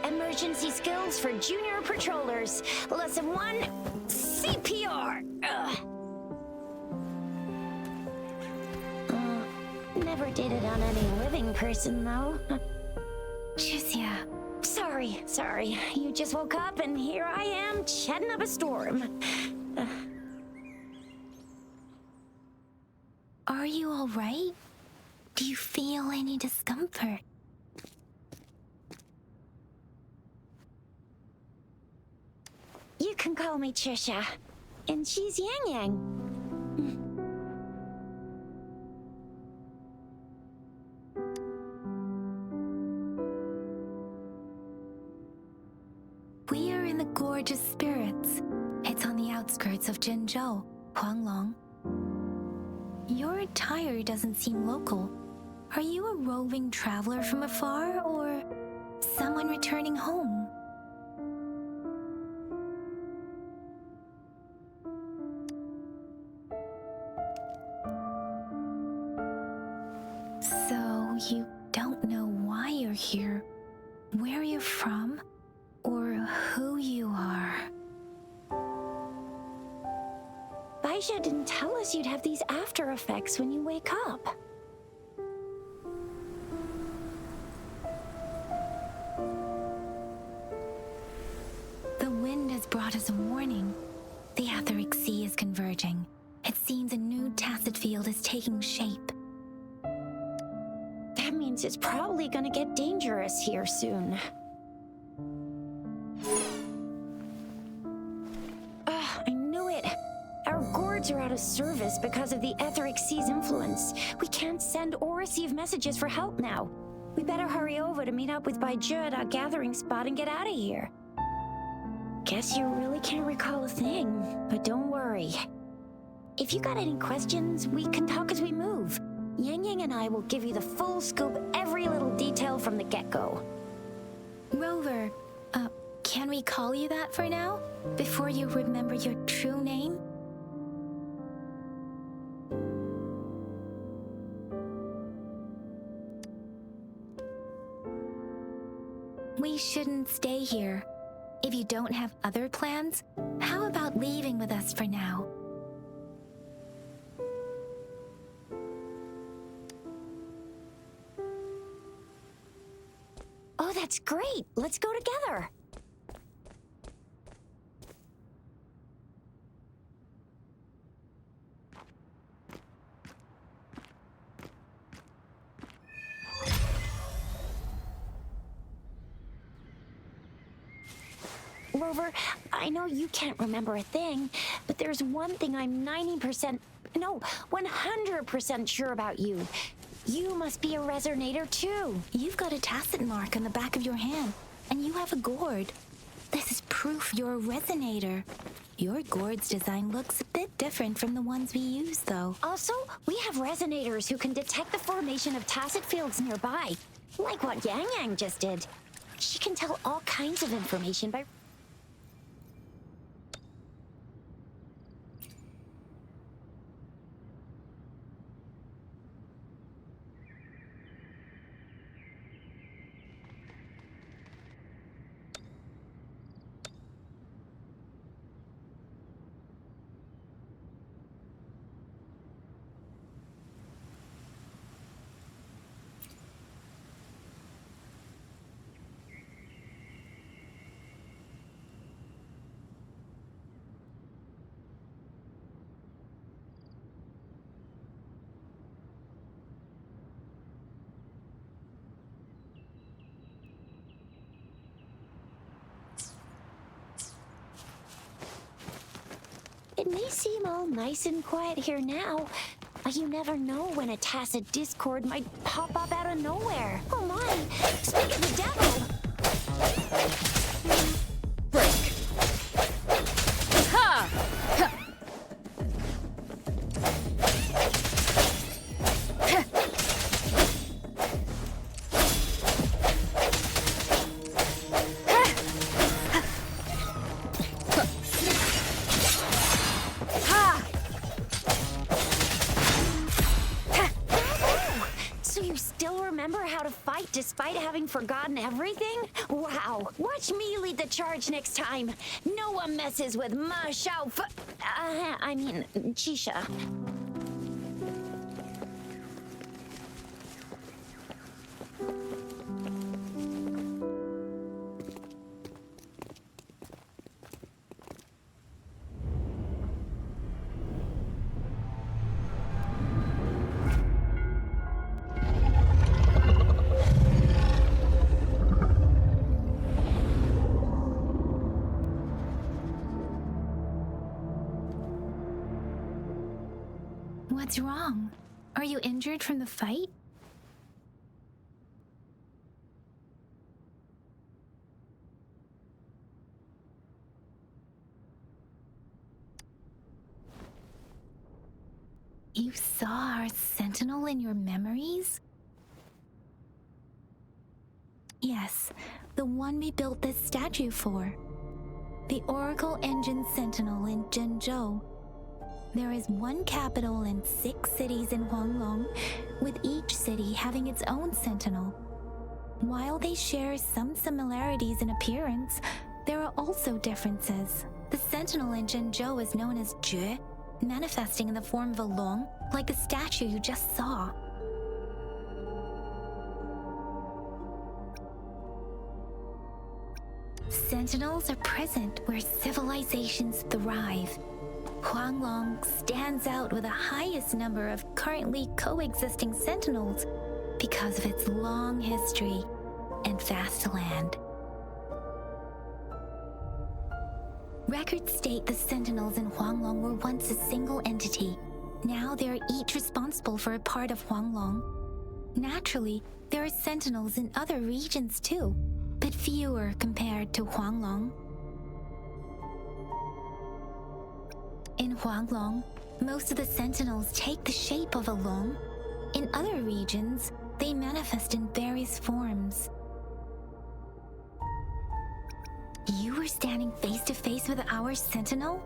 Emergency skills for junior patrollers. Lesson 1, CPR. Never did it on any living person, though. Juicia. Sorry. You just woke up and here I am, chatting up a storm. Are you all right? Do you feel any discomfort? You can call me Trisha. And she's Yang Yang. We are in the Gorgeous Spirits. It's on the outskirts of Jinzhou, Huanglong. Your attire doesn't seem local. Are you a roving traveler from afar, or someone returning home? So you don't know why you're here, where you're from, or who you are. Baisha didn't tell us you'd have these after effects when you wake up. The wind has brought us a warning. The Etheric Sea is converging. It seems a new tacit field is taking shape. That means it's probably gonna get dangerous here soon. I knew it. Our gourds are out of service because of the Etheric Sea's influence. We can't send or receive messages for help now. We better hurry over to meet up with Baiju at our gathering spot and get out of here. Guess you really can't recall a thing, but don't worry. If you got any questions, we can talk as we move. Yang Yang and I will give you the full scoop, every little detail from the get-go. Rover, can we call you that for now? Before you remember your true name? We shouldn't stay here. If you don't have other plans, how about leaving with us for now? Oh, that's great! Let's go together! Rover, I know you can't remember a thing, but there's one thing I'm 100% sure about you. You must be a resonator too. You've got a tacit mark on the back of your hand, and you have a gourd. This is proof you're a resonator. Your gourd's design looks a bit different from the ones we use, though. Also, we have resonators who can detect the formation of tacit fields nearby, like what Yang Yang just did. She can tell all kinds of information by... It may seem all nice and quiet here now, but you never know when a tacit discord might pop up out of nowhere. Oh my! Speak of the devil! Break. Ha! Ha! So you still remember how to fight despite having forgotten everything? Wow! Watch me lead the charge next time. No one messes with Ma Shao Chisha. What's wrong? Are you injured from the fight? You saw our sentinel in your memories? Yes, the one we built this statue for. The Oracle Engine Sentinel in Zhenzhou. There is one capital and 6 cities in Huanglong, with each city having its own sentinel. While they share some similarities in appearance, there are also differences. The sentinel in Zhenzhou is known as Jue, manifesting in the form of a long, like the statue you just saw. Sentinels are present where civilizations thrive. Huanglong stands out with the highest number of currently coexisting sentinels because of its long history and vast land. Records state the sentinels in Huanglong were once a single entity. Now they are each responsible for a part of Huanglong. Naturally, there are sentinels in other regions too, but fewer compared to Huanglong. In Huanglong, most of the sentinels take the shape of a long. In other regions, they manifest in various forms. You were standing face to face with our sentinel?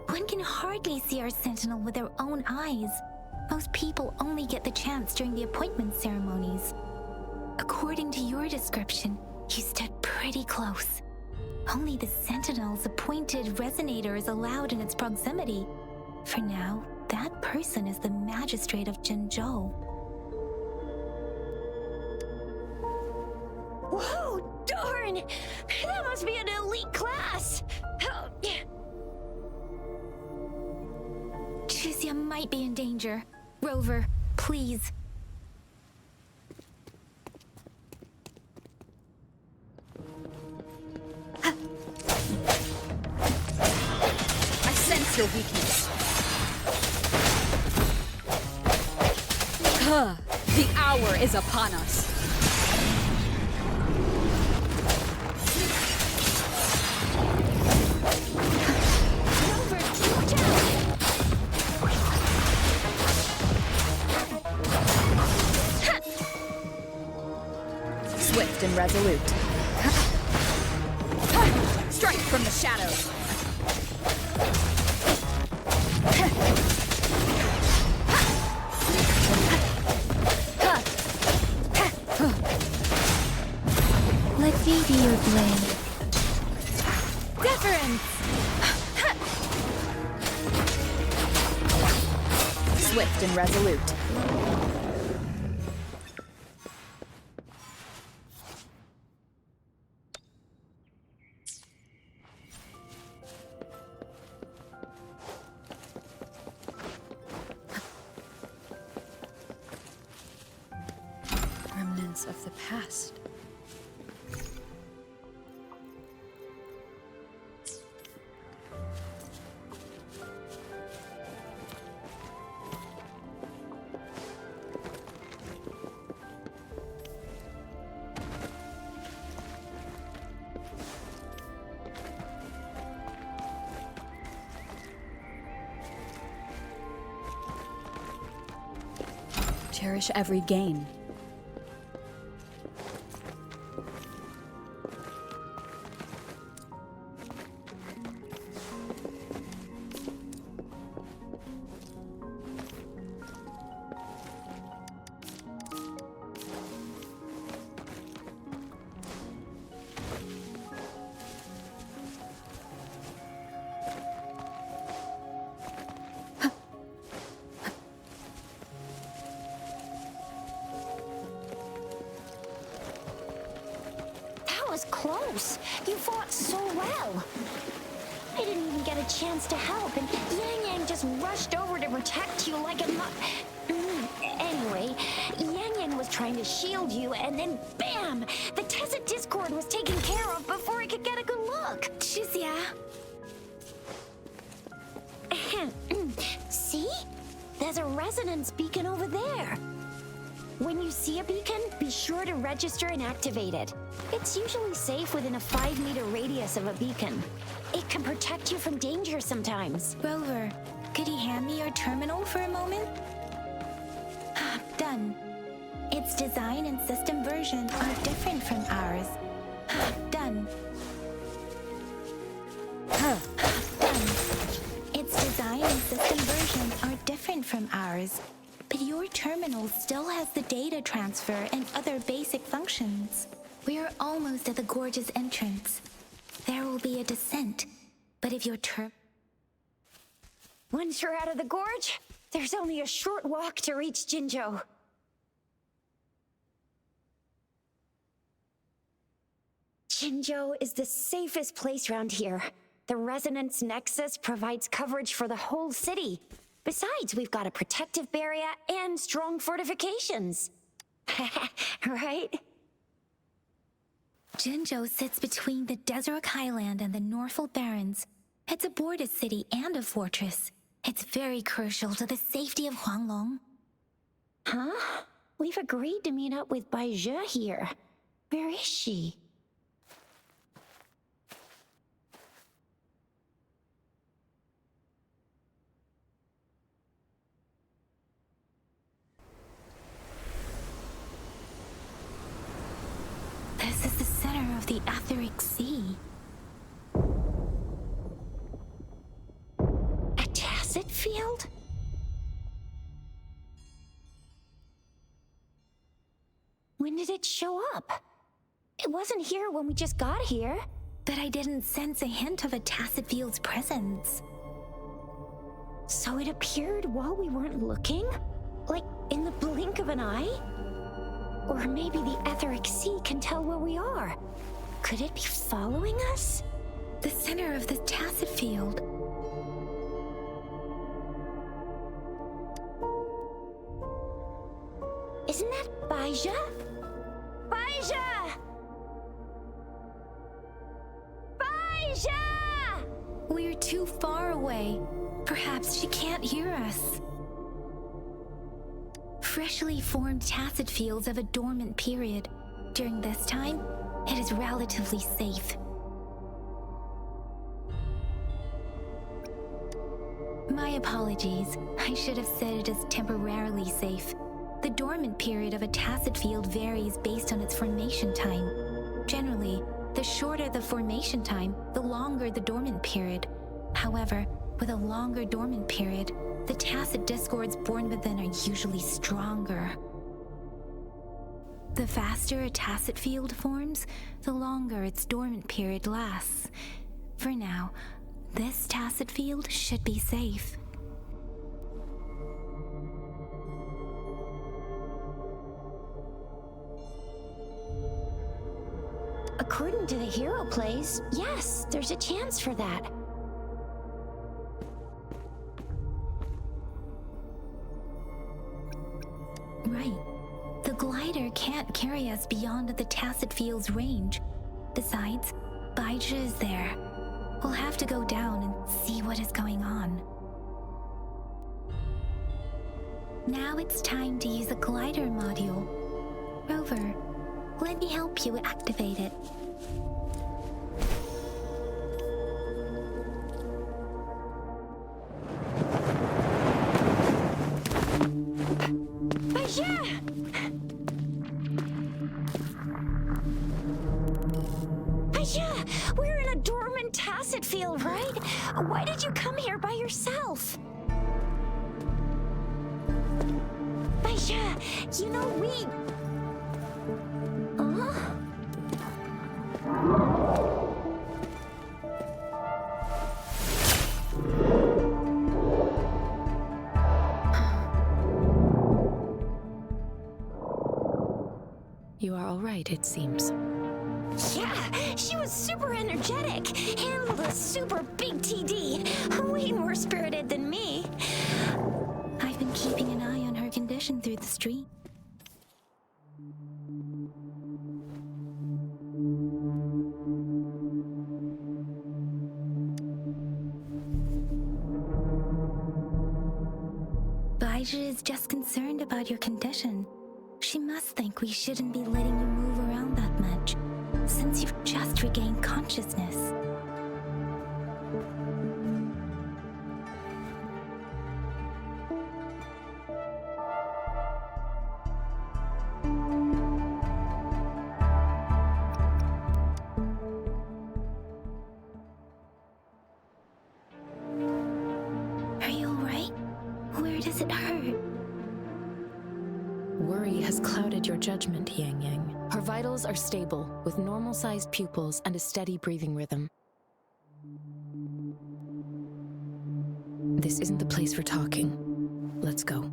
One can hardly see our sentinel with their own eyes. Most people only get the chance during the appointment ceremonies. According to your description, you stood pretty close. Only the sentinel's appointed resonator is allowed in its proximity. For now, that person is the magistrate of Zhenzhou. Whoa, darn! That must be an elite class! Chixia might be in danger. Rover, please. I sense your weakness. The hour is upon us. Swift and resolute. Strike from the shadows. Let me be your blade. Deference! Swift and resolute. Remnants of the past. cherish every gain. Was close. You fought so well. I didn't even get a chance to help, and Yang Yang just rushed over to protect you like a Anyway, Yang Yang was trying to shield you, and then bam! The Tacit Discord was taken care of before I could get a good look. Shizia. See? There's a resonance beacon over there. When you see a beacon, be sure to register and activate it. It's usually safe within a 5-meter radius of a beacon. It can protect you from danger sometimes. Rover, could you hand me your terminal for a moment? Done. Its design and system version are different from ours. Done. Done. Its design and system version are different from ours. But your terminal still has the data transfer and other basic functions. We are almost at the gorge's entrance. There will be a descent, but if your Once you're out of the gorge, there's only a short walk to reach Jinzhou. Jinzhou is the safest place around here. The Resonance Nexus provides coverage for the whole city. Besides, we've got a protective barrier and strong fortifications. Right? Jinzhou sits between the Desert Highland and the Norfolk Barrens. It's a border city and a fortress. It's very crucial to the safety of Huanglong. Huh? We've agreed to meet up with Bai Zhe here. Where is she? This is the center of the Etheric Sea. A tacit field? When did it show up? It wasn't here when we just got here. But I didn't sense a hint of a tacit field's presence. So it appeared while we weren't looking? Like in the blink of an eye? Or maybe the Etheric Sea can tell where we are. Could it be following us? The center of the tacit field. Isn't that Bai Zhe? Bai Zhe! Bai Zhe! We're too far away. Perhaps she can't hear us. Freshly formed tacit fields have a dormant period. During this time, it is relatively safe. My apologies. I should have said it is temporarily safe. The dormant period of a tacit field varies based on its formation time. Generally, the shorter the formation time, the longer the dormant period. However, with a longer dormant period, the tacit discords born within are usually stronger. The faster a tacit field forms, the longer its dormant period lasts. For now, this tacit field should be safe. According to the hero plays, yes, there's a chance for that. Right. The glider can't carry us beyond the tacit field's range. Besides, Bai Zhe is there. We'll have to go down and see what is going on. Now it's time to use the glider module. Rover, let me help you activate it. Bai Zhe! Yeah, we're in a dormant tacit field, right? Why did you come here by yourself? Baisha, you know we... Huh? You are all right, it seems. Yeah, she was super energetic, handled a super big TD, way more spirited than me. I've been keeping an eye on her condition through the street. Baija is just concerned about your condition. She must think we shouldn't be letting you move around that much, since you've just regained consciousness. Are you alright? Where does it hurt? Worry has clouded your judgment, Yang Yang. Her vitals are stable, with normal-sized pupils and a steady breathing rhythm. This isn't the place for talking. Let's go.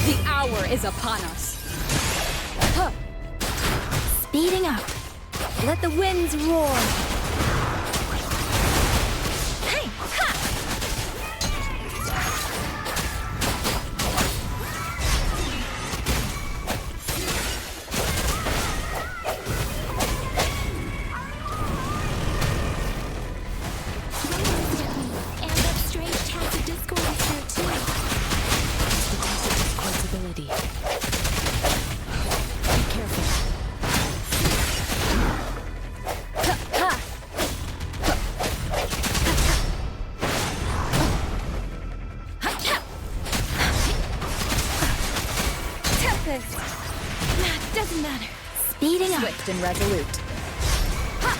The hour is upon us. Huh. Speeding up. Let the winds roar. Hey! Ha! And that strange tacit discord is there too. The tacit discord's ability. Be careful. Tempest! Nah, doesn't matter. Speeding up. Swift and resolute. Ha!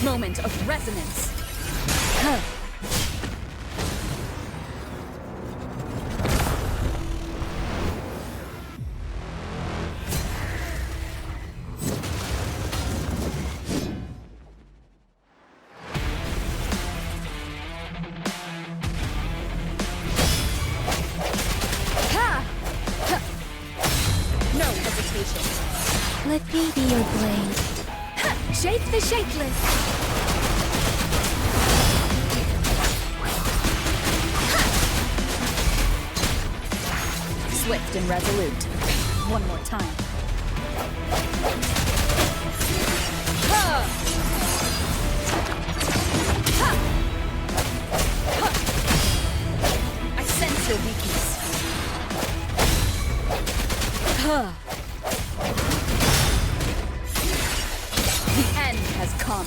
Moment of resonance. Huh. Ha! Huh. No hesitation. Let me be your blade. Ha! Shake the shakeless. Swift and resolute. One more time. Ha! Ha! Ha! I sense your weakness. Ha! The end has come.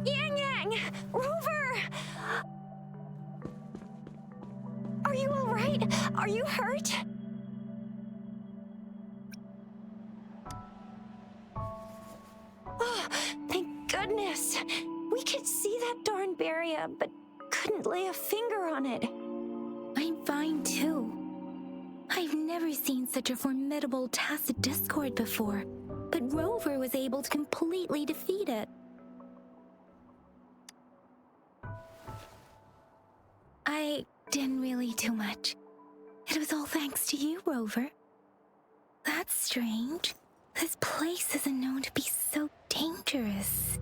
Yang Yang! Rover! Are you alright? Are you hurt? Oh, thank goodness. We could see that darn barrier, but couldn't lay a finger on it. I'm fine too. I've never seen such a formidable tacit discord before, but Rover was able to completely defeat it. I didn't really do much. It was all thanks to you, Rover. That's strange. This place isn't known to be so dangerous.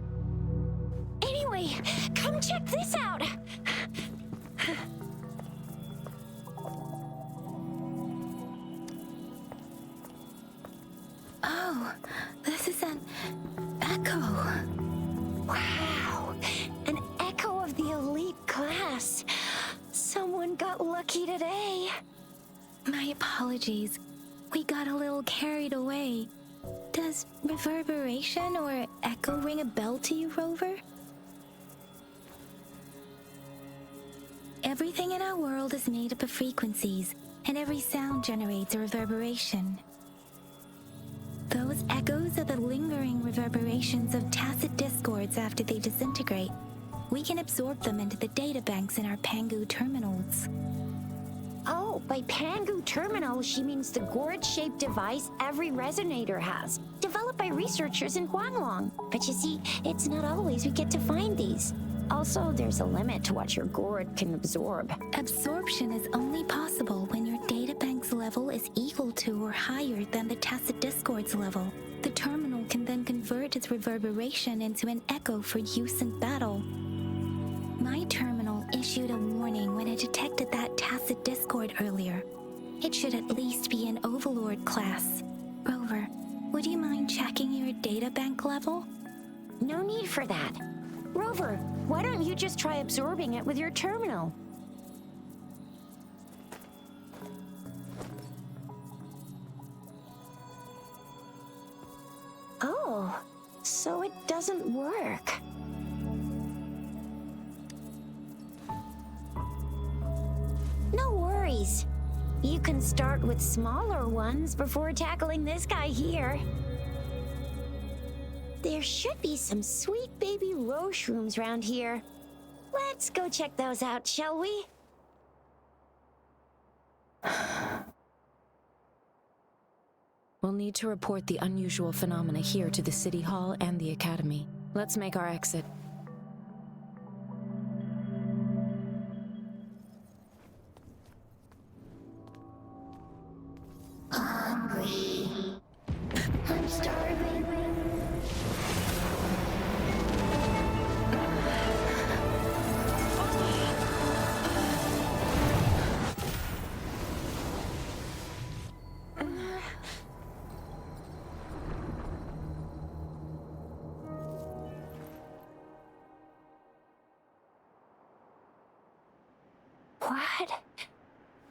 Anyway, come check this out. Oh, this is an echo. Wow, an echo of the elite class. Someone got lucky today. My apologies. We got a little carried away. Does reverberation or echo ring a bell to you, Rover? Everything in our world is made up of frequencies, and every sound generates a reverberation. Those echoes are the lingering reverberations of tacit discords after they disintegrate. We can absorb them into the databanks in our Pangu terminals. Oh, by Pangu terminal, she means the gourd-shaped device every resonator has, developed by researchers in Huanglong. But you see, it's not always we get to find these. Also, there's a limit to what your gourd can absorb. Absorption is only possible when your databank's level is equal to or higher than the tacit discord's level. The terminal can then convert its reverberation into an echo for use in battle. My terminal issued a warning when it detected that tacit discord earlier. It should at least be an Overlord class. Rover, would you mind checking your databank level? No need for that. Rover, why don't you just try absorbing it with your terminal? Oh, so it doesn't work. No worries. You can start with smaller ones before tackling this guy here. There should be some sweet baby roche rooms around here. Let's go check those out, shall we? We'll need to report the unusual phenomena here to the City Hall and the Academy. Let's make our exit. Hungry. I'm starving.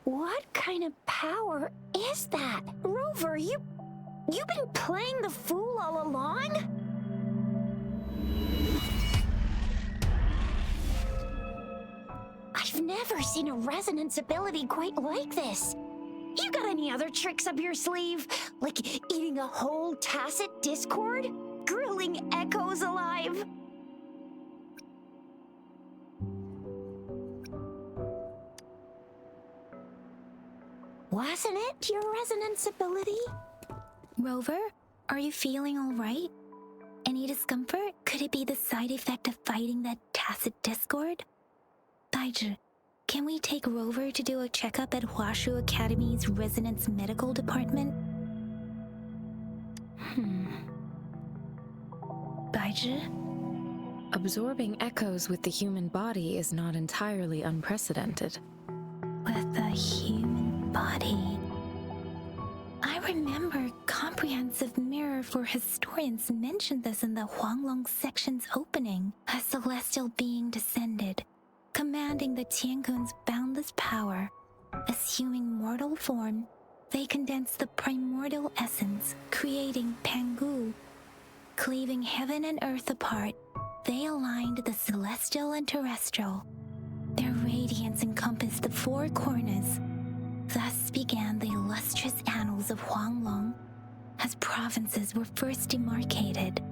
What kind of power is that? Rover, you've been playing the fool all along? I've never seen a resonance ability quite like this. You got any other tricks up your sleeve? Like eating a whole tacit discord? Grilling echoes alive? Wasn't it your resonance ability? Rover, are you feeling all right? Any discomfort? Could it be the side effect of fighting that tacit discord? Daiji, can we take Rover to do a checkup at Huashu Academy's Resonance Medical Department? Daiji? Absorbing echoes with the human body is not entirely unprecedented. With the human body. I remember Comprehensive Mirror for Historians mentioned this in the Huanglong section's opening. A celestial being descended, commanding the Tiankun's boundless power. Assuming mortal form, they condensed the primordial essence, creating Pangu. Cleaving heaven and earth apart, they aligned the celestial and terrestrial. Their radiance encompassed the four corners. Thus began the illustrious annals of Huanglong, as provinces were first demarcated.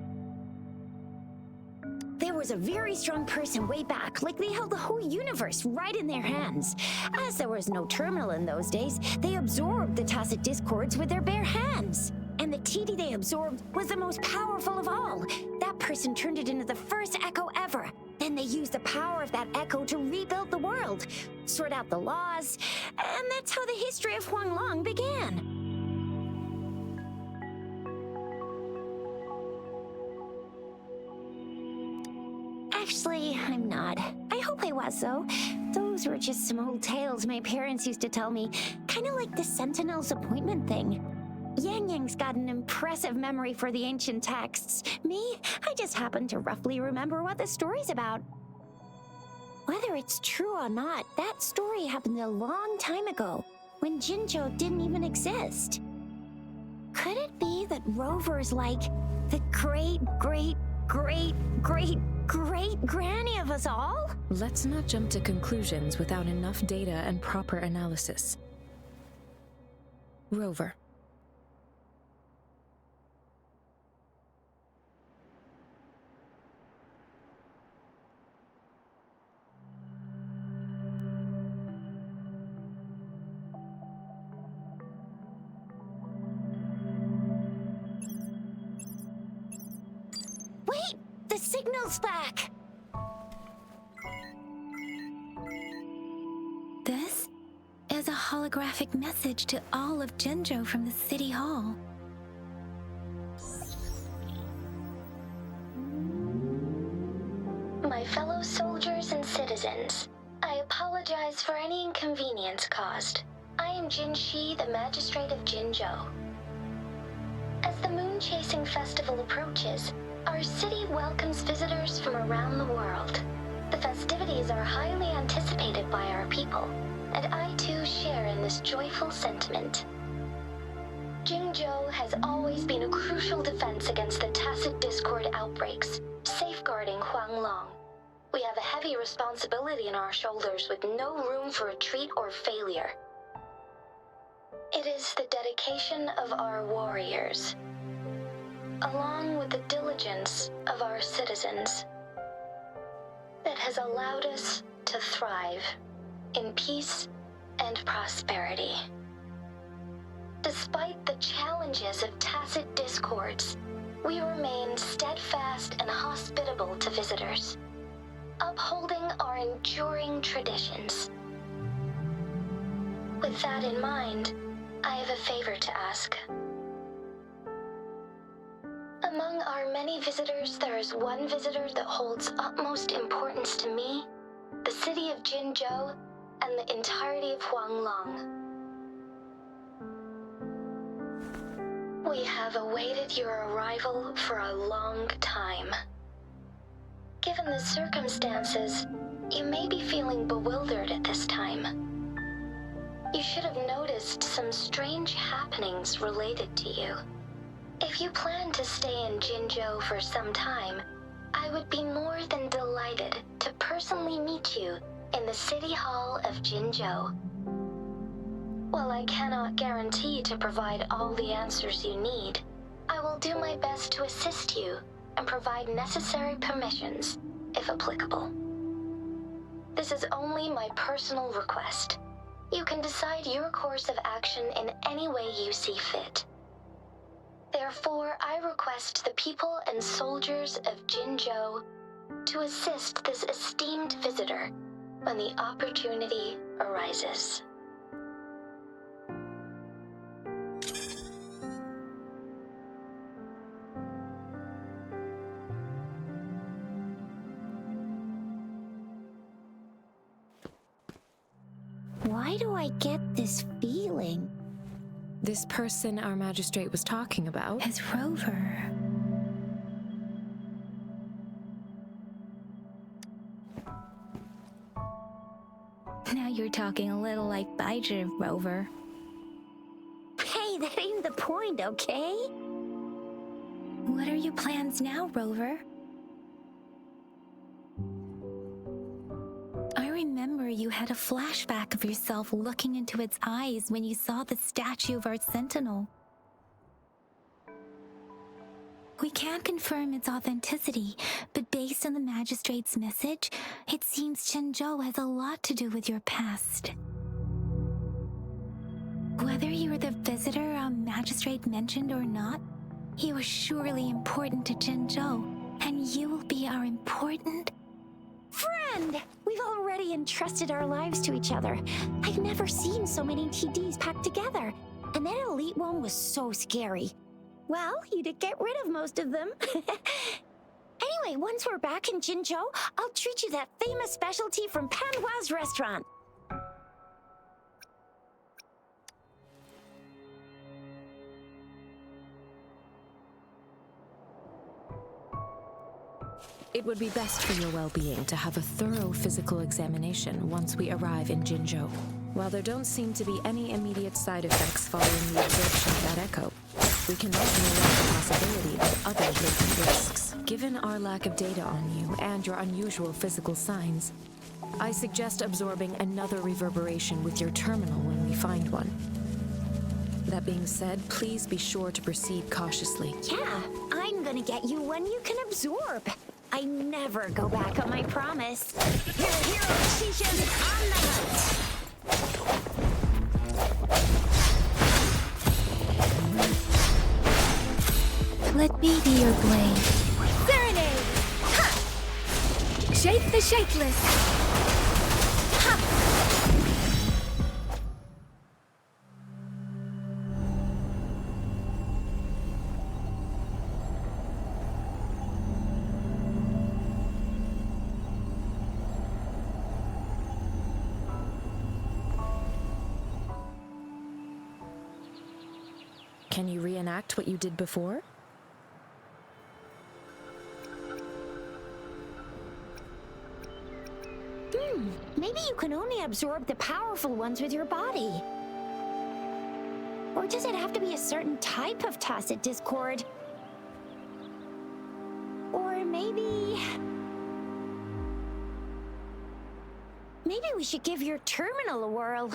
They were was a very strong person way back, like they held the whole universe right in their hands. As there was no terminal in those days, they absorbed the tacit discords with their bare hands. And the TD they absorbed was the most powerful of all. That person turned it into the first echo ever. Then they used the power of that echo to rebuild the world, sort out the laws, and that's how the history of Huanglong began. Actually, I'm not. I hope I was, though. Those were just some old tales my parents used to tell me, kind of like the Sentinel's appointment thing. Yang Yang's got an impressive memory for the ancient texts. Me, I just happen to roughly remember what the story's about. Whether it's true or not, that story happened a long time ago, when Jinzhou didn't even exist. Could it be that Rover's like the great granny of us all? Let's not jump to conclusions without enough data and proper analysis. Rover. Wait! The signal's back! This is a holographic message to all of Jinzhou from the City Hall. My fellow soldiers and citizens, I apologize for any inconvenience caused. I am Jin Shi, the Magistrate of Jinzhou. As the Moon-Chasing Festival approaches, our city welcomes visitors from around the world. The festivities are highly anticipated by our people, and I too share in this joyful sentiment. Jinzhou has always been a crucial defense against the tacit discord outbreaks, safeguarding Huanglong. We have a heavy responsibility on our shoulders with no room for retreat or failure. It is the dedication of our warriors, along with the diligence of our citizens, that has allowed us to thrive in peace and prosperity. Despite the challenges of tacit discords, we remain steadfast and hospitable to visitors, upholding our enduring traditions. With that in mind, I have a favor to ask. Among our many visitors, there is one visitor that holds utmost importance to me, the city of Jinzhou, and the entirety of Huanglong. We have awaited your arrival for a long time. Given the circumstances, you may be feeling bewildered at this time. You should have noticed some strange happenings related to you. If you plan to stay in Jinzhou for some time, I would be more than delighted to personally meet you in the City Hall of Jinzhou. While I cannot guarantee to provide all the answers you need, I will do my best to assist you and provide necessary permissions, if applicable. This is only my personal request. You can decide your course of action in any way you see fit. Therefore, I request the people and soldiers of Jinzhou to assist this esteemed visitor when the opportunity arises. Why do I get this feeling? This person our magistrate was talking about? Is Rover. Now you're talking a little like Baizhi, Rover. Hey, that ain't the point, okay? What are your plans now, Rover? I remember you had a flashback of yourself looking into its eyes when you saw the statue of our sentinel. We can't confirm its authenticity, but based on the magistrate's message, it seems Zhenzhou has a lot to do with your past. Whether you were the visitor our magistrate mentioned or not, you are surely important to Zhenzhou, and you will be our important Friend! We've already entrusted our lives to each other. I've never seen so many TDs packed together. And that elite one was so scary. Well, you did get rid of most of them. Anyway, once we're back in Jinzhou, I'll treat you that famous specialty from Panhua's restaurant. It would be best for your well-being to have a thorough physical examination once we arrive in Jinzhou. While there don't seem to be any immediate side effects following the absorption of that echo, we cannot rule out the possibility of other latent risks. Given our lack of data on you and your unusual physical signs, I suggest absorbing another reverberation with your terminal when we find one. That being said, please be sure to proceed cautiously. Yeah, I'm gonna get you one you can absorb. I never go back on my promise. Your hero Shisha's on the hunt. Let me be your blade. Serenade! Ha! Shape the shapeless! Ha! Can you reenact what you did before? Maybe you can only absorb the powerful ones with your body. Or does it have to be a certain type of tacit discord? Or maybe we should give your terminal a whirl.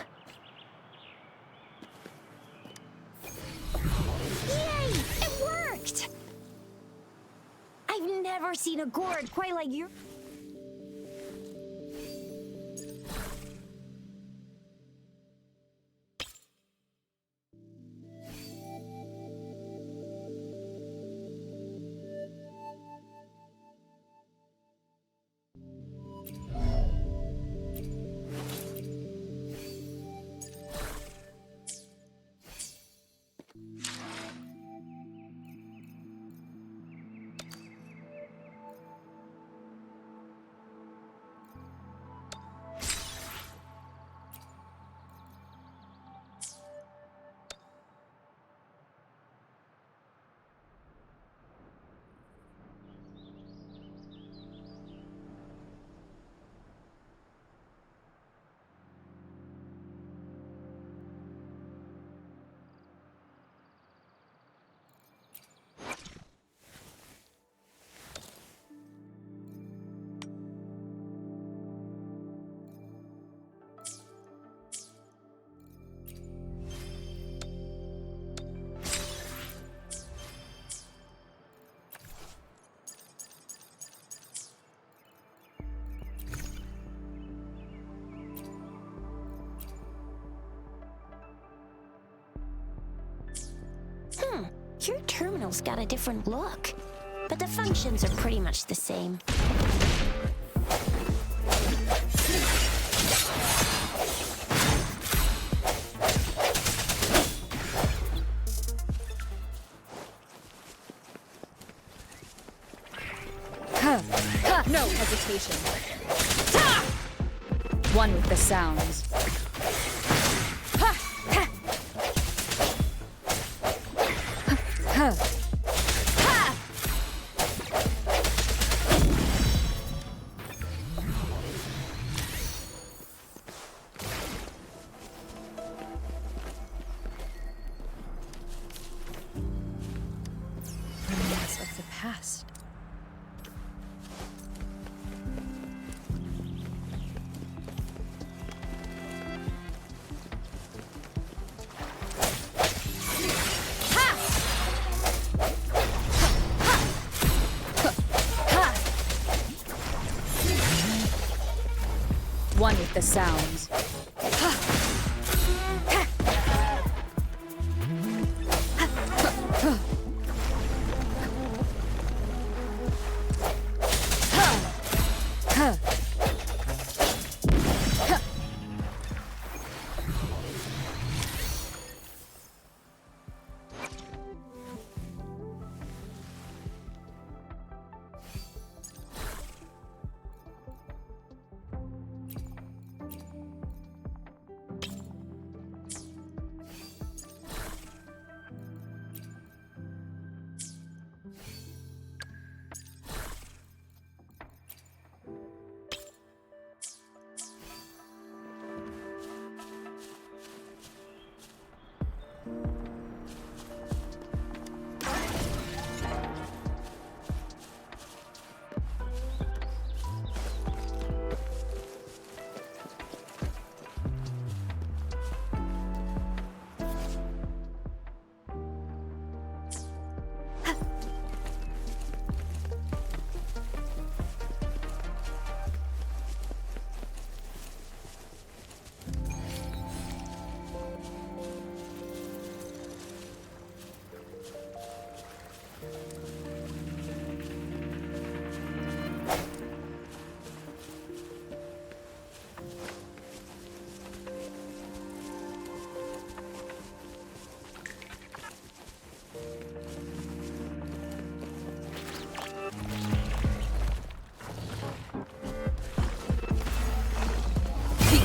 Yay! It worked! I've never seen a gourd quite like your... Your terminal's got a different look, but the functions are pretty much the same. No hesitation. One with the sounds. Remnants of the past. with the sounds.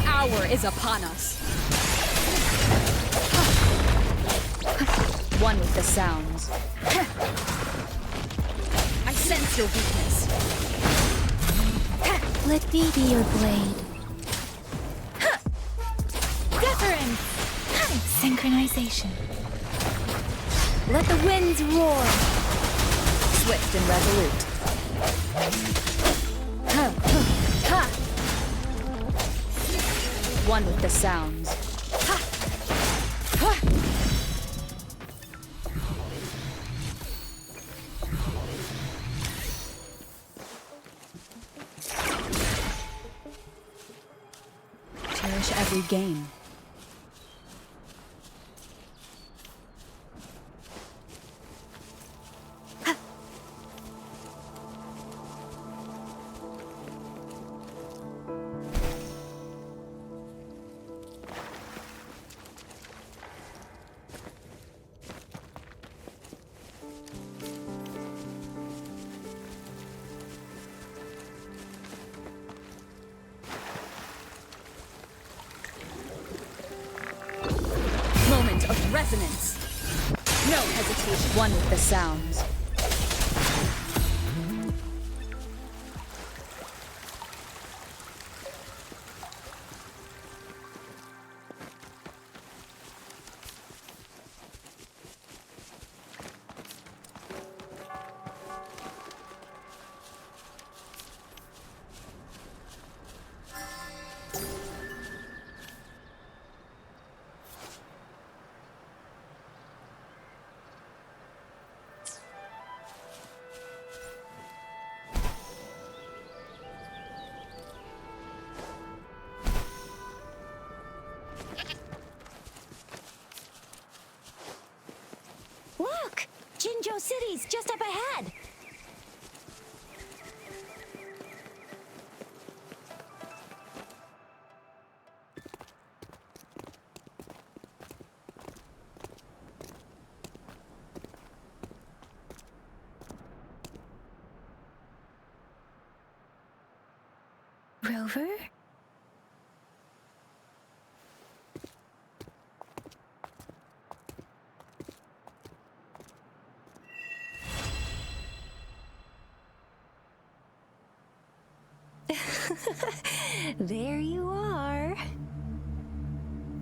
Hour is upon us. One with the sounds. I sense your weakness. Let me be your blade. Deference! Synchronization. Let the winds roar. Swift and resolute. One with the sounds. Cherish every game. Of resonance. No hesitation. One with the sounds. Look! Jinzhou City's just up ahead! Rover? There you are.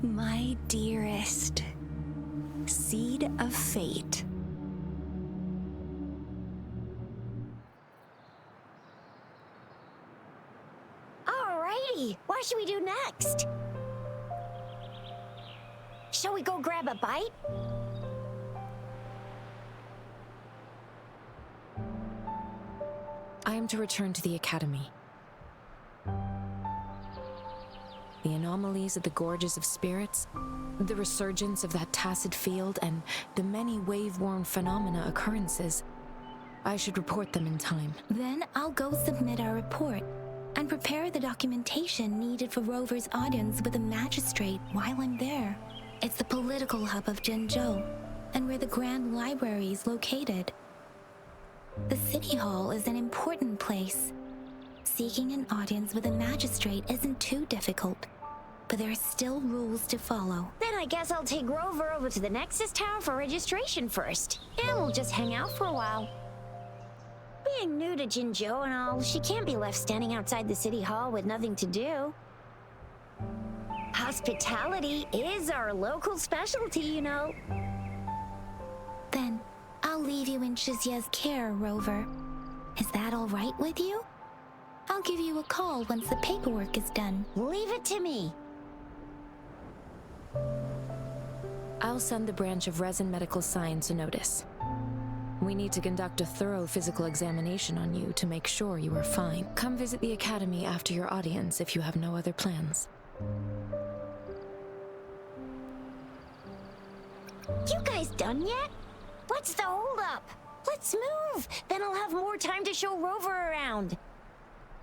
My dearest. Seed of fate. Alrighty, what should we do next? Shall we go grab a bite? I am to return to the academy. anomalies at the Gorges of Spirits, the resurgence of that tacit field, and the many wave-worn phenomena occurrences, I should report them in time. Then I'll go submit our report and prepare the documentation needed for Rover's audience with the magistrate while I'm there. It's the political hub of Jinzhou, and where the Grand Library is located. The City Hall is an important place. Seeking an audience with a magistrate isn't too difficult, but there are still rules to follow. Then I guess I'll take Rover over to the Nexus Tower for registration first, and we'll just hang out for a while. Being new to Jinzhou and all, she can't be left standing outside the City Hall with nothing to do. Hospitality is our local specialty, you know. Then I'll leave you in Shizia's care, Rover. Is that all right with you? I'll give you a call once the paperwork is done. Leave it to me. I'll send the branch of Resin Medical Science a notice. We need to conduct a thorough physical examination on you to make sure you are fine. Come visit the academy after your audience if you have no other plans. You guys done yet? What's the holdup? Let's move! Then I'll have more time to show Rover around.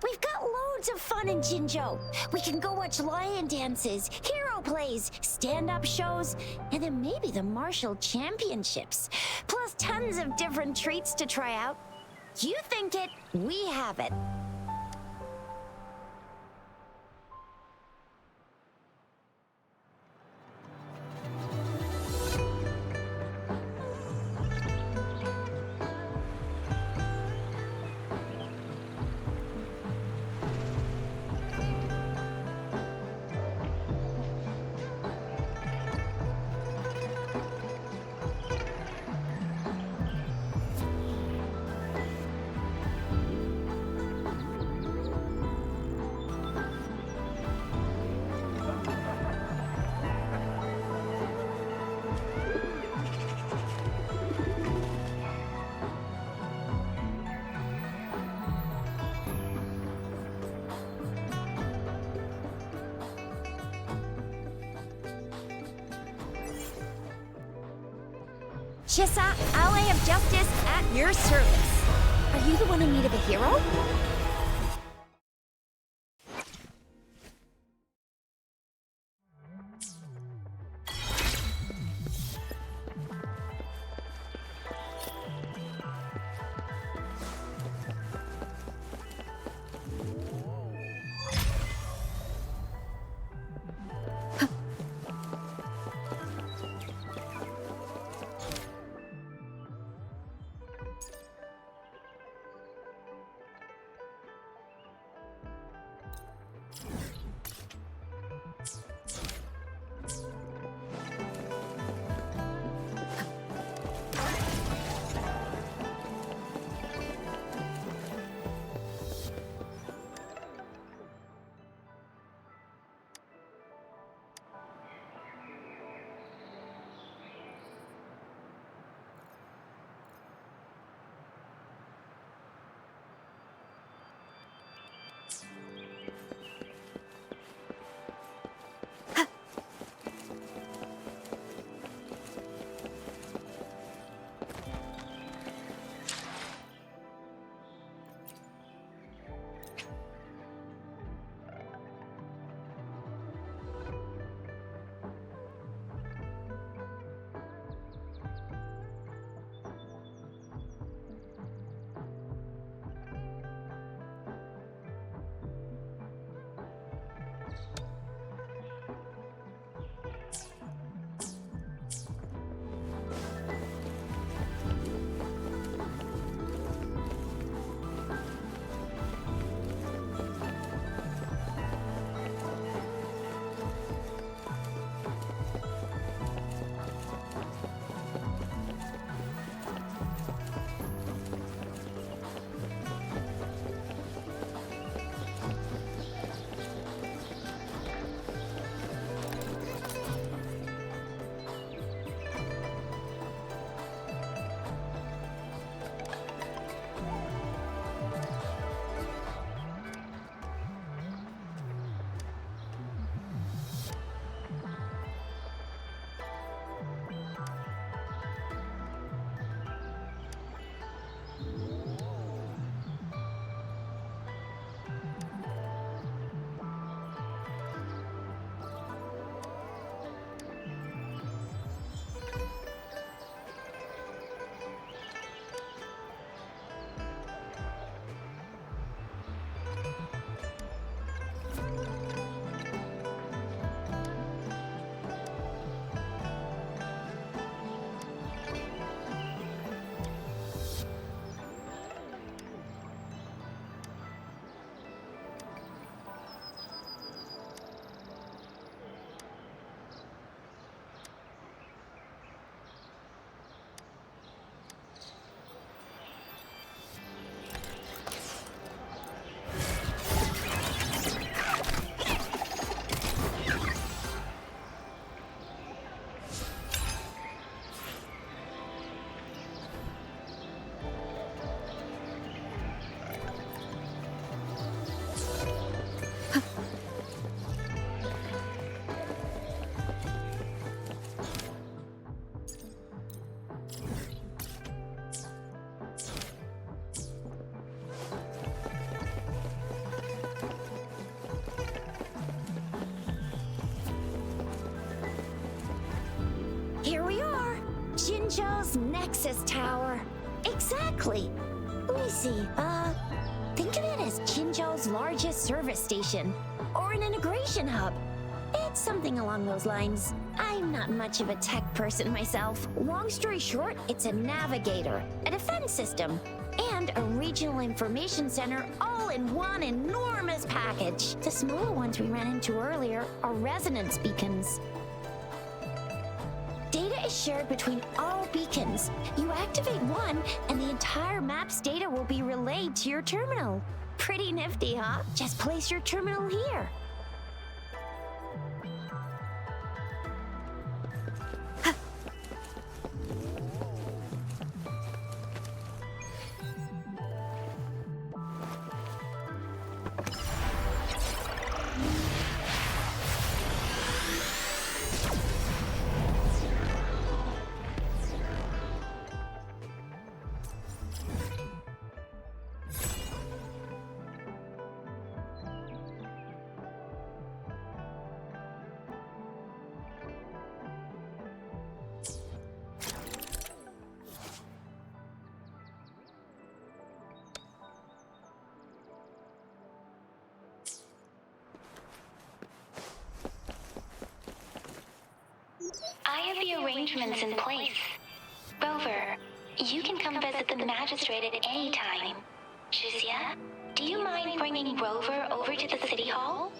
We've got loads of fun in Jinzhou. We can go watch lion dances, hero plays, stand-up shows, and then maybe the martial championships. Plus tons of different treats to try out. You think it, we have it. Chissa, ally of justice at your service. Are you the one in need of a hero? Jinzhou's Nexus Tower. Exactly. Let me see. Think of it as Jinzhou's largest service station, or an integration hub. It's something along those lines. I'm not much of a tech person myself. Long story short, it's a navigator, a defense system, and a regional information center all in one enormous package. The smaller ones we ran into earlier are resonance beacons. Data is shared between all beacons. You activate one, and the entire map's data will be relayed to your terminal. Pretty nifty, huh? Just place your terminal here. I have the arrangements in place. Rover, you can come visit the magistrate at any time. Shizia, do you mind bringing Rover over to the city hall?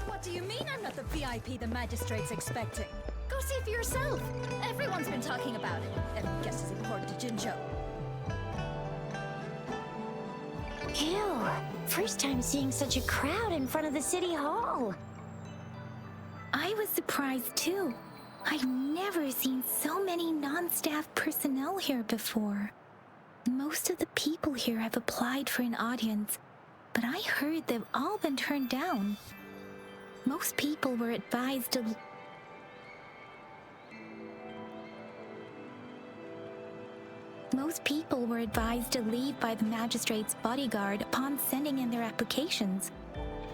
What do you mean I'm not the VIP the magistrate's expecting? Go see for yourself. Everyone's been talking about it, and guess it's important to Jinzhou. Ew, first time seeing such a crowd in front of the city hall. I was surprised too. I've never seen so many non-staff personnel here before. Most of the people here have applied for an audience, but I heard they've all been turned down. Most people were advised to leave by the magistrate's bodyguard upon sending in their applications.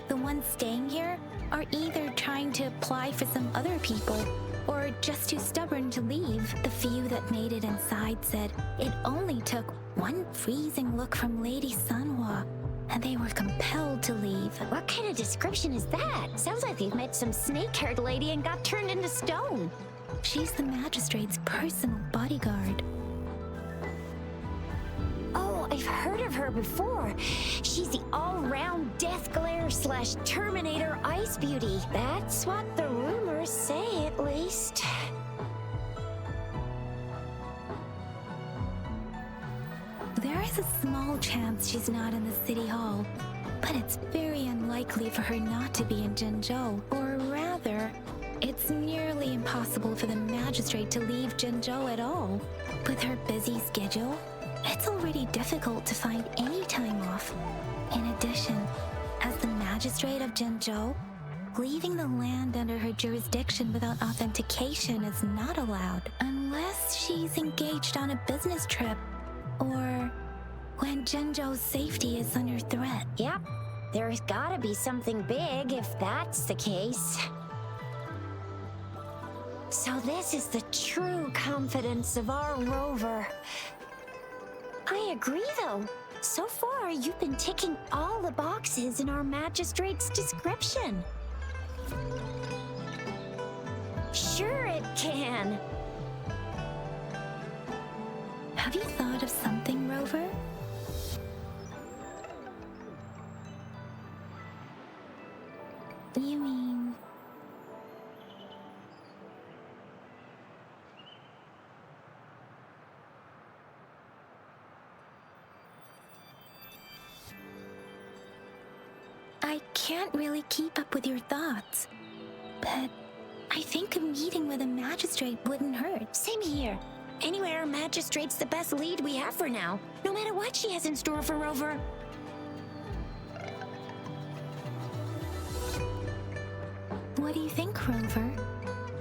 The ones staying here are either trying to apply for some other people or just too stubborn to leave. The few that made it inside said it only took one freezing look from Lady Sanhua and they were compelled to leave. What kind of description is that? Sounds like they've met some snake-haired lady and got turned into stone. She's the magistrate's personal bodyguard. Oh, I've heard of her before. She's the all-round Death Glare / Terminator Ice Beauty. That's what the rumors say, at least. There is a small chance she's not in the city hall, but it's very unlikely for her not to be in Jinzhou. Or rather, it's nearly impossible for the magistrate to leave Jinzhou at all. With her busy schedule, it's already difficult to find any time off. In addition, as the magistrate of Jinzhou, Leaving the land under her jurisdiction without authentication is not allowed, unless she's engaged on a business trip, or when Jinzhou's safety is under threat. Yep, there's gotta be something big if that's the case. So this is the true confidence of our rover. I agree, though. So far, you've been ticking all the boxes in our magistrate's description. Sure it can. Have you thought of something, Rover? You mean... I can't really keep up with your thoughts, but I think a meeting with a magistrate wouldn't hurt. Same here. Anyway, our magistrate's the best lead we have for now, no matter what she has in store for Rover. What do you think, Rover?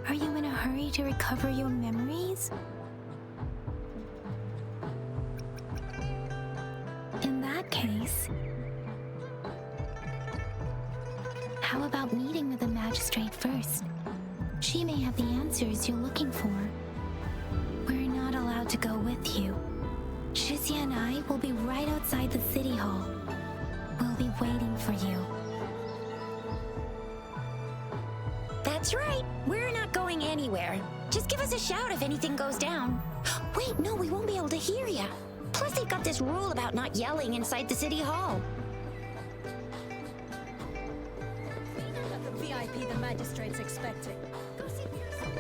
Are you in a hurry to recover your memories? In that case, how about meeting with the magistrate first? She may have the answers you're looking for. We're not allowed to go with you. Shizia and I will be right outside the city hall. We'll be waiting for you. That's right. We're not going anywhere. Just give us a shout if anything goes down. Wait, no, we won't be able to hear ya. Plus, they've got this rule about not yelling inside the city hall. At the VIP the magistrate's expecting. Go see for yourself.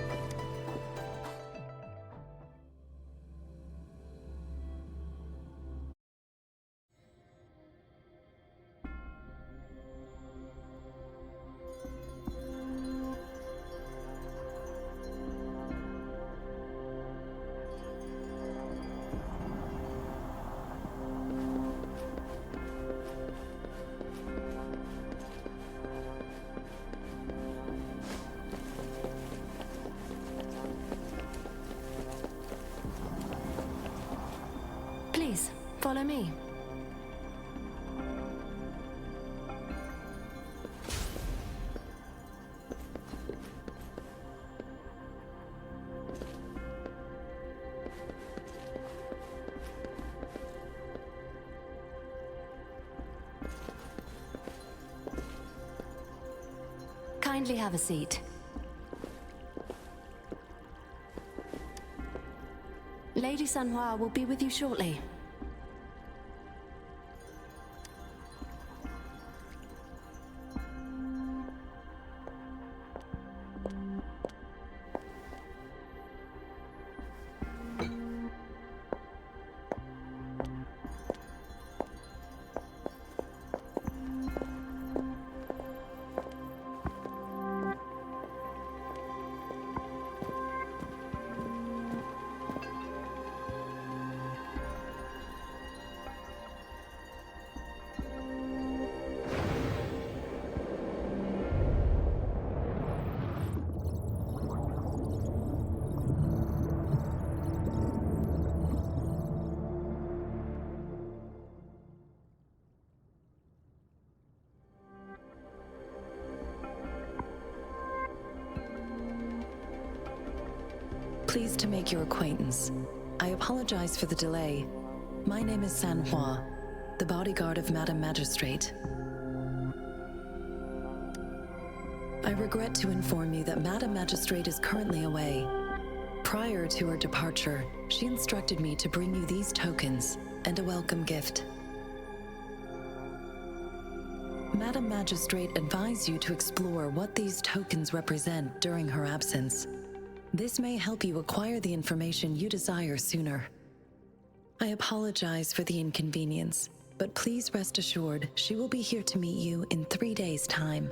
Please, follow me. Kindly have a seat. Lady Sanhua will be with you shortly. Pleased to make your acquaintance. I apologize for the delay. My name is Sanhua, the bodyguard of Madam Magistrate. I regret to inform you that Madam Magistrate is currently away. Prior to her departure, she instructed me to bring you these tokens and a welcome gift. Madam Magistrate advised you to explore what these tokens represent during her absence. This may help you acquire the information you desire sooner. I apologize for the inconvenience, but please rest assured she will be here to meet you in 3 days' time.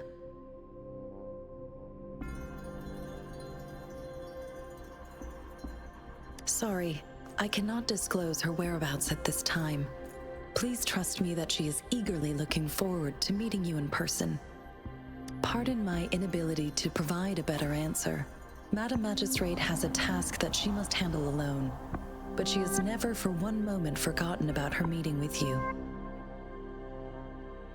Sorry, I cannot disclose her whereabouts at this time. Please trust me that she is eagerly looking forward to meeting you in person. Pardon my inability to provide a better answer. Madam Magistrate has a task that she must handle alone, but she has never for one moment forgotten about her meeting with you.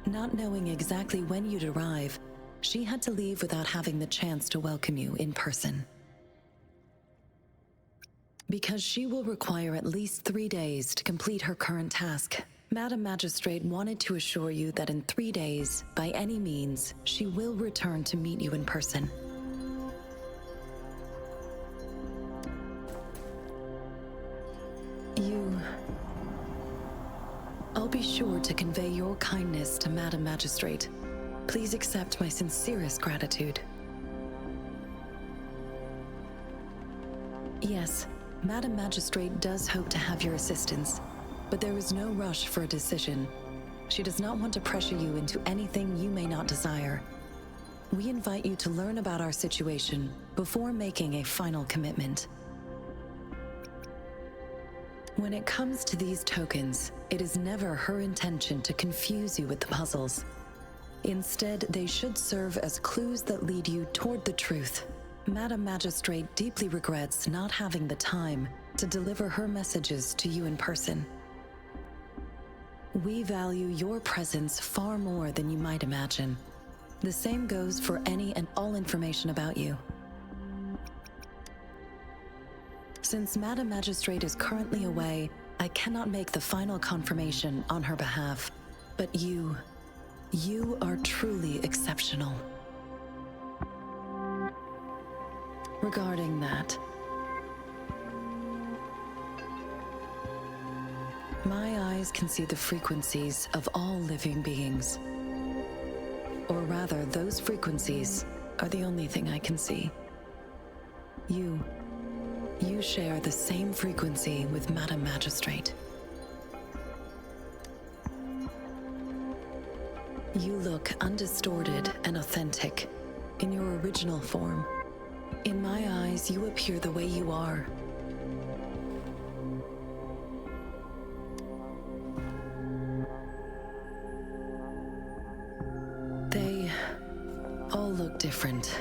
Not knowing exactly when you'd arrive, she had to leave without having the chance to welcome you in person. Because she will require at least 3 days to complete her current task, Madam Magistrate wanted to assure you that in 3 days, by any means, she will return to meet you in person. I'll be sure to convey your kindness to Madam Magistrate. Please accept my sincerest gratitude. Yes, Madam Magistrate does hope to have your assistance, but there is no rush for a decision. She does not want to pressure you into anything you may not desire. We invite you to learn about our situation before making a final commitment. When it comes to these tokens, it is never her intention to confuse you with the puzzles. Instead, they should serve as clues that lead you toward the truth. Madam Magistrate deeply regrets not having the time to deliver her messages to you in person. We value your presence far more than you might imagine. The same goes for any and all information about you. Since Madam Magistrate is currently away, I cannot make the final confirmation on her behalf. But you are truly exceptional. Regarding that, my eyes can see the frequencies of all living beings. Or rather, those frequencies are the only thing I can see. You share the same frequency with Madam Magistrate. You look undistorted and authentic in your original form. In my eyes, you appear the way you are. They all look different.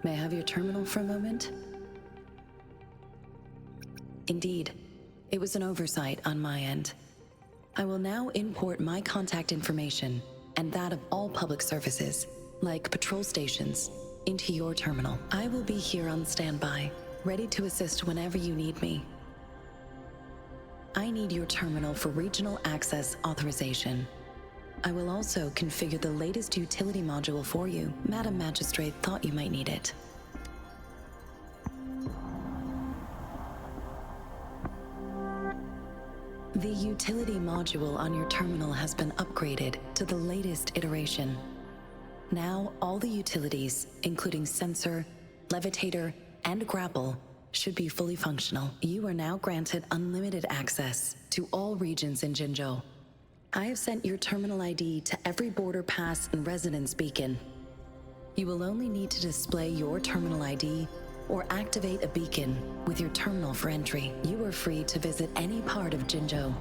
May I have your terminal for a moment? Indeed, it was an oversight on my end. I will now import my contact information and that of all public services, like patrol stations, into your terminal. I will be here on standby, ready to assist whenever you need me. I need your terminal for regional access authorization. I will also configure the latest utility module for you. Madam Magistrate thought you might need it. The utility module on your terminal has been upgraded to the latest iteration. Now, all the utilities, including sensor, levitator, and grapple, should be fully functional. You are now granted unlimited access to all regions in Jinzhou. I have sent your terminal ID to every border pass and residence beacon. You will only need to display your terminal ID or activate a beacon with your terminal for entry. You are free to visit any part of Jinzhou.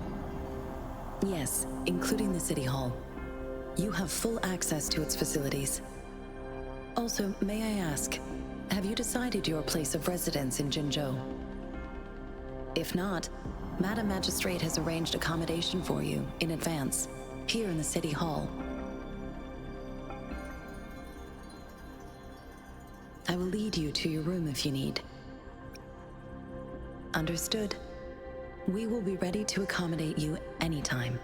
Yes, including the City Hall. You have full access to its facilities. Also, may I ask, have you decided your place of residence in Jinzhou? If not, Madam Magistrate has arranged accommodation for you in advance, here in the City Hall. I will lead you to your room if you need. Understood. We will be ready to accommodate you anytime.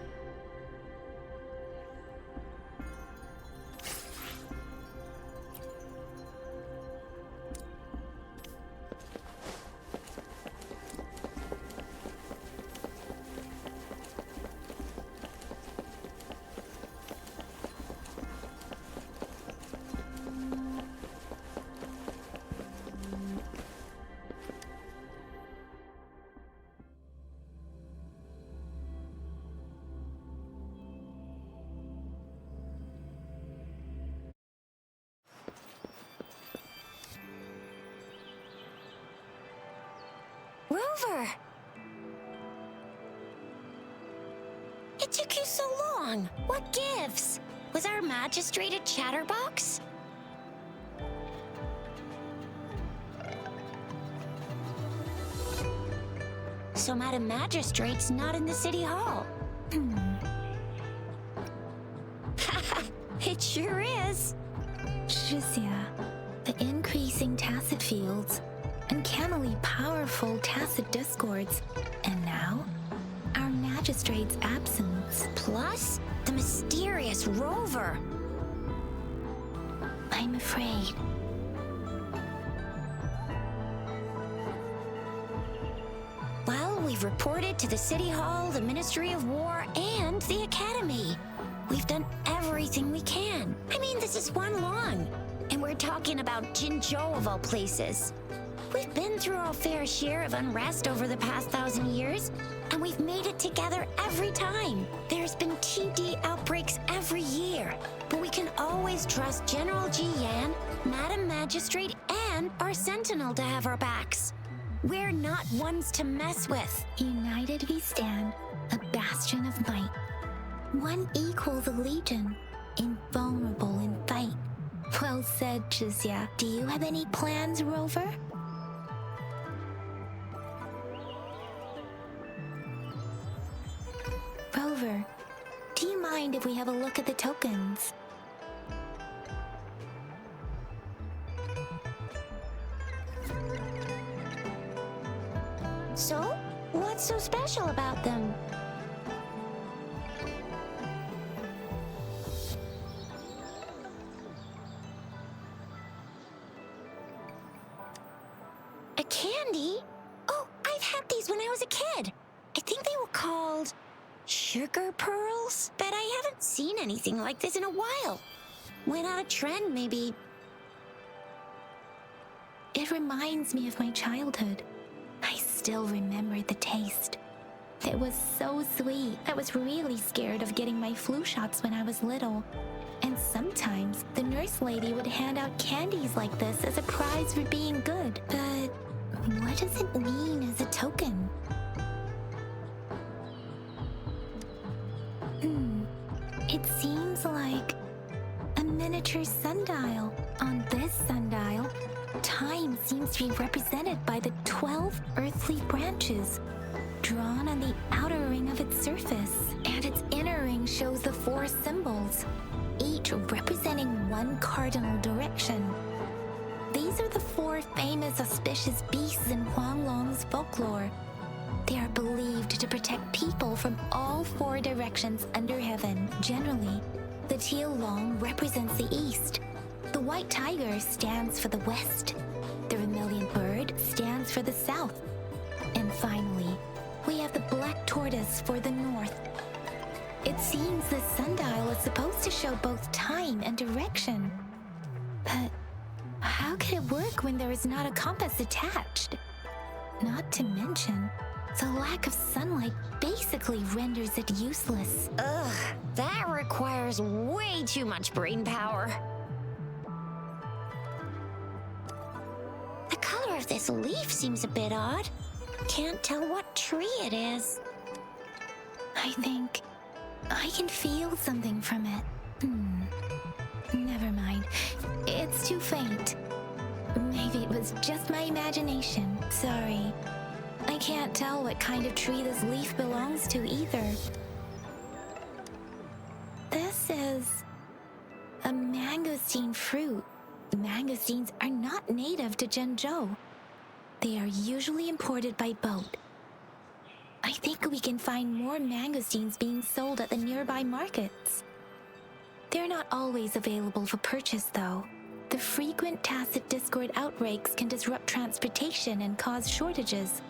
Rover! It took you so long. What gives? Was our magistrate a chatterbox? So Madam Magistrate's not in the city hall. It sure is. Shizia, the increasing tacit fields, uncannily powerful tacit discords, and now, our magistrate's absence. Plus, the mysterious Rover. I'm afraid. Well, we've reported to the City Hall, the Ministry of War, and the Academy. We've done everything we can. I mean, this is one long. And we're talking about Jinzhou of all places. We've been through our fair share of unrest over the past 1,000 years, and we've made it together every time. There's been TD outbreaks every year, but we can always trust General Ji Yan, Madam Magistrate, and our Sentinel to have our backs. We're not ones to mess with. United we stand, a bastion of might. One equals a legion, invulnerable in fight. Well said, Shizia. Do you have any plans, Rover? Rover, do you mind if we have a look at the tokens? So, what's so special about them? A candy? Oh, I've had these when I was a kid. I think they were called sugar pearls, but I haven't seen anything like this in a while. Went out of trend, maybe. It reminds me of my childhood. I still remember the taste. It was so sweet. I was really scared of getting my flu shots when I was little. And sometimes the nurse lady would hand out candies like this as a prize for being good. But what does it mean as a token? It seems like a miniature sundial. On this sundial, time seems to be represented by the 12 earthly branches drawn on the outer ring of its surface. And its inner ring shows the 4 symbols, each representing one cardinal direction. These are the 4 famous auspicious beasts in Huanglong's folklore. They are believed to protect people from all 4 directions under heaven. Generally, the teal long represents the east. The white tiger stands for the west. The vermilion bird stands for the south. And finally, we have the black tortoise for the north. It seems the sundial is supposed to show both time and direction. But how can it work when there is not a compass attached? Not to mention, the lack of sunlight basically renders it useless. Ugh, that requires way too much brain power. The color of this leaf seems a bit odd. Can't tell what tree it is. I think I can feel something from it. Never mind. It's too faint. Maybe it was just my imagination. Sorry. I can't tell what kind of tree this leaf belongs to either. This is a mangosteen fruit. Mangosteens are not native to Zhengzhou. They are usually imported by boat. I think we can find more mangosteens being sold at the nearby markets. They're not always available for purchase, though. The frequent tacit discord outbreaks can disrupt transportation and cause shortages.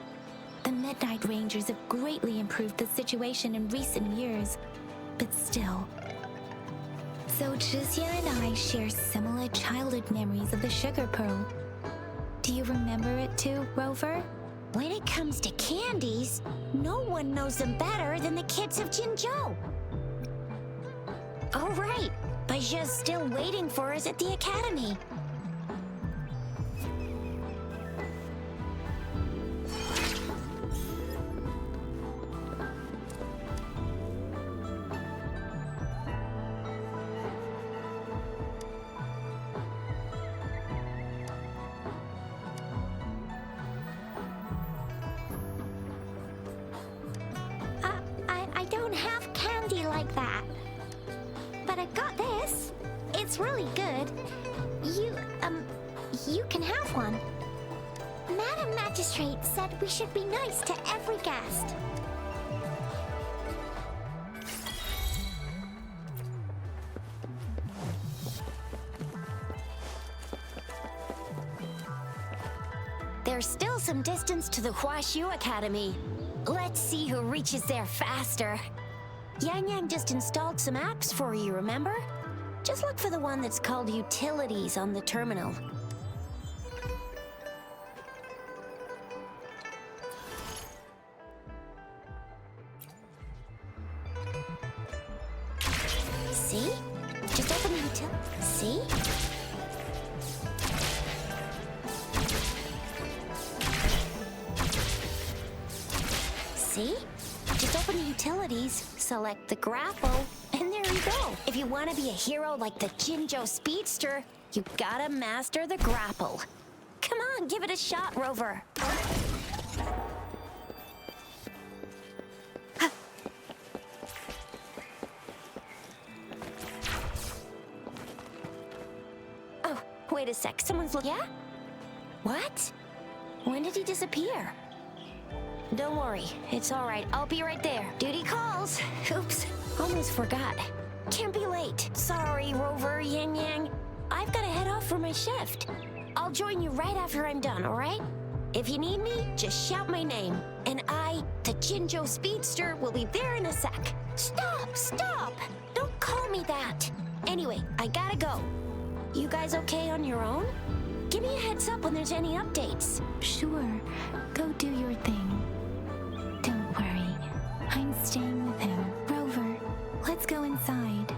The Midnight Rangers have greatly improved the situation in recent years, but still. So Zhizia and I share similar childhood memories of the sugar pearl. Do you remember it too, Rover? When it comes to candies, no one knows them better than the kids of Jinzhou. Oh, right. Baijia's still waiting for us at the academy. It's really good. You can have one. Madam Magistrate said we should be nice to every guest. There's still some distance to the Huashu Academy. Let's see who reaches there faster. Yang Yang just installed some apps for you, remember? Just look for the one that's called Utilities on the terminal. See? Just open the util. See? See? Just open the utilities, select the grapple, and there you go. If you want to be a hero like the Jinzhou Speedster, you gotta master the grapple. Come on, give it a shot, Rover. Oh, wait a sec. Someone's looking. Yeah? What? When did he disappear? Don't worry, it's all right. I'll be right there. Duty calls. Oops, almost forgot. Can't be late. Sorry, Rover, Yang Yang. I've got to head off for my shift. I'll join you right after I'm done, all right? If you need me, just shout my name. And I, the Jinzhou Speedster, will be there in a sec. Stop! Stop! Don't call me that. Anyway, I gotta go. You guys okay on your own? Give me a heads up when there's any updates. Sure, go do your thing. Don't worry, I'm staying with him. Rover, let's go inside.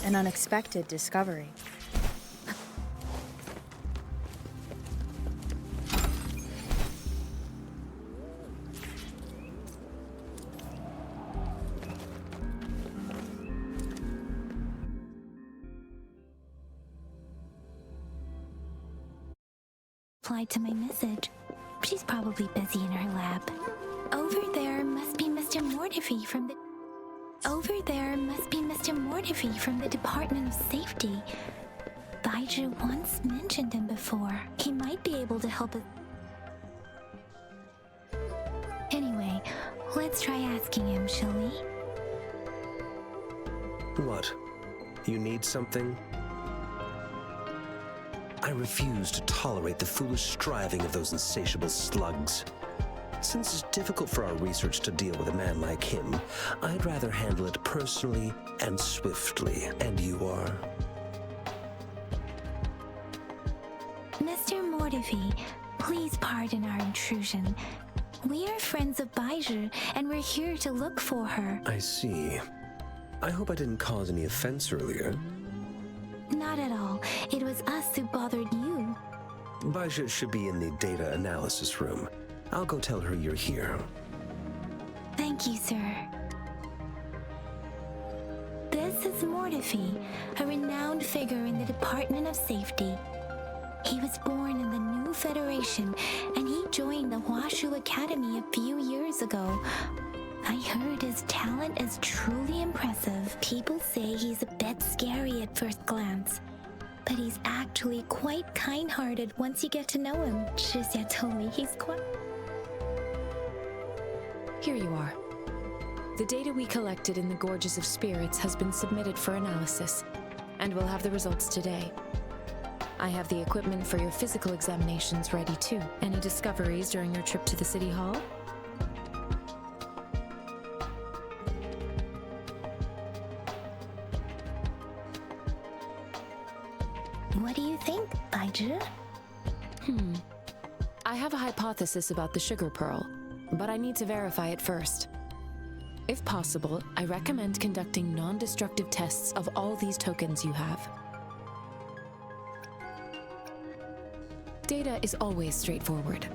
An unexpected discovery. Replied to my message. She's probably busy in her lab. Over there must be Mr. Mortifi from the... Over there must be Mr. Mortifi from the Department of Safety. Baizhi once mentioned him before. He might be able to help us. Anyway, let's try asking him, shall we? What? You need something? I refuse to tolerate the foolish striving of those insatiable slugs. Since it's difficult for our research to deal with a man like him, I'd rather handle it personally and swiftly. And you are? Mr. Mortifi, please pardon our intrusion. We are friends of Baizhi, and we're here to look for her. I see. I hope I didn't cause any offense earlier. Not at all. It was us who bothered you. Baizhi should be in the data analysis room. I'll go tell her you're here. Thank you, sir. This is Mortifi, a renowned figure in the Department of Safety. He was born in the new Federation, and he joined the Huashu Academy a few years ago. I heard his talent is truly impressive. People say he's a bit scary at first glance, but he's actually quite kind-hearted once you get to know him. Shizia told me he's quite... Here you are. The data we collected in the Gorges of Spirits has been submitted for analysis, and we'll have the results today. I have the equipment for your physical examinations ready too. Any discoveries during your trip to the City Hall? What do you think, Baizhi? I have a hypothesis about the sugar pearl, but I need to verify it first. If possible, I recommend conducting non-destructive tests of all these tokens you have. Data is always straightforward.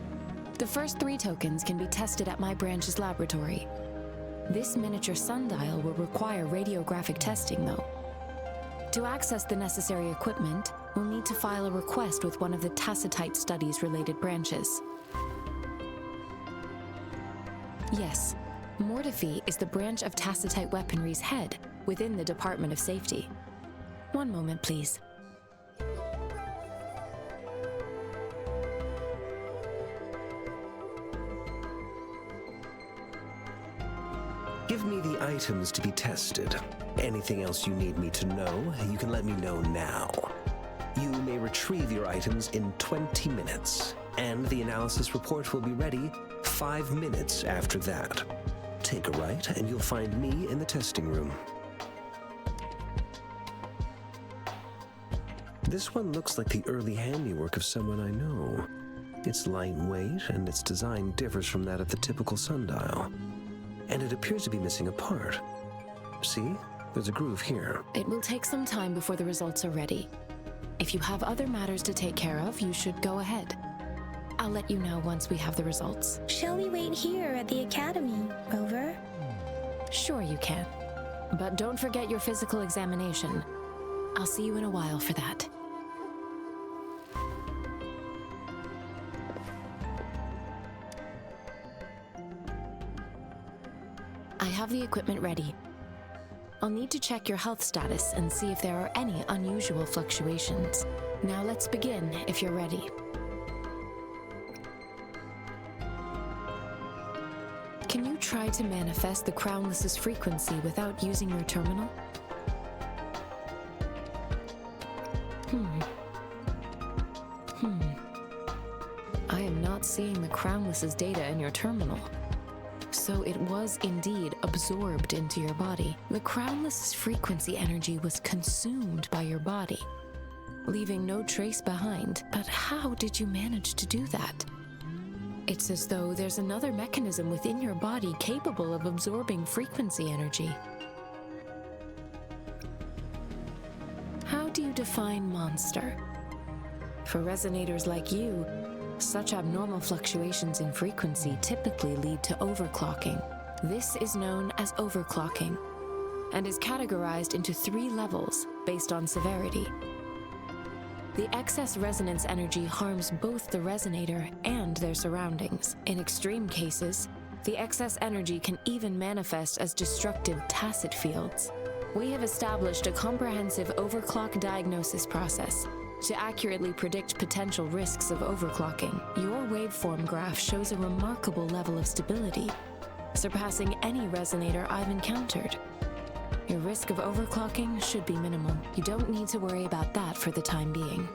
The first 3 tokens can be tested at my branch's laboratory. This miniature sundial will require radiographic testing, though. To access the necessary equipment, we'll need to file a request with one of the Tacitite Studies-related branches. Yes, Mortefi is the branch of Tacitite Weaponry's head within the Department of Safety. One moment, please. Give me the items to be tested. Anything else you need me to know, you can let me know now. You may retrieve your items in 20 minutes, and the analysis report will be ready 5 minutes after that. Take a right, and you'll find me in the testing room. This one looks like the early handiwork of someone I know. It's lightweight, and its design differs from that of the typical sundial. And it appears to be missing a part. See? There's a groove here. It will take some time before the results are ready. If you have other matters to take care of, you should go ahead. I'll let you know once we have the results. Shall we wait here at the Academy, Rover? Sure you can. But don't forget your physical examination. I'll see you in a while for that. I have the equipment ready. I'll need to check your health status and see if there are any unusual fluctuations. Now let's begin, if you're ready. Can you try to manifest the Crownless's frequency without using your terminal? I am not seeing the Crownless's data in your terminal. So it was indeed absorbed into your body. The Crownless's frequency energy was consumed by your body, leaving no trace behind. But how did you manage to do that? It's as though there's another mechanism within your body capable of absorbing frequency energy. How do you define monster? For resonators like you, such abnormal fluctuations in frequency typically lead to overclocking. This is known as overclocking, and is categorized into 3 levels based on severity. The excess resonance energy harms both the resonator and their surroundings. In extreme cases, the excess energy can even manifest as destructive tacit fields. We have established a comprehensive overclock diagnosis process to accurately predict potential risks of overclocking. Your waveform graph shows a remarkable level of stability, surpassing any resonator I've encountered. Your risk of overclocking should be minimal. You don't need to worry about that for the time being.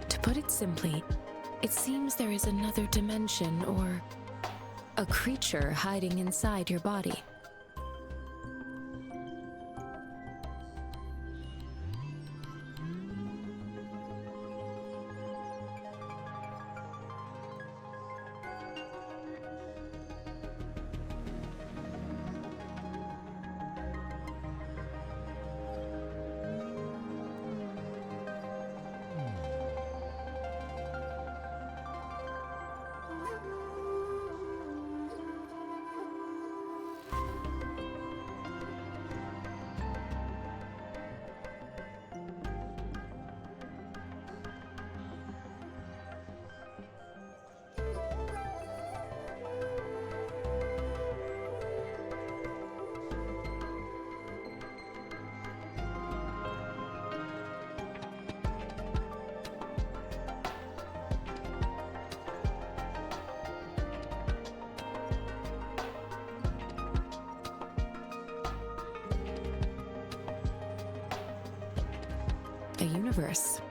To put it simply, it seems there is another dimension or a creature hiding inside your body. universe.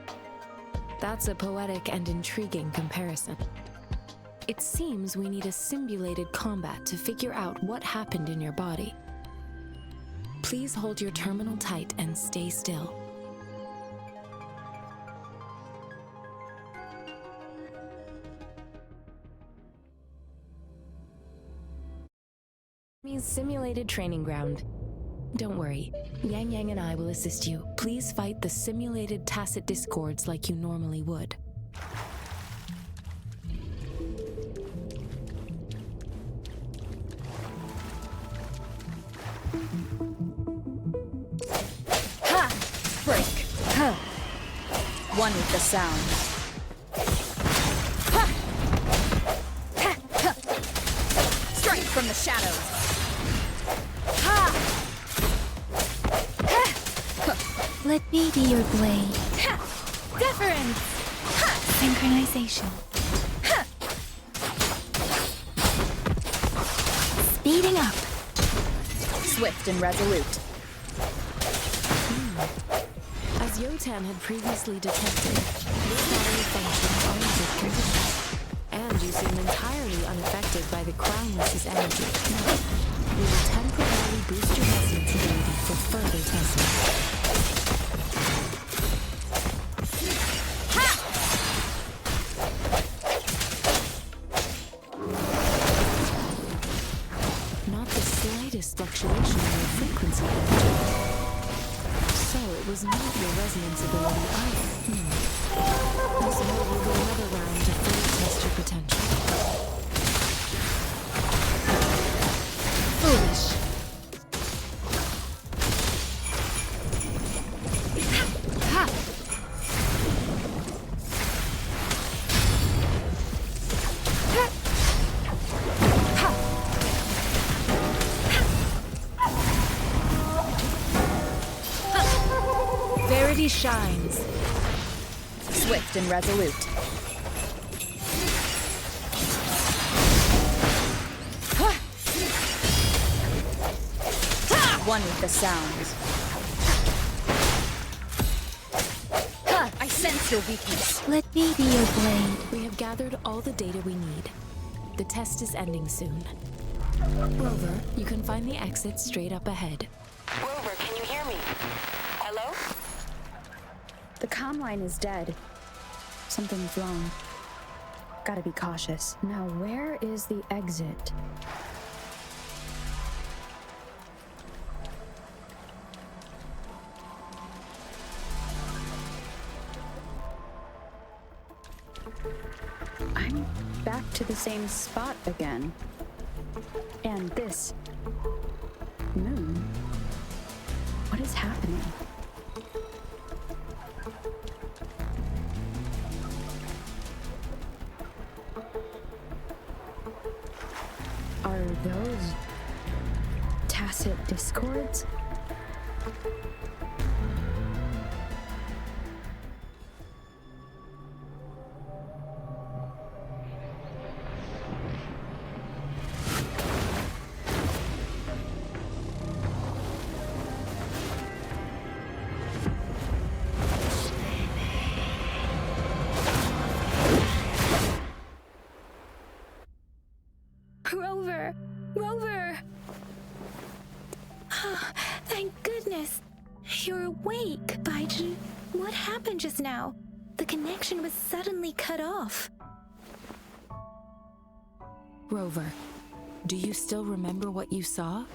That's a poetic and intriguing comparison. It seems we need a simulated combat to figure out what happened in your body. Please hold your terminal tight and stay still. Simulated training ground. Don't worry, Yang Yang and I will assist you. Please fight the simulated tacit discords like you normally would. Ha! Break. Ha! One with the sound. Ha! Ha! Ha! Strike from the shadows. Let me be your blade. Ha! Deference! Ha! Synchronization. Ha! Speeding up. Swift and resolute. As Yotan had previously detected, this battery functions are in good condition, and you seem entirely unaffected by the Crownless's energy. We will temporarily boost your resonance ability for further testing. Fluctuation in your frequency energy. So it was not your resonance ability either. This mode will be another round to fully test your potential. Foolish. Ha! Verity shines. Swift and resolute. One with the sound. I sense your weakness. Let me be your blade. We have gathered all the data we need. The test is ending soon. Rover, you can find the exit straight up ahead. Rover, can you hear me? Hello? The comm line is dead. Something's wrong. Gotta be cautious. Now, where is the exit? I'm back to the same spot again. And this moon. What is happening? Are those tacit discords? Rover! Rover! Oh, thank goodness. You're awake, Baiju. What happened just now? The connection was suddenly cut off. Rover, do you still remember what you saw?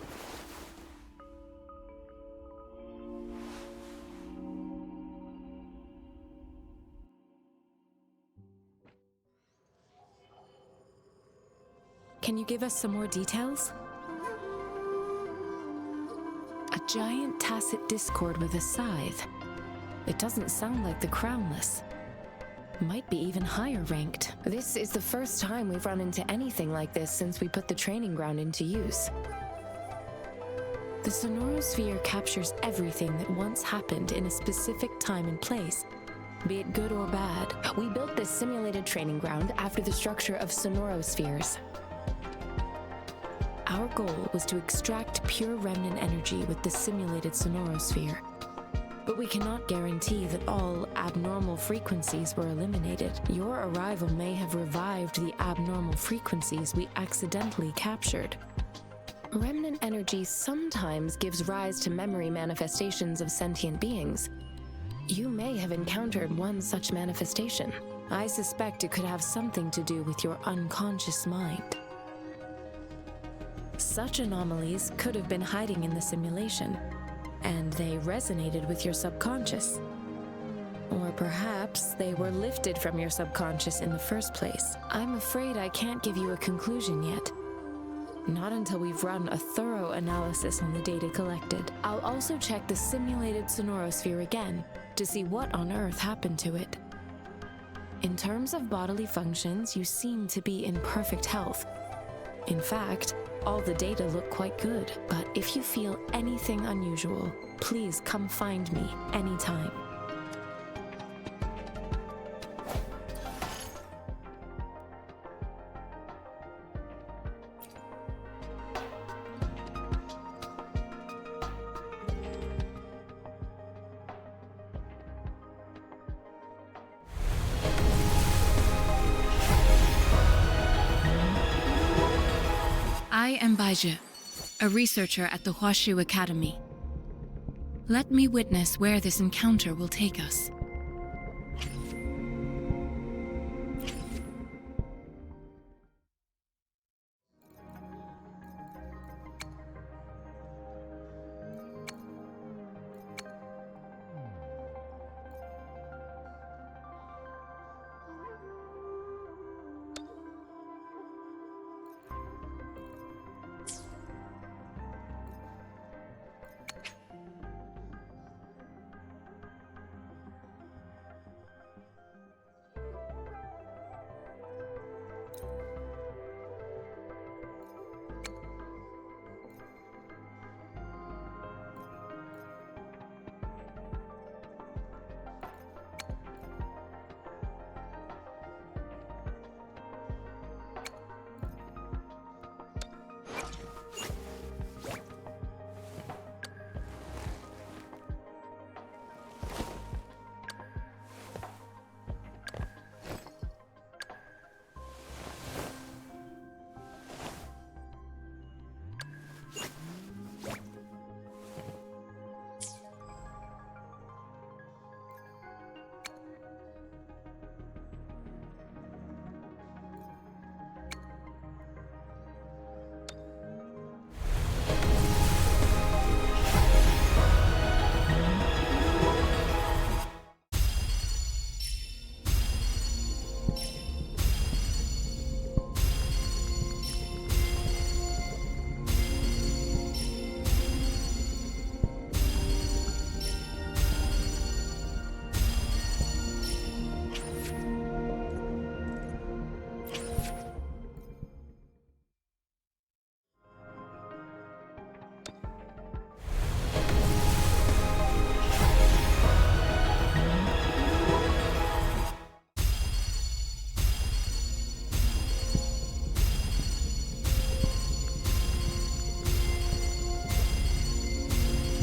Can you give us some more details? A giant tacit discord with a scythe. It doesn't sound like the Crownless. Might be even higher ranked. This is the first time we've run into anything like this since we put the training ground into use. The Sonorosphere captures everything that once happened in a specific time and place, be it good or bad. We built this simulated training ground after the structure of Sonorospheres. Our goal was to extract pure remnant energy with the simulated Sonorosphere. But we cannot guarantee that all abnormal frequencies were eliminated. Your arrival may have revived the abnormal frequencies we accidentally captured. Remnant energy sometimes gives rise to memory manifestations of sentient beings. You may have encountered one such manifestation. I suspect it could have something to do with your unconscious mind. Such anomalies could have been hiding in the simulation, and they resonated with your subconscious. Or perhaps they were lifted from your subconscious in the first place. I'm afraid I can't give you a conclusion yet. Not until we've run a thorough analysis on the data collected. I'll also check the simulated sonorosphere again to see what on earth happened to it. In terms of bodily functions, you seem to be in perfect health. In fact, all the data look quite good, but if you feel anything unusual, please come find me anytime. I am Baizhi, a researcher at the Huashu Academy. Let me witness where this encounter will take us.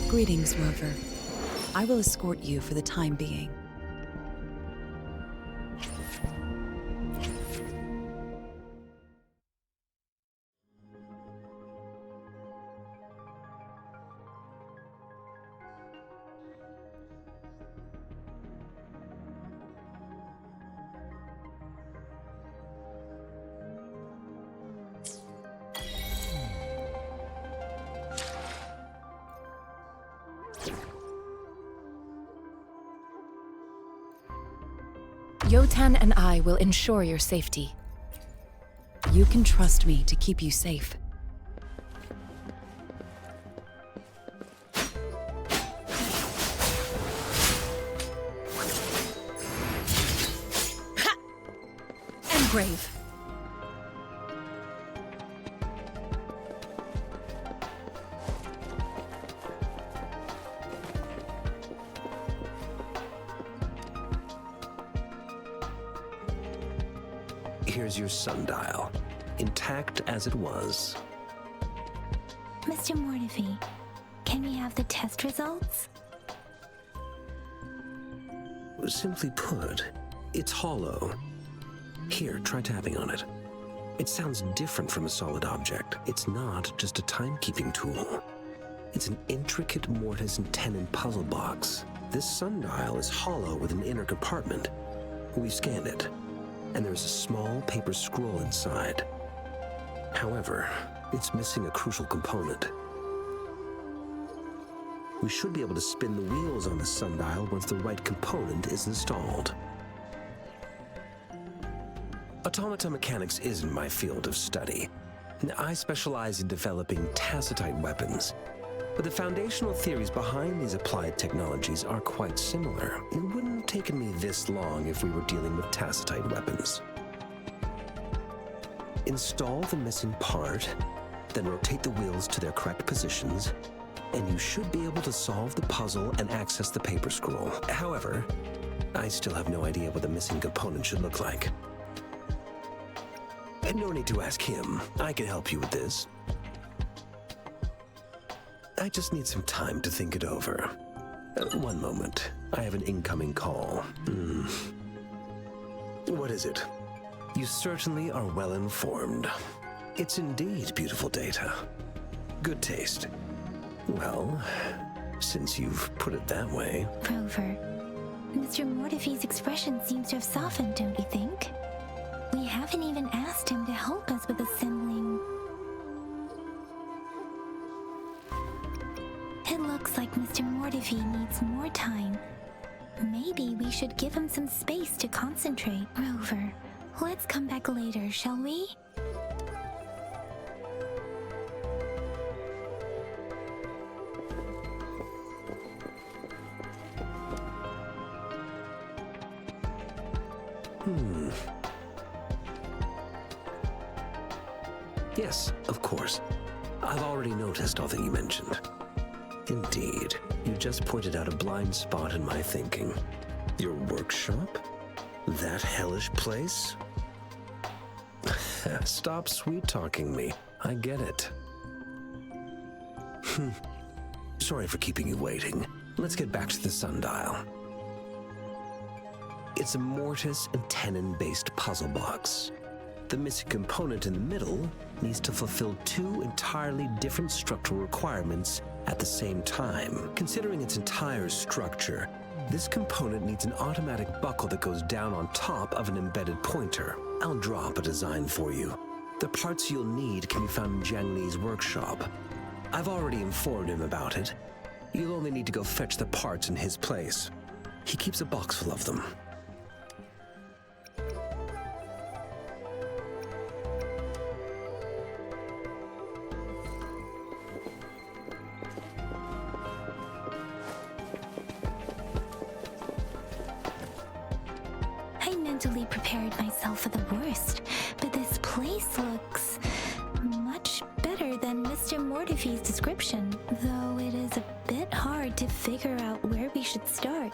Greetings, Rover. I will escort you for the time being. Yotan and I will ensure your safety. You can trust me to keep you safe. Ha! Engrave. Here's your sundial, intact as it was. Mr. Mortefi, can we have the test results? Simply put, it's hollow. Here, try tapping on it. It sounds different from a solid object. It's not just a timekeeping tool. It's an intricate mortise and tenon puzzle box. This sundial is hollow with an inner compartment. We've scanned it, and there's a small paper scroll inside. However, it's missing a crucial component. We should be able to spin the wheels on the sundial once the right component is installed. Automata mechanics isn't my field of study. I specialize in developing tacitite weapons, but the foundational theories behind these applied technologies are quite similar. It wouldn't have taken me this long if we were dealing with tacitite weapons. Install the missing part, then rotate the wheels to their correct positions, and you should be able to solve the puzzle and access the paper scroll. However, I still have no idea what the missing component should look like. And no need to ask him. I can help you with this. I just need some time to think it over. One moment. I have an incoming call. What is it? You certainly are well informed. It's indeed beautiful data. Good taste. Well, since you've put it that way... Rover, Mr. Mortefi's expression seems to have softened, don't you think? We haven't even asked him to help us with assembling. It looks like Mr. Mortefi needs more time. Maybe we should give him some space to concentrate. Rover, let's come back later, shall we? Yes, of course. I've already noticed all that you mentioned. Indeed, you just pointed out a blind spot in my thinking. Your workshop? That hellish place? Stop sweet-talking me. I get it. Sorry for keeping you waiting. Let's get back to the sundial. It's a mortise and tenon-based puzzle box. The missing component in the middle needs to fulfill two entirely different structural requirements at the same time. Considering its entire structure, this component needs an automatic buckle that goes down on top of an embedded pointer. I'll draw up a design for you. The parts you'll need can be found in Jiang Li's workshop. I've already informed him about it. You'll only need to go fetch the parts in his place. He keeps a box full of them. I mentally prepared myself for the worst, but this place looks much better than Mr. Mortefi's description, though it is a bit hard to figure out where we should start.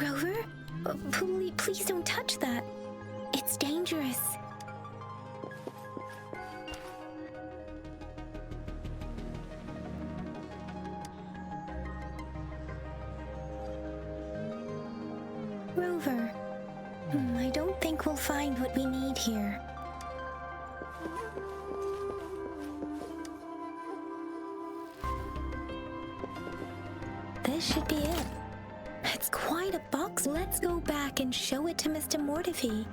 Rover? Please don't touch that. It's dangerous. Rover, I don't think we'll find what we need here. This should be it. It's quite a box. Let's go back and show it to Mr. Mortefi.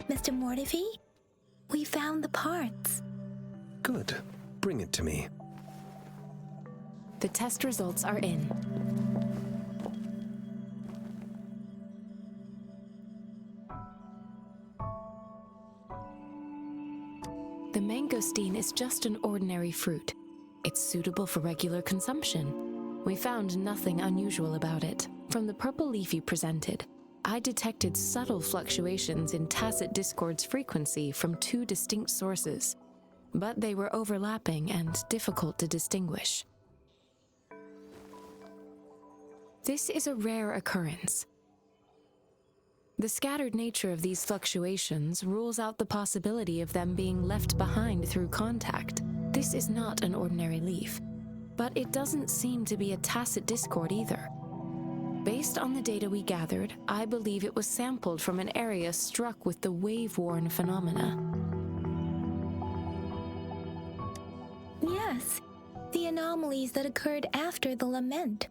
Mr. Mortefi, we found the parts. Good. Bring it to me. The test results are in. The mangosteen is just an ordinary fruit. It's suitable for regular consumption. We found nothing unusual about it. From the purple leaf you presented, I detected subtle fluctuations in tacit discord's frequency from two distinct sources. but they were overlapping and difficult to distinguish. This is a rare occurrence. The scattered nature of these fluctuations rules out the possibility of them being left behind through contact. This is not an ordinary leaf, but it doesn't seem to be a tacit discord either. Based on the data we gathered, I believe it was sampled from an area struck with the wave-worn phenomena. Yes, the anomalies that occurred after the lament,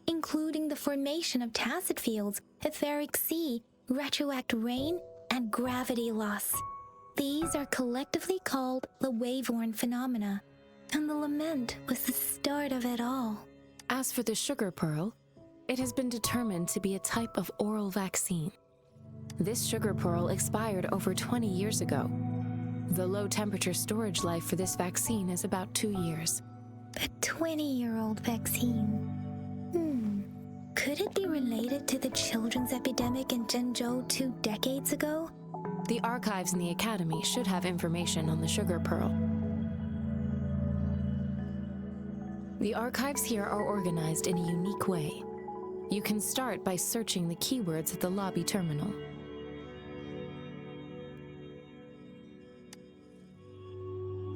including the formation of tacit fields, etheric sea, retroact rain, and gravity loss. These are collectively called the wave-worn phenomena, and the lament was the start of it all. As for the sugar pearl, it has been determined to be a type of oral vaccine. This sugar pearl expired over 20 years ago. The low-temperature storage life for this vaccine is about 2 years. A 20-year-old vaccine. Could it be related to the children's epidemic in Zhengzhou 2 decades ago? The archives in the Academy should have information on the sugar pearl. The archives here are organized in a unique way. You can start by searching the keywords at the lobby terminal.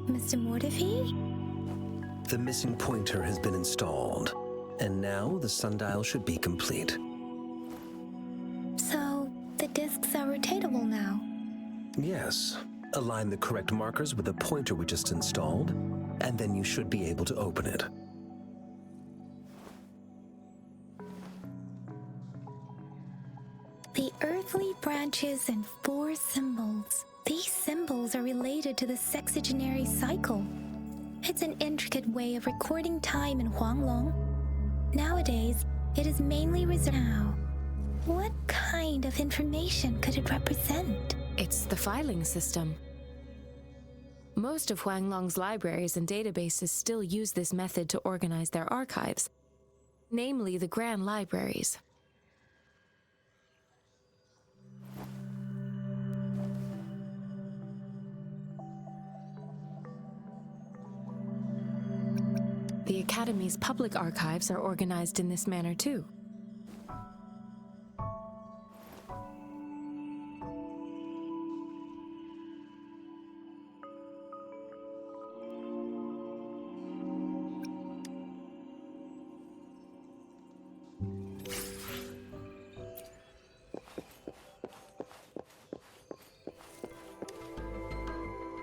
Mr. Mortefi? The missing pointer has been installed, and now the sundial should be complete. So, the discs are rotatable now? Yes. Align the correct markers with the pointer we just installed, and then you should be able to open it. The earthly branches and 4 symbols. These symbols are related to the sexagenary cycle. It's an intricate way of recording time in Huanglong. Nowadays, it is mainly reserved. Now, what kind of information could it represent? It's the filing system. Most of Huanglong's libraries and databases still use this method to organize their archives, namely the Grand Libraries. The Academy's public archives are organized in this manner too.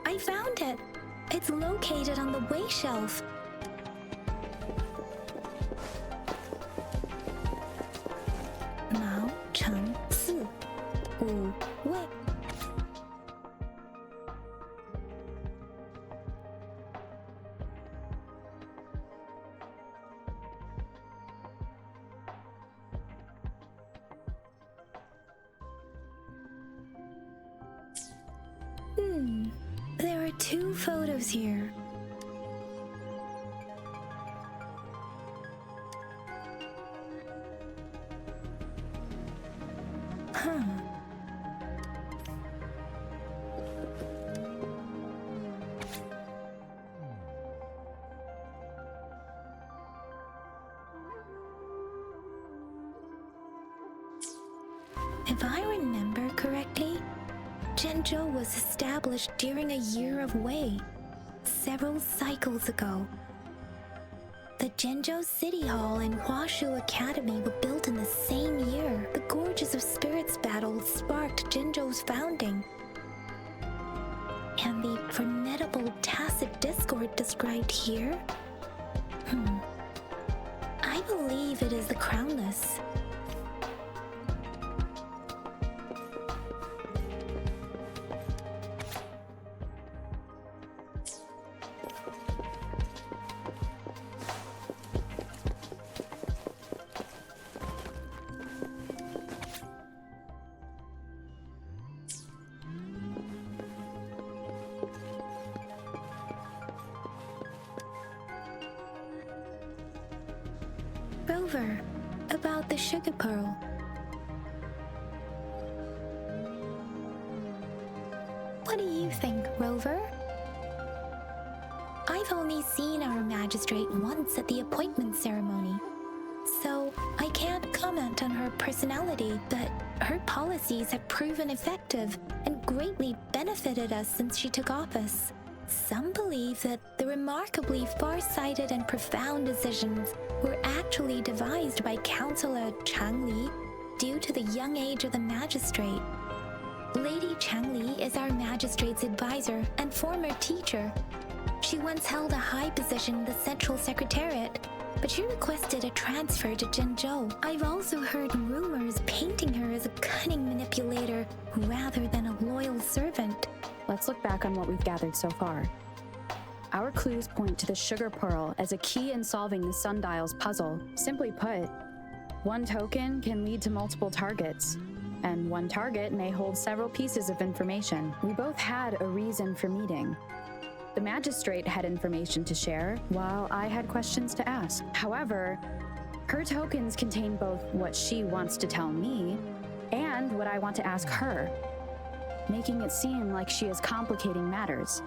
I found it! It's located on the way shelf. Mao Cheng Si Wu Wei. There are 2 photos here. If I remember correctly, Zhengzhou was established during a year of Wei, several cycles ago. The Zhengzhou City Hall and Huashu Academy were built in the same year. The Gorges of Spirits battle sparked Zhengzhou's founding. And the formidable tacit discord described here? I believe it is the Crownless. Rover, about the sugar pearl. What do you think, Rover? I've only seen our magistrate once at the appointment ceremony, so I can't comment on her personality, but her policies have proven effective and greatly benefited us since she took office. Some believe that the remarkably far-sighted and profound decisions were actually devised by Councillor Chang Li due to the young age of the magistrate. Lady Chang Li is our magistrate's advisor and former teacher. She once held a high position in the Central Secretariat, but she requested a transfer to Zhengzhou. I've also heard rumors painting her as a cunning manipulator rather than a loyal servant. Let's look back on what we've gathered so far. Our clues point to the sugar pearl as a key in solving the sundial's puzzle. Simply put, one token can lead to multiple targets, and one target may hold several pieces of information. We both had a reason for meeting. The magistrate had information to share, while I had questions to ask. However, her tokens contain both what she wants to tell me and what I want to ask her, making it seem like she is complicating matters.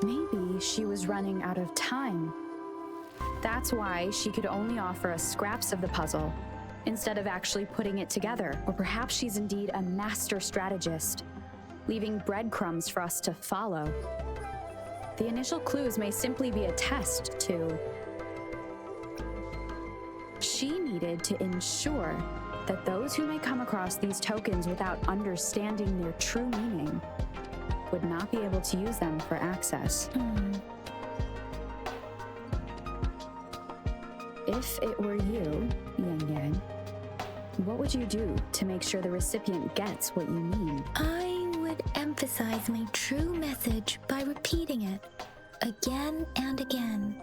Maybe she was running out of time. That's why she could only offer us scraps of the puzzle, instead of actually putting it together. Or perhaps she's indeed a master strategist, leaving breadcrumbs for us to follow. The initial clues may simply be a test to... She needed to ensure that those who may come across these tokens without understanding their true meaning would not be able to use them for access. If it were you, Yang Yang, what would you do to make sure the recipient gets what you mean? I would emphasize my true message by repeating it again and again.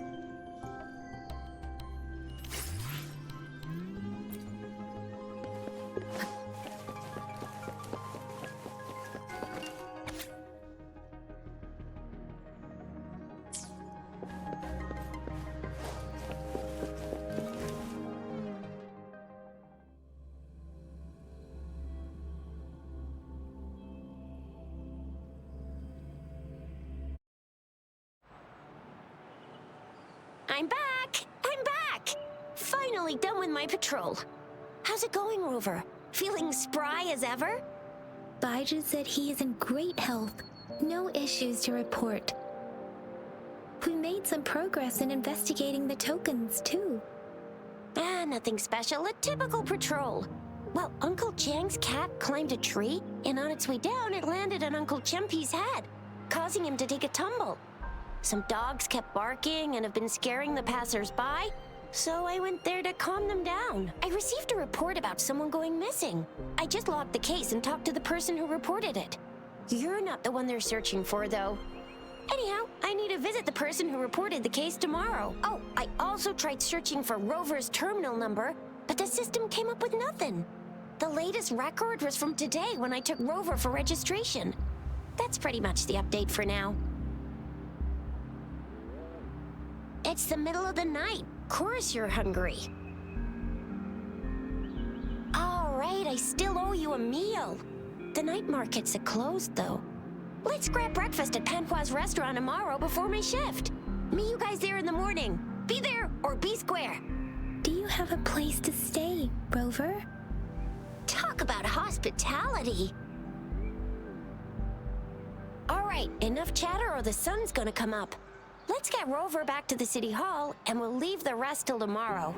I'm back! I'm back! Finally done with my patrol. How's it going, Rover? Feeling spry as ever? Baiju said he is in great health. No issues to report. We made some progress in investigating the tokens, too. Nothing special. A typical patrol. Well, Uncle Chang's cat climbed a tree, and on its way down, it landed on Uncle Chempi's head, causing him to take a tumble. Some dogs kept barking and have been scaring the passers-by, so I went there to calm them down. I received a report about someone going missing. I just logged the case and talked to the person who reported it. You're not the one they're searching for, though. Anyhow, I need to visit the person who reported the case tomorrow. Oh, I also tried searching for Rover's terminal number, but the system came up with nothing. The latest record was from today when I took Rover for registration. That's pretty much the update for now. It's the middle of the night. Course you're hungry. All right, I still owe you a meal. The night markets are closed, though. Let's grab breakfast at Panhua's restaurant tomorrow before my shift. Meet you guys there in the morning. Be there or be square. Do you have a place to stay, Rover? Talk about hospitality. All right, enough chatter or the sun's gonna come up. Let's get Rover back to the city hall, and we'll leave the rest till tomorrow.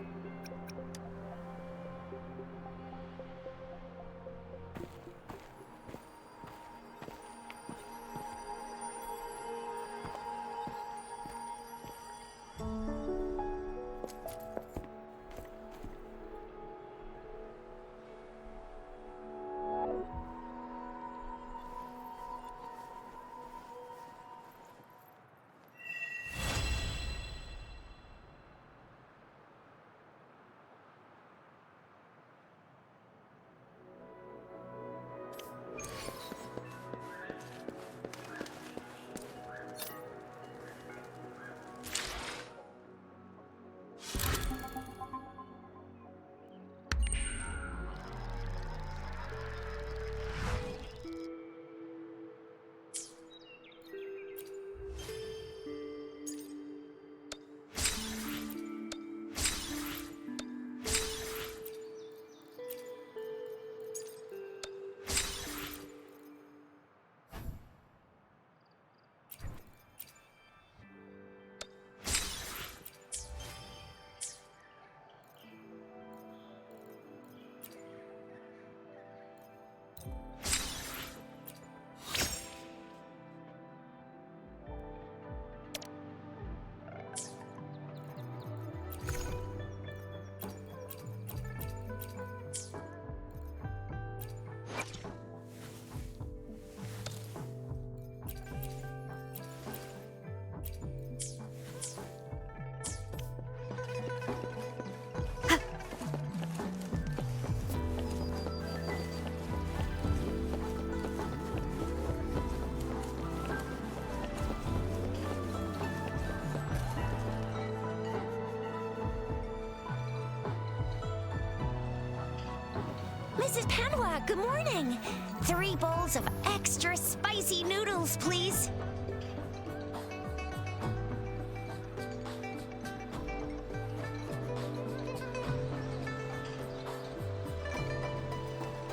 Hanwha, good morning. 3 bowls of extra spicy noodles, please.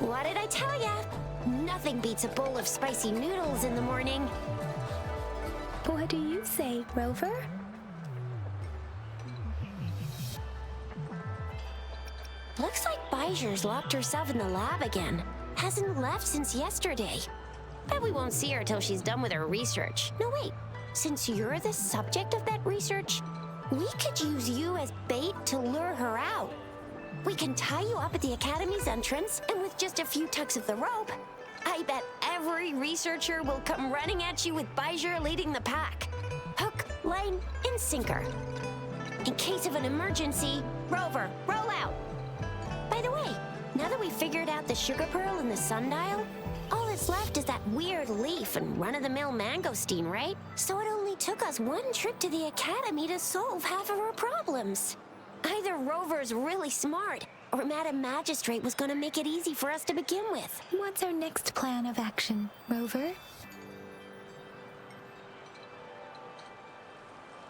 What did I tell ya? Nothing beats a bowl of spicy noodles in the morning. What do you say, Rover? Looks like Baijer's locked herself in the lab again. Hasn't left since yesterday. Bet we won't see her till she's done with her research. No, wait. Since you're the subject of that research, we could use you as bait to lure her out. We can tie you up at the Academy's entrance, and with just a few tugs of the rope, I bet every researcher will come running at you with Baijer leading the pack. Hook, line, and sinker. In case of an emergency, Rover, roll out. By the way, now that we've figured out the sugar pearl and the sundial, all that's left is that weird leaf and run-of-the-mill mangosteen, right? So it only took us 1 trip to the Academy to solve half of our problems. Either Rover's really smart, or Madam Magistrate was gonna make it easy for us to begin with. What's our next plan of action, Rover?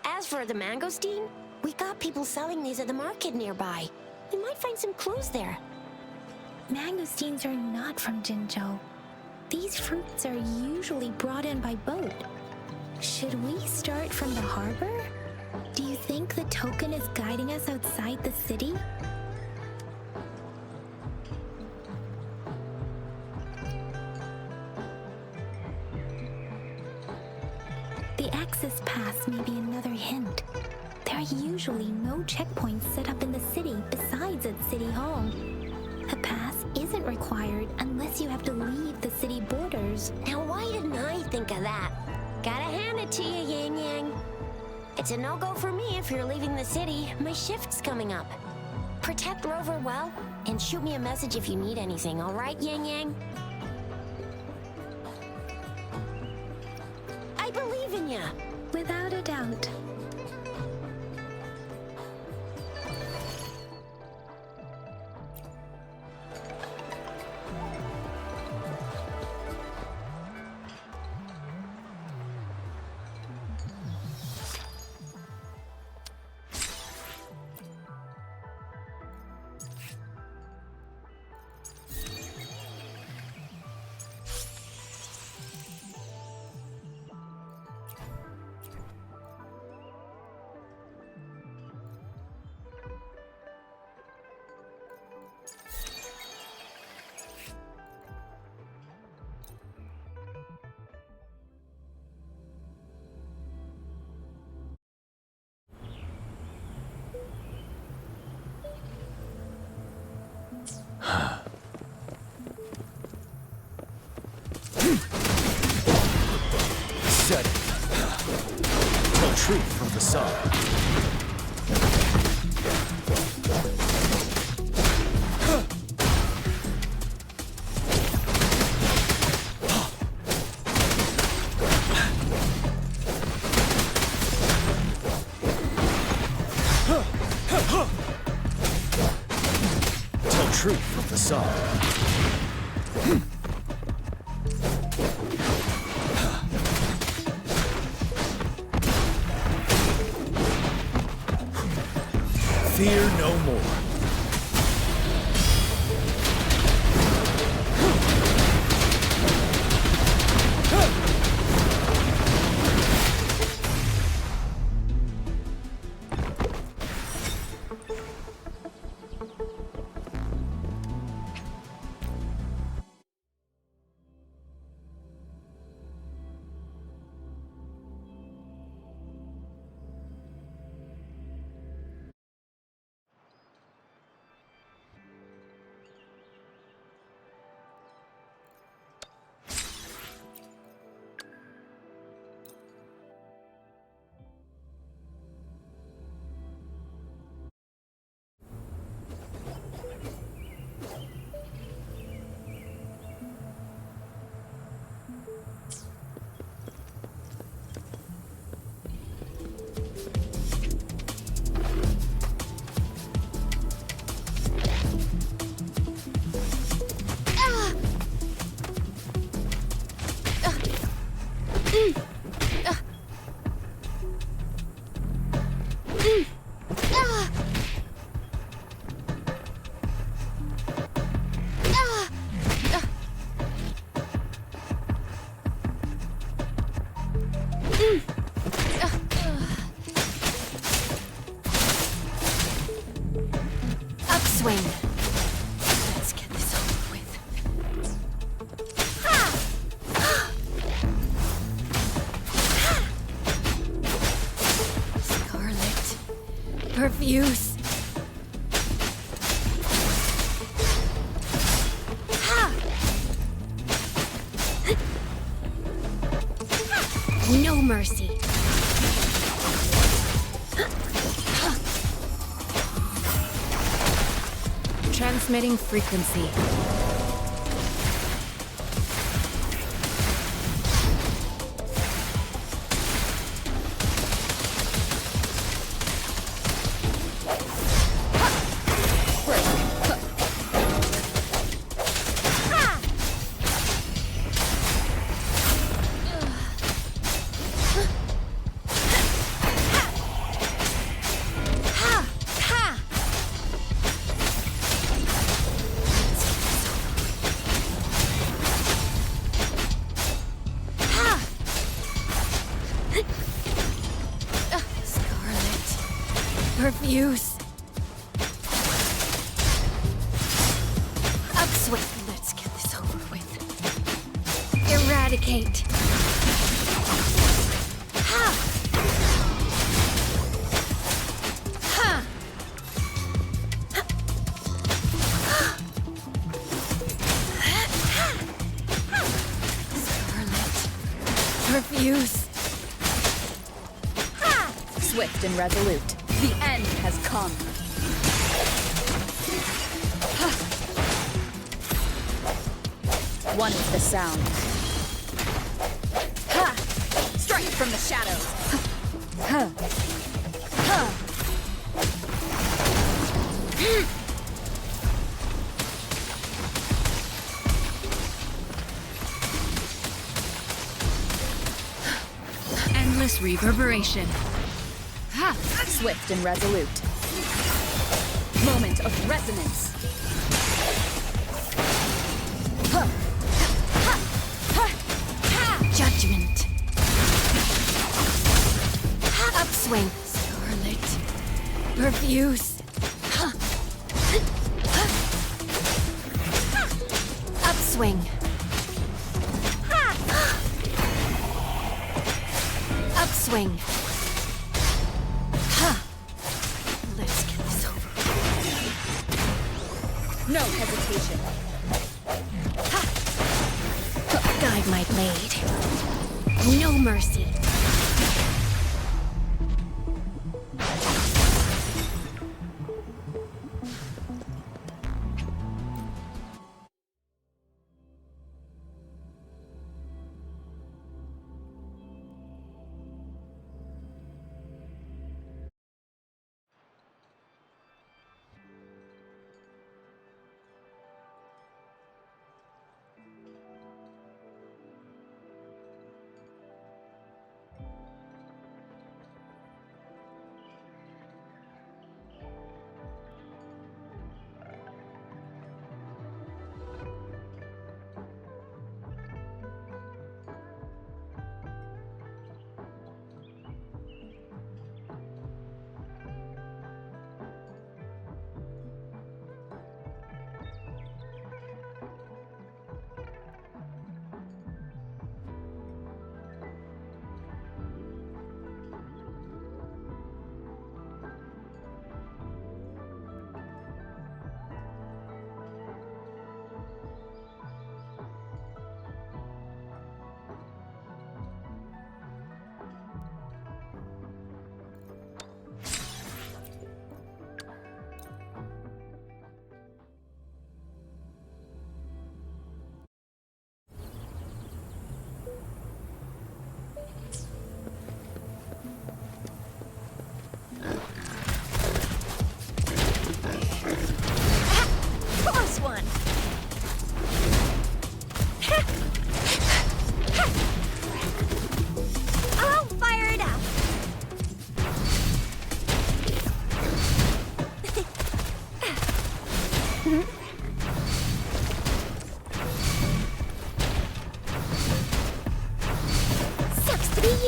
As for the mangosteen, we got people selling these at the market nearby. We might find some clues there. Mangosteens are not from Jinzhou. These fruits are usually brought in by boat. Should we start from the harbor? Do you think the token is guiding us outside the city? The access pass may be another hint. There are usually no checkpoints set up in the city besides at City Hall. A pass isn't required unless you have to leave the city borders. Now why didn't I think of that? Gotta hand it to you, Yang Yang. It's a no-go for me if you're leaving the city. My shift's coming up. Protect Rover well, and shoot me a message if you need anything, all right, Yang Yang? I believe in ya. Without a doubt. Set it. Tell truth from facade. Tell truth from facade. Fear no more. Upswing. Let's get this over with. Scarlet. Perfuse. No mercy. Transmitting frequency. Perfuse. Upswing. Let's get this over with. Eradicate. Ha! Ha! Scarlet. Perfuse. Swift and resolute. The end has come. One is the sound. Ha! Strike from the shadows. Ha! Ha! Endless reverberation. Ha! Swift and resolute. Moment of resonance. Ha! Ha! Ha! Ha! Judgment. Upswing. Scarlet. Perfuse. Ha! Ha! Upswing. Upswing. Let's get this over. No hesitation. Guide my blade. No mercy.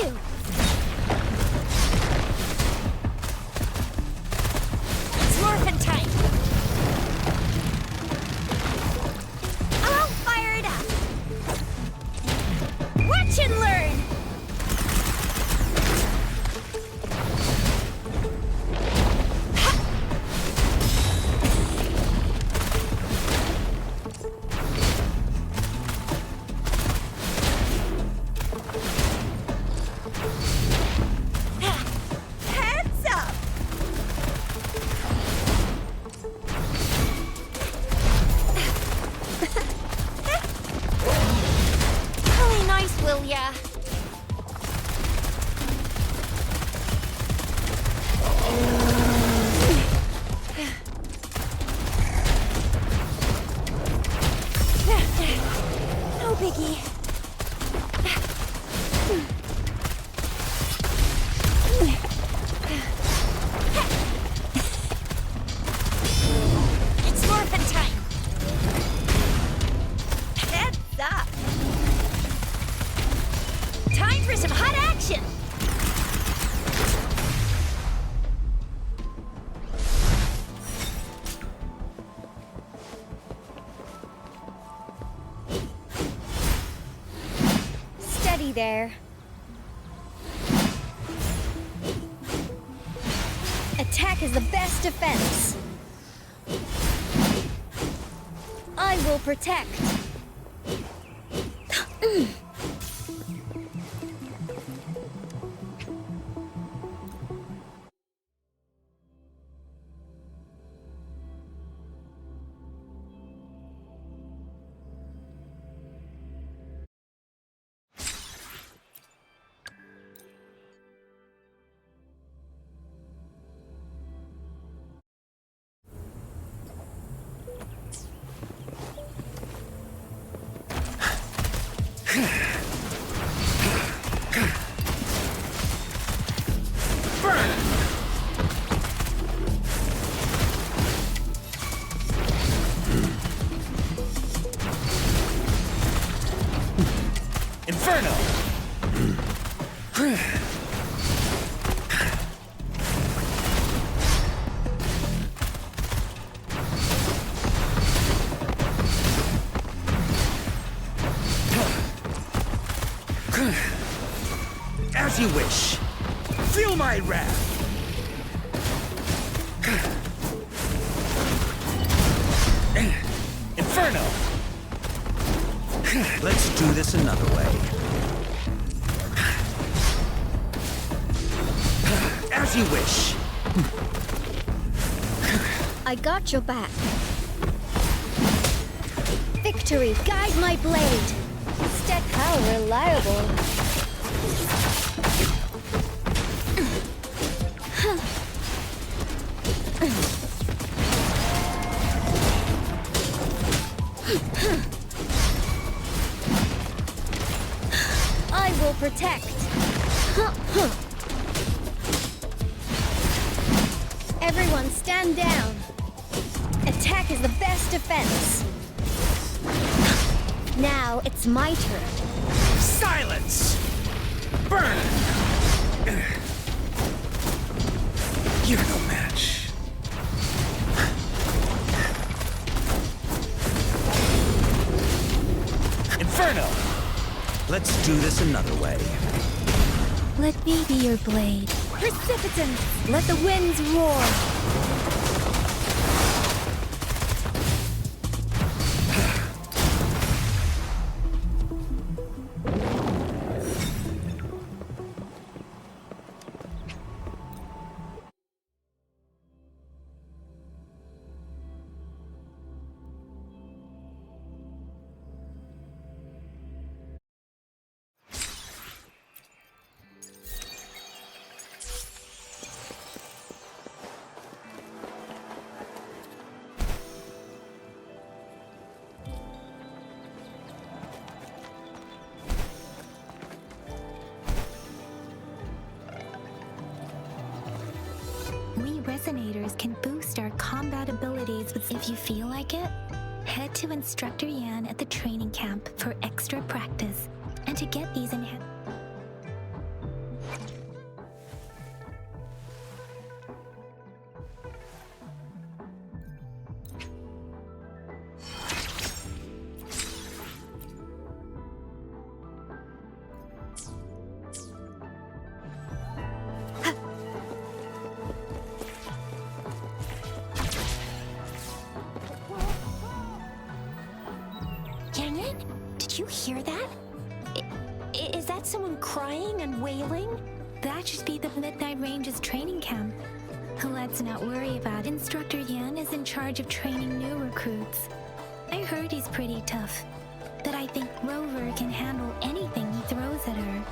you! It's morphin' time! I'll fire it up! Watch and learn! Heads up! Really nice, will ya? No biggie. It's morphin' time! Heads up! Time for some hot action! Steady there. Attack is the best defense. I will protect. Inferno! As you wish. Feel my wrath. Inferno! Let's do this another way. As you wish. I got your back. Victory, guide my blade. Step how reliable. I will protect. Everyone stand down. Attack is the best defense. Now it's my turn. Silence! Burn! You're no match. Inferno! Let's do this another way. Let me be your blade. Precipitance! Let the winds roar! We resonators can boost our combat abilities if you feel like it. Head to Instructor Yan at the training camp for extra practice and to get these enhanced. Did you hear that? Is that someone crying and wailing? That should be the Midnight Range's training camp. Let's not worry about it. Instructor Yan is in charge of training new recruits. I heard he's pretty tough, but I think Rover can handle anything he throws at her.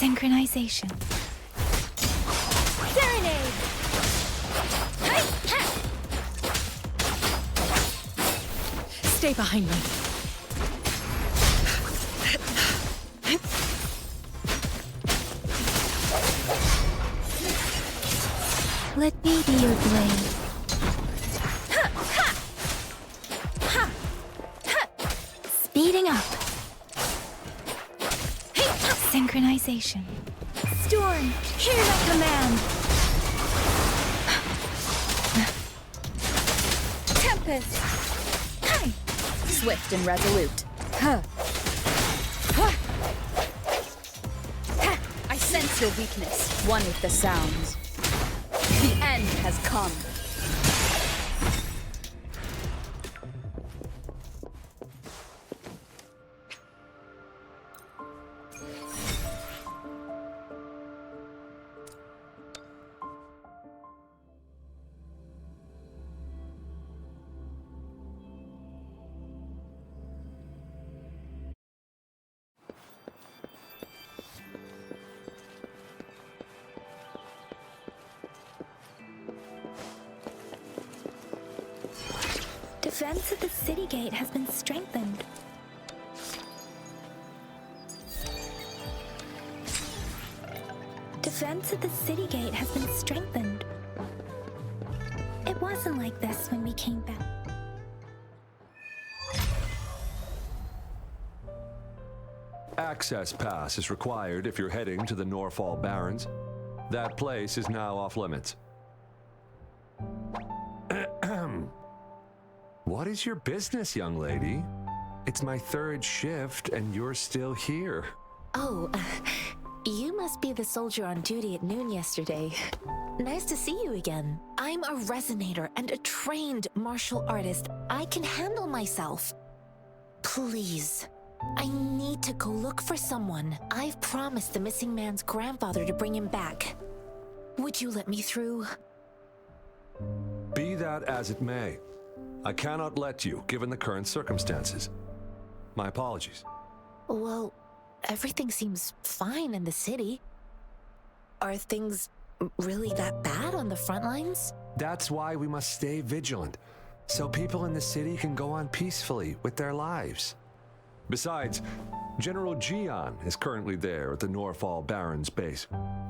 Synchronization. Serenade! Stay behind me. Let me be your blade. Speeding up. Synchronization. Storm, hear that command! Tempest! Hi! Swift and resolute. Huh. I sense your weakness, one with the sounds. The end has come. Defense at the city gate has been strengthened. Defense at the city gate has been strengthened. It wasn't like this when we came back. Access pass is required if you're heading to the Norfall Barrens. That place is now off limits. What is your business, young lady? It's my third shift and you're still here. Oh, you must be the soldier on duty at noon yesterday. Nice to see you again. I'm a resonator and a trained martial artist. I can handle myself. Please, I need to go look for someone. I've promised the missing man's grandfather to bring him back. Would you let me through? Be that as it may, I cannot let you, given the current circumstances. My apologies. Well, everything seems fine in the city. Are things really that bad on the front lines? That's why we must stay vigilant, so people in the city can go on peacefully with their lives. Besides, General Jian is currently there at the Norfall Barrens base.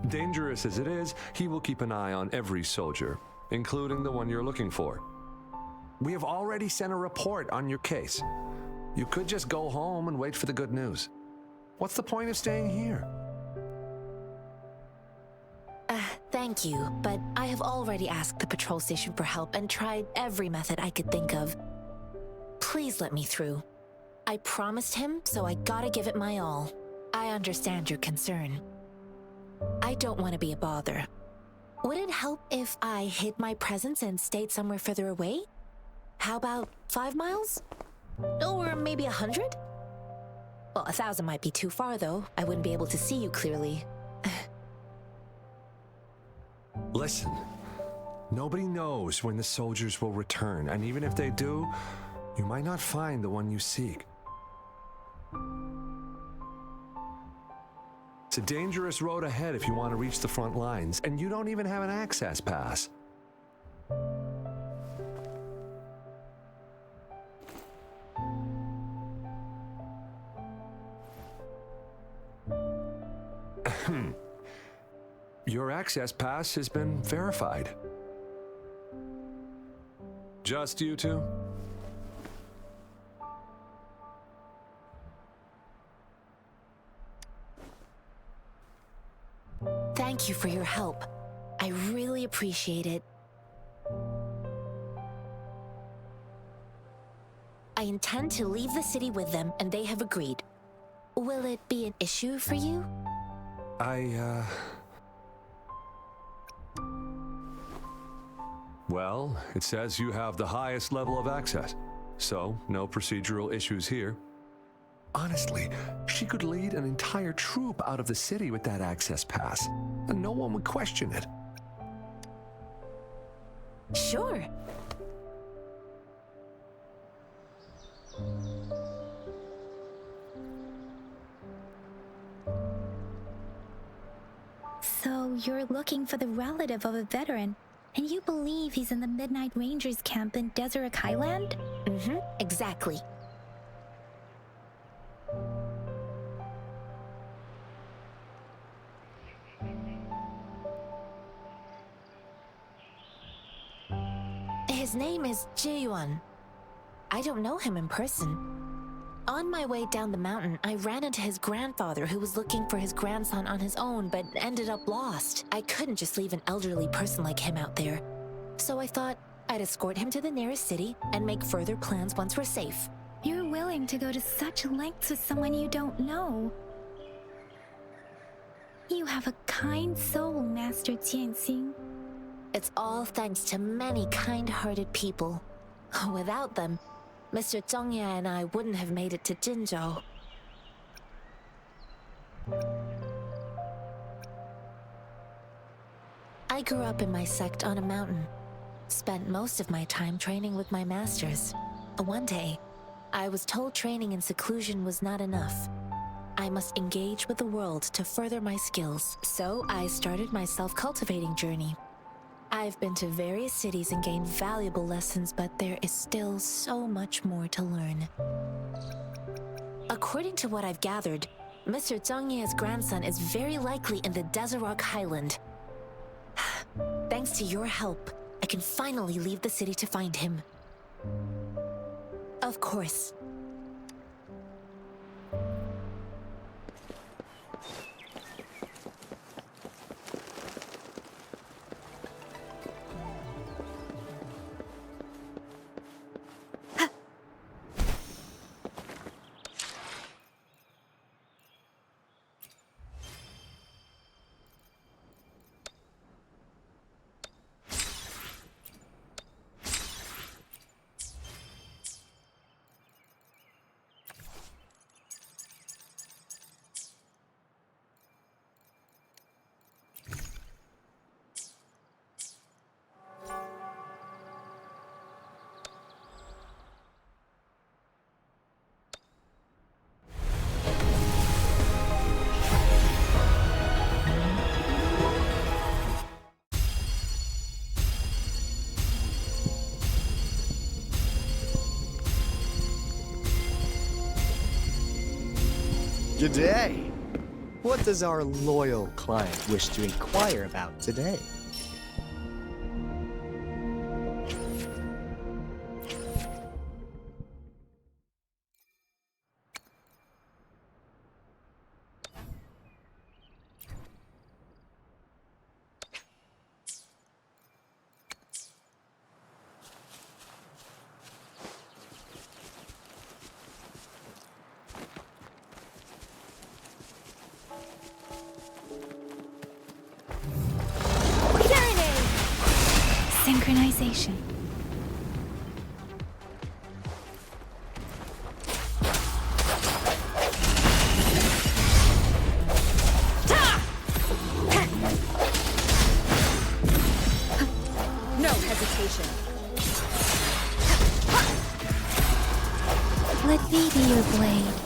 Dangerous as it is, he will keep an eye on every soldier, including the one you're looking for. We have already sent a report on your case. You could just go home and wait for the good news. What's the point of staying here? Thank you, but I have already asked the patrol station for help and tried every method I could think of. Please let me through. I promised him, so I gotta give it my all. I understand your concern. I don't want to be a bother. Would it help if I hid my presence and stayed somewhere further away? How about 5 miles? Or maybe 100? Well, 1,000 might be too far, though. I wouldn't be able to see you clearly. Listen, nobody knows when the soldiers will return, and even if they do, you might not find the one you seek. It's a dangerous road ahead if you want to reach the front lines, and you don't even have an access pass. Your access pass has been verified. Just you two? Thank you for your help. I really appreciate it. I intend to leave the city with them, and they have agreed. Will it be an issue for you? Well, it says you have the highest level of access, so no procedural issues here. Honestly, she could lead an entire troop out of the city with that access pass, and no one would question it. Sure. So you're looking for the relative of a veteran, and you believe he's in the Midnight Rangers camp in Deseret Highland? Mm-hmm, exactly. His name is Jae-yuan. I don't know him in person. On my way down the mountain, I ran into his grandfather who was looking for his grandson on his own but ended up lost. I couldn't just leave an elderly person like him out there. So I thought I'd escort him to the nearest city and make further plans once we're safe. You're willing to go to such lengths with someone you don't know. You have a kind soul, Master Jianxing. It's all thanks to many kind-hearted people. Without them, Mr. Zhongye and I wouldn't have made it to Jinzhou. I grew up in my sect on a mountain. Spent most of my time training with my masters. One day, I was told training in seclusion was not enough. I must engage with the world to further my skills. So I started my self-cultivating journey. I've been to various cities and gained valuable lessons, but there is still so much more to learn. According to what I've gathered, Mr. Zhongye's grandson is very likely in the Deseret Highland. Thanks to your help, I can finally leave the city to find him. Of course. G'day! What does our loyal client wish to inquire about today? Synchronization. No hesitation. Let me be your blade.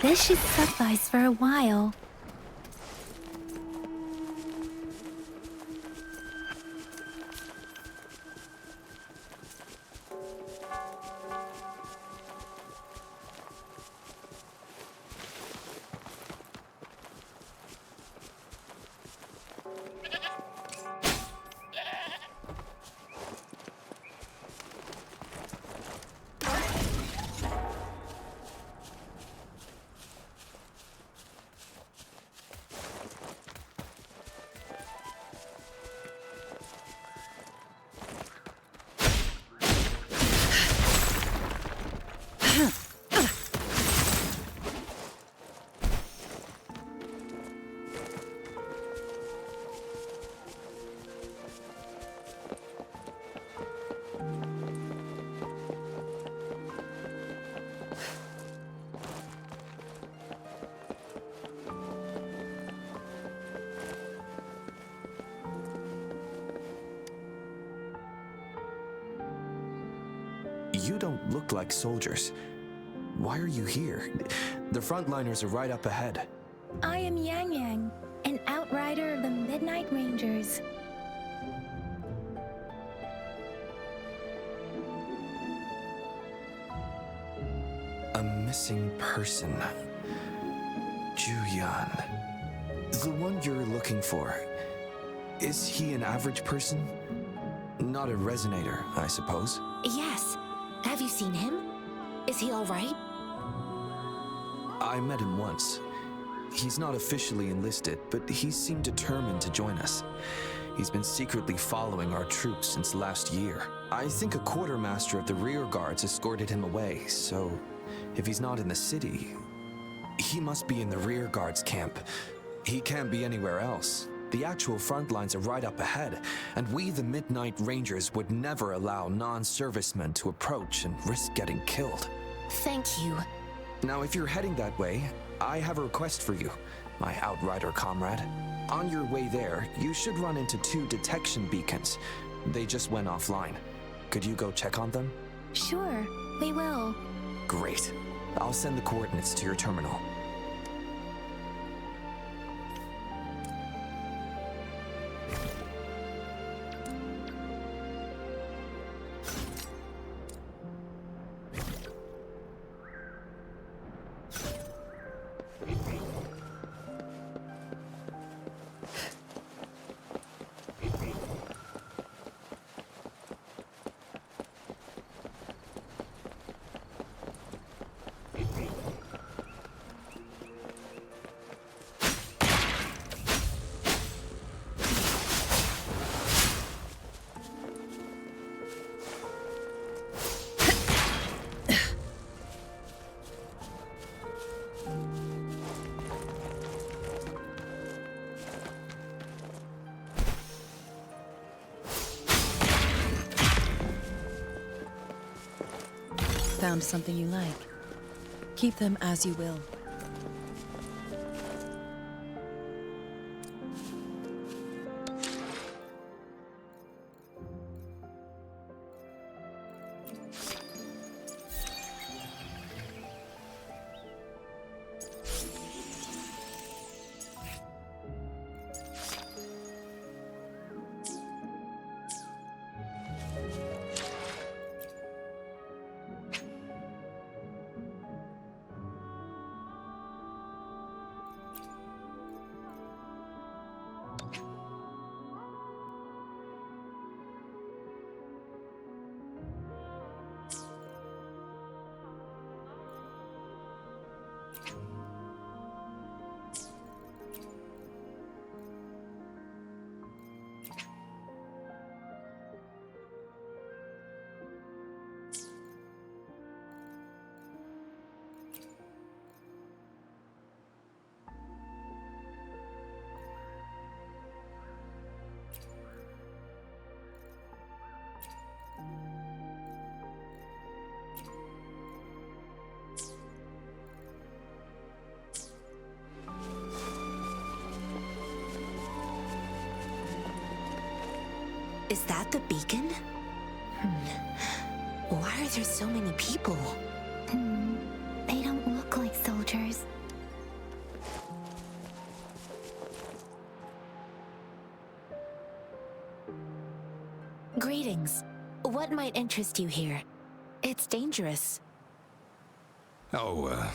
This should suffice for a while. You don't look like soldiers. Why are you here? The frontliners are right up ahead. I am Yang Yang, an outrider of the Midnight Rangers. A missing person. Juyan. The one you're looking for. Is he an average person? Not a resonator, I suppose. Yes. Have you seen him? Is he all right? I met him once. He's not officially enlisted, but he seemed determined to join us. He's been secretly following our troops since last year. I think a quartermaster of the rear guards escorted him away, so if he's not in the city, he must be in the rear guards camp. He can't be anywhere else. The actual front lines are right up ahead, and we, the Midnight Rangers, would never allow non-servicemen to approach and risk getting killed. Thank you. Now, if you're heading that way, I have a request for you, my outrider comrade. On your way there, you should run into 2 detection beacons. They just went offline. Could you go check on them? Sure, we will. Great. I'll send the coordinates to your terminal. Found something you like. Keep them as you will. Is that the beacon? Why are there so many people? They don't look like soldiers. Greetings. What might interest you here? It's dangerous. Oh,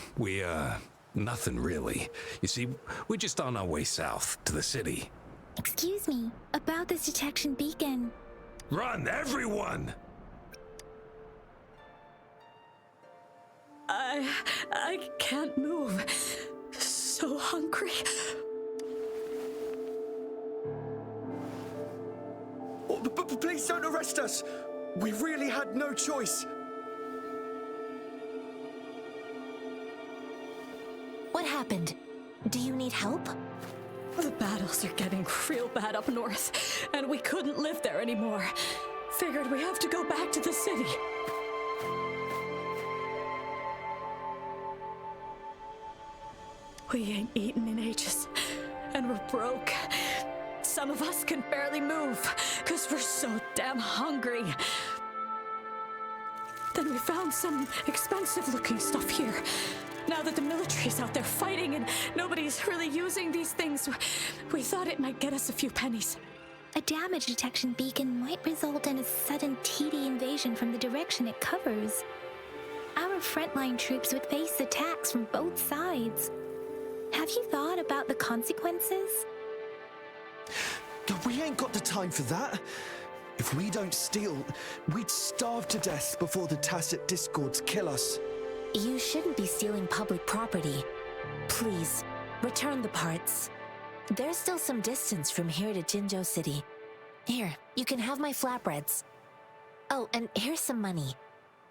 nothing really. You see, we're just on our way south to the city. Excuse me, about this detection beacon. Run, everyone! I can't move. So hungry. Oh, please don't arrest us! We really had no choice. What happened? Do you need help? The battles are getting real bad up north, and we couldn't live there anymore. Figured we have to go back to the city. We ain't eaten in ages, and we're broke. Some of us can barely move, 'cause we're so damn hungry. Then we found some expensive-looking stuff here. Now that the military's out there fighting and nobody's really using these things, we thought it might get us a few pennies. A damage detection beacon might result in a sudden TD invasion from the direction it covers. Our frontline troops would face attacks from both sides. Have you thought about the consequences? We ain't got the time for that. If we don't steal, we'd starve to death before the tacit discords kill us. You shouldn't be stealing public property. Please, return the parts. There's still some distance from here to Jinzhou City. Here, you can have my flatbreads. Oh, and here's some money.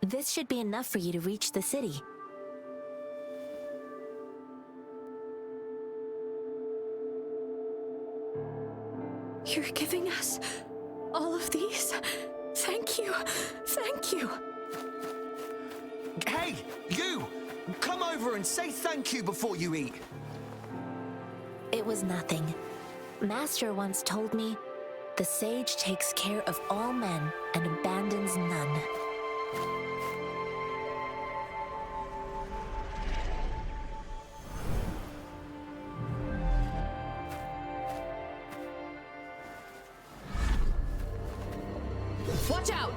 This should be enough for you to reach the city. You're giving us all of these? Thank you. Thank you. Hey, you! Come over and say thank you before you eat. It was nothing. Master once told me, the sage takes care of all men and abandons none. Watch out!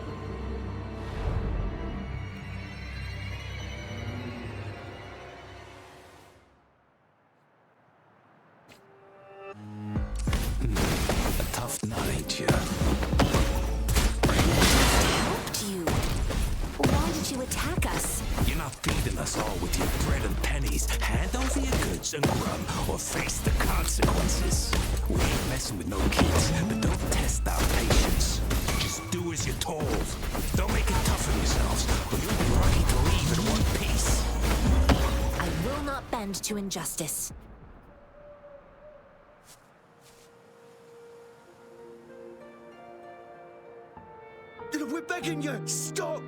A tough nut, ain't ya? Helped you. Why did you attack us? You're not feeding us all with your bread and pennies. Hand over your goods and grub, or face the consequences. We ain't messing with no kids, but don't test our patience. Just do as you're told. Don't make it tough on yourselves, or you'll be lucky to leave in one piece. I will not bend to injustice. We're begging you! Stop!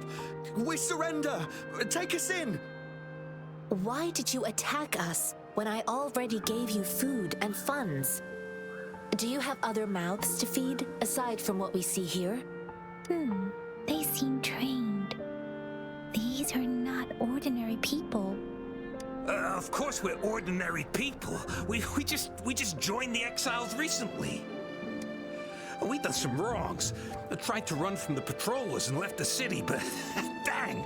We surrender! Take us in! Why did you attack us when I already gave you food and funds? Do you have other mouths to feed, aside from what we see here? They seem trained. These are not ordinary people. Of course we're ordinary people. We just joined the exiles recently. We done some wrongs. Tried to run from the patrollers and left the city, but dang,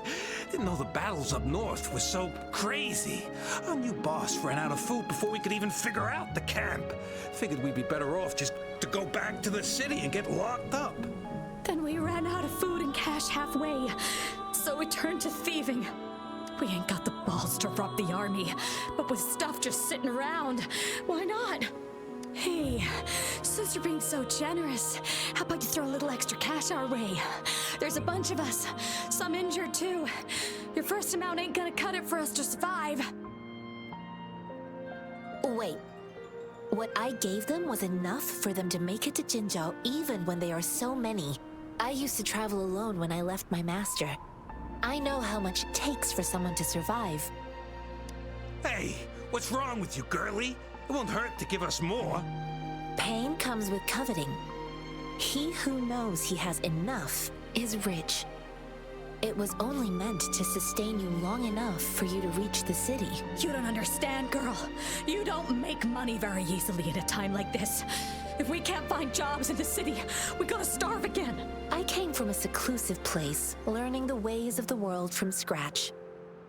didn't know the battles up north were so crazy. Our new boss ran out of food before we could even figure out the camp. Figured we'd be better off just to go back to the city and get locked up. Then we ran out of food and cash halfway, so we turned to thieving. We ain't got the balls to rob the army, but with stuff just sitting around, why not? Hey, since you're being so generous, how about you throw a little extra cash our way? There's a bunch of us, some injured too. Your first amount ain't gonna cut it for us to survive. Wait, what I gave them was enough for them to make it to Jinzhou even when they are so many. I used to travel alone when I left my master. I know how much it takes for someone to survive. Hey, what's wrong with you, girlie? It won't hurt to give us more. Pain comes with coveting. He who knows he has enough is rich. It was only meant to sustain you long enough for you to reach the city. You don't understand, girl. You don't make money very easily at a time like this. If we can't find jobs in the city, we're gonna starve again. I came from a seclusive place, learning the ways of the world from scratch.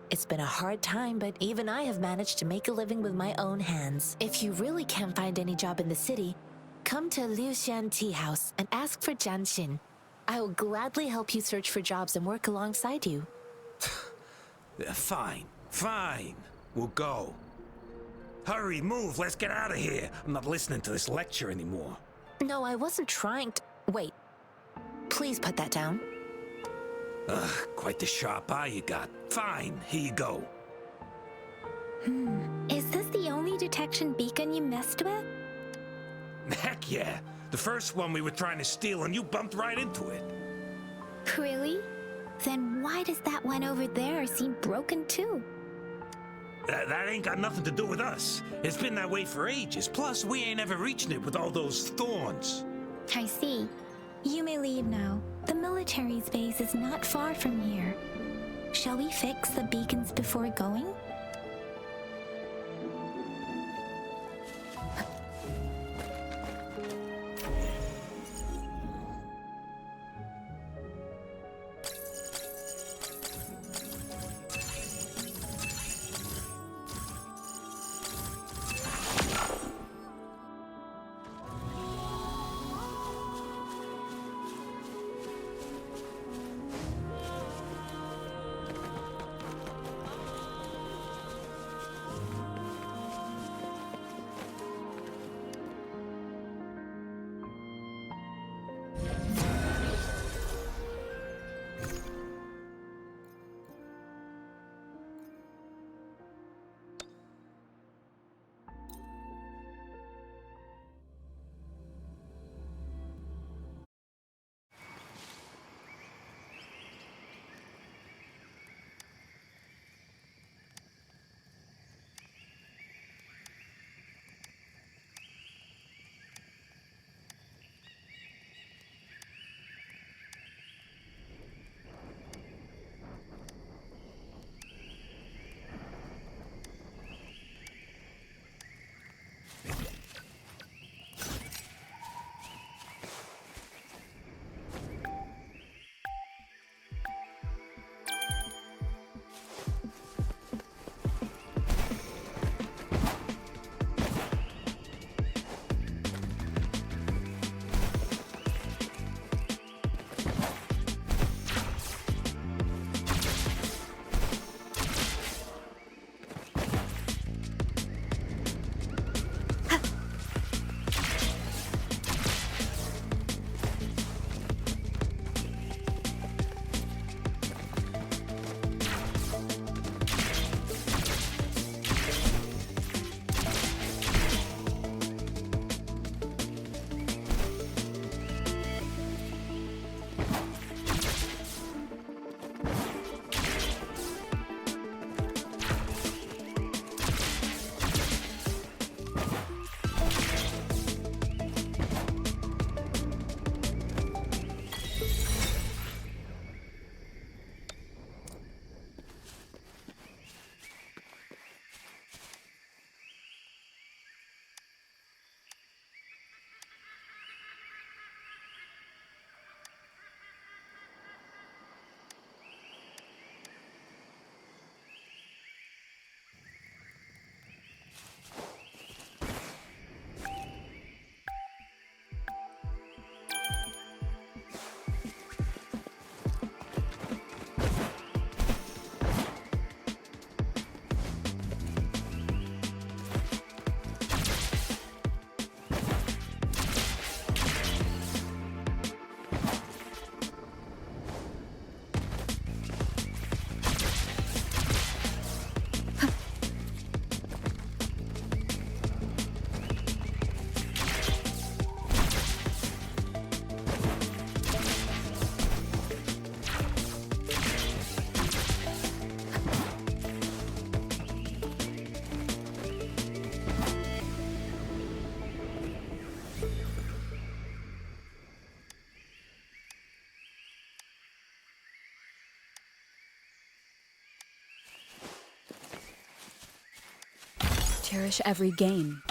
It's been a hard time, but even I have managed to make a living with my own hands. If you really can't find any job in the city, come to Liu Xian Tea House and ask for Jian Xin. I will gladly help you search for jobs and work alongside you. Fine. We'll go. Hurry, move, let's get out of here. I'm not listening to this lecture anymore. No, I wasn't trying to... Wait. Please put that down. Ugh, quite the sharp eye you got. Fine, here you go. Is this the only detection beacon you messed with? Heck yeah. The first one we were trying to steal and you bumped right into it. Really? Then why does that one over there seem broken too? That ain't got nothing to do with us. It's been that way for ages. Plus, we ain't ever reaching it with all those thorns. I see. You may leave now. The military's base is not far from here. Shall we fix the beacons before going? Cherish every gain.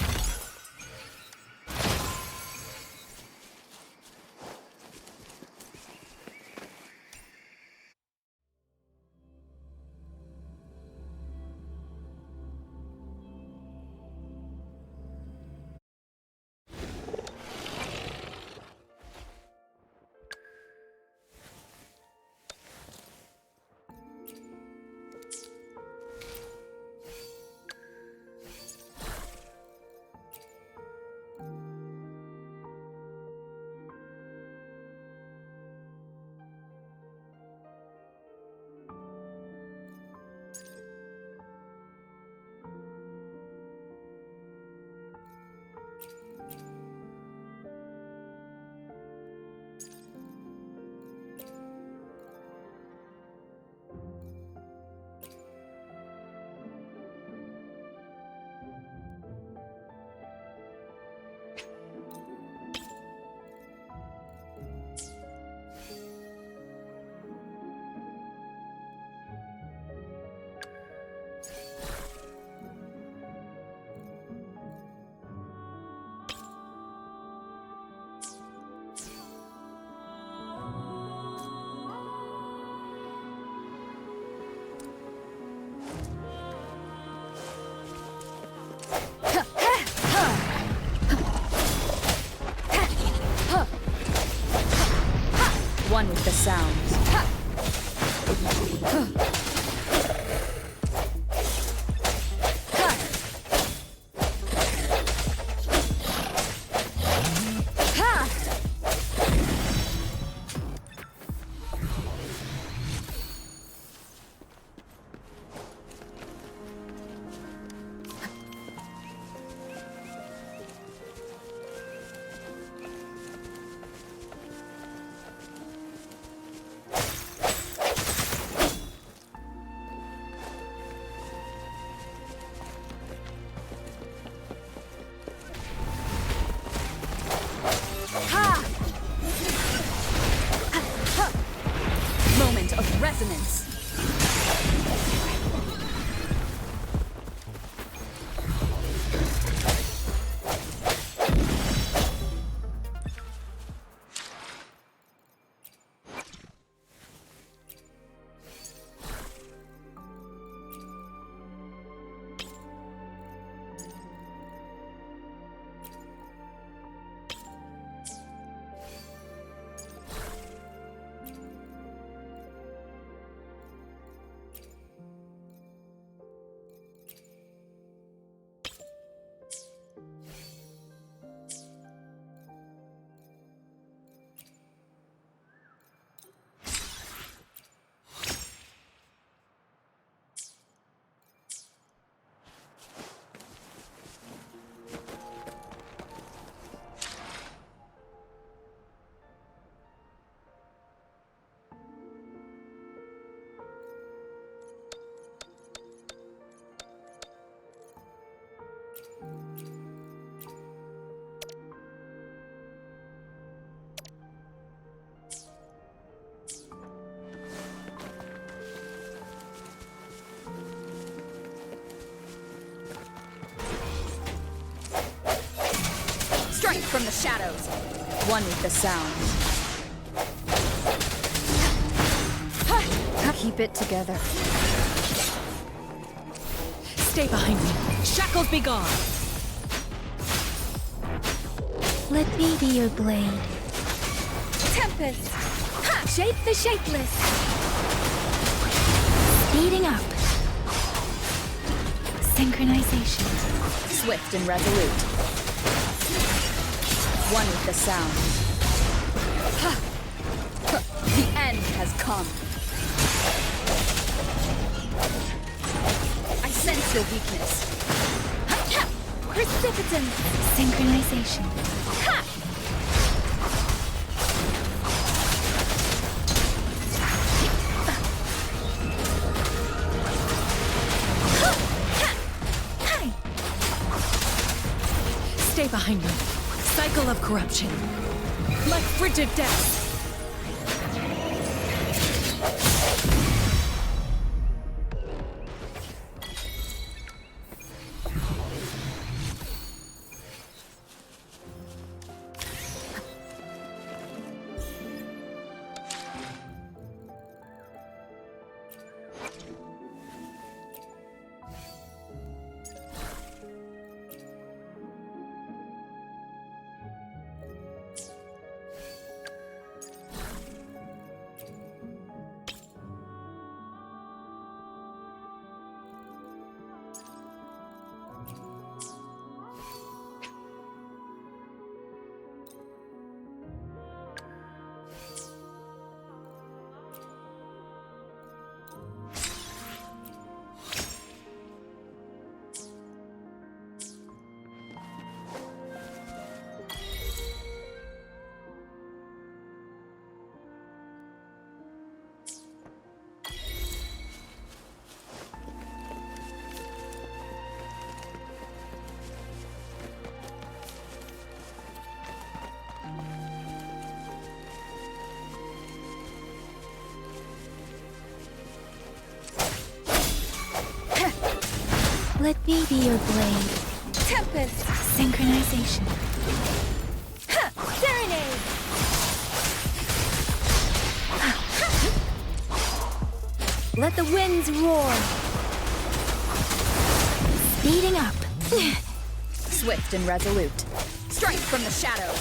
One with the sounds. Ha! Moment of resonance. Strength from the shadows. One with the sounds. Keep it together. Stay behind me. Shackles be gone. Let me be your blade. Tempest. Ha! Shape the shapeless. Speeding up. Synchronization. Swift and resolute. One with the sound. Ha! The end has come. I sense your weakness. Ha! Precipitance. Synchronization. Ha! Stay behind me. Cycle of corruption. Like frigid death. Let me be your blade. Tempest. Synchronization. Ha! Serenade. Let the winds roar. Speeding up. Swift and resolute. Strength from the shadows.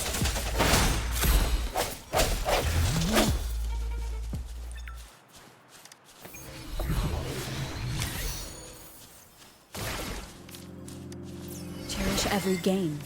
every game.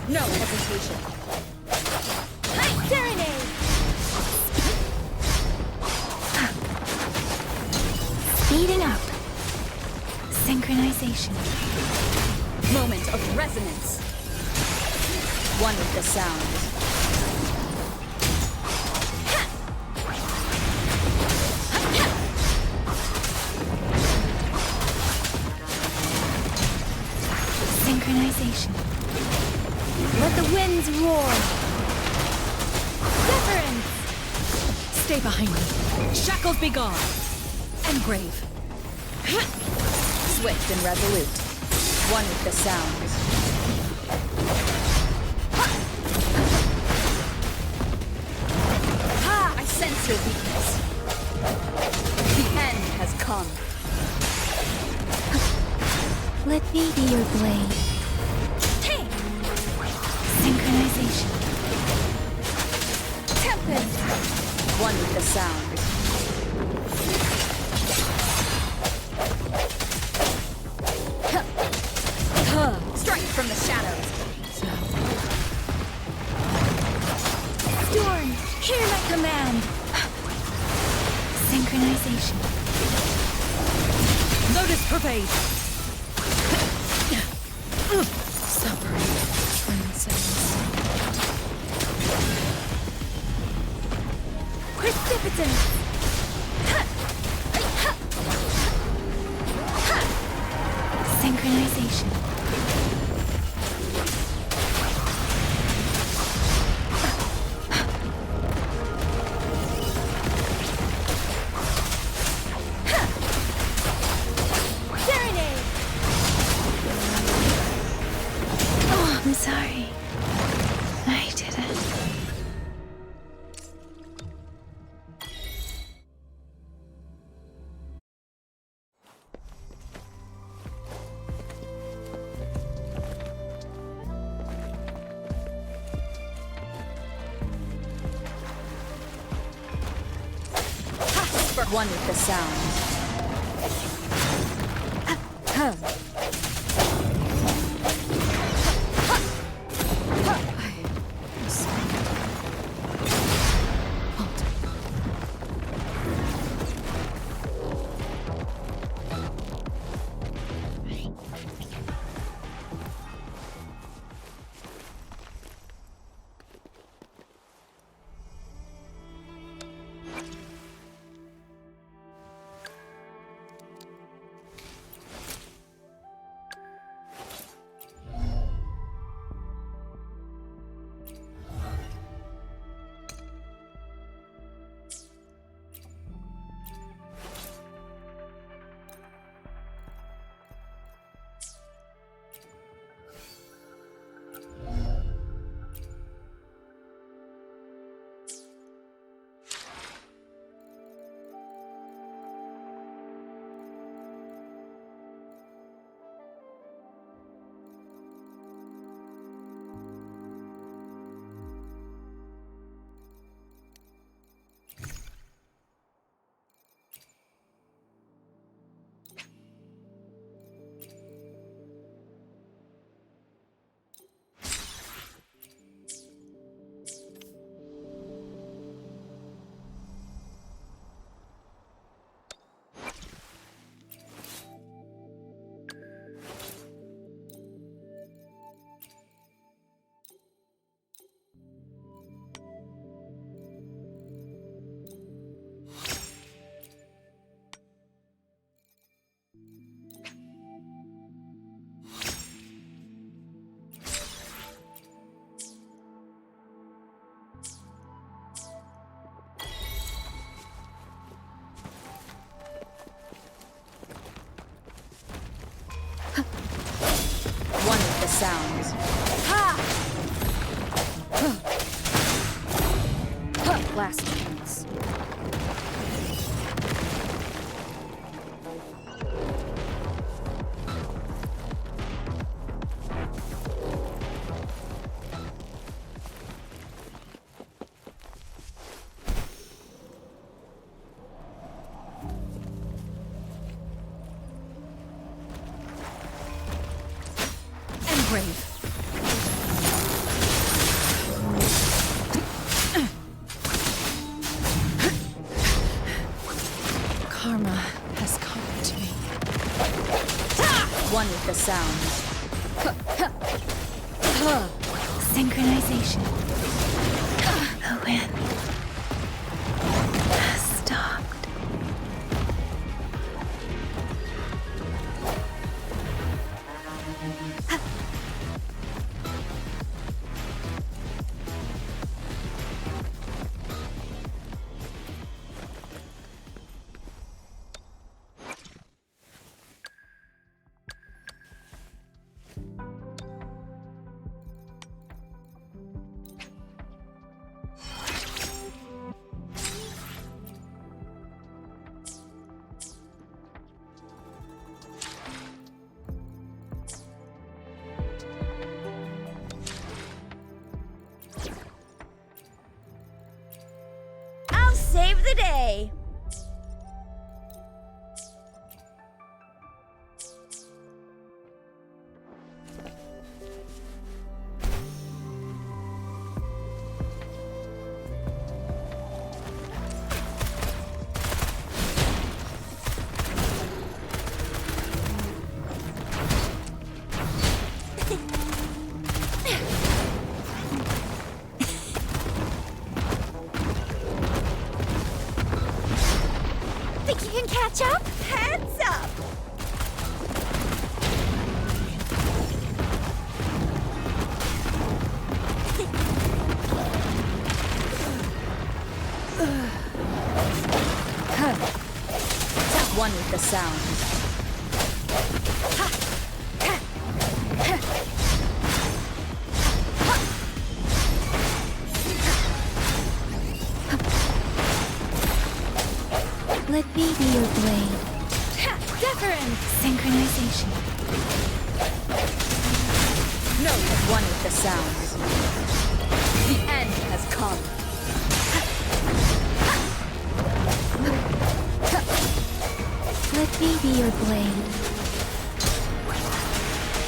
No hesitation. Serenade! Speeding up. Synchronization. Moment of resonance. One with the sound. Synchronization. Let the winds roar. Deference! Stay behind me. Shackles be gone. Engrave. Swift and resolute. One with the sound. Ha! I sense your weakness. The end has come. Let me be your blade. Hey! Synchronization. Tempest! One with the sound. Strike from the shadows. Storm, hear my command. Synchronization. Lotus pervade. Suffering transcends. Precipitance. Synchronization. Serenade! Oh, I'm sorry. I didn't. One with the sound. sounds. Ha! Last chance. Brave. Karma has come to me. One with the sounds. Synchronization. The wind has stopped. Save the day! Think you can catch up? Heads up! One with the sounds. Let me be your blade. Deference! Synchronization. No, one with the sounds. The end has come. Let me be your blade.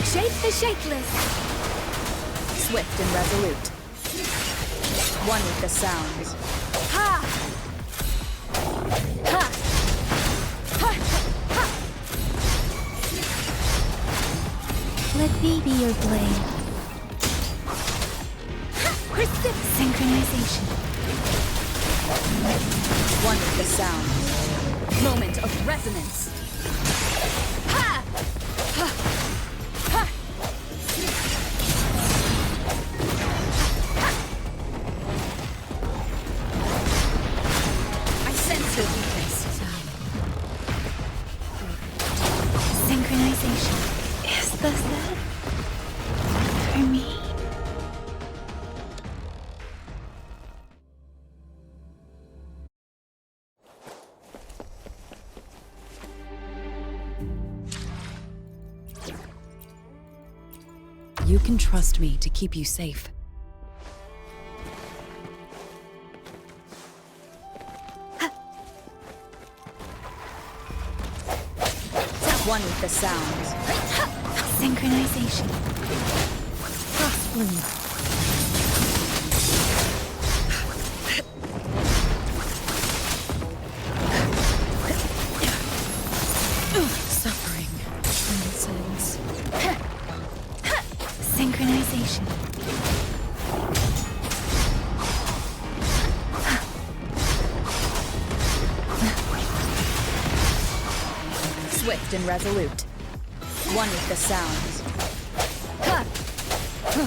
Shape the shapeless. Swift and resolute. One with the sounds. Ha! Ha! Ha! Ha! Let me be your blade. Synchronization. One with the sounds. Moment of resonance. Ha! Ha! Ha! I sense your weakness. Synchronization. Is this it? For me? You can trust me to keep you safe. One with the sounds. Synchronization. Frost bloom. Suffering transcends. Synchronization. Swift and resolute. One with the sounds. Ha! Ha!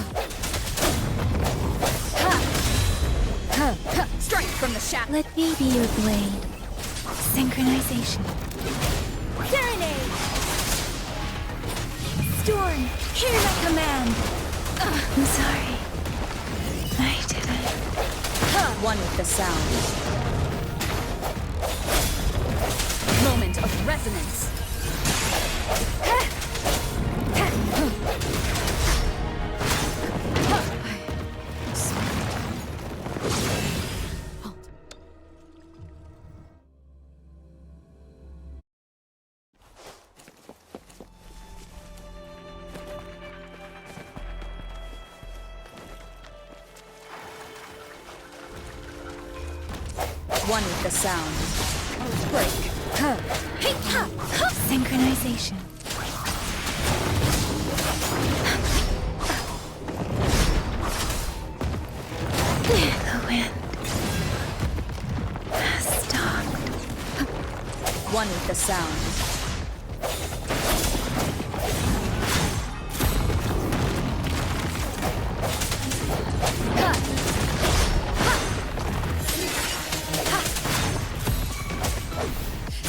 Ha! Ha! Strike from the shaft. Let me be your blade. Synchronization. Serenade! storm, hear my command! I'm sorry. I didn't. One with the sound. Moment of resonance. One with the sound. Break. Synchronization. The wind has stopped. One with the sound.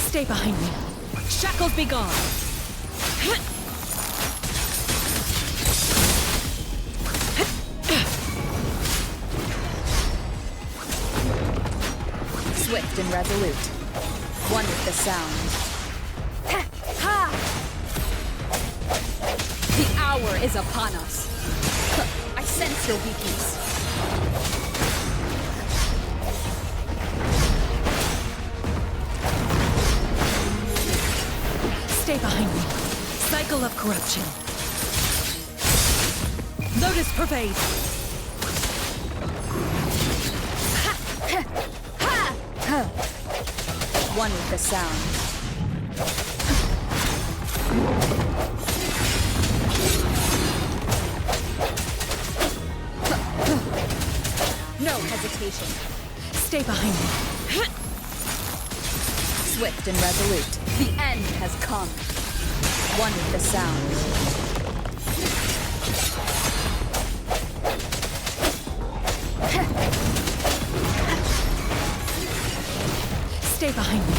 Stay behind me. Shackles be gone. Swift and resolute. One with the sound. The hour is upon us. I sense your weakness. Stay behind me. Cycle of corruption. Lotus pervade. One with the sound. No hesitation. Stay behind me. Swift and resolute. The end has come. One with the sound. Stay behind me.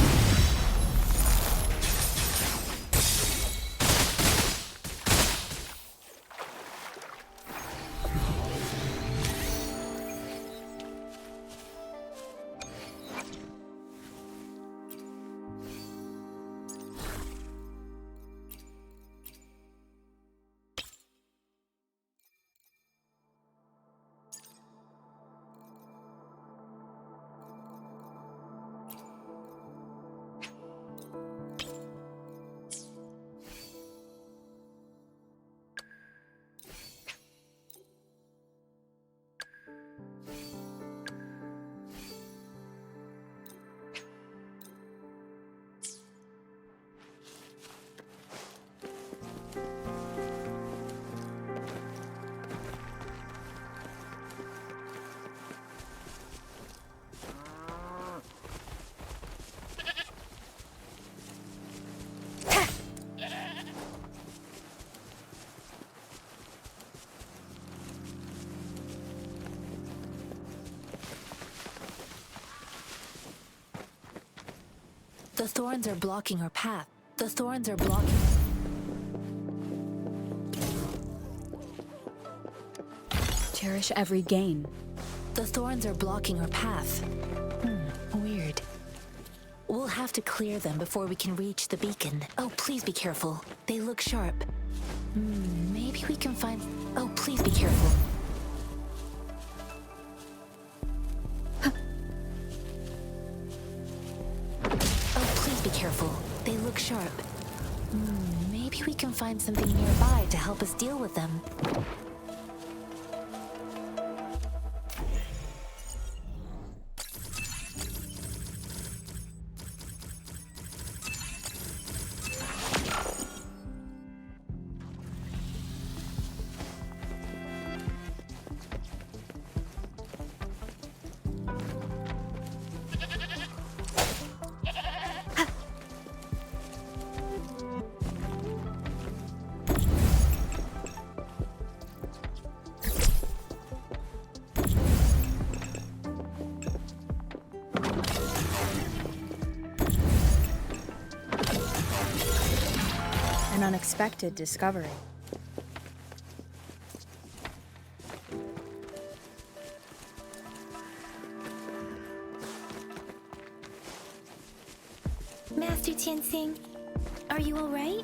The thorns are blocking our path. The thorns are blocking. Cherish every gain. The thorns are blocking our path. Weird. We'll have to clear them before we can reach the beacon. Oh, please be careful. They look sharp. Maybe we can find... Oh, please be careful. Oh, please be careful. They look sharp. Maybe we can find something nearby to help us deal with them. An unexpected discovery. Master Tianxing, are you alright?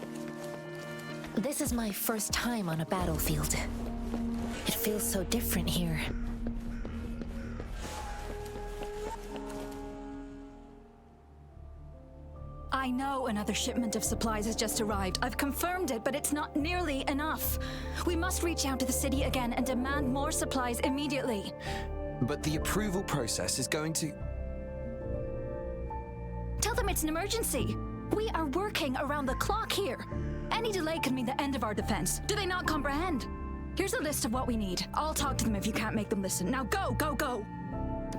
This is my first time on a battlefield. It feels so different here. I know another shipment of supplies has just arrived. I've confirmed it, but it's not nearly enough. We must reach out to the city again and demand more supplies immediately. But the approval process is going to... Tell them it's an emergency. We are working around the clock here. Any delay could mean the end of our defense. Do they not comprehend? Here's a list of what we need. I'll talk to them if you can't make them listen. Now go, go, go!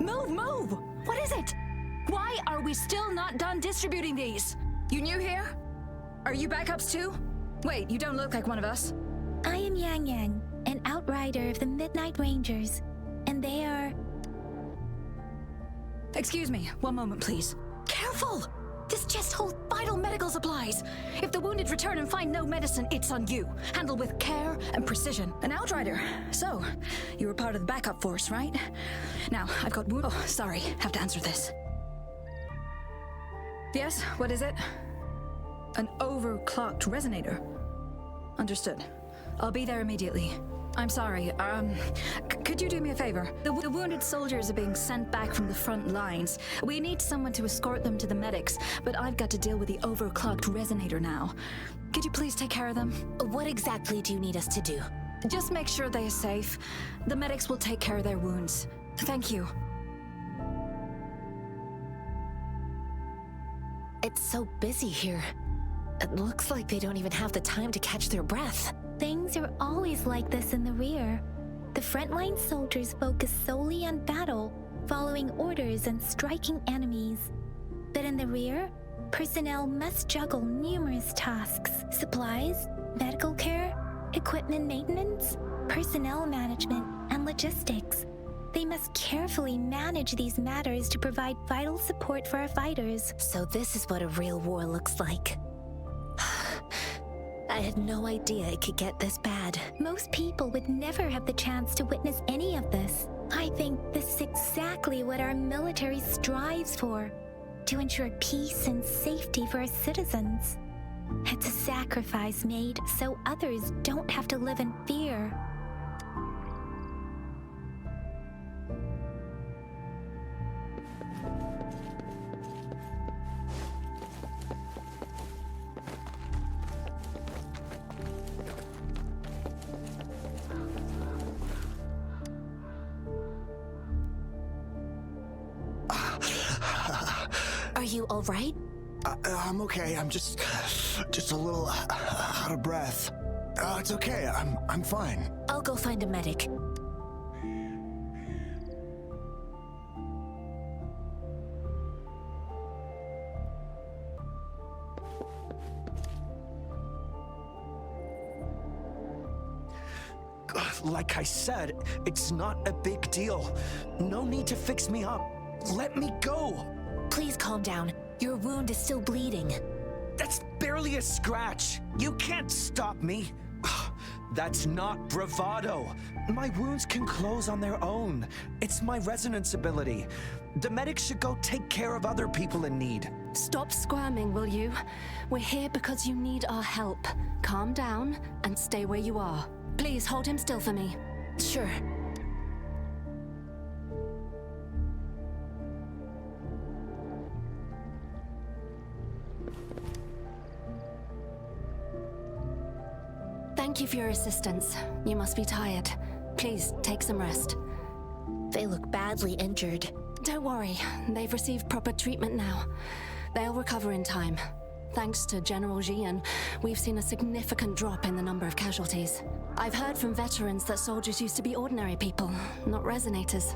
Move, move! What is it? Why are we still not done distributing these? You new here? Are you backups too? Wait, you don't look like one of us. I am Yang Yang, an outrider of the Midnight Rangers, and they are... Excuse me, one moment please. Careful! This chest holds vital medical supplies. If the wounded return and find no medicine, it's on you. Handle with care and precision. An outrider. So, you were part of the backup force, right? Now, I've got Oh, sorry, have to answer this. Yes, what is it? An overclocked resonator. Understood. I'll be there immediately. I'm sorry, could you do me a favor? The wounded soldiers are being sent back from the front lines. We need someone to escort them to the medics, but I've got to deal with the overclocked resonator now. Could you please take care of them? What exactly do you need us to do? Just make sure they are safe. The medics will take care of their wounds. Thank you. It's so busy here. It looks like they don't even have the time to catch their breath. Things are always like this in the rear. The frontline soldiers focus solely on battle, following orders and striking enemies. But in the rear, personnel must juggle numerous tasks: supplies, medical care, equipment maintenance, personnel management, and logistics. They must carefully manage these matters to provide vital support for our fighters. So this is what a real war looks like. I had no idea it could get this bad. Most people would never have the chance to witness any of this. I think this is exactly what our military strives for, to ensure peace and safety for our citizens. It's a sacrifice made so others don't have to live in fear. Are you all right? I'm okay. I'm just a little out of breath. It's okay. I'm fine. I'll go find a medic. Like I said, it's not a big deal. No need to fix me up. Let me go. Please calm down. Your wound is still bleeding. That's barely a scratch. You can't stop me. That's not bravado. My wounds can close on their own. It's my resonance ability. The medics should go take care of other people in need. Stop squirming, will you? We're here because you need our help. Calm down and stay where you are. Please hold him still for me. Sure. Thank you for your assistance. You must be tired. Please, take some rest. They look badly injured. Don't worry, they've received proper treatment now. They'll recover in time. Thanks to General Jian, we've seen a significant drop in the number of casualties. I've heard from veterans that soldiers used to be ordinary people, not resonators.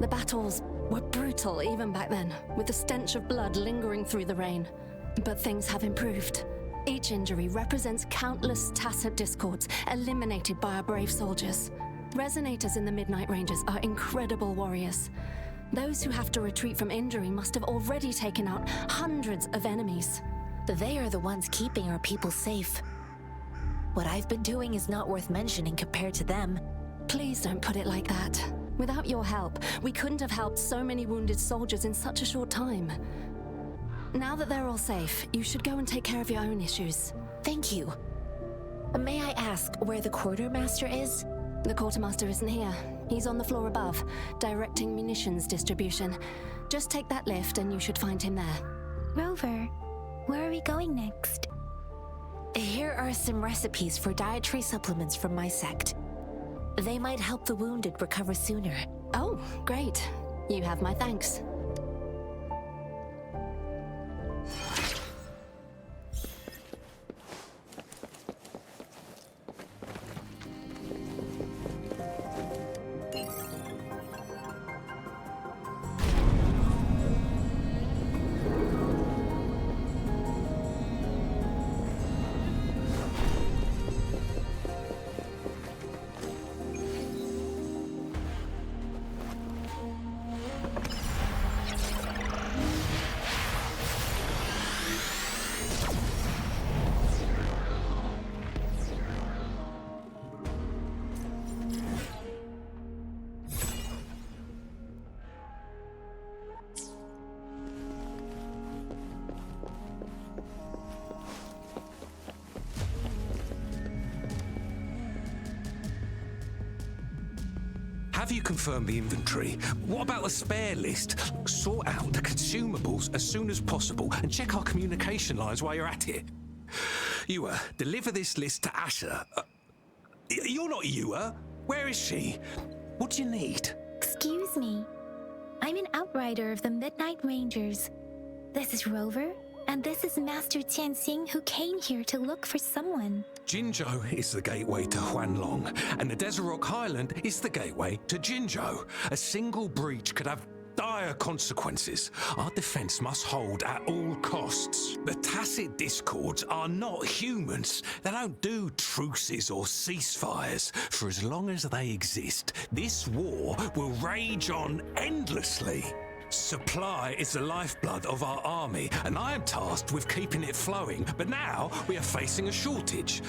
The battles were brutal even back then, with the stench of blood lingering through the rain. But things have improved. Each injury represents countless tacit discords eliminated by our brave soldiers. Resonators in the Midnight Rangers are incredible warriors. Those who have to retreat from injury must have already taken out hundreds of enemies. They are the ones keeping our people safe. What I've been doing is not worth mentioning compared to them. Please don't put it like that. Without your help, we couldn't have helped so many wounded soldiers in such a short time. Now that they're all safe, you should go and take care of your own issues. Thank you. May I ask where the quartermaster is? The quartermaster isn't here. He's on the floor above, directing munitions distribution. Just take that lift and you should find him there. Rover, where are we going next? Here are some recipes for dietary supplements from my sect. They might help the wounded recover sooner. Oh, great. You have my thanks. Have you confirmed the inventory? What about the spare list? Sort out the consumables as soon as possible and check our communication lines while you're at it. Ewa, deliver this list to Asher. You're not Ewa. Where is she? What do you need? Excuse me. I'm an outrider of the Midnight Rangers. This is Rover, and this is Master Tianxing, who came here to look for someone. Jinzhou is the gateway to Huanlong, and the Desert Rock Highland is the gateway to Jinzhou. A single breach could have dire consequences. Our defense must hold at all costs. The tacit discords are not humans. They don't do truces or ceasefires. For as long as they exist, this war will rage on endlessly. Supply is the lifeblood of our army, and I am tasked with keeping it flowing. But now we are facing a shortage.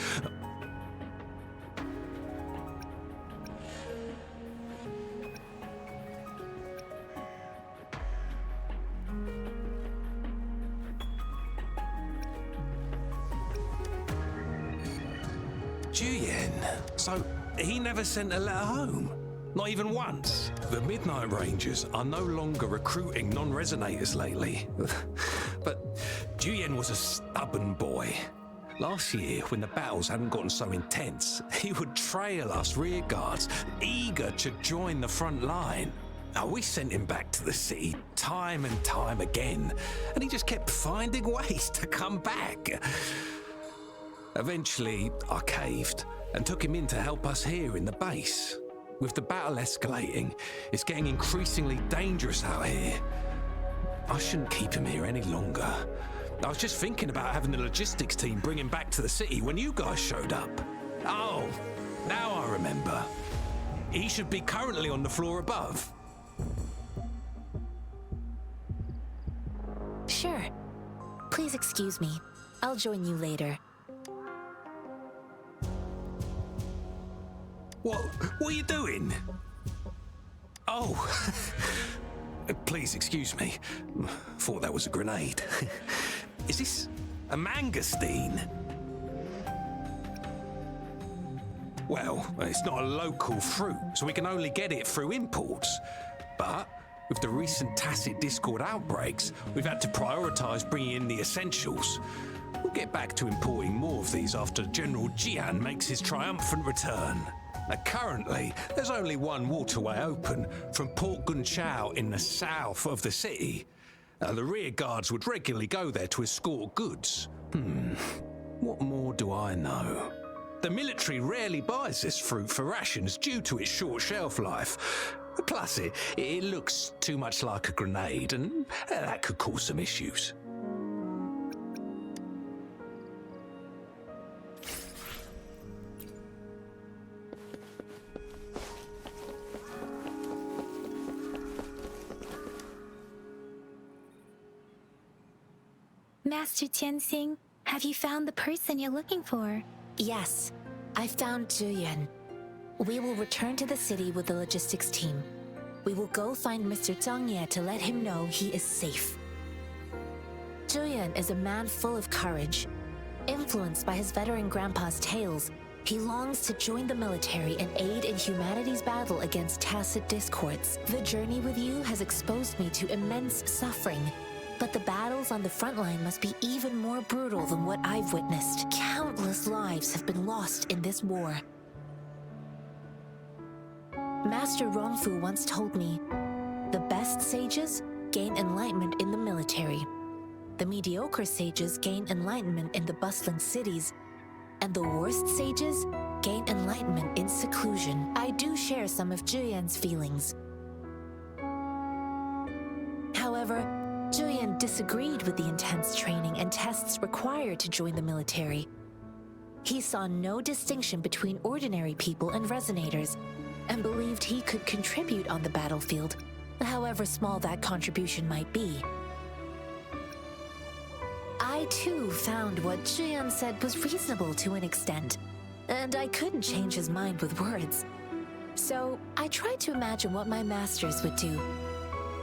Juyen. So he never sent a letter home? Not even once. The Midnight Rangers are no longer recruiting non-resonators lately. But Juyen was a stubborn boy. Last year, when the battles hadn't gotten so intense, he would trail us rear guards, eager to join the front line. Now, we sent him back to the city time and time again, and he just kept finding ways to come back. Eventually, I caved and took him in to help us here in the base. With the battle escalating, it's getting increasingly dangerous out here. I shouldn't keep him here any longer. I was just thinking about having the logistics team bring him back to the city when you guys showed up. Oh, now I remember. He should be currently on the floor above. Sure. Please excuse me. I'll join you later. What are you doing? Oh, please excuse me. Thought that was a grenade. Is this a mangosteen? Well, it's not a local fruit, so we can only get it through imports. But with the recent tacit discord outbreaks, we've had to prioritize bringing in the essentials. We'll get back to importing more of these after General Jian makes his triumphant return. Currently, there's only one waterway open from Port Gunchao in the south of the city. The rear guards would regularly go there to escort goods. What more do I know? The military rarely buys this fruit for rations due to its short shelf life. Plus, it looks too much like a grenade, and that could cause some issues. Master Tianxing, have you found the person you're looking for? Yes, I found Juyen. We will return to the city with the logistics team. We will go find Mr. Zhang Ye to let him know he is safe. Julian is a man full of courage. Influenced by his veteran grandpa's tales, he longs to join the military and aid in humanity's battle against tacit discords. The journey with you has exposed me to immense suffering, but the battles on the front line must be even more brutal than what I've witnessed. Countless lives have been lost in this war. Master Rongfu once told me, the best sages gain enlightenment in the military. The mediocre sages gain enlightenment in the bustling cities, and the worst sages gain enlightenment in seclusion. I do share some of Julian's feelings. However, Julian disagreed with the intense training and tests required to join the military. He saw no distinction between ordinary people and resonators, and believed he could contribute on the battlefield, however small that contribution might be. I too found what Julian said was reasonable to an extent, and I couldn't change his mind with words. So I tried to imagine what my masters would do.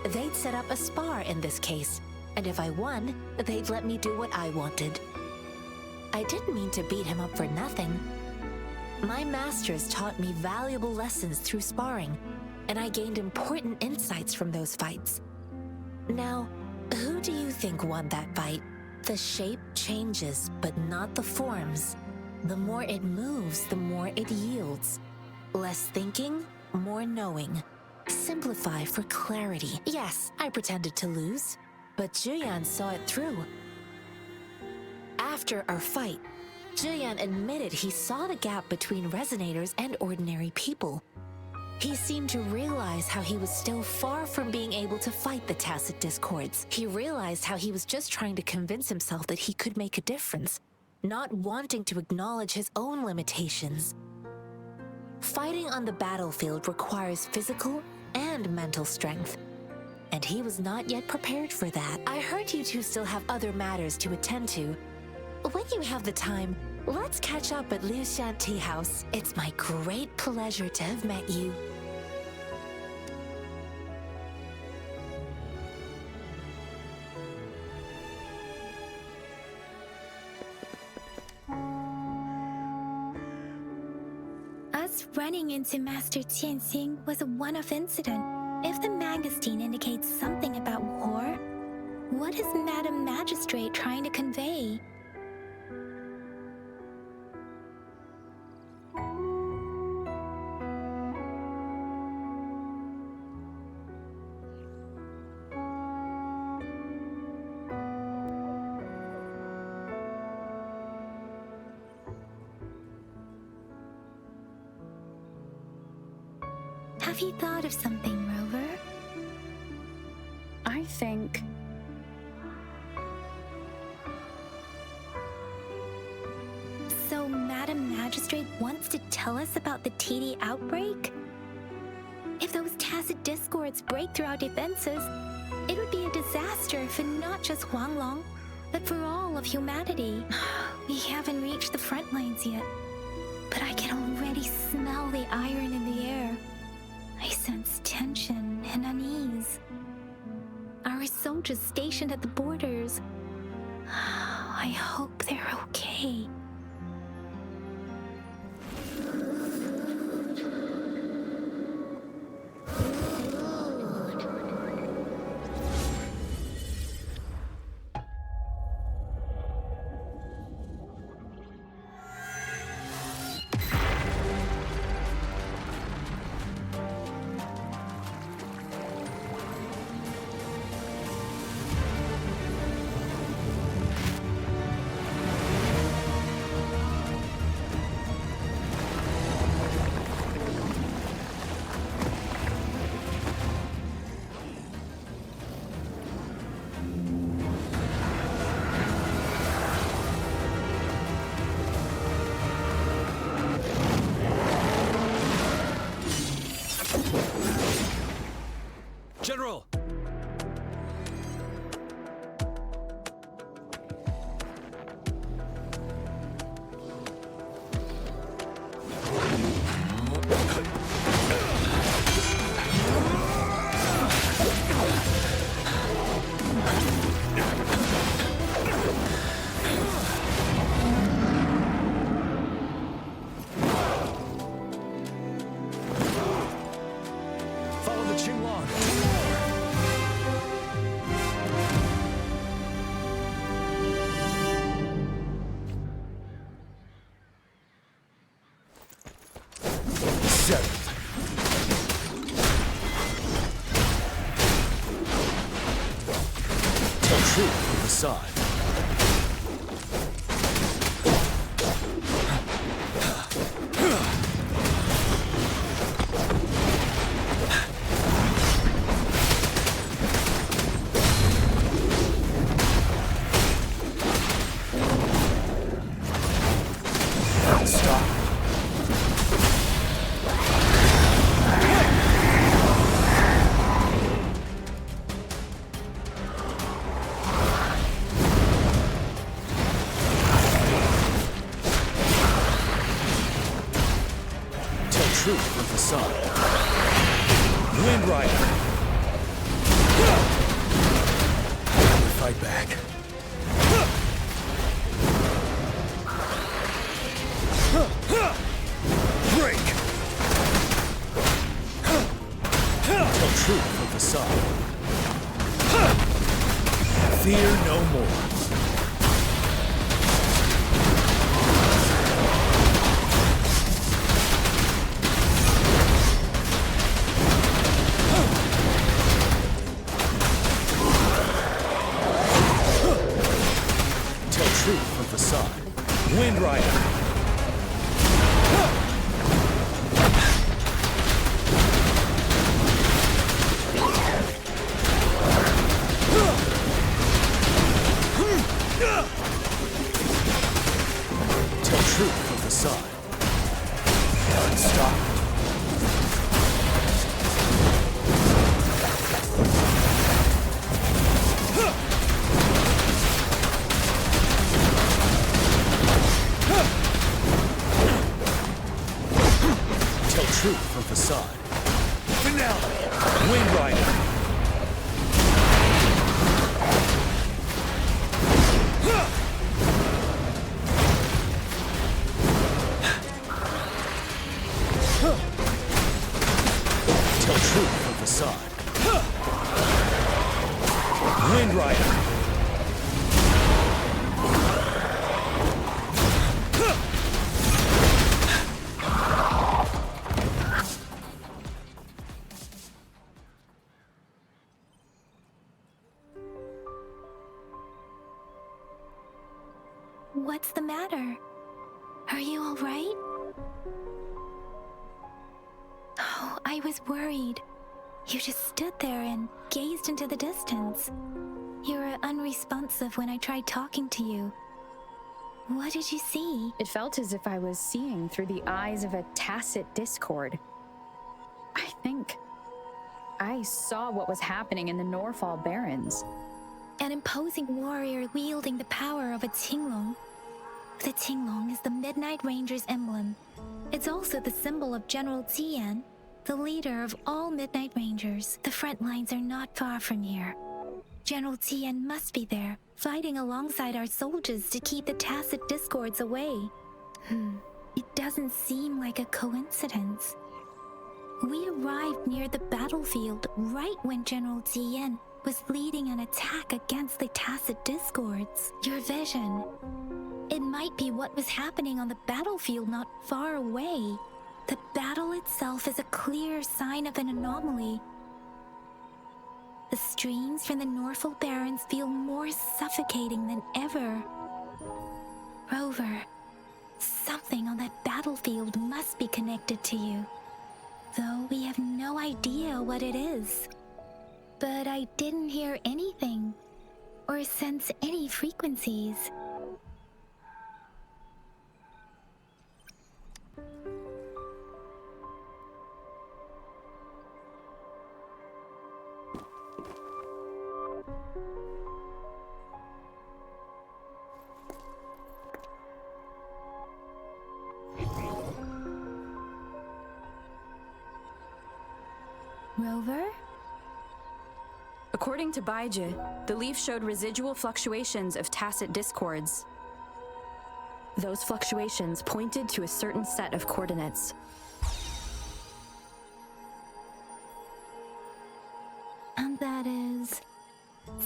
They'd set up a spar in this case, and if I won, they'd let me do what I wanted. I didn't mean to beat him up for nothing. My masters taught me valuable lessons through sparring, and I gained important insights from those fights. Now, who do you think won that fight? The shape changes, but not the forms. The more it moves, the more it yields. Less thinking, more knowing. Simplify for clarity. Yes, I pretended to lose, but Julian saw it through. After our fight, Julian admitted he saw the gap between resonators and ordinary people. He seemed to realize how he was still far from being able to fight the tacit discords. He realized how he was just trying to convince himself that he could make a difference, not wanting to acknowledge his own limitations. Fighting on the battlefield requires physical and mental strength, and he was not yet prepared for that. I heard you two still have other matters to attend to. When you have the time, let's catch up at Liu Shan Tea House. It's my great pleasure to have met you. Us running into Master Qianxing was a one-off incident. If the magazine indicates something about war, what is Madam Magistrate trying to convey? Have you thought of something, Rover? I think... So Madam Magistrate wants to tell us about the TD outbreak? If those tacit discords break through our defenses, it would be a disaster for not just Huanglong, but for all of humanity. We haven't reached the front lines yet, but I can already smell the iron in the air. I sense tension and unease. Our soldiers stationed at the borders, I hope they're okay. General! truth or facade. Truth or facade. Wind Rider. Fight back. Break. Tell truth or facade. Fear no more. Truth or facade. Wind Rider. Tell truth or facade. Stop. Truth or facade. Finale. Wind Rider. Tell truth or facade. Wind Rider. What's the matter? Are you all right? Oh, I was worried. You just stood there and gazed into the distance. You were unresponsive when I tried talking to you. What did you see? It felt as if I was seeing through the eyes of a tacit discord. I think I saw what was happening in the Norfall Barrens. An imposing warrior wielding the power of a Tinglong. The Tinglong is the Midnight Ranger's emblem. It's also the symbol of General Tian, the leader of all Midnight Rangers. The front lines are not far from here. General Tian must be there, fighting alongside our soldiers to keep the tacit discords away. It doesn't seem like a coincidence. We arrived near the battlefield right when General Tian was leading an attack against the tacit discords. Your vision. It might be what was happening on the battlefield not far away. The battle itself is a clear sign of an anomaly. The streams from the Norfall Barrens feel more suffocating than ever. Rover, something on that battlefield must be connected to you. Though we have no idea what it is. But I didn't hear anything, or sense any frequencies. Rover? According to Baiji, the leaf showed residual fluctuations of tacit discords. Those fluctuations pointed to a certain set of coordinates. And that is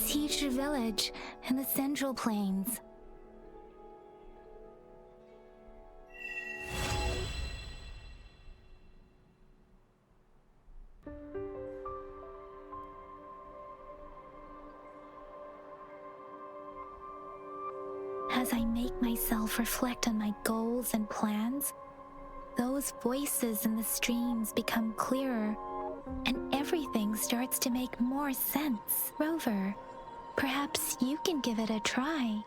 Teacher Village in the Central Plains. As I make myself reflect on my goals and plans, those voices in the streams become clearer, and everything starts to make more sense. Rover, perhaps you can give it a try.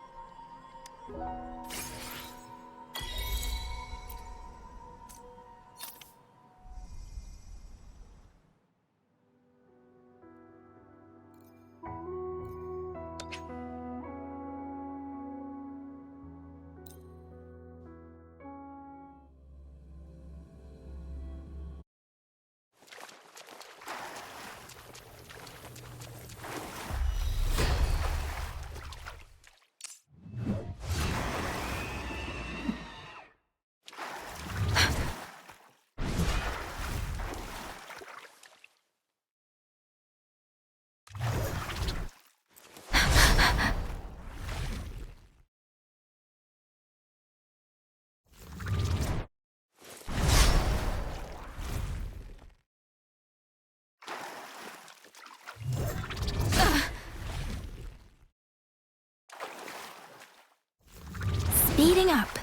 Speeding up.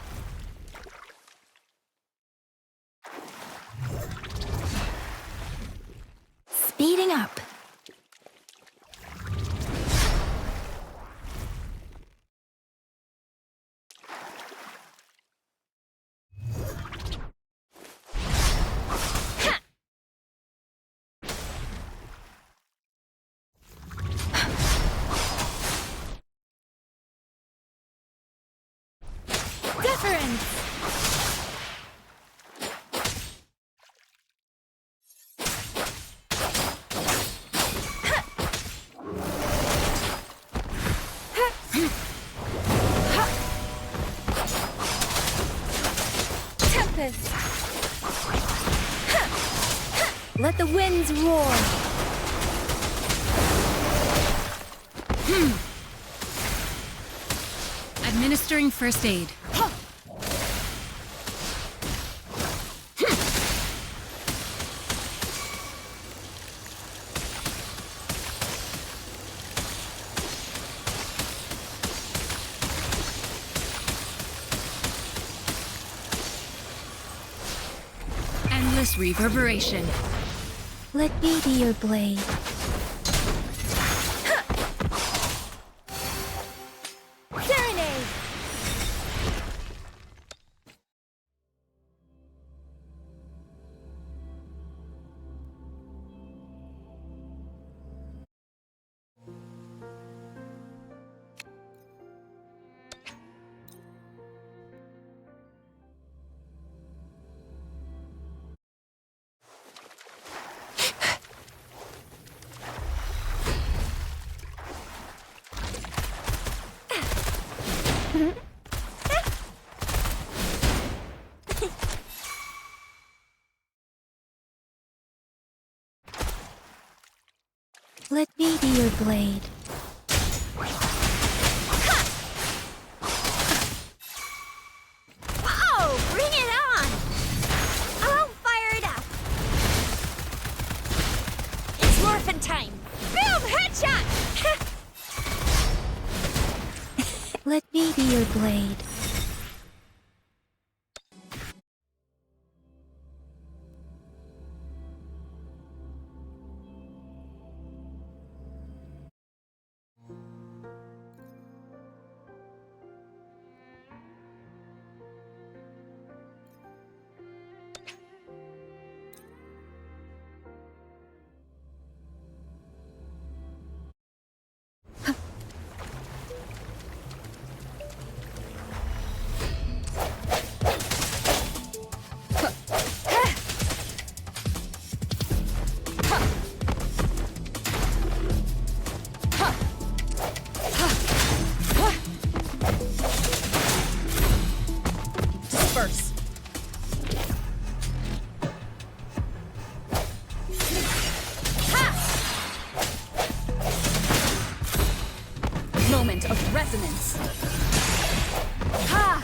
Speeding up. Deference! Tempest! Let the winds roar! Administering first aid. Endless reverberation. Let me be your blade. Serenade! Let me be your blade. Whoa! Bring it on! I'll fire it up! It's morphin' time! Boom! Headshot! Let me be your blade. Disperse. Moment of resonance. Ha!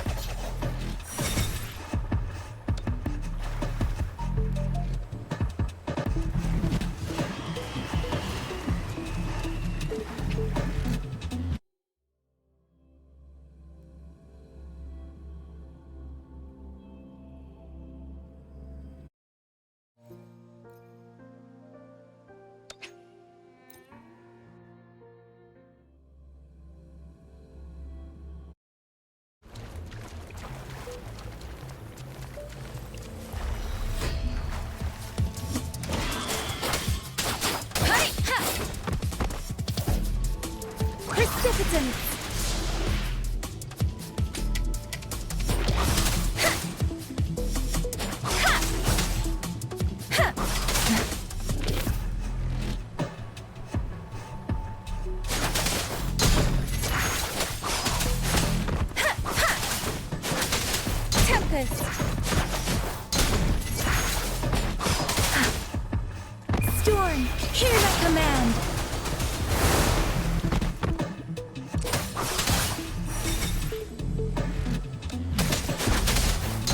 Omnipotent! Tempest! Storm, hear my command!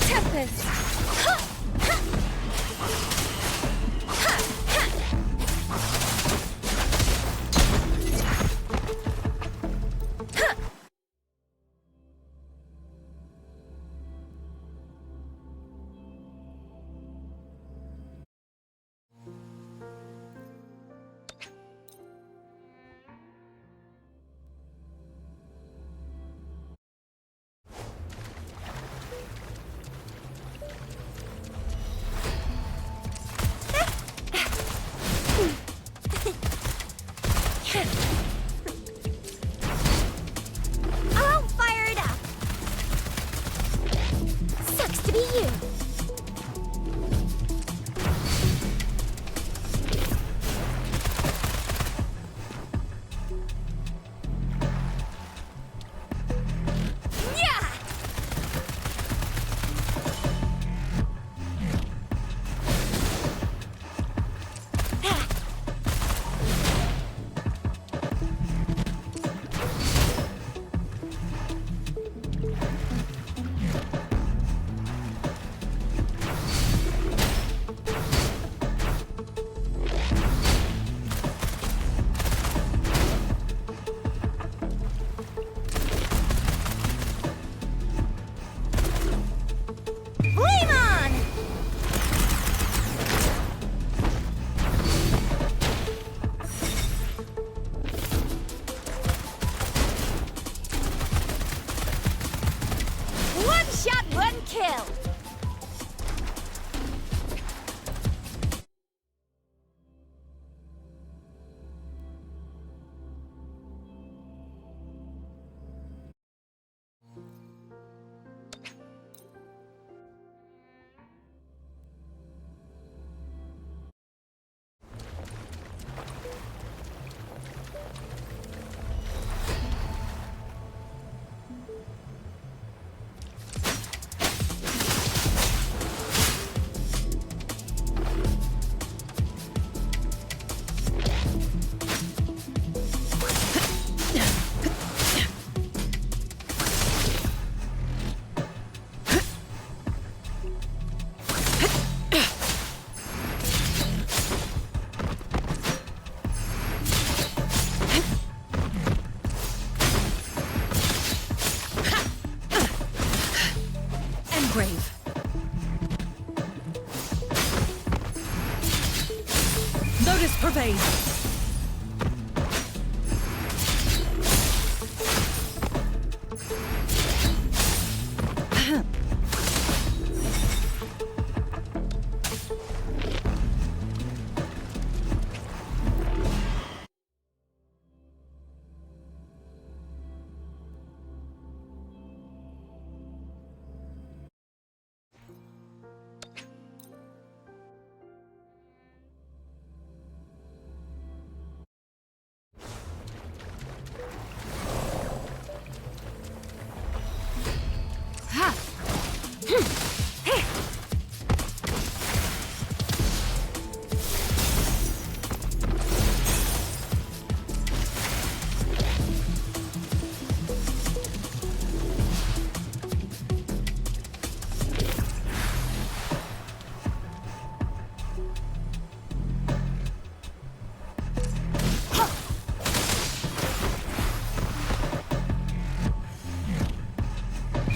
Tempest! I'll fire it up. Sucks to be you. Yeah! Flame on! One shot, one kill! Engrave. Lotus pervade.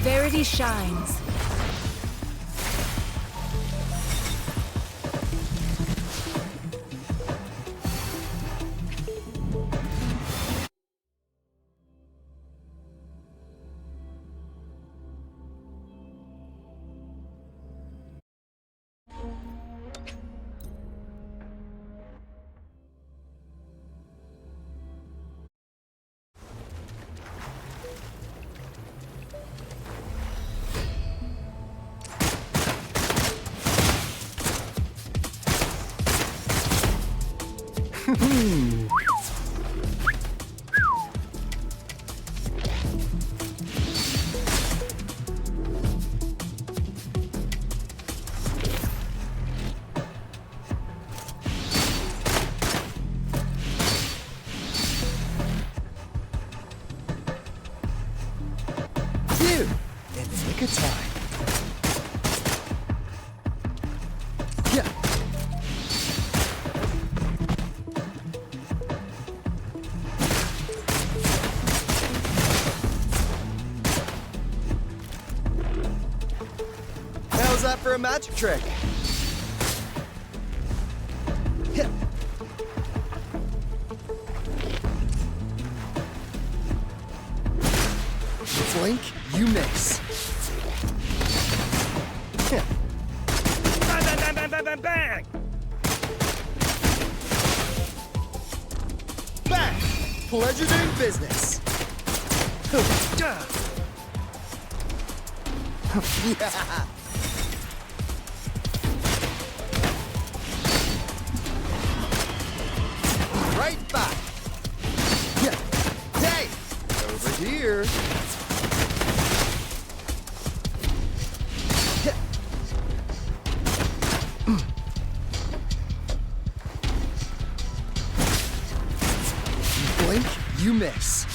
Verity shines. Phew! In the nick of time. Yeah. How's that for a magic trick? Yeah. Blink, you miss. Yeah. Bang, bang, bang, bang, bang, bang, bang! Back! Pleasure's in business. Yeah. Right back. Yeah. Hey! Over here. Yeah. You blink, you miss.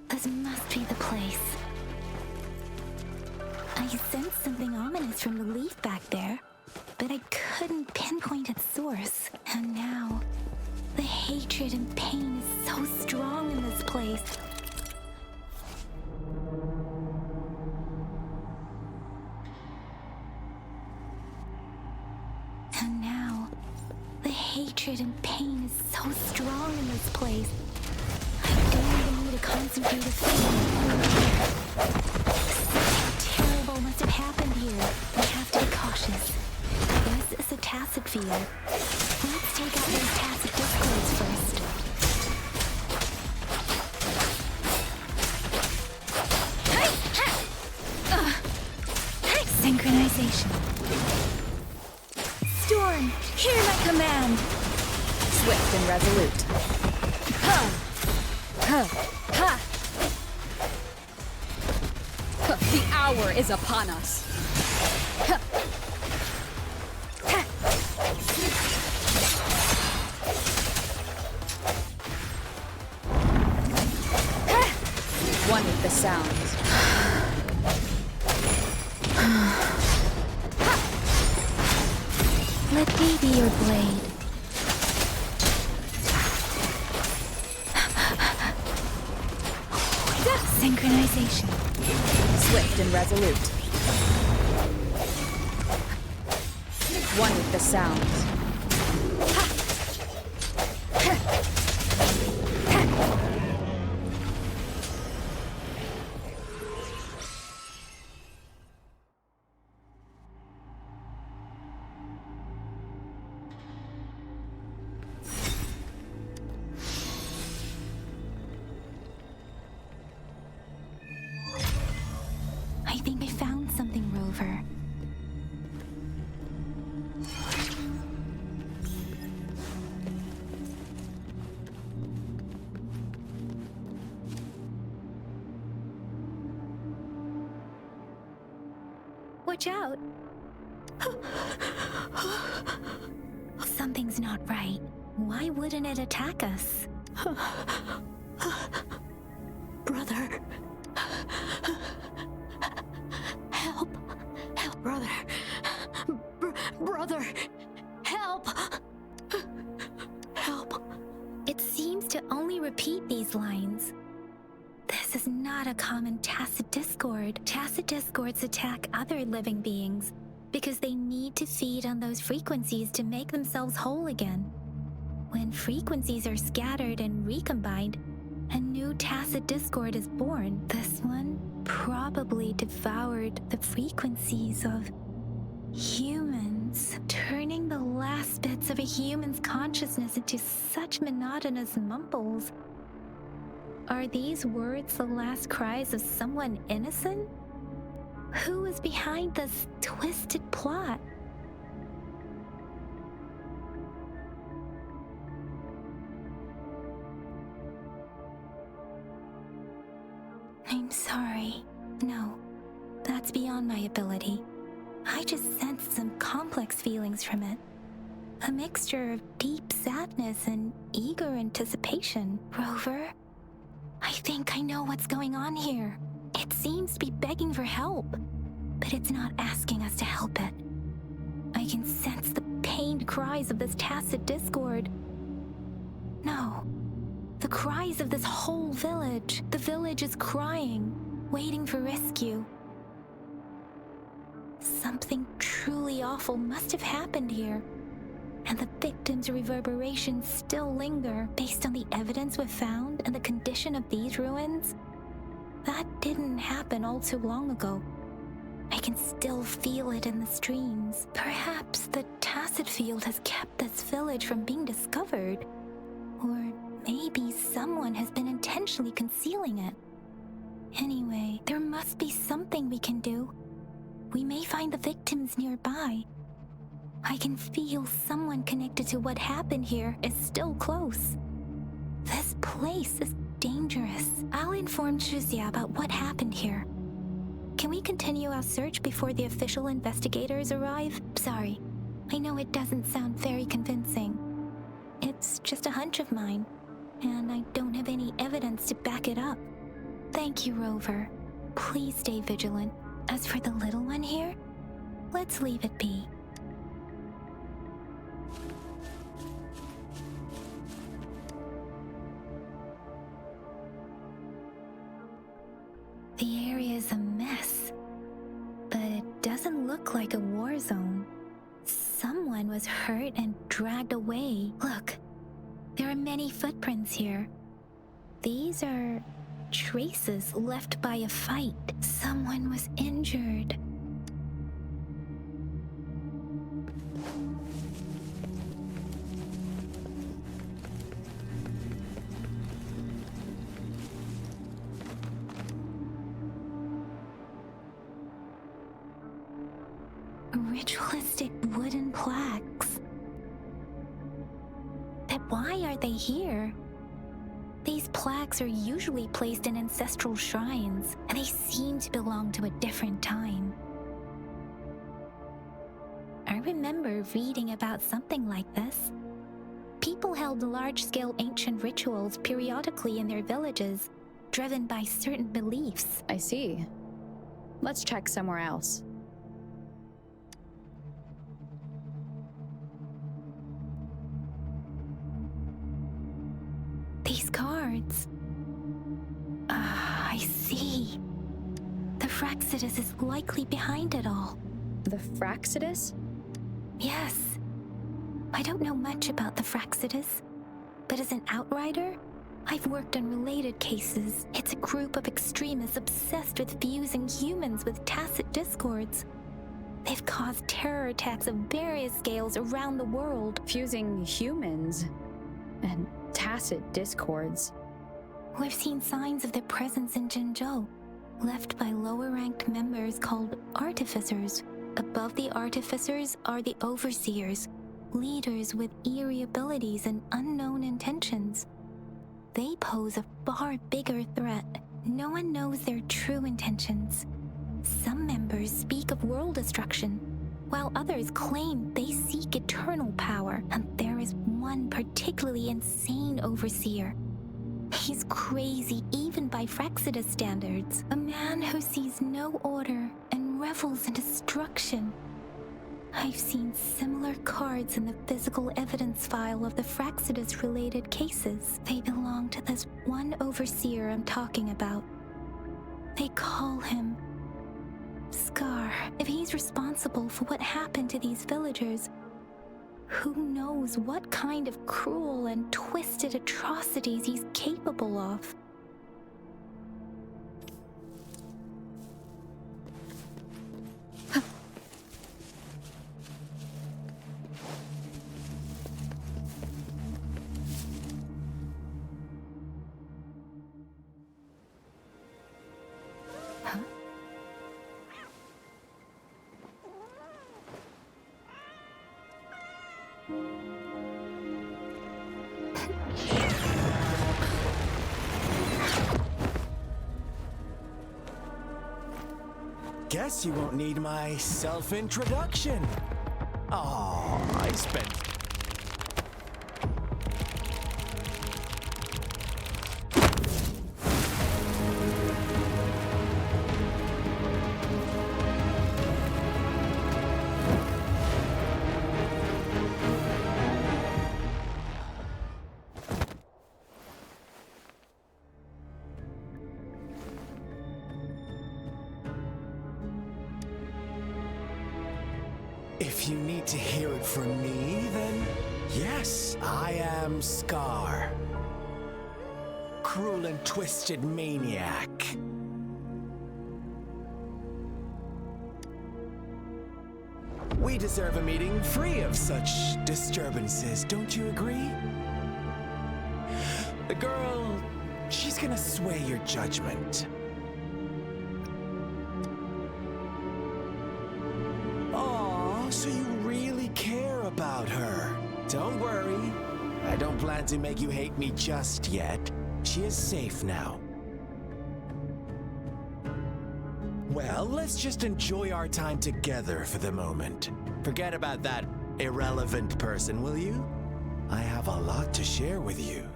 This must be the place. I sensed something ominous from the leaf back there, but I couldn't pinpoint its source. And now, the hatred and pain is so strong in this place. And now, the hatred and pain is so strong in this place. I don't even need to concentrate a thing. Something terrible must have happened here. We have to be cautious. This is a tacit field. Let's take out those tacit discords first. Synchronization. Storm, hear my command. Swift and resolute. Ha! The hour is upon us. One with the sounds. Let me be your blade. Synchronization. Swift and resolute. One with the sounds. I think I found something, Rover. Watch out! Something's not right. Why wouldn't it attack us? Brother. Help. Help, brother. Brother. Help. Help. It seems to only repeat these lines. This is not a common tacit discord. Tacit discords attack other living beings, because they need to feed on those frequencies to make themselves whole again. When frequencies are scattered and recombined, a new tacit discord is born. This one probably devoured the frequencies of humans, turning the last bits of a human's consciousness into such monotonous mumbles. Are these words the last cries of someone innocent? Who is behind this twisted plot? I'm sorry. No, that's beyond my ability. I just sensed some complex feelings from it. A mixture of deep sadness and eager anticipation. Rover, I think I know what's going on here. It seems to be begging for help, but it's not asking us to help it. I can sense the pained cries of this tacit discord. No, the cries of this whole village. The village is crying, waiting for rescue. Something truly awful must have happened here, and the victims' reverberations still linger based on the evidence we've found and the condition of these ruins. That didn't happen all too long ago. I can still feel it in the streams. Perhaps the tacit field has kept this village from being discovered. Or maybe someone has been intentionally concealing it. Anyway, there must be something we can do. We may find the victims nearby. I can feel someone connected to what happened here is still close. This place is dangerous. I'll inform Shuzia about what happened here. Can we continue our search before the official investigators arrive? Sorry, I know it doesn't sound very convincing. It's just a hunch of mine, and I don't have any evidence to back it up. Thank you, Rover. Please stay vigilant. As for the little one here, let's leave it be. The area is a mess, but it doesn't look like a war zone. Someone was hurt and dragged away. Look, there are many footprints here. These are traces left by a fight. Someone was injured. Ritualistic wooden plaques. But why are they here? These plaques are usually placed in ancestral shrines, and they seem to belong to a different time. I remember reading about something like this. People held large-scale ancient rituals periodically in their villages, driven by certain beliefs. I see. Let's check somewhere else. These cards. I see. The Fraxidus is likely behind it all. The Fraxidus? Yes. I don't know much about the Fraxidus, but as an outrider, I've worked on related cases. It's a group of extremists obsessed with fusing humans with tacit discords. They've caused terror attacks of various scales around the world. Fusing humans and tacit discords. We've seen signs of their presence in Jinzhou, left by lower-ranked members called artificers. Above the artificers are the overseers, leaders with eerie abilities and unknown intentions. They pose a far bigger threat. No one knows their true intentions. Some members speak of world destruction, while others claim they seek eternal power, and there is one particularly insane overseer. He's crazy even by Fraxidus standards. A man who sees no order and revels in destruction. I've seen similar cards in the physical evidence file of the Fraxidus-related cases. They belong to this one overseer I'm talking about. They call him Scar, if he's responsible for what happened to these villagers, who knows what kind of cruel and twisted atrocities he's capable of? Guess you won't need my self-introduction. Oh, I spent... If you need to hear it from me, then yes, I am Scar. Cruel and twisted maniac. We deserve a meeting free of such disturbances, don't you agree? The girl, she's gonna sway your judgment. So you really care about her. Don't worry. I don't plan to make you hate me just yet. She is safe now. Well, let's just enjoy our time together for the moment. Forget about that irrelevant person, will you? I have a lot to share with you.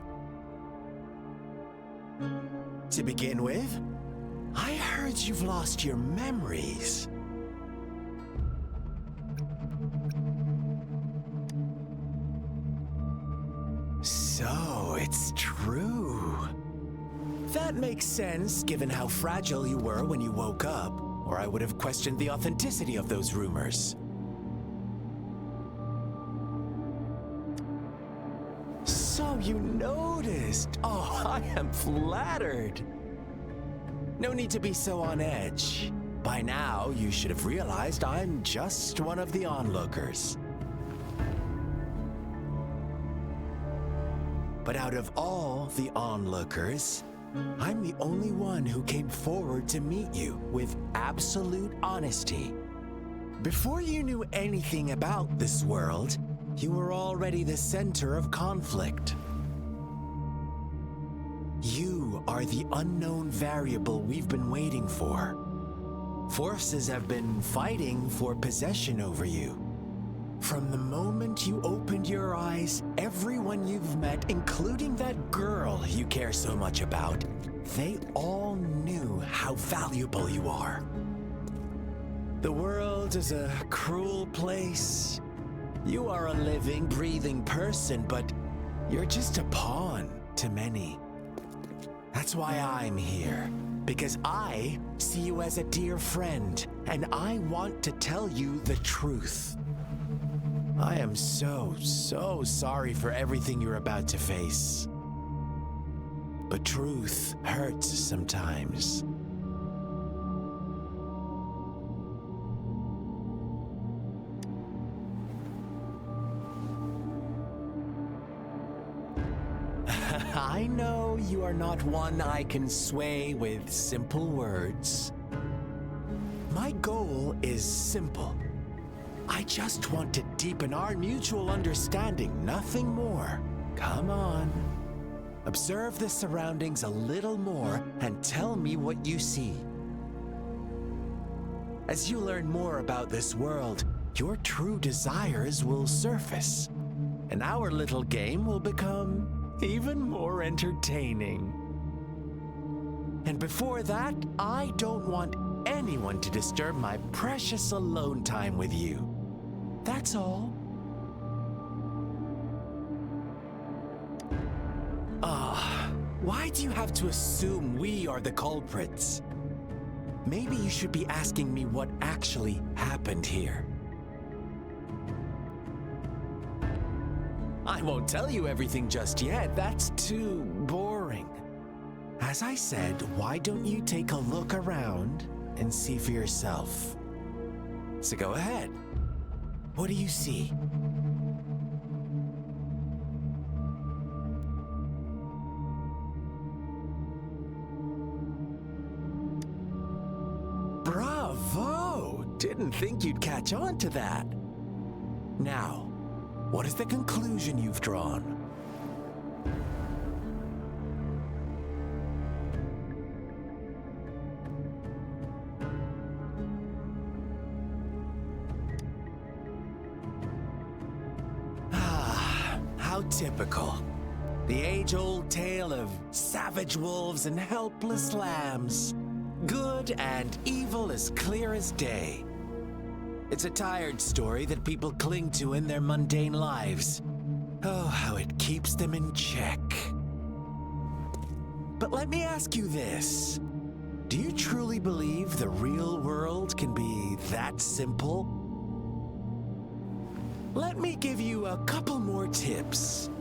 To begin with, I heard you've lost your memories. So, it's true. That makes sense, given how fragile you were when you woke up, or I would have questioned the authenticity of those rumors. So you noticed. Oh, I am flattered. No need to be so on edge. By now, you should have realized I'm just one of the onlookers. But out of all the onlookers, I'm the only one who came forward to meet you with absolute honesty. Before you knew anything about this world, you were already the center of conflict. You are the unknown variable we've been waiting for. Forces have been fighting for possession over you. From the moment you opened your eyes, everyone you've met, including that girl you care so much about, they all knew how valuable you are. The world is a cruel place. You are a living, breathing person, but you're just a pawn to many. That's why I'm here, because I see you as a dear friend, and I want to tell you the truth. I am so sorry for everything you're about to face. But truth hurts sometimes. I know you are not one I can sway with simple words. My goal is simple. I just want to deepen our mutual understanding, nothing more. Come on. Observe the surroundings a little more and tell me what you see. As you learn more about this world, your true desires will surface, and our little game will become even more entertaining. And before that, I don't want anyone to disturb my precious alone time with you. That's all. Why do you have to assume we are the culprits? maybe you should be asking me what actually happened here. I won't tell you everything just yet. That's too boring. As I said, why don't you take a look around and see for yourself? So go ahead. What do you see? Bravo! Didn't think you'd catch on to that. Now, what is the conclusion you've drawn? How typical. The age-old tale of savage wolves and helpless lambs. Good and evil as clear as day. It's a tired story that people cling to in their mundane lives. Oh, how it keeps them in check. But let me ask you this. Do you truly believe the real world can be that simple? Let me give you a couple more tips.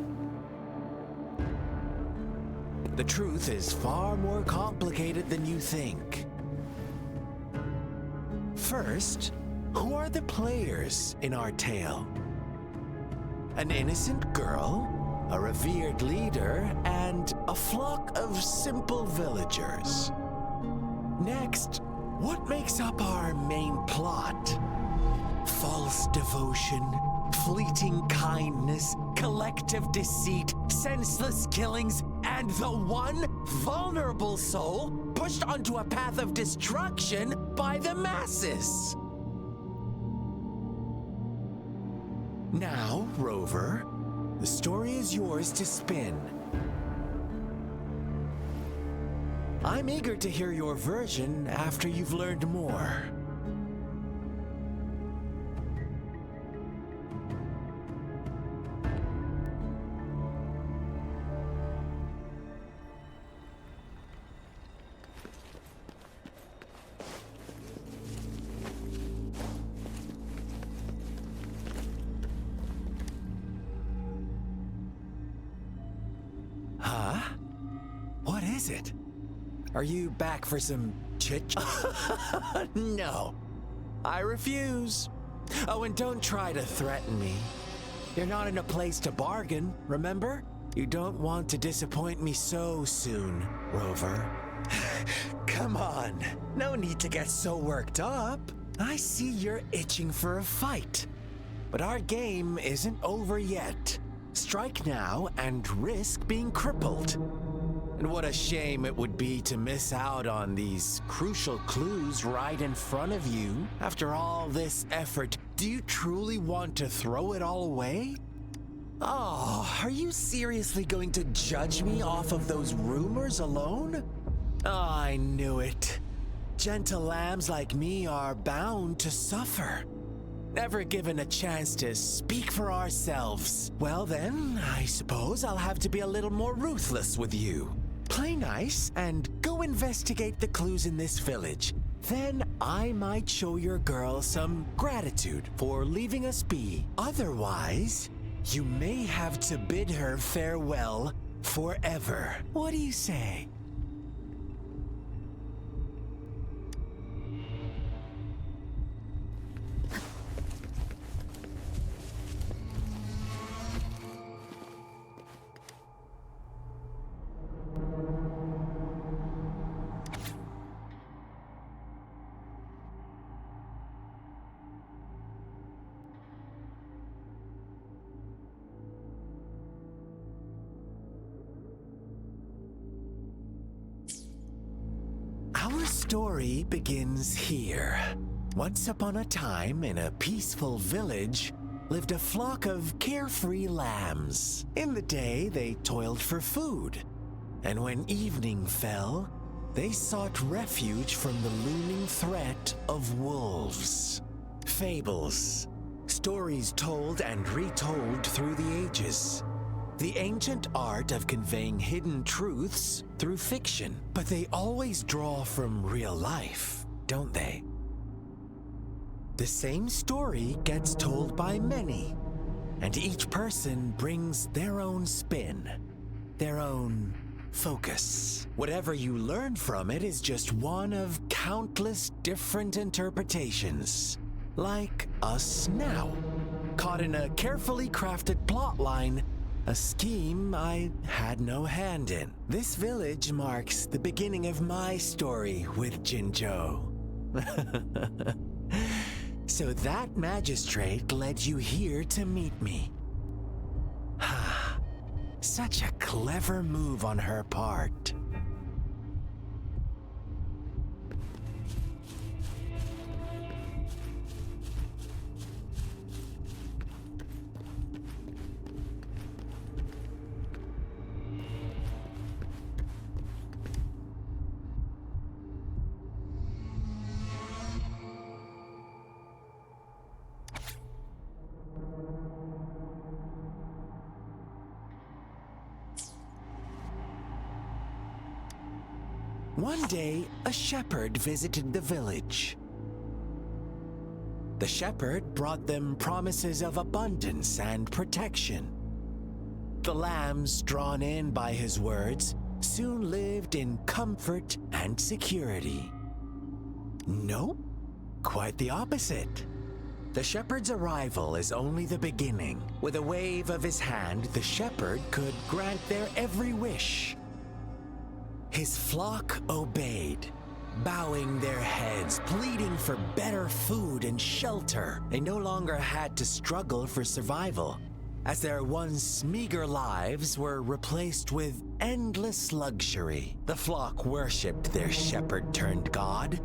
The truth is far more complicated than you think. First, who are the players in our tale? An innocent girl, a revered leader, and a flock of simple villagers. Next, what makes up our main plot? False devotion, fleeting kindness, collective deceit, senseless killings, and the one vulnerable soul pushed onto a path of destruction by the masses. Now, Rover, the story is yours to spin. I'm eager to hear your version after you've learned more. Huh? What is it? Are you back for some No. I refuse. Oh, and don't try to threaten me. You're not in a place to bargain, remember? You don't want to disappoint me so soon, Rover. Come on. No need to get so worked up. I see you're itching for a fight. But our game isn't over yet. Strike now and risk being crippled. And what a shame it would be to miss out on these crucial clues right in front of you. After all this effort, do you truly want to throw it all away? Oh, are you seriously going to judge me off of those rumors alone? Oh, I knew it. Gentle lambs like me are bound to suffer. Never given a chance to speak for ourselves. Well then, I suppose I'll have to be a little more ruthless with you. Play nice and go investigate the clues in this village. Then I might show your girl some gratitude for leaving us be. Otherwise, you may have to bid her farewell forever. What do you say? Our story begins here. Once upon a time, in a peaceful village, lived a flock of carefree lambs. In the day, they toiled for food. And when evening fell, they sought refuge from the looming threat of wolves. Fables. Stories told and retold through the ages. The ancient art of conveying hidden truths through fiction, but they always draw from real life. don't they? The same story gets told by many, and each person brings their own spin, their own focus. Whatever you learn from it is just one of countless different interpretations. Like us now, caught in a carefully crafted plotline, a scheme I had no hand in. This village marks the beginning of my story with Jinzhou. So that magistrate led you here to meet me. Such a clever move on her part. One day, a shepherd visited the village. The shepherd brought them promises of abundance and protection. The lambs, drawn in by his words, soon lived in comfort and security. Nope, quite the opposite. The shepherd's arrival is only the beginning. With a wave of his hand, the shepherd could grant their every wish. His flock obeyed, bowing their heads, pleading for better food and shelter. They no longer had to struggle for survival, as their once meager lives were replaced with endless luxury. The flock worshipped their shepherd-turned-god,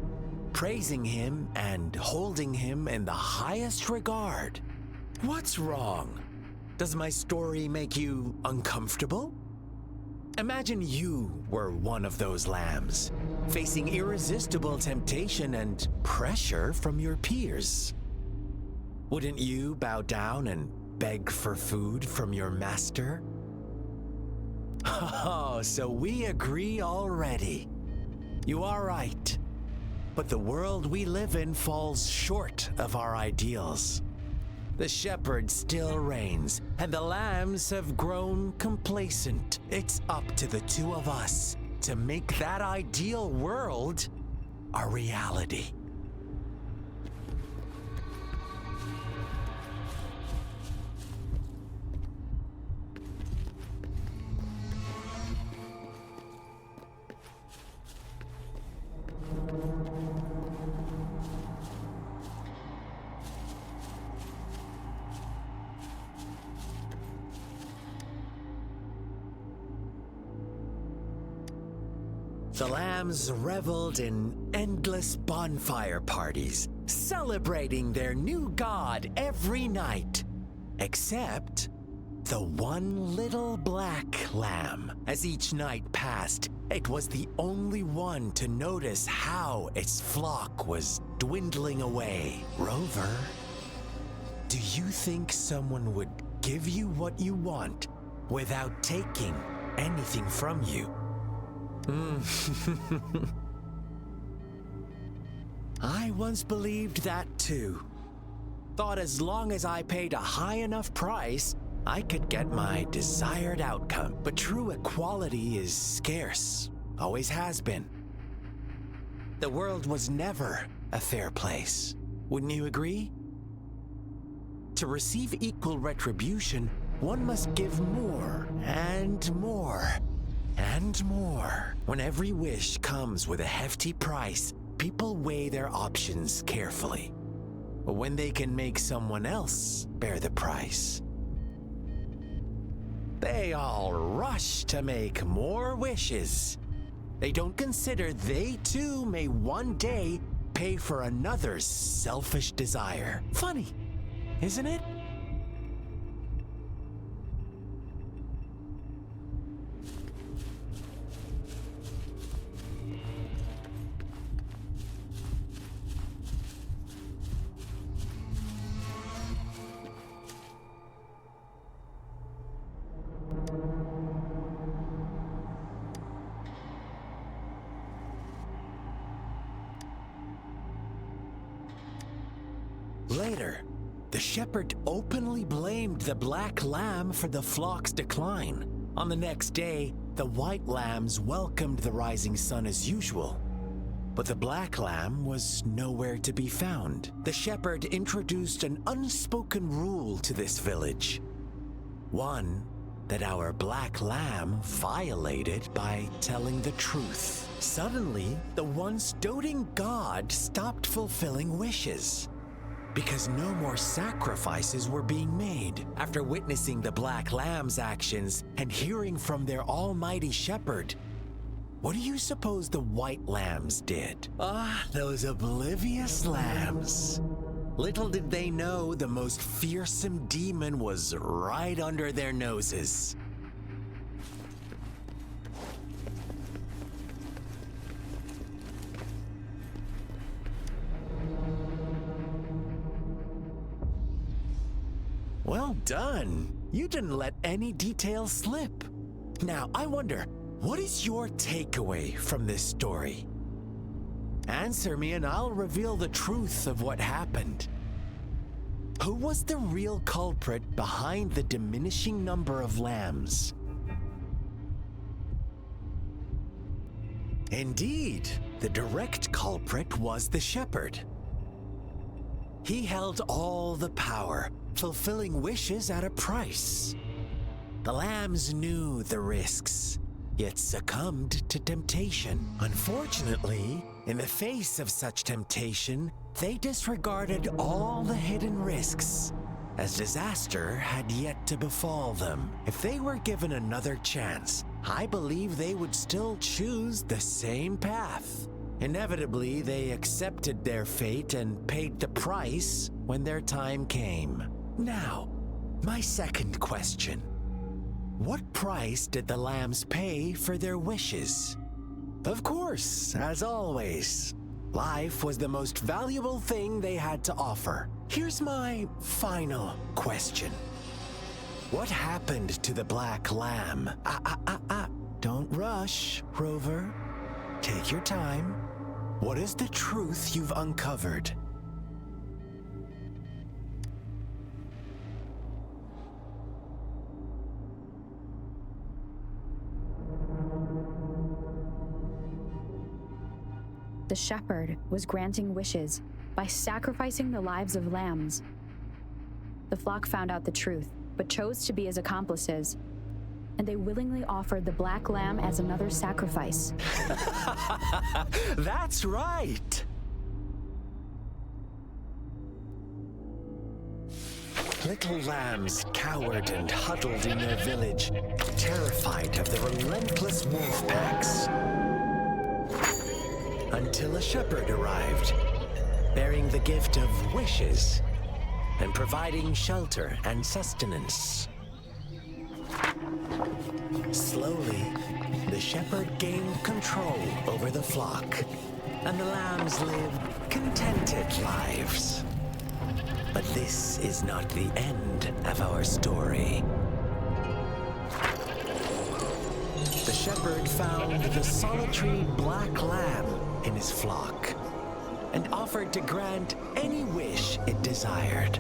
praising him and holding him in the highest regard. What's wrong? Does my story make you uncomfortable? Imagine you were one of those lambs, facing irresistible temptation and pressure from your peers. Wouldn't you bow down and beg for food from your master? Oh, so we agree already. You are right. But the world we live in falls short of our ideals. The shepherd still reigns, and the lambs have grown complacent. It's up to the two of us to make that ideal world a reality. The lambs reveled in endless bonfire parties, celebrating their new god every night. Except the one little black lamb. As each night passed, it was the only one to notice how its flock was dwindling away. Rover, do you think someone would give you what you want without taking anything from you? I once believed that too. Thought as long as I paid a high enough price, I could get my desired outcome. But true equality is scarce, always has been. The world was never a fair place. Wouldn't you agree? To receive equal retribution, one must give more and more. And more. When every wish comes with a hefty price, people weigh their options carefully. But when they can make someone else bear the price, they all rush to make more wishes. They don't consider they too may one day pay for another's selfish desire. Funny, isn't it? better. The shepherd openly blamed the black lamb for the flock's decline. On the next day, the white lambs welcomed the rising sun as usual. But the black lamb was nowhere to be found. The shepherd introduced an unspoken rule to this village. One that our black lamb violated by telling the truth. Suddenly, the once doting god stopped fulfilling wishes because no more sacrifices were being made. After witnessing the black lamb's actions and hearing from their almighty shepherd, what do you suppose the white lambs did? Ah, those oblivious lambs. Little did they know the most fearsome demon was right under their noses. Well done. You didn't let any details slip. Now, I wonder, what is your takeaway from this story? Answer me and I'll reveal the truth of what happened. Who was the real culprit behind the diminishing number of lambs? Indeed, the direct culprit was the shepherd. He held all the power, fulfilling wishes at a price. The lambs knew the risks, yet succumbed to temptation. Unfortunately, in the face of such temptation, they disregarded all the hidden risks, as disaster had yet to befall them. If they were given another chance, I believe they would still choose the same path. Inevitably, they accepted their fate and paid the price when their time came. Now, my second question. What price did the lambs pay for their wishes? Of course, as always, life was the most valuable thing they had to offer. Here's my final question. What happened to the black lamb? Don't rush, Rover. Take your time. What is the truth you've uncovered? The shepherd was granting wishes by sacrificing the lives of lambs. The flock found out the truth, but chose to be his accomplices, and they willingly offered the black lamb as another sacrifice. That's right! Little lambs cowered and huddled in their village, terrified of the relentless wolf packs. Until a shepherd arrived, bearing the gift of wishes and providing shelter and sustenance. Slowly, the shepherd gained control over the flock, and the lambs lived contented lives. But this is not the end of our story. The shepherd found the solitary black lamb in his flock and offered to grant any wish it desired.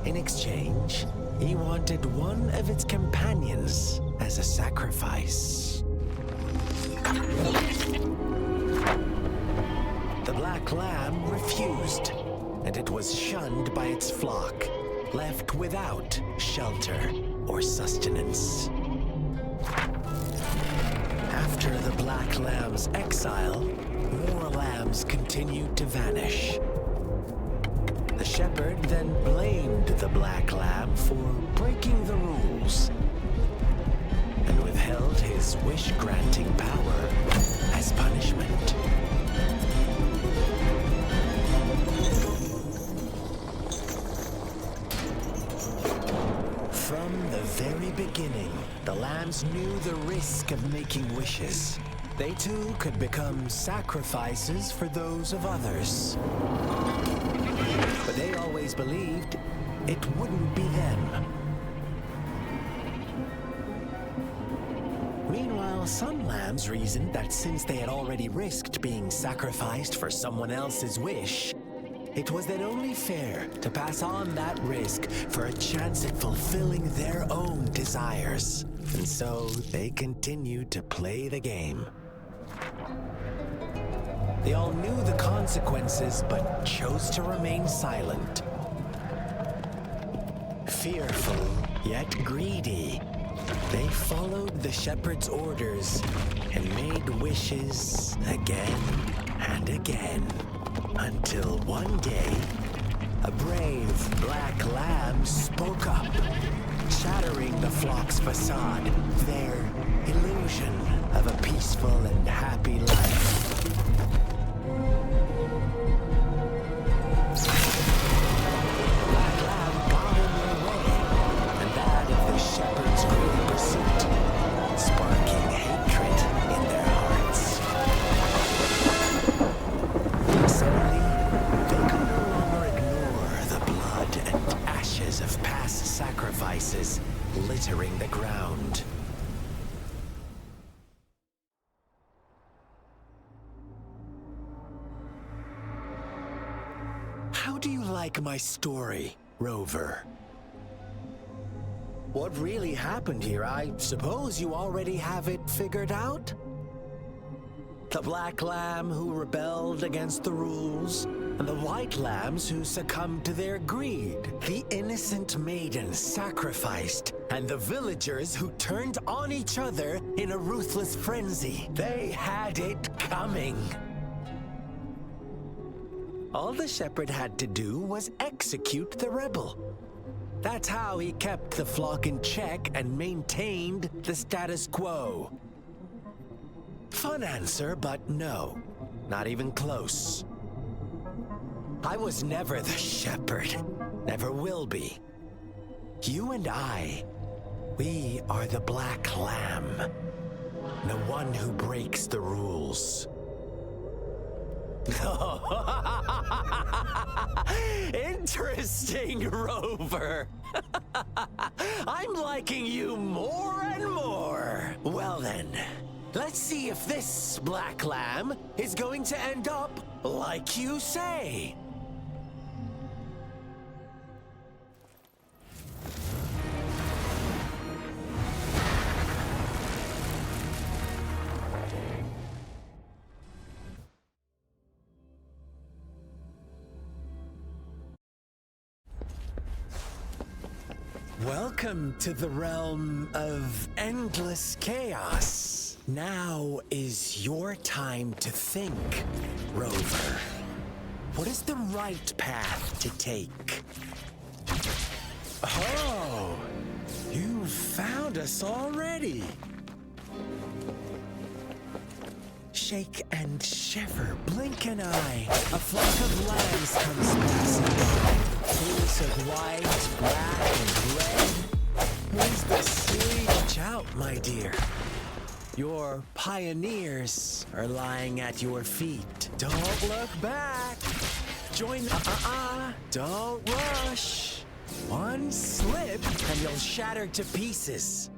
In exchange, he wanted one of its companions as a sacrifice. The black lamb refused, and it was shunned by its flock, left without shelter or sustenance. After the black lamb's exile, more lambs continued to vanish. The shepherd then blamed the black lamb for breaking the rules and withheld his wish-granting power as punishment. From the very beginning, the lambs knew the risk of making wishes. They too could become sacrifices for those of others. But they always believed it wouldn't be them. Meanwhile, some lambs reasoned that since they had already risked being sacrificed for someone else's wish, It was then only fair to pass on that risk for a chance at fulfilling their own desires. And so they continued to play the game. They all knew the consequences, but chose to remain silent. Fearful, yet greedy, they followed the shepherd's orders and made wishes again and again. Until one day, a brave black lamb spoke up, shattering the flock's facade, their illusion of a peaceful and happy life. Black lamb got in their way, and that of the shepherd's greedy pursuit, sparking hatred in their hearts. Suddenly, they could no longer ignore the blood and ashes of past sacrifices littering the ground. How do you like my story, Rover? What really happened here? I suppose you already have it figured out? The black lamb who rebelled against the rules, and the white lambs who succumbed to their greed. The innocent maiden sacrificed, and the villagers who turned on each other in a ruthless frenzy. They had it coming. All the shepherd had to do was execute the rebel. That's how he kept the flock in check and maintained the status quo. Fun answer, but no, not even close. I was never the shepherd, never will be. You and I, we are the black lamb, the one who breaks the rules. Interesting, Rover. I'm liking you more and more. Well then, let's see if this black lamb is going to end up like you say. Welcome to the realm of endless chaos. Now is your time to think, Rover. What is the right path to take? Oh, you found us already. Shake and shiver, blink an eye. A flock of lambs comes passing by. Hues of white, black, and red. Who's the silly? Watch out, my dear. Your pioneers are lying at your feet. Don't look back. Join Don't rush. One slip and you'll shatter to pieces.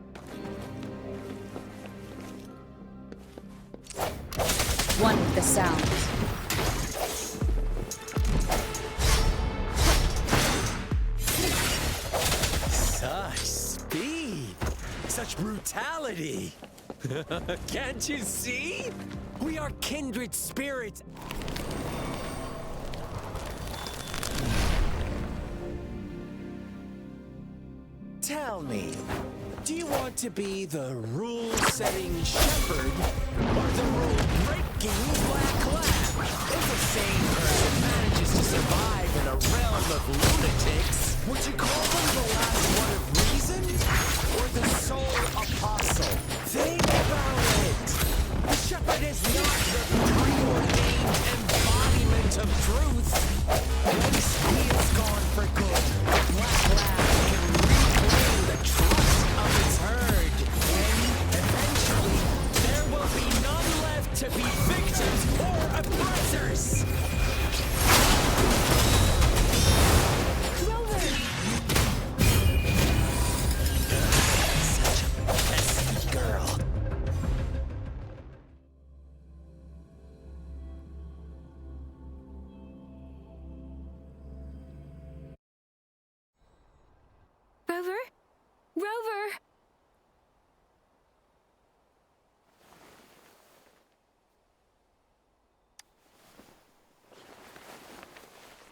One with the sound. Such speed! Such brutality! Can't you see? We are kindred spirits. Tell me, do you want to be the rule-setting shepherd or the rule-breaking black lamb? If a sane person manages to survive in a realm of lunatics, would you call them the last one of reason or the sole apostle? Think about it. The shepherd is not the preordained embodiment of truth. Once he is gone for good, the black lamb can reclaim the trust of its herd. And eventually, there will be none left to be victims or oppressors.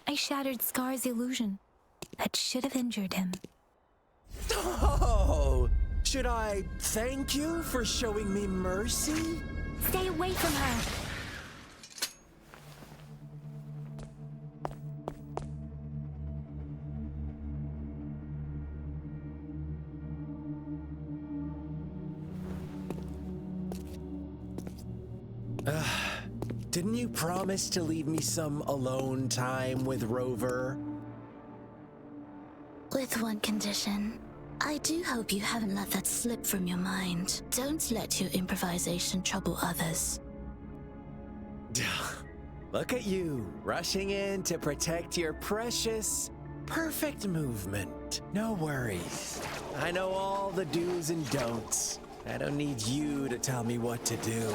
I shattered Scar's illusion. That should have injured him. Oh! Should I thank you for showing me mercy? Stay away from her! Didn't you promise to leave me some alone time with Rover? With one condition. I do hope you haven't let that slip from your mind. Don't let your improvisation trouble others. Look at you, rushing in to protect your precious, perfect movement. No worries. I know all the do's and don'ts. I don't need you to tell me what to do.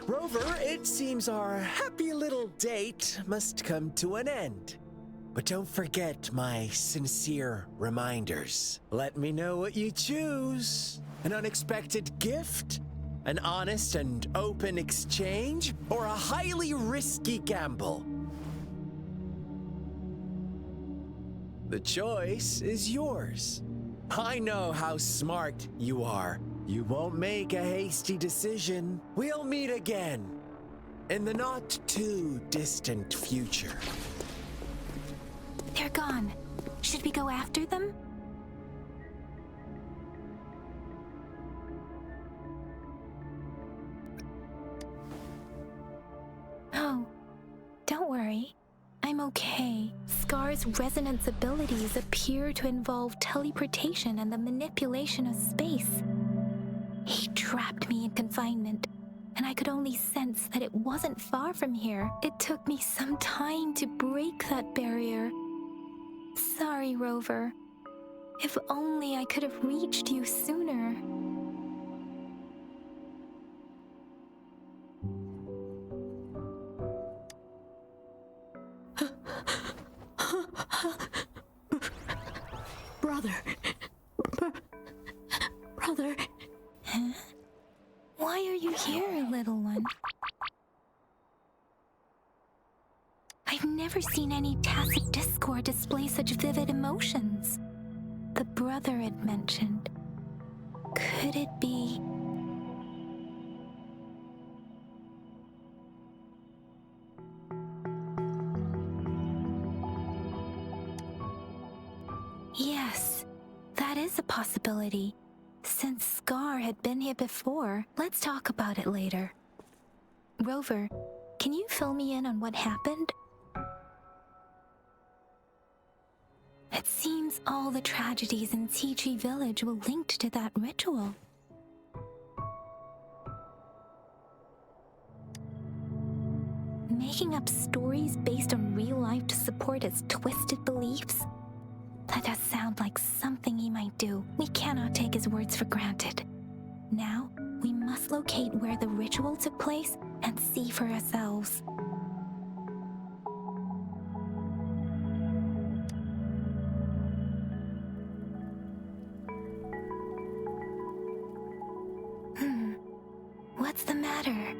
Rover, it seems our happy little date must come to an end. But don't forget my sincere reminders. Let me know what you choose. An unexpected gift? An honest and open exchange? Or a highly risky gamble? The choice is yours. I know how smart you are. You won't make a hasty decision. We'll meet again in the not too distant future. They're gone. Should we go after them? Oh, don't worry. I'm okay. Scar's resonance abilities appear to involve teleportation and the manipulation of space. He trapped me in confinement, and I could only sense that it wasn't far from here. It took me some time to break that barrier. Sorry, Rover. If only I could have reached you sooner. Brother. Brother. Huh? Why are you here, little one? I've never seen any tacit discord display such vivid emotions. The brother had mentioned. Could it be... Yes, that is a possibility. Since Scar had been here before, let's talk about it later. Rover, can you fill me in on what happened? It seems all the tragedies in Tea Tree Village were linked to that ritual. Making up stories based on real life to support his twisted beliefs? That does sound like something he might do. We cannot take his words for granted. Now, we must locate where the ritual took place and see for ourselves. What's the matter?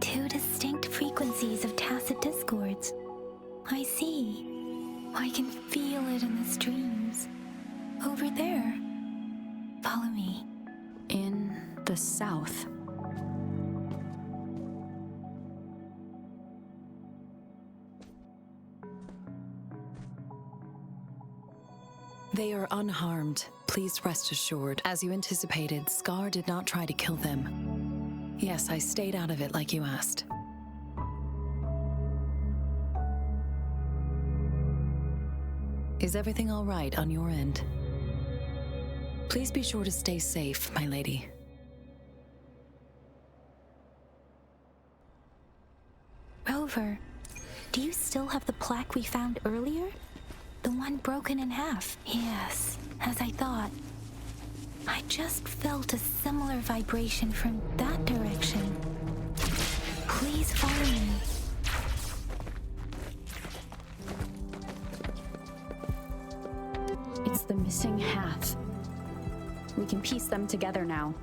Two distinct frequencies of tacit discords. I see. I can feel it in the streams. Over there. Follow me. In the south. They are unharmed. Please rest assured. As you anticipated, Scar did not try to kill them. Yes, I stayed out of it like you asked. Is everything all right on your end? Please be sure to stay safe, my lady. Rover, do you still have the plaque we found earlier? The one broken in half. Yes, as I thought. I just felt a similar vibration from that direction. Please follow me. It's the missing half. We can piece them together now.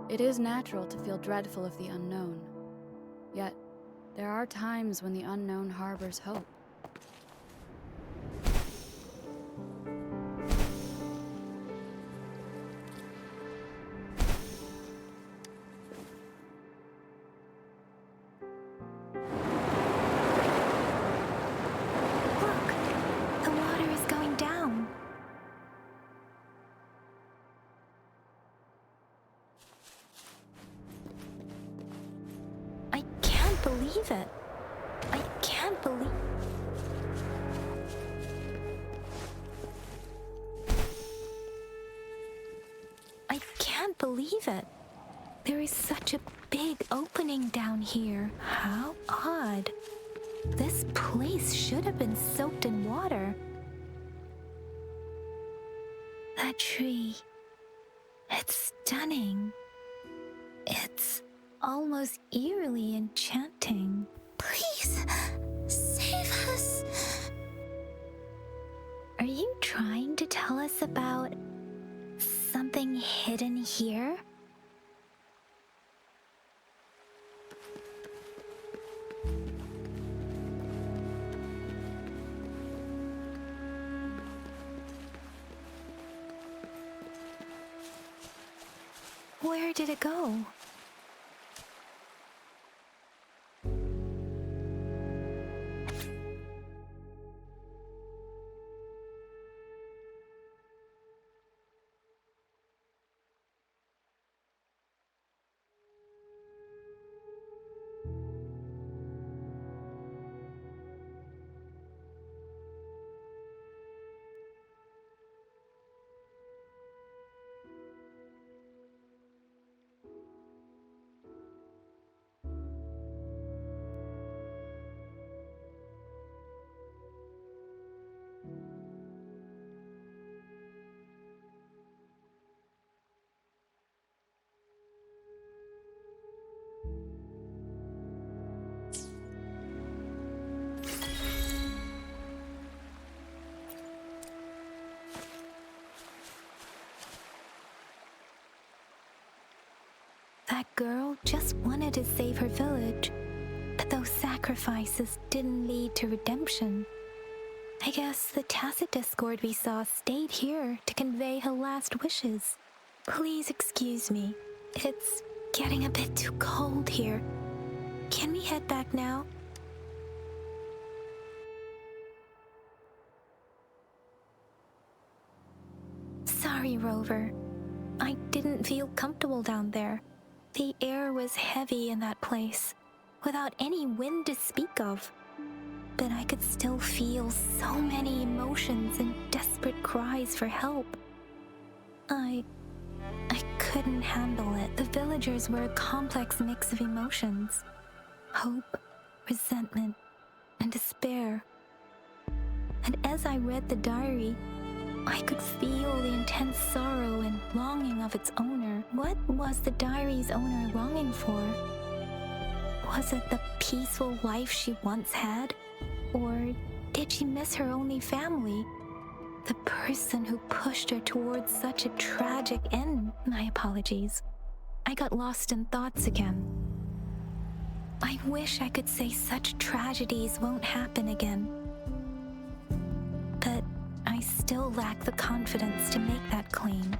It is natural to feel dreadful of the unknown. Yet, there are times when the unknown harbors hope. The water is going down. I can't believe it. I can't believe... I can't believe it. There is such a big opening down here. How odd. This place should have been soaked in water. That tree. It's stunning. It's almost eerily enchanting. Please, save us. Are you trying to tell us about something hidden here? Where did it go? That girl just wanted to save her village, but those sacrifices didn't lead to redemption. I guess the tacit discord we saw stayed here to convey her last wishes. Please excuse me. It's getting a bit too cold here. Can we head back now? Sorry, Rover. I didn't feel comfortable down there. The air was heavy in that place, without any wind to speak of. But I could still feel so many emotions and desperate cries for help. I couldn't handle it. The villagers were a complex mix of emotions. Hope, resentment, and despair. And as I read the diary, I could feel the intense sorrow and longing of its owner. What was the diary's owner longing for? Was it the peaceful life she once had? Or did she miss her only family? The person who pushed her towards such a tragic end? My apologies. I got lost in thoughts again. I wish I could say such tragedies won't happen again. But I still lack the confidence to make that claim.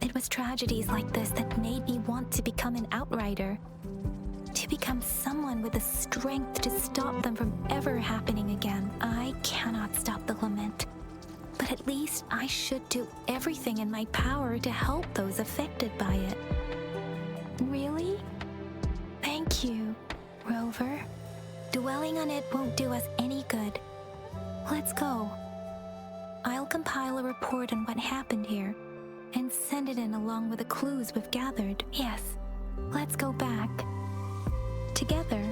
It was tragedies like this that made me want to become an outrider. To become someone with the strength to stop them from ever happening again. I cannot stop the lament, but at least I should do everything in my power to help those affected by it. Really? Thank you, Rover. Dwelling on it won't do us any good. Let's go. I'll compile a report on what happened here and send it in along with the clues we've gathered. Yes, let's go back. Together.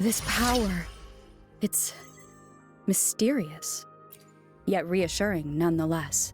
This power, it's mysterious, yet reassuring nonetheless.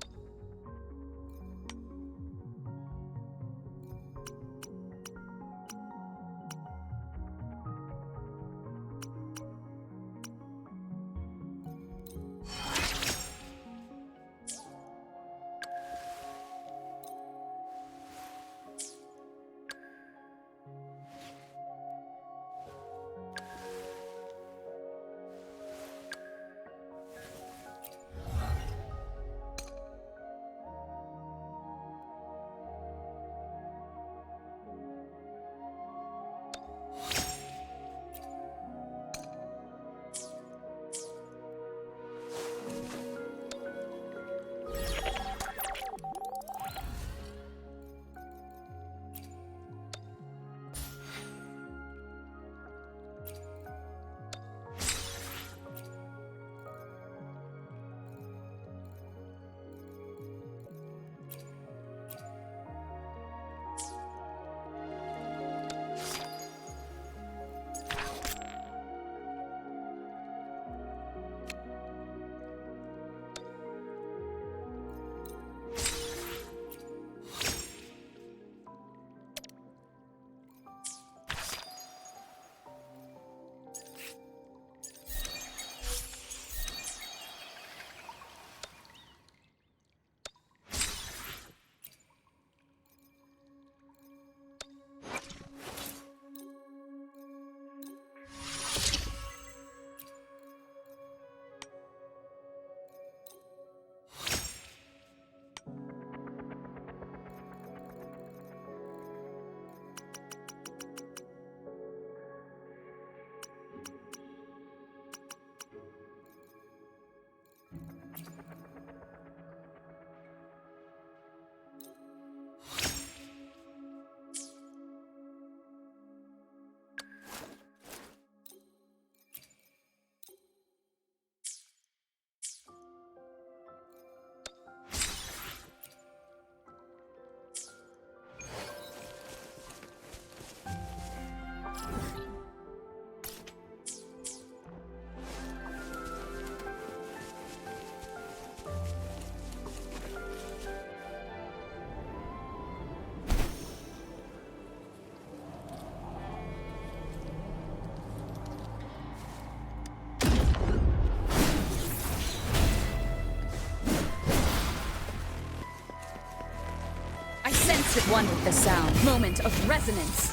At one with the sound. Moment of resonance.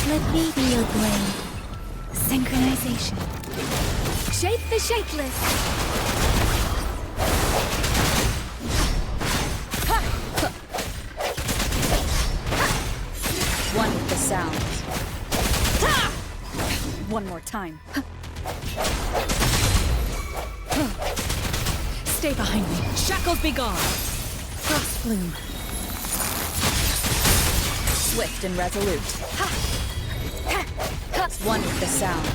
Let me be your blade. Synchronization. Shape the shapeless. One with the sound. One more time. Stay behind me. Shackles be gone. Frost bloom. Swift and resolute. One with the sound.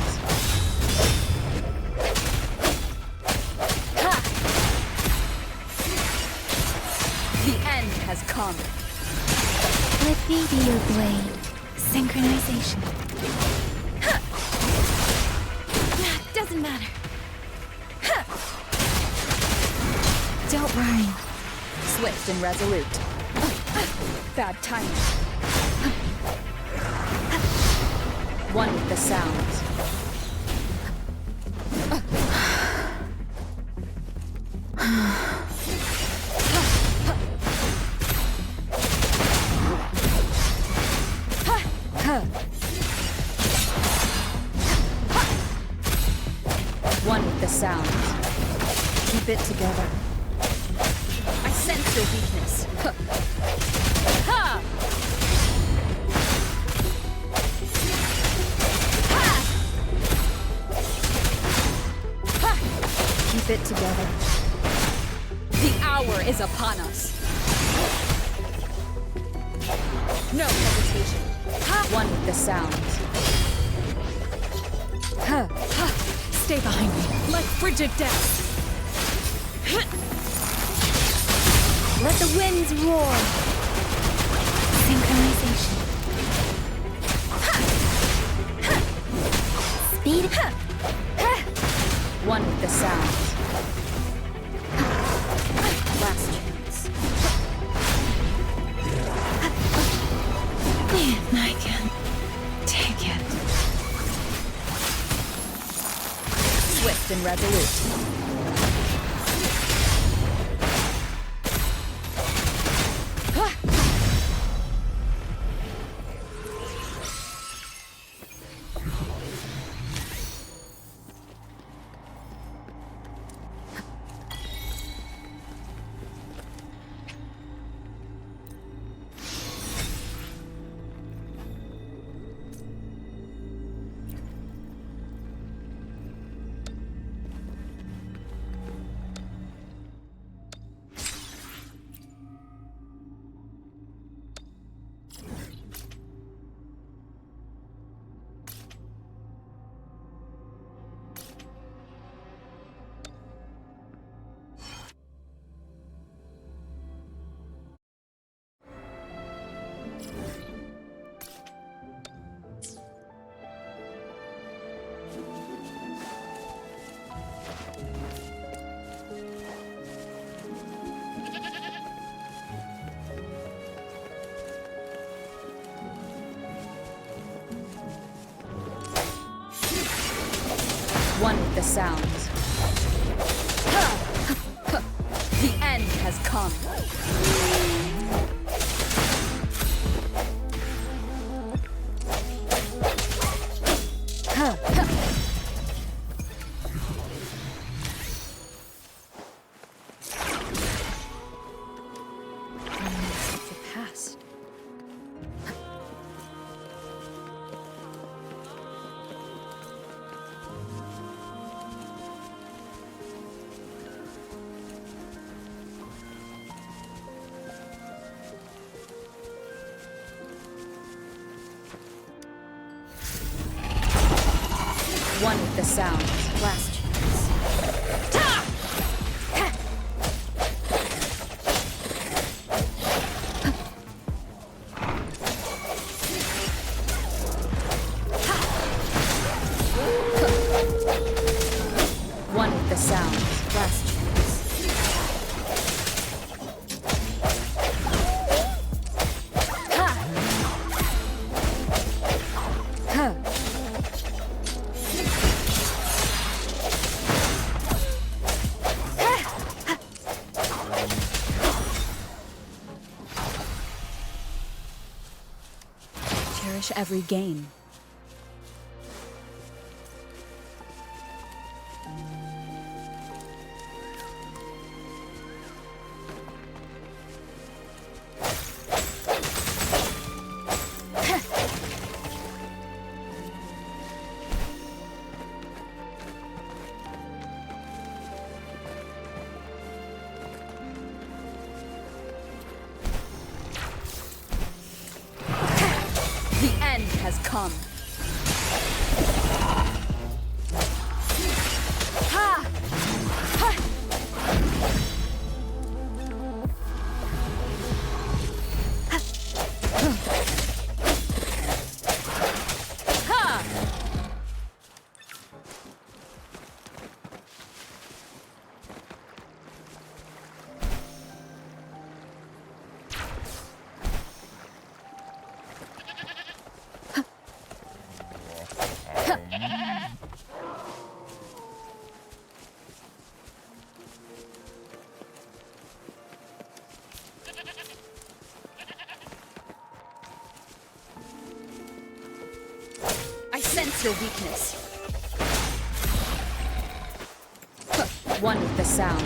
The end has come. Let me be your blade. Synchronization. Doesn't matter. Don't worry. Swift and resolute. Bad timing. One with the sound. One with the sound. Keep it together. I sense your weakness. Ha! Keep it together. The hour is upon us. No hesitation. One with the sound. Stay behind me, like frigid death. Let the winds roar. Synchronization. Speed. One with the sound. Last chance. I can take it. Swift and resolute. One with the sounds. The end has come. One with the sounds. Last chance. One with the sounds. Last chance. Cherish every game. The end has come. Ha! Ha! Ha! I sense your weakness. One with the sounds.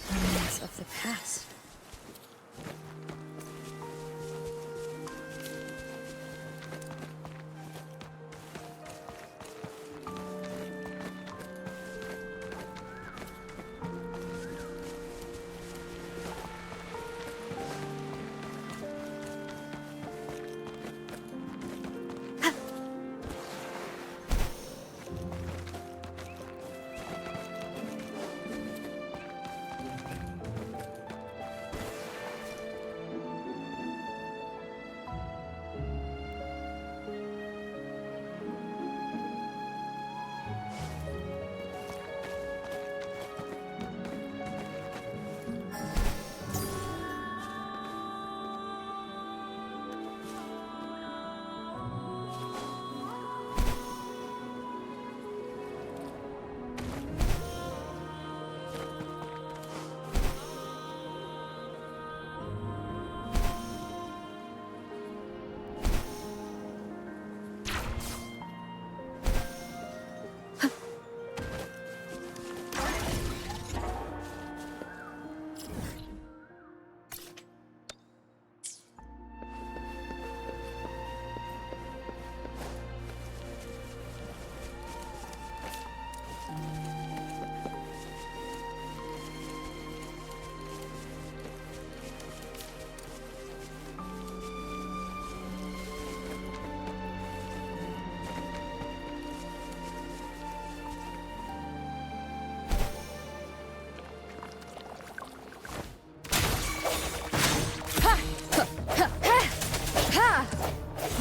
Remnants of the past.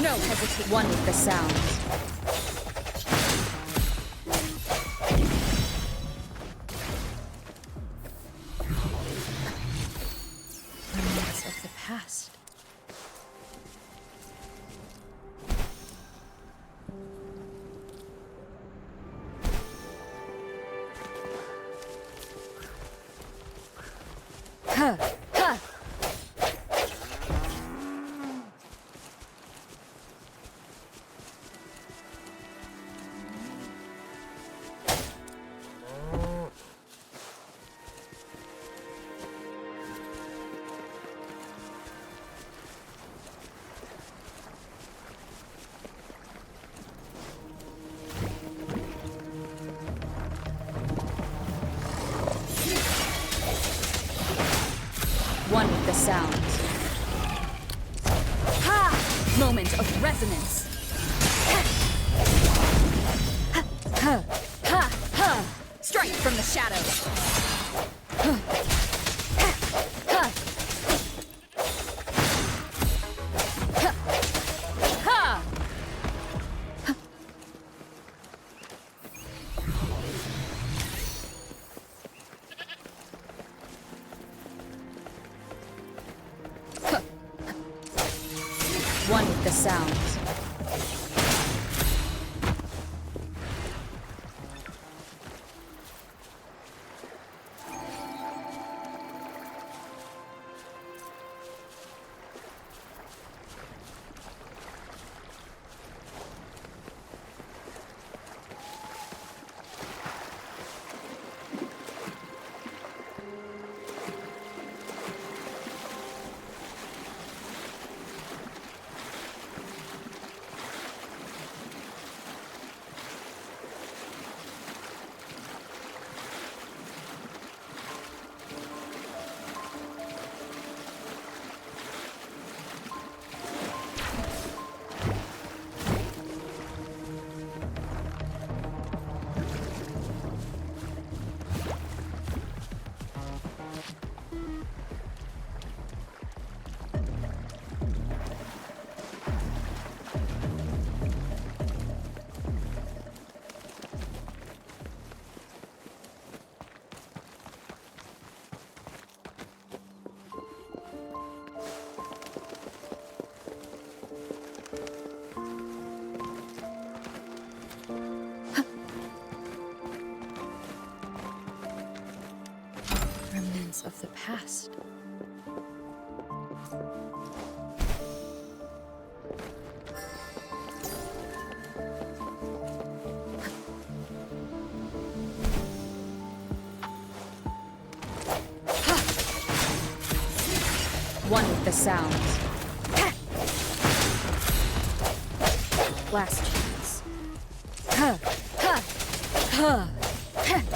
No hesitate. One with the sound. Remnants of the past. Huh. Huh. One with the sound. Ha! Moment of resonance. Ha! Ha! Ha! Ha! Strike from the shadows. Ha! Ha! Ha! Ha! One with the sound. Remnants of the past. One with the sound. Last chance. Ha! Ha! Ha! Ha!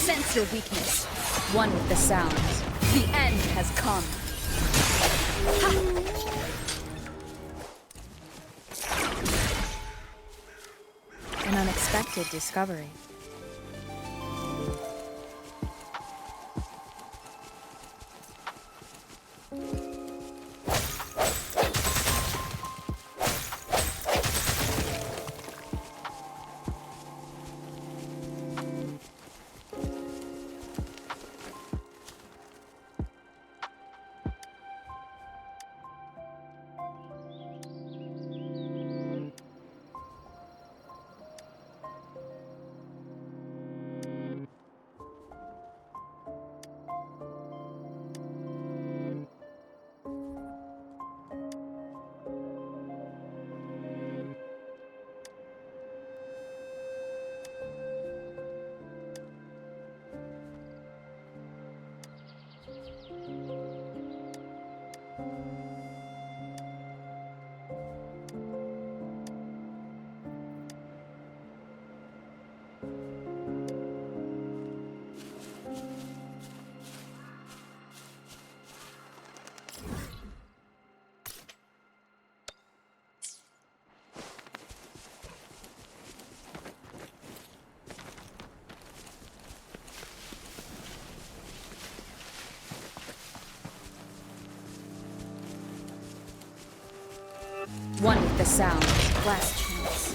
Sense your weakness. One with the sound. The end has come. An unexpected discovery. One with the sound. Last chance.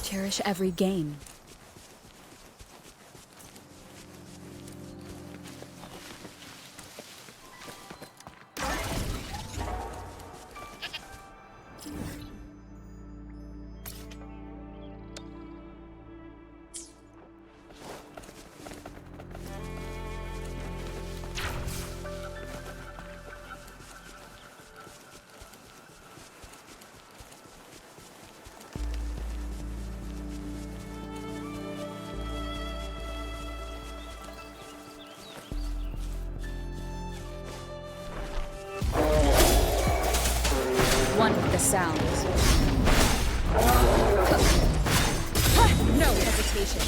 Cherish every gain. One with the sounds. No hesitation.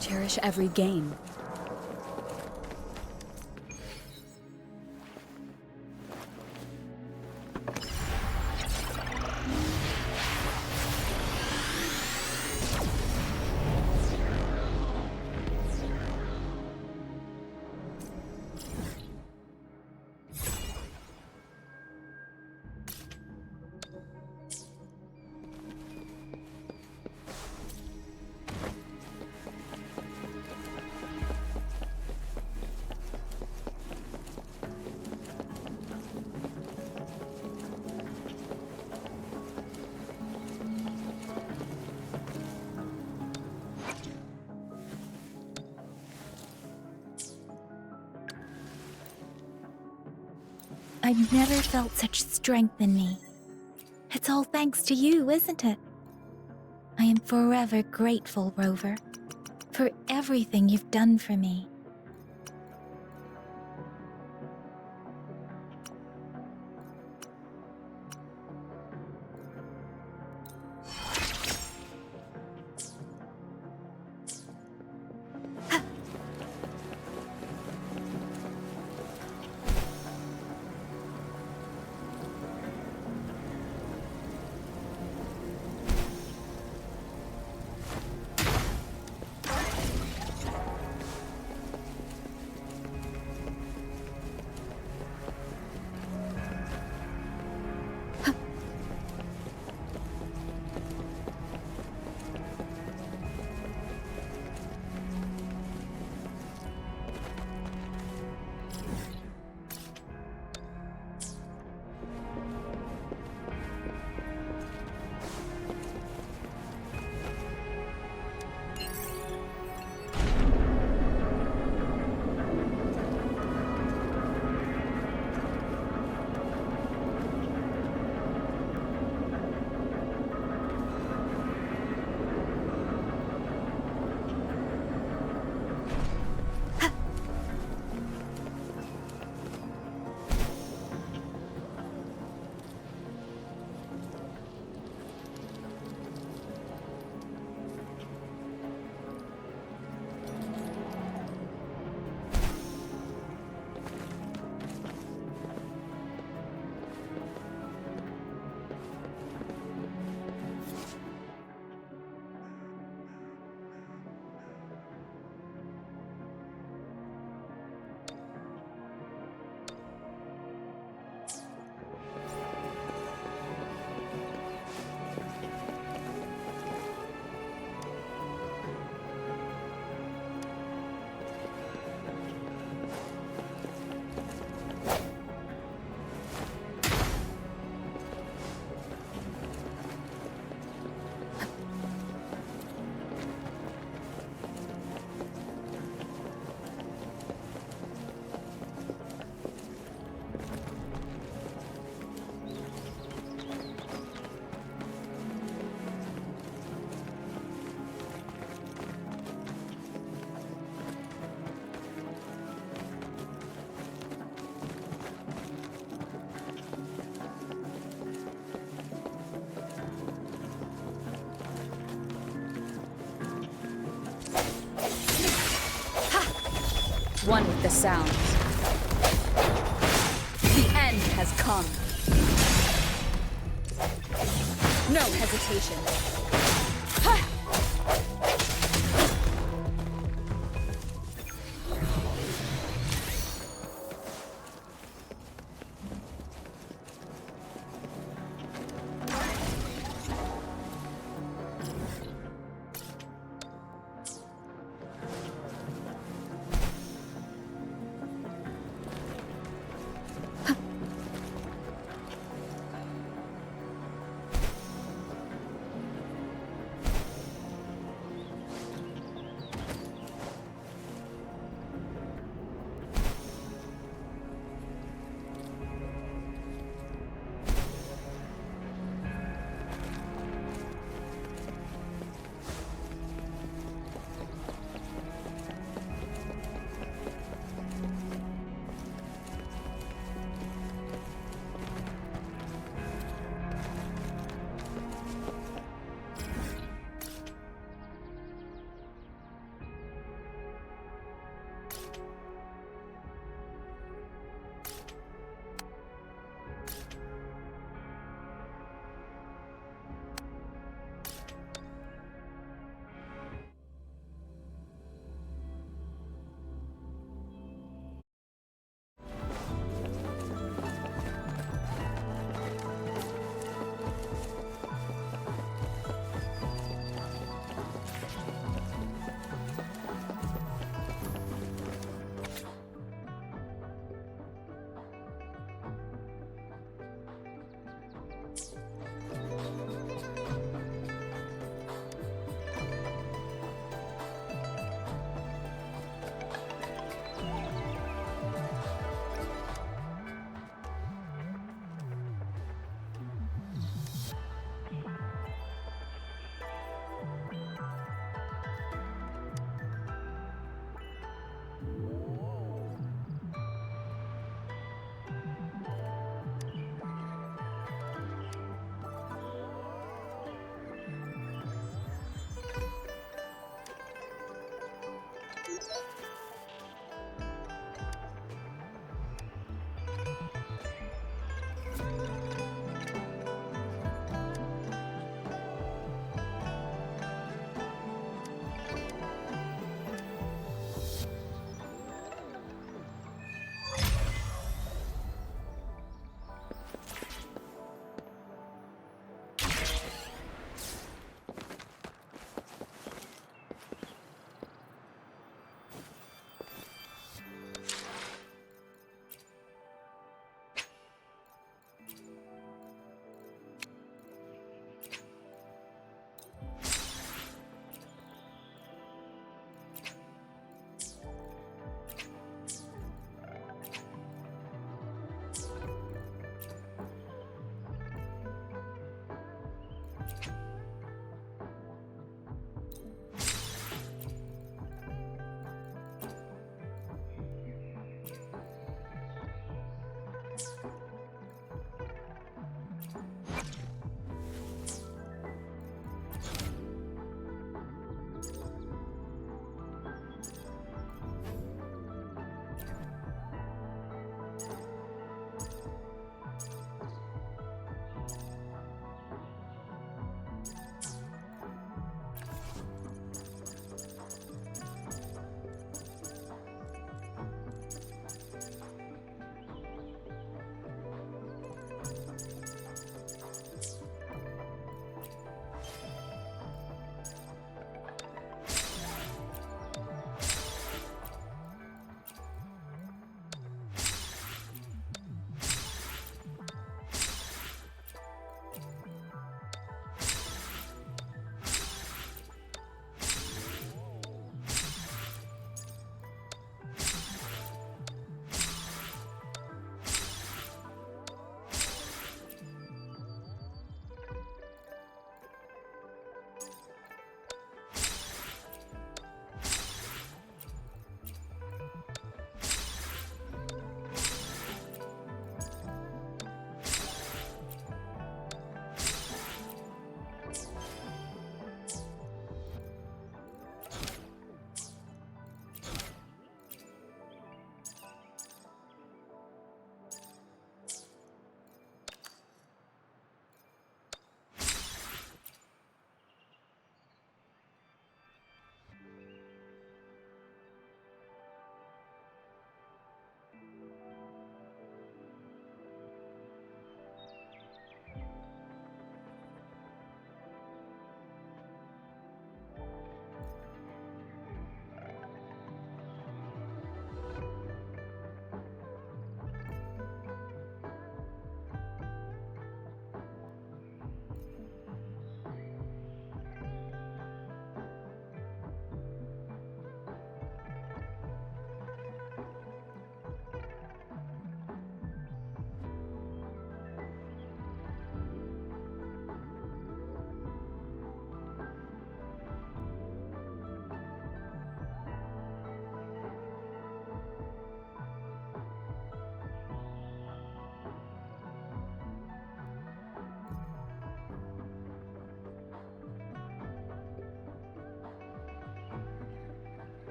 Cherish every gain. I've never felt such strength in me. It's all thanks to you, isn't it? I am forever grateful, Rover, for everything you've done for me. one with the sounds. The end has come. No hesitation. Ha!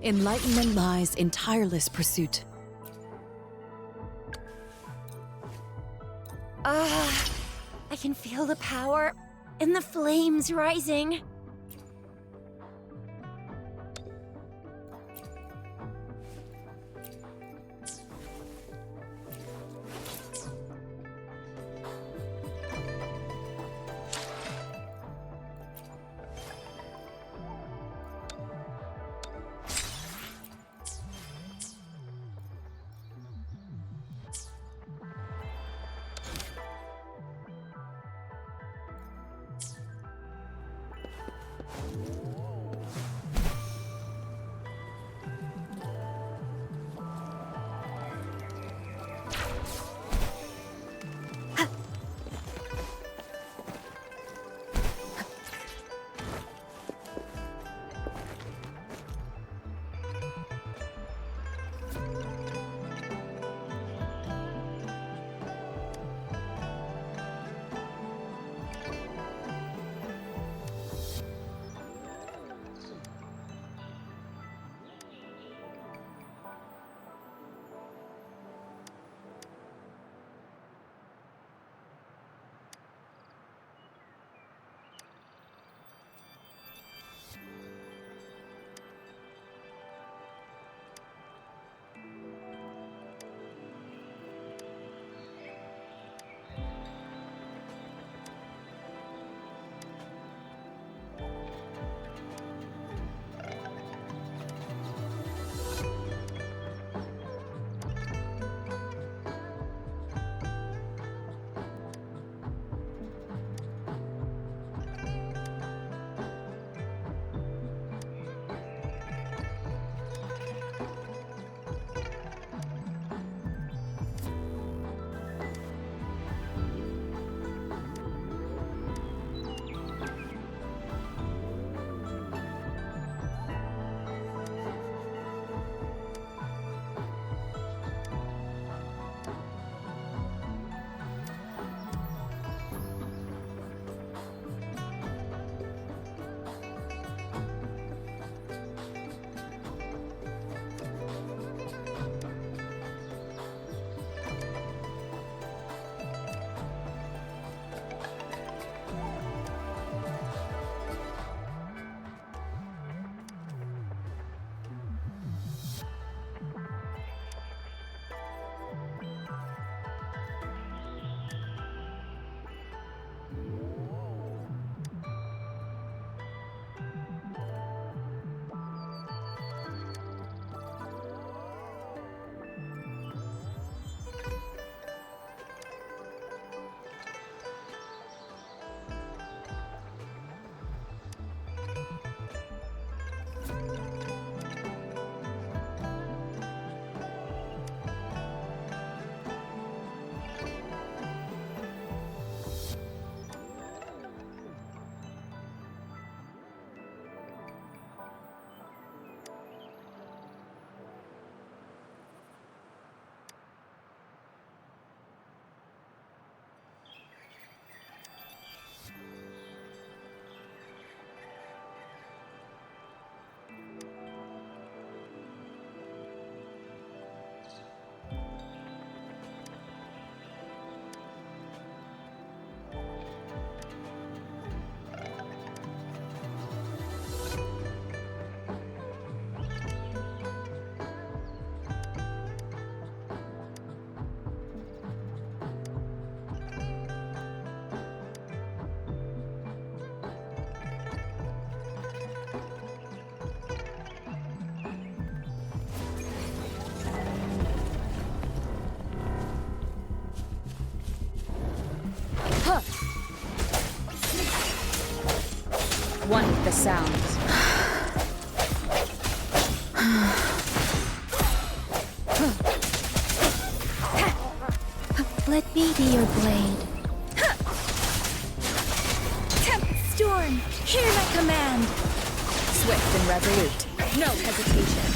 Enlightenment lies in tireless pursuit. I can feel the power and the flames rising. One with the sounds. Let me be your blade. Tempest Storm, hear my command. Swift and resolute. No hesitation.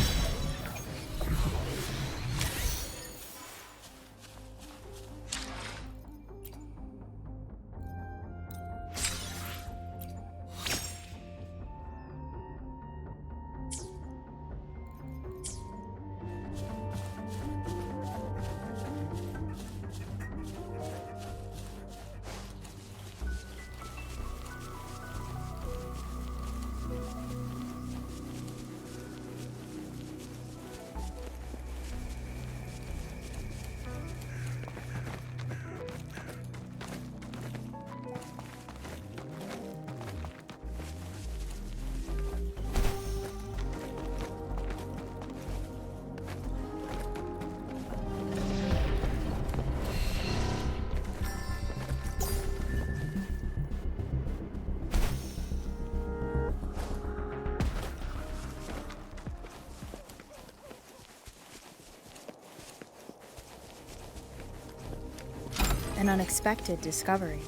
An unexpected discovery.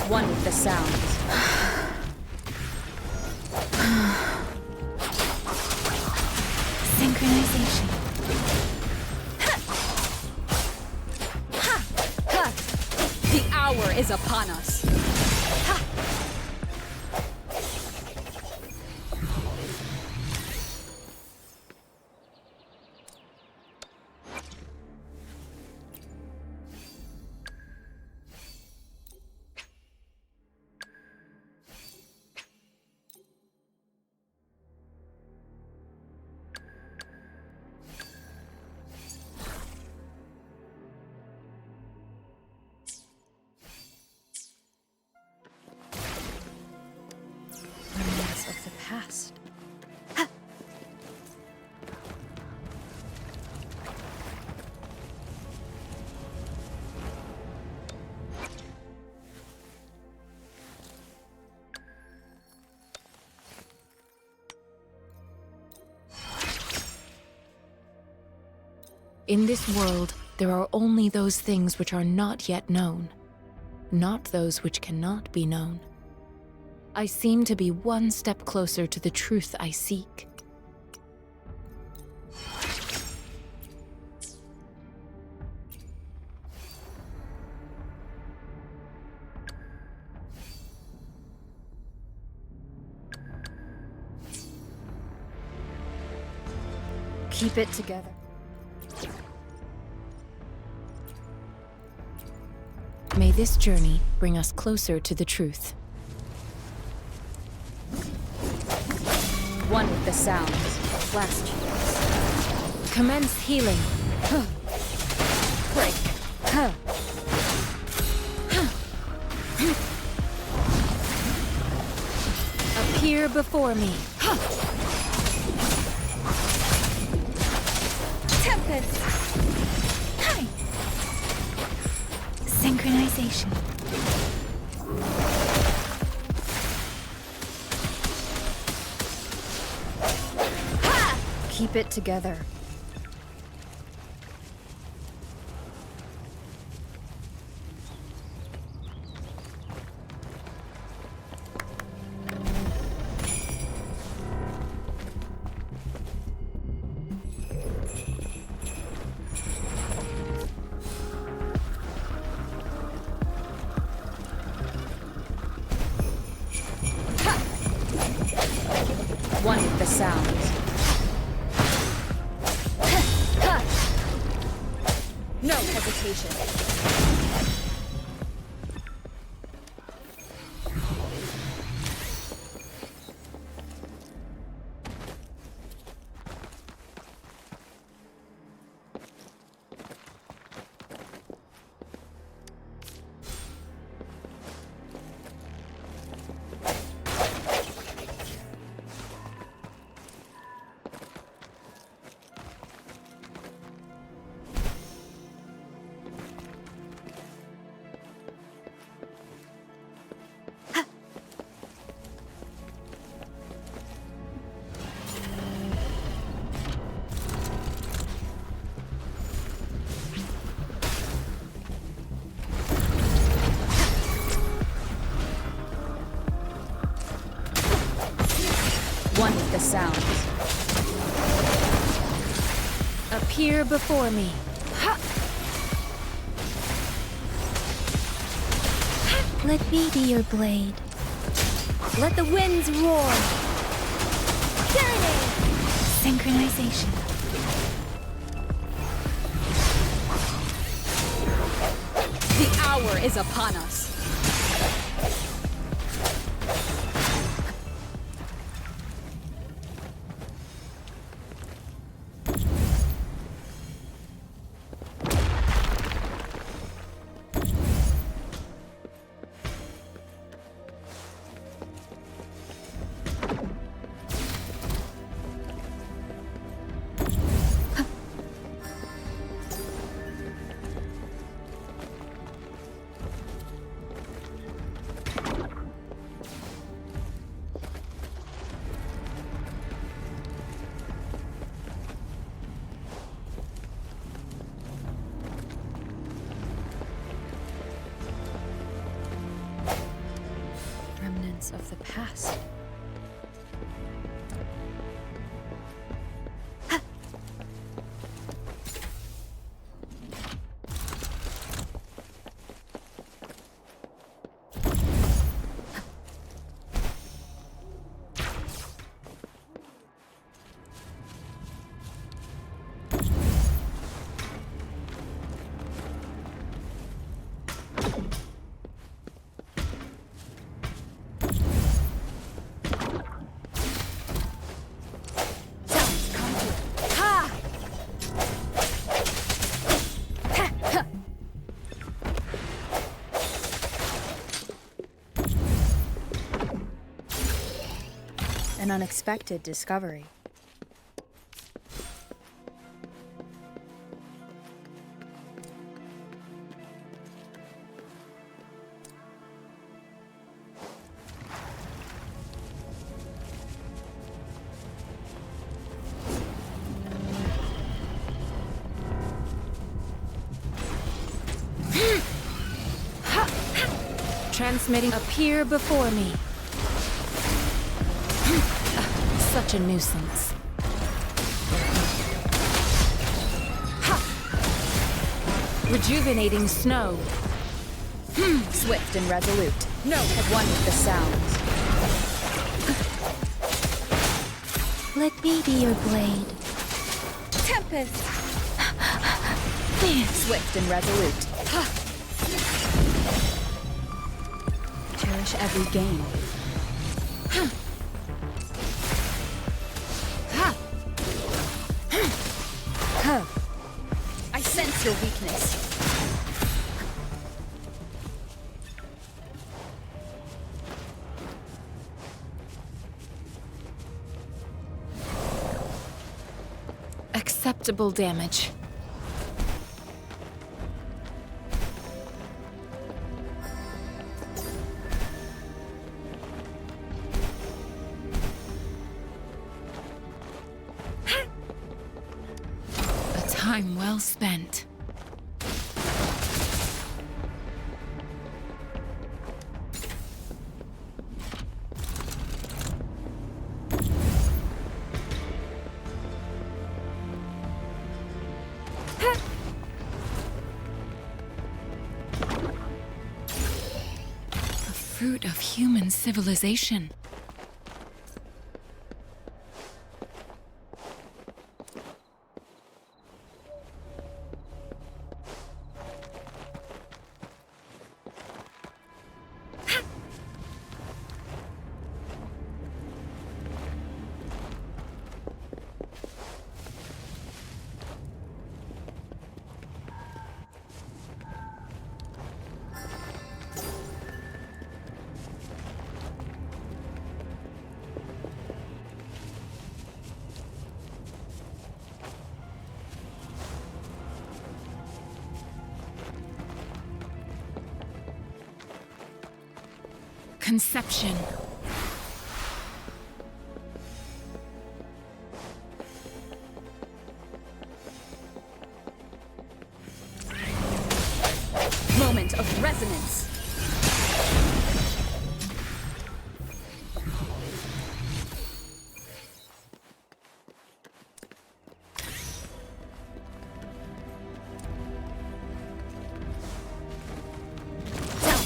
One with the sounds. Synchronization. The hour is upon us. Remnants of the past. In this world, there are only those things which are not yet known, not those which cannot be known. I seem to be one step closer to the truth I seek. Keep it together. May this journey bring us closer to the truth. One with the sounds. Blast cheers. Commence healing. Break. Appear before me. Tempest. Hi. Synchronization. Keep it together. One with the sounds. No hesitation. One with the sounds. Appear before me. Let me be your blade. Let the winds roar. Synchronization. The hour is upon us. remnants of the past. An unexpected discovery. Transmitting appear before me. Such a nuisance. Rejuvenating snow. Swift and resolute. No have one with the sounds. Let me be your blade. Tempest! Swift and resolute. Cherish every gain. I sense your weakness. Acceptable damage. Time well spent. A fruit of human civilization. Conception. Moment of resonance.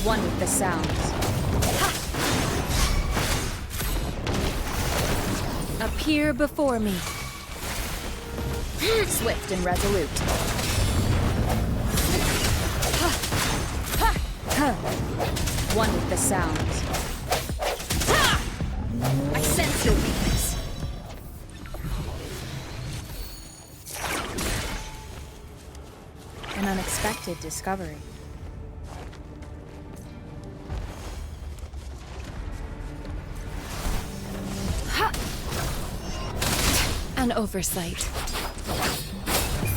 One with the sounds. Appear before me. Swift and resolute. One with the sounds. I sense your weakness. An unexpected discovery. An oversight.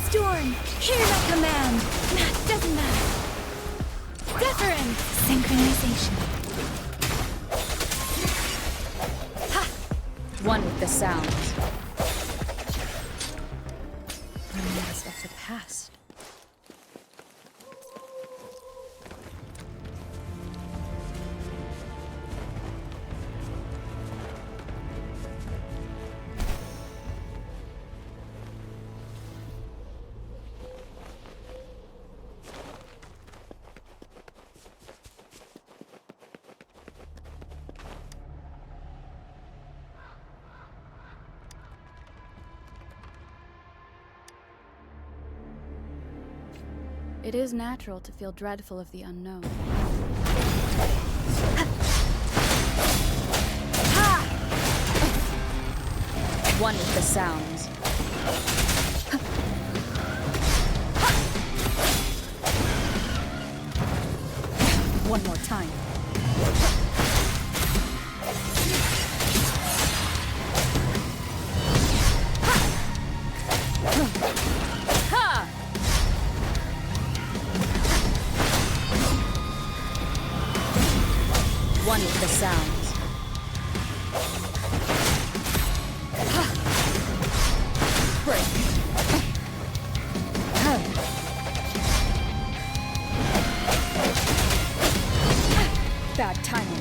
Storm, hear my command. Doesn't matter. Deference. Synchronization. One with the sounds. Remnants of the past. It is natural to feel dreadful of the unknown. One with the sounds. One more time. Ha! One with the sounds. Break. Bad timing.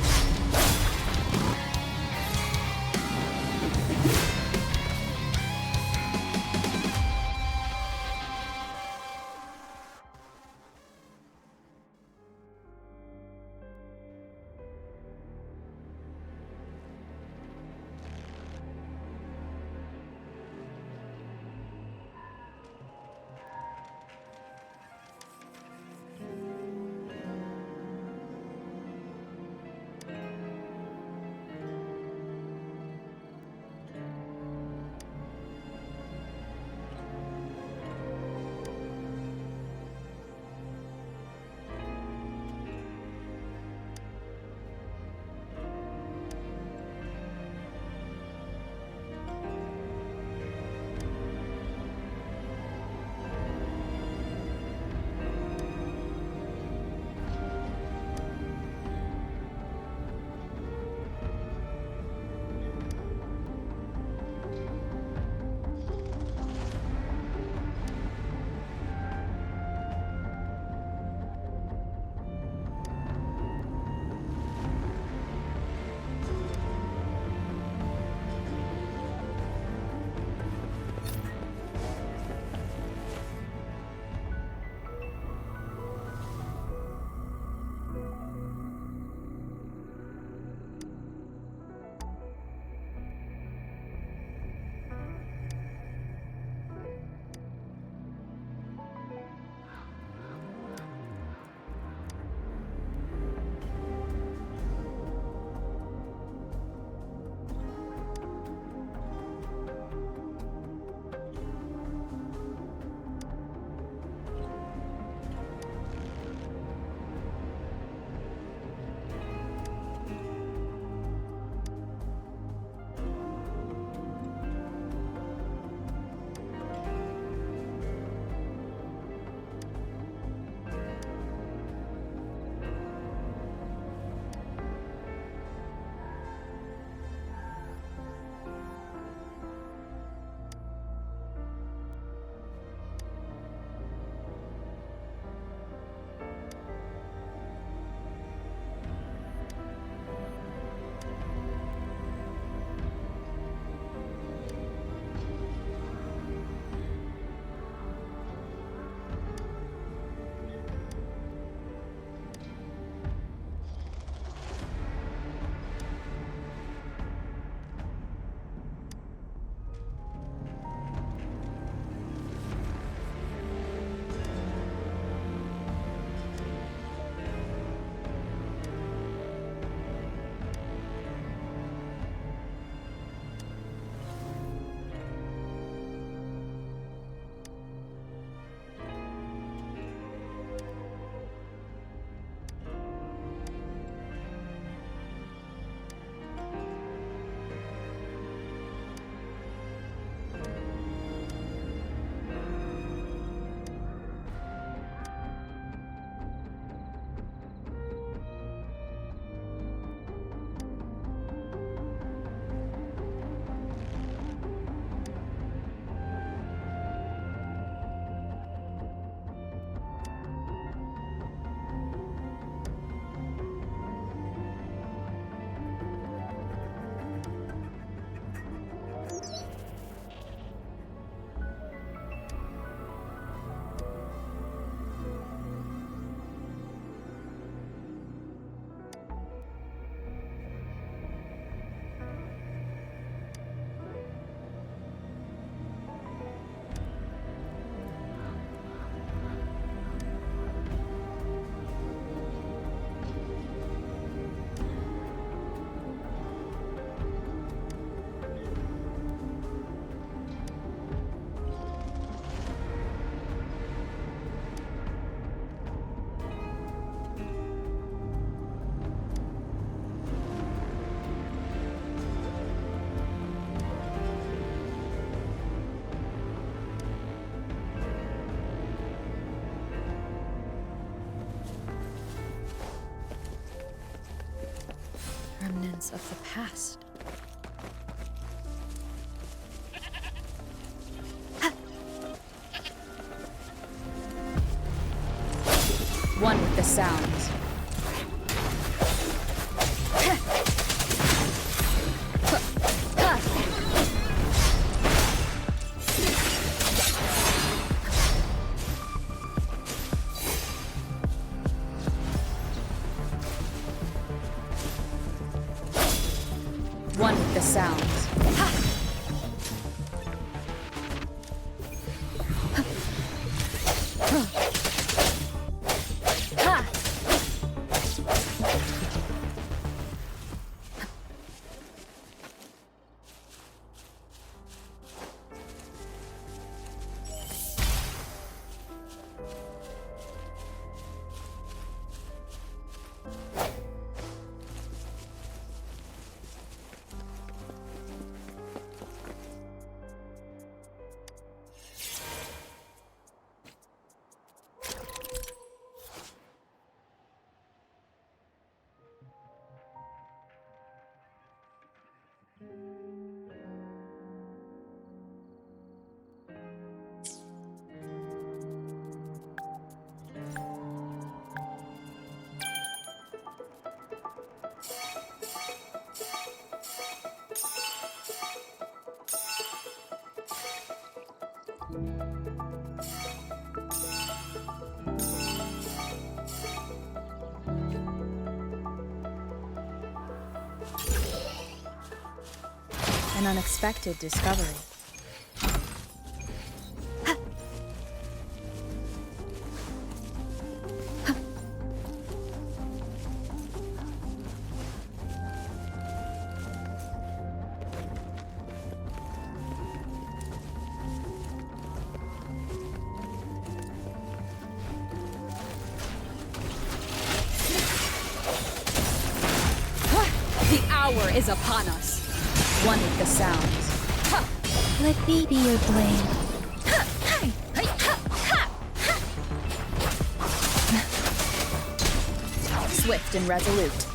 remnants of the past. One with the sounds. One with the sounds. An unexpected discovery. The hour is upon us. One with the sounds. Let me be your blade. Swift and resolute.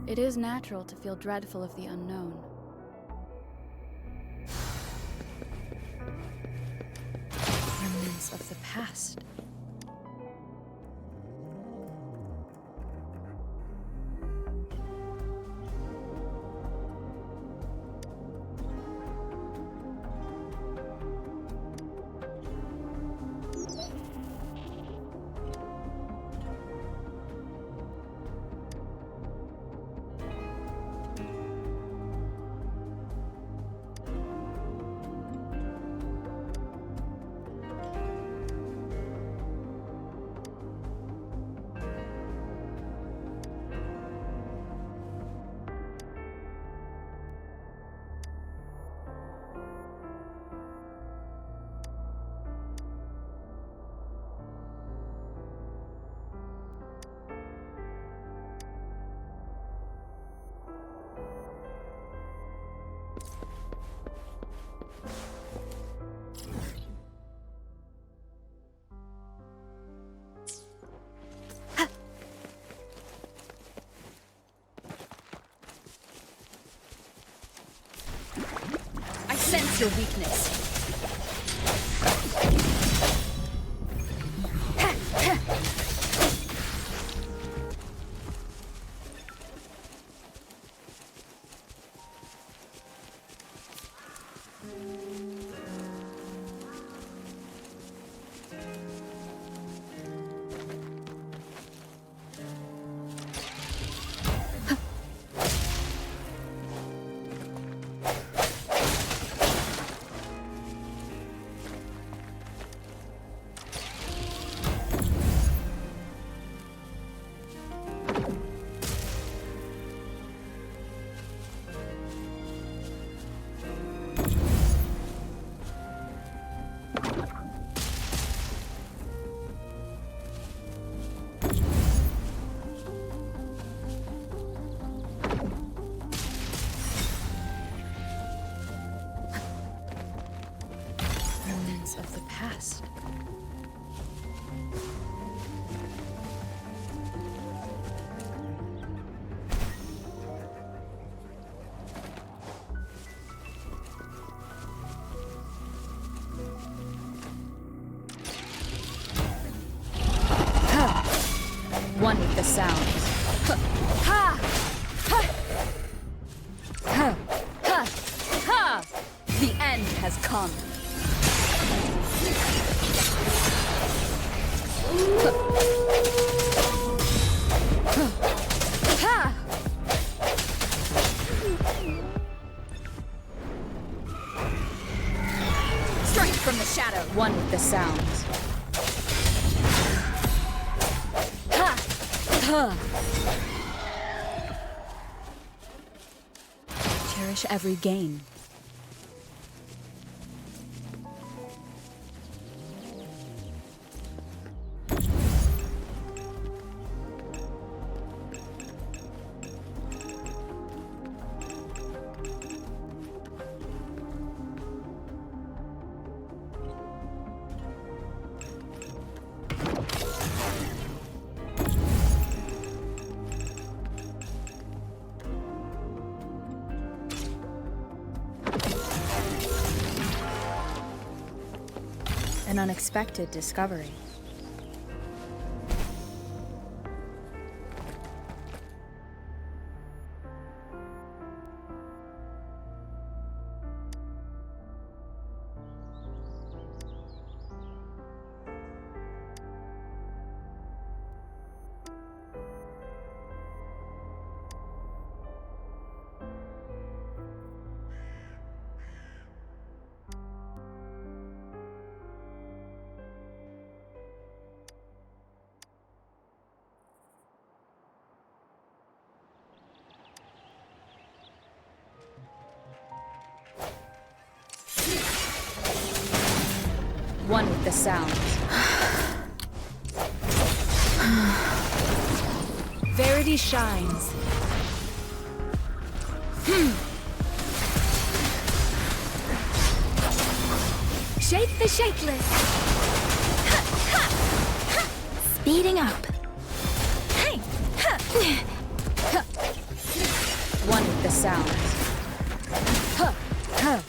It is natural to feel dreadful of the unknown. Remnants of the past. I sense your weakness. Of the past. One with the sound. Ha! Ha! Ha! Ha! Ha! The end has come. Strength from the shadow. One with the sounds. Ha! Ha! Cherish every gain. An unexpected discovery. One with the sound. Verity shines. Shake the shakeless. Speeding up. Hey. One with the sound. Huh. Huh.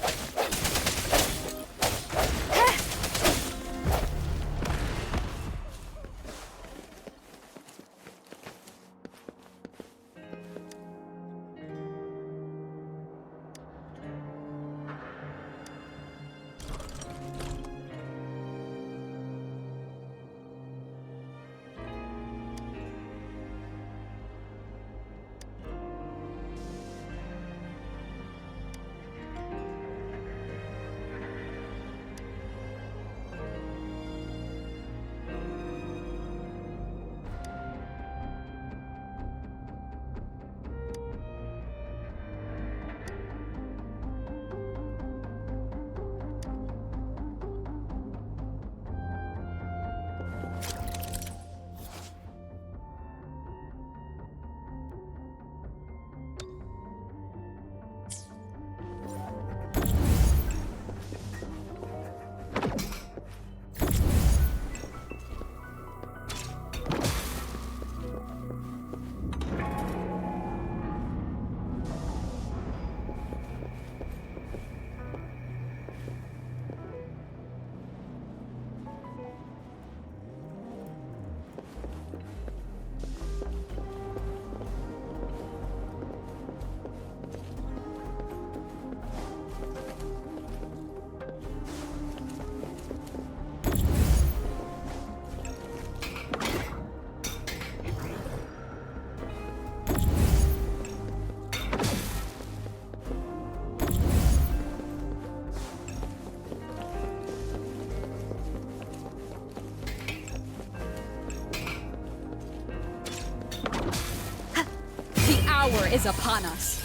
The hour is upon us.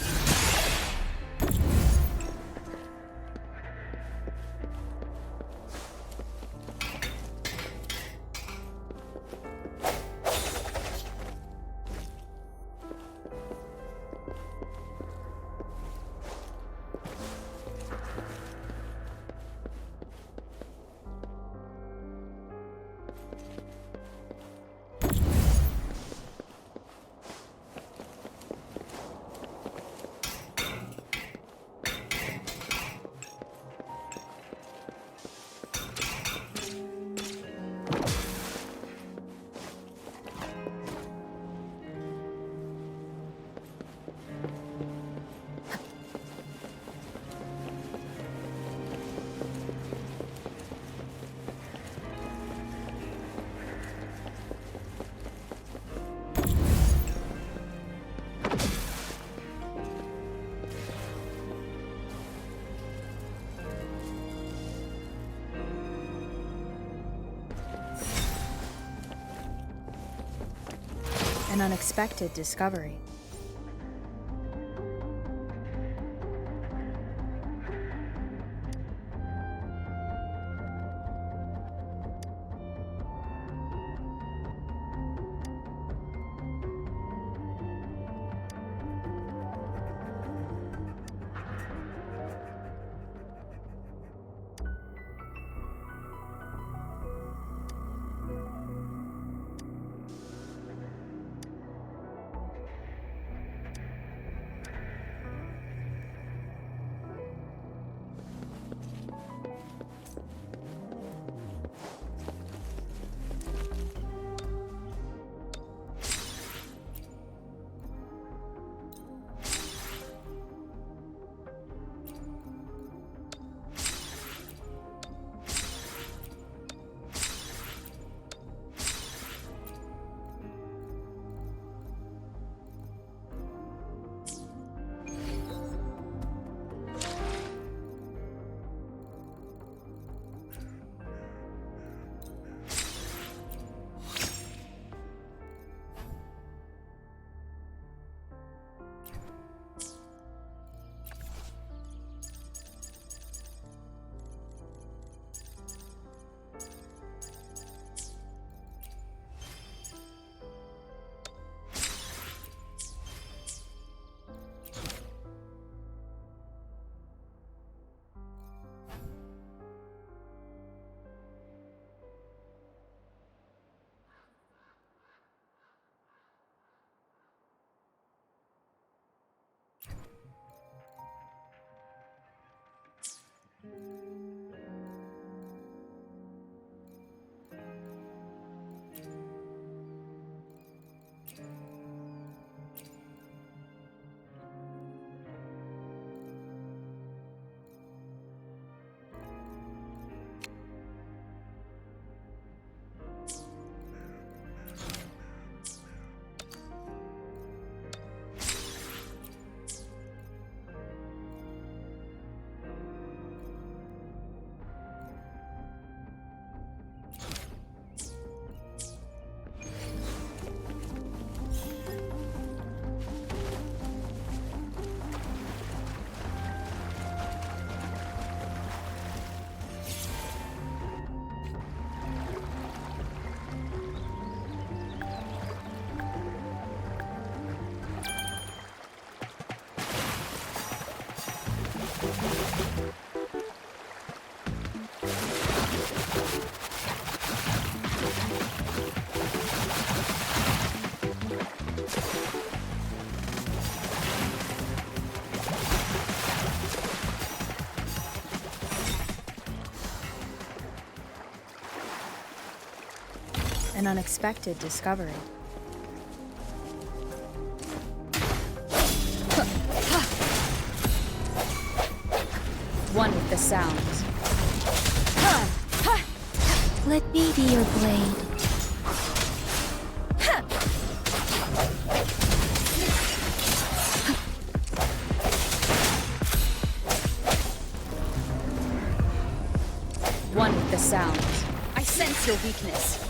An unexpected discovery. An unexpected discovery. One with the sound. Let me be your blade. One with the sound. I sense your weakness.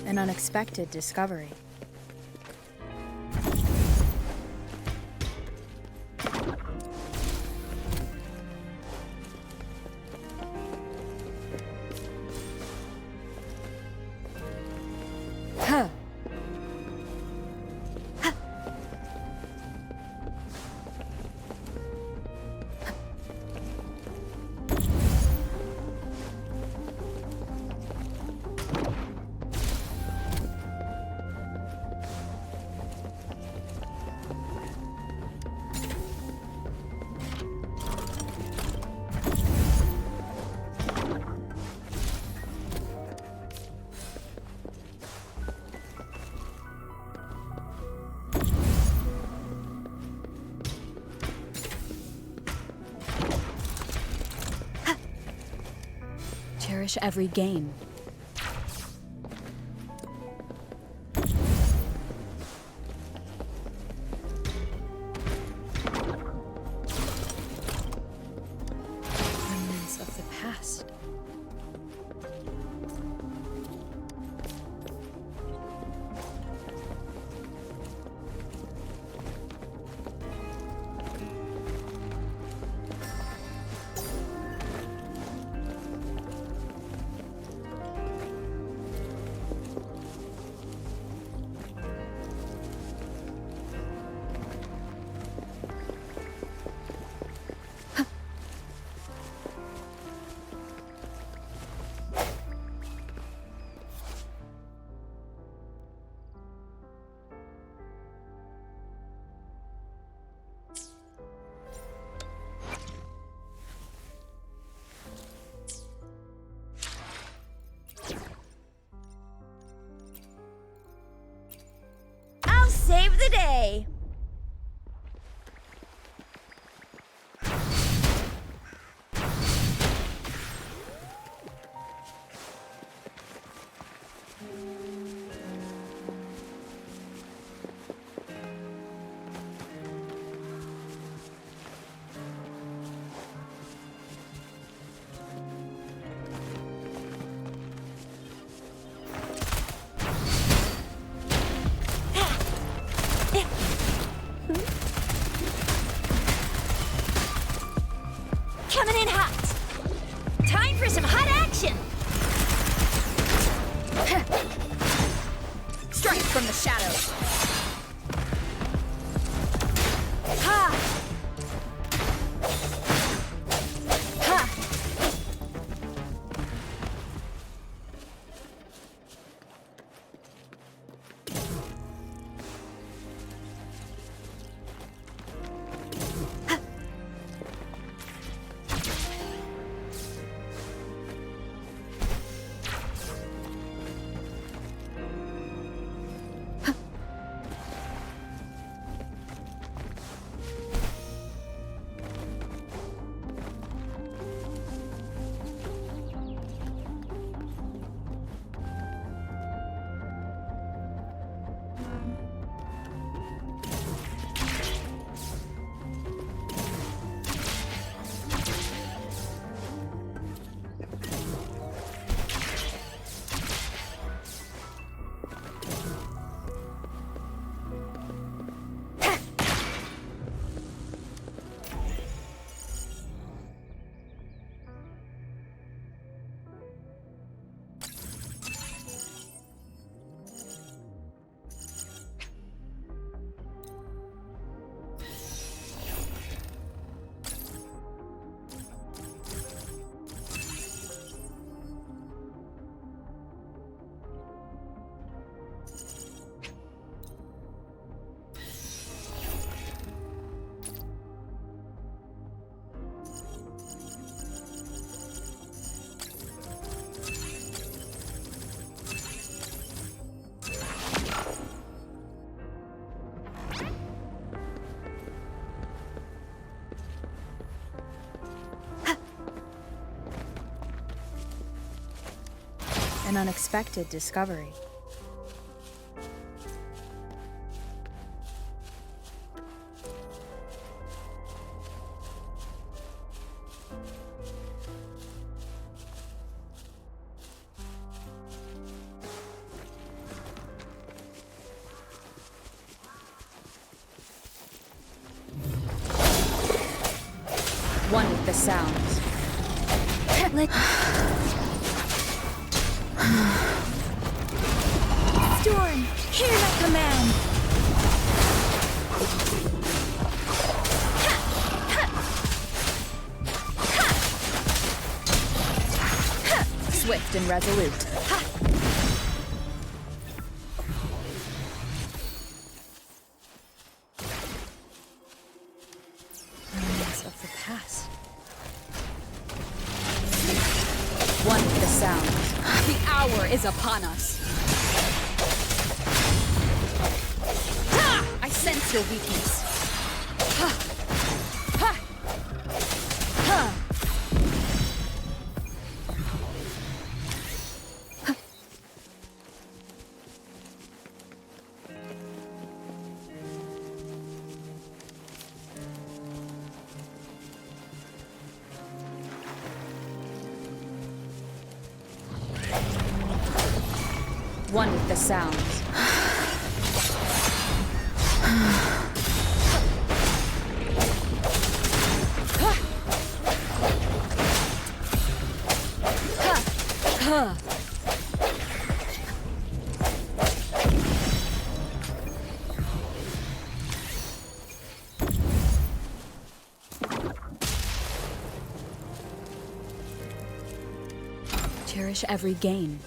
An unexpected discovery. Huh. cherish every gain. Remnants of the past. I'll save the day. Coming in hot. Time for some hot action. Strike from the shadows. Ha! Ha! An unexpected discovery. One with the sounds. Storm, hear my command. Swift and resolute. Remnants of the past. One with the sound. The hour is upon us. I sense your weakness. One with the sounds. Cherish every gain.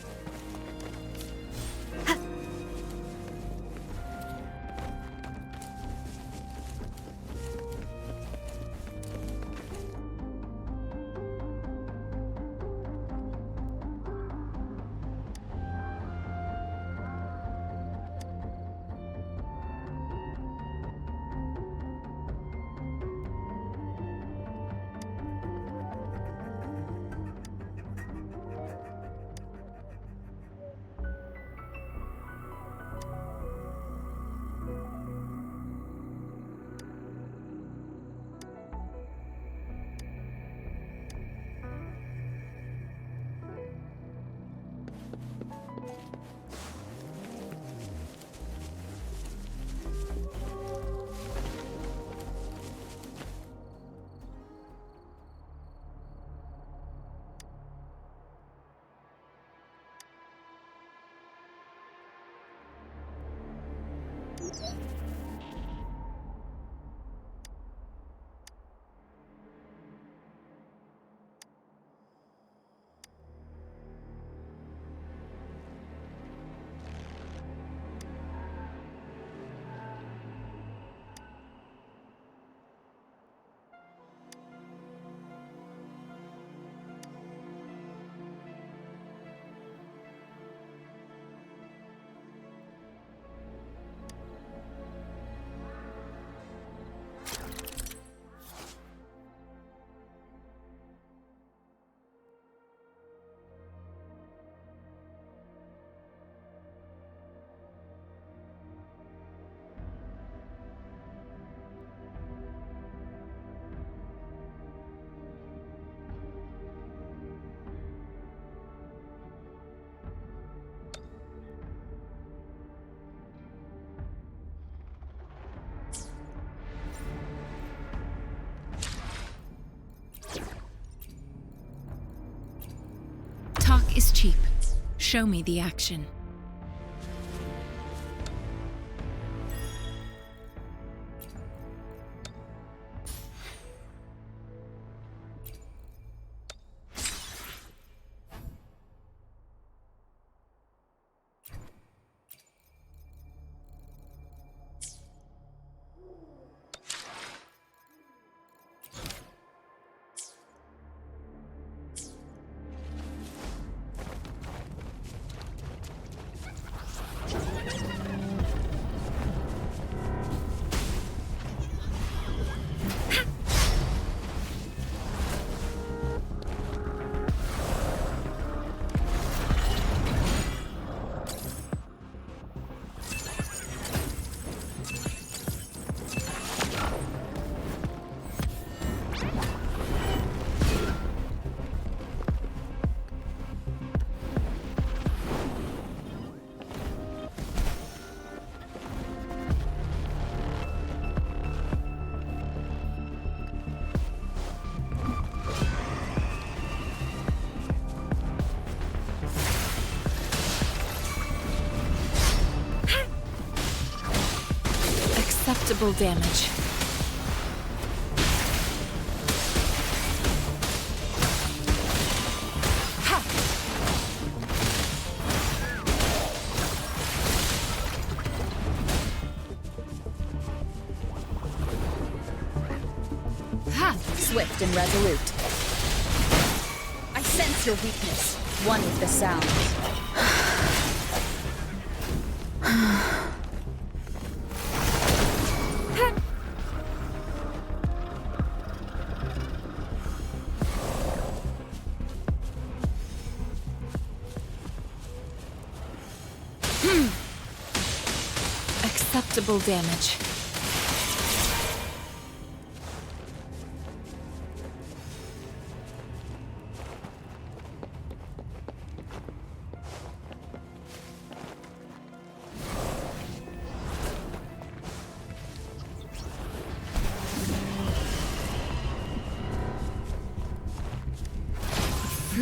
Talk is cheap. Show me the action. Acceptable damage. Swift and resolute. I sense your weakness. One with the sound. Acceptable damage.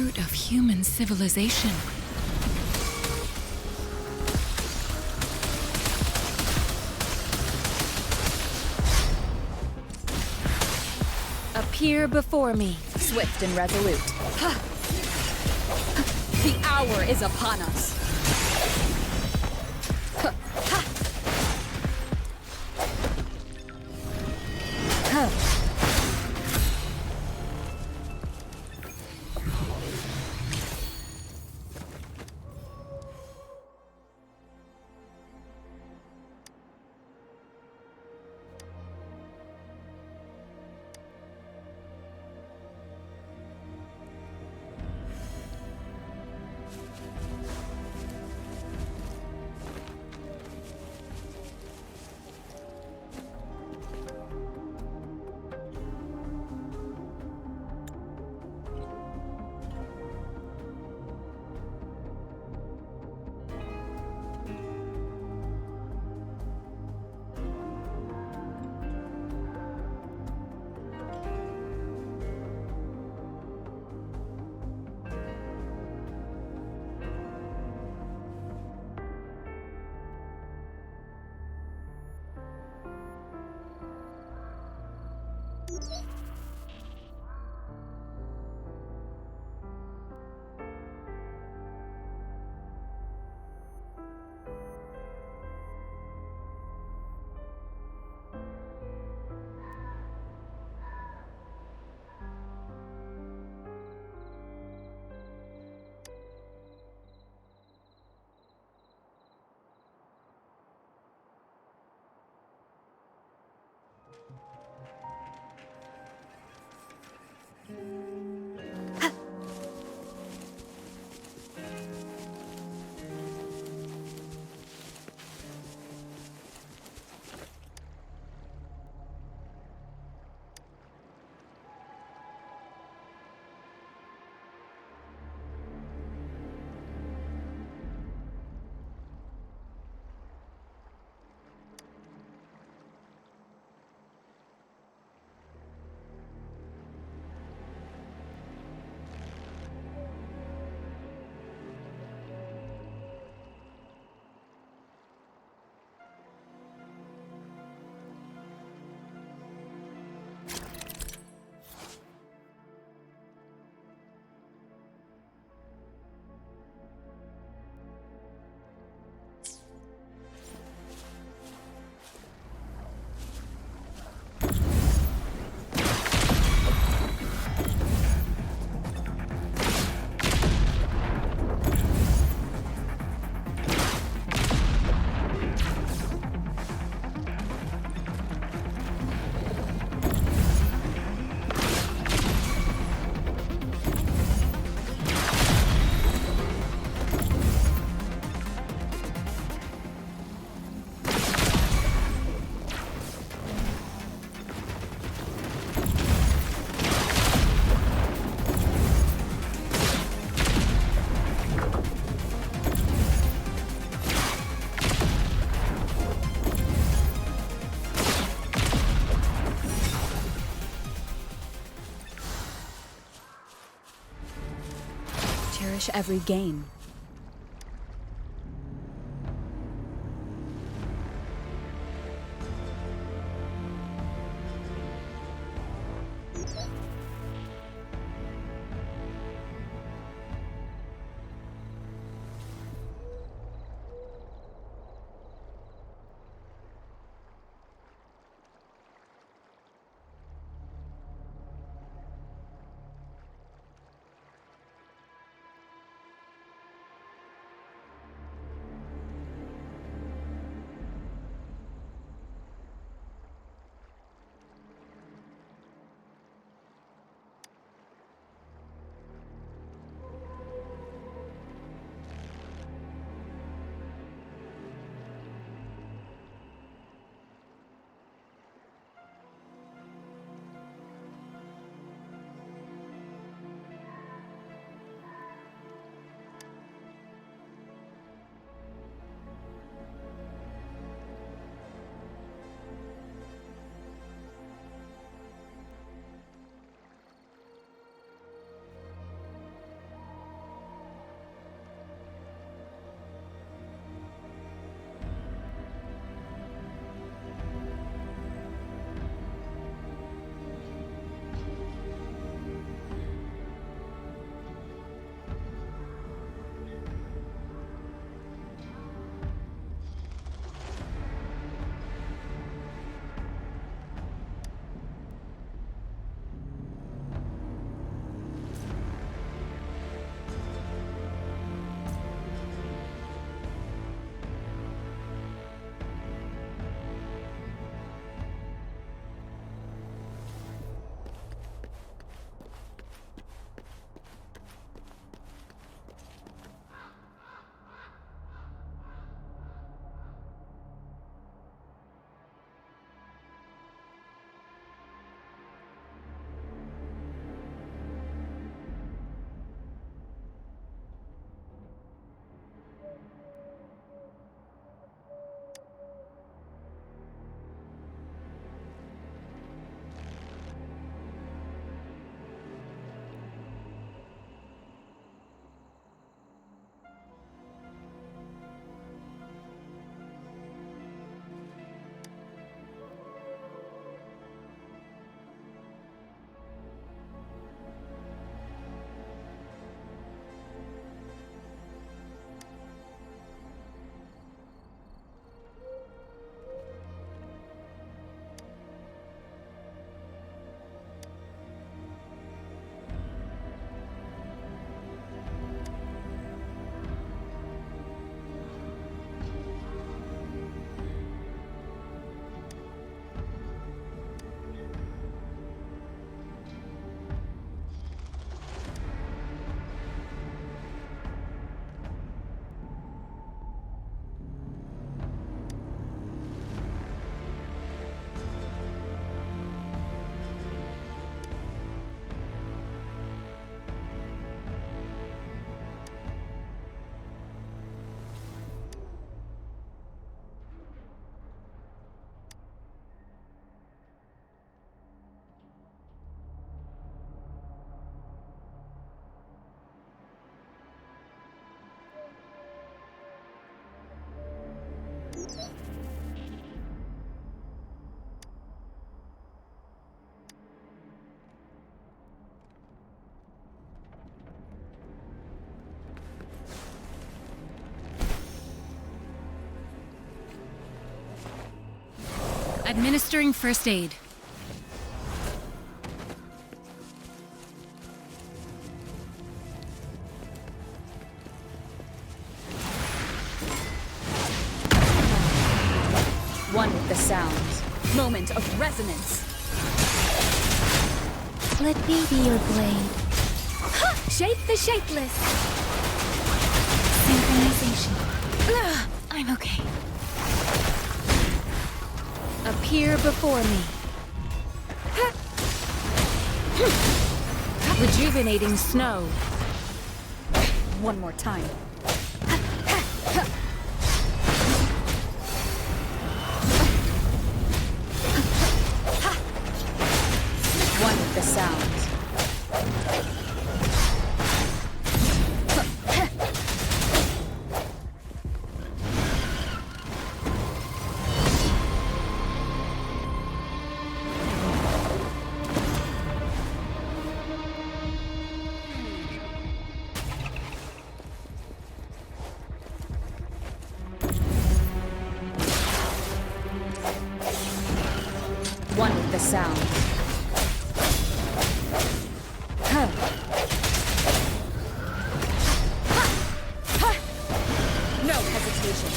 fruit of human civilization. Appear before me. Swift and resolute. The hour is upon us. Cherish every gain. Administering first aid. One with the sound. Moment of resonance. Let me be your blade. Shape the shapeless. Synchronization. I'm okay. Appear before me. Rejuvenating snow. One more time. One with the sound. One with the sound. No hesitation.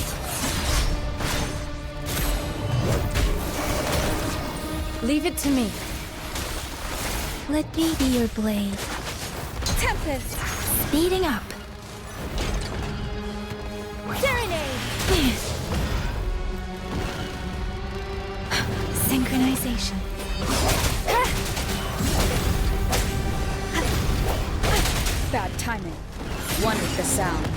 Leave it to me. Let me be your blade. Tempest! Speeding up. Serenade! Synchronization. Bad timing. One with the sound.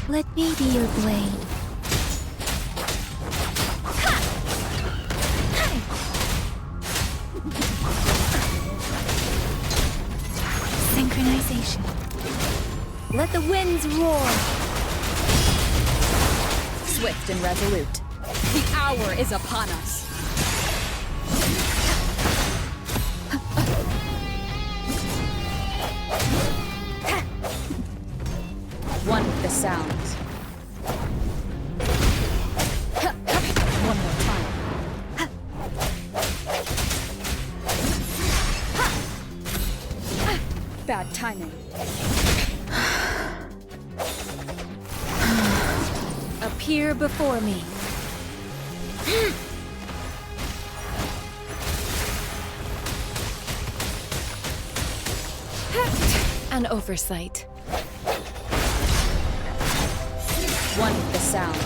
Let me be your blade. Synchronization. Let the winds roar. Swift and resolute. The hour is upon us. One with the sound. One more time. Bad timing. Appear before me. An oversight. One with the sound.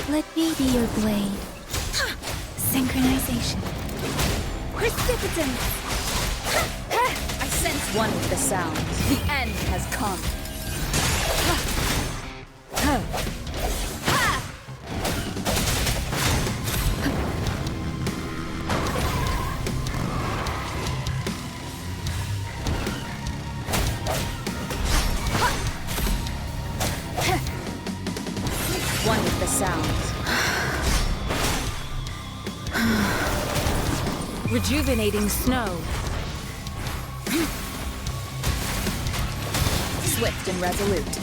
Let me be your blade. Synchronization. Precipitance. I sense one with the sound. The end has come. One with the sound. Rejuvenating snow. Swift and resolute.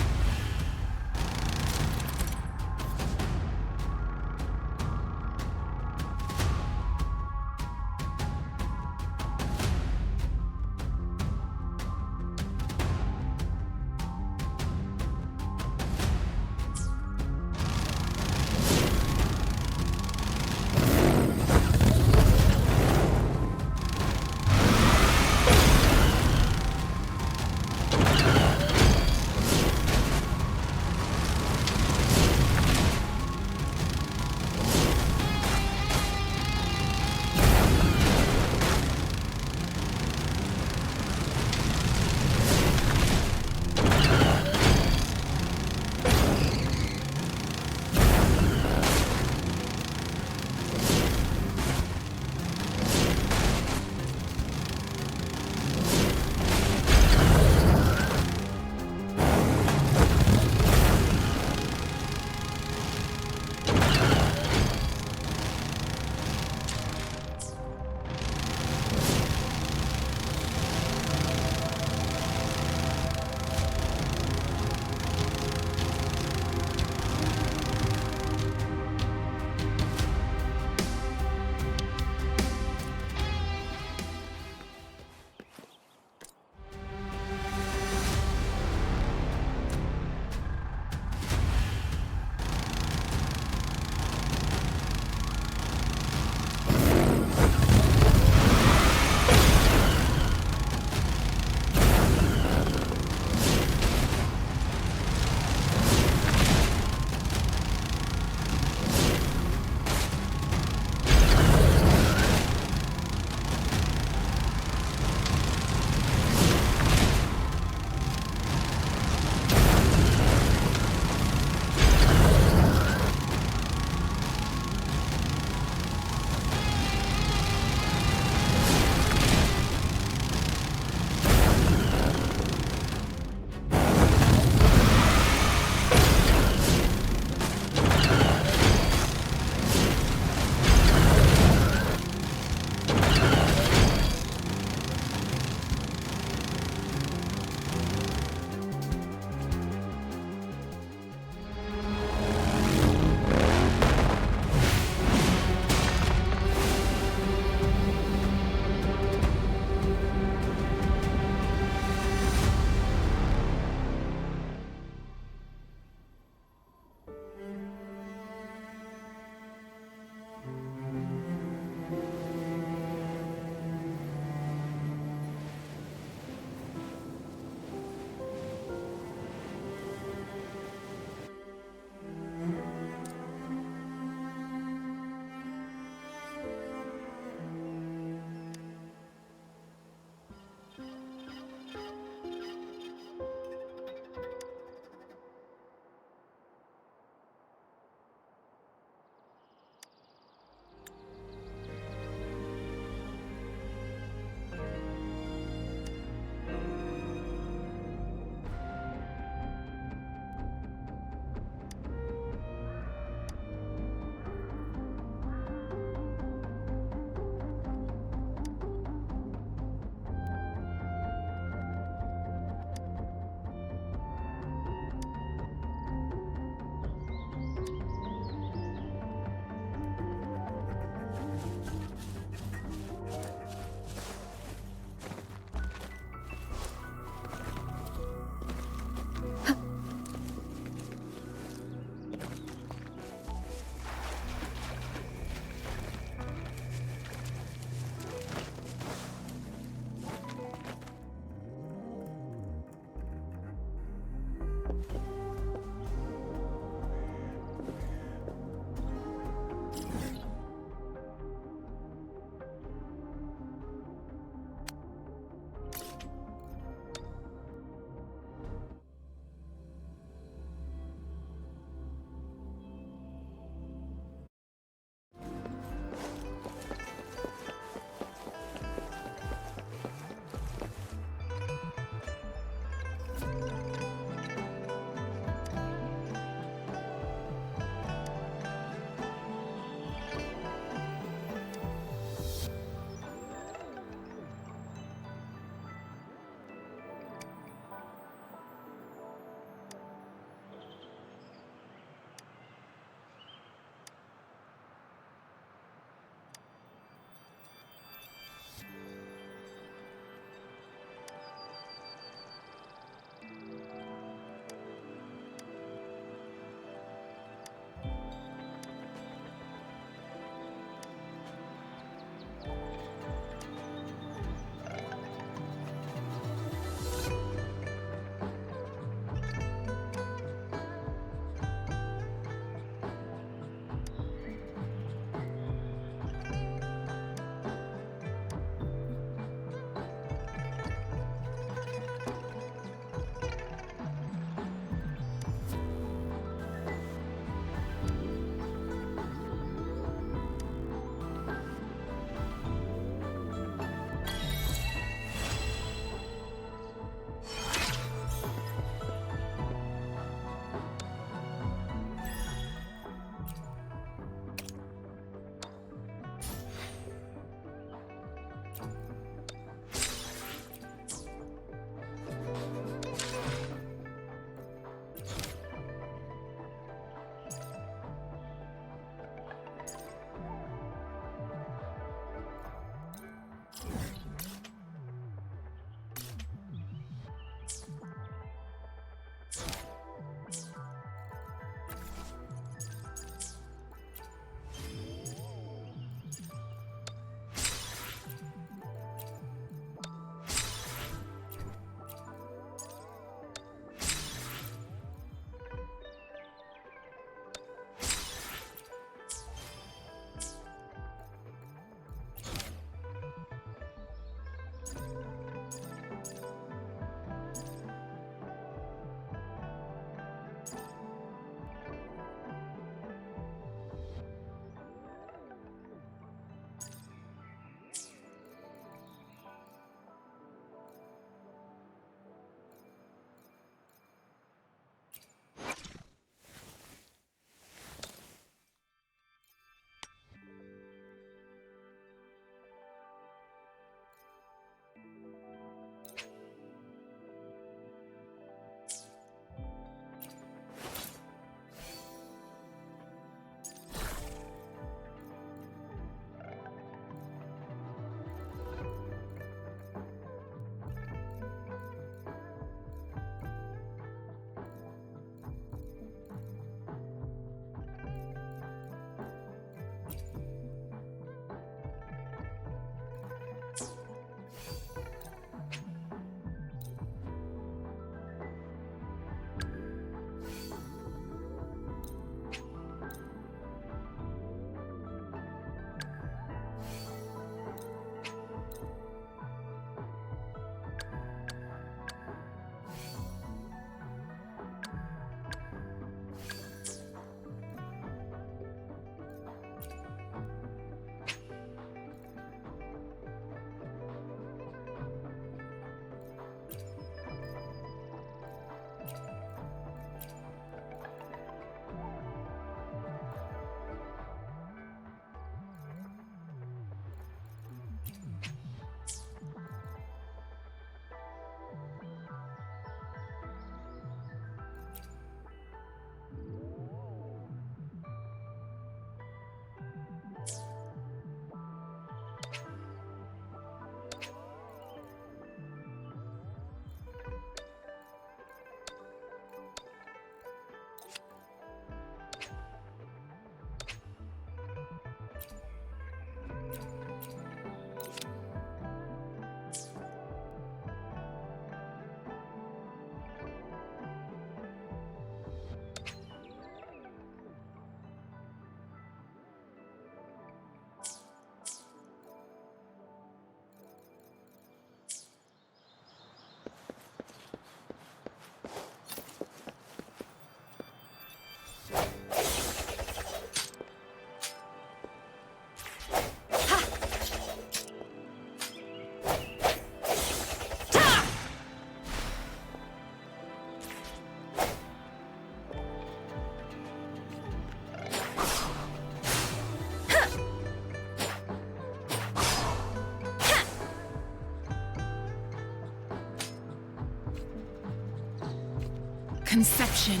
conception.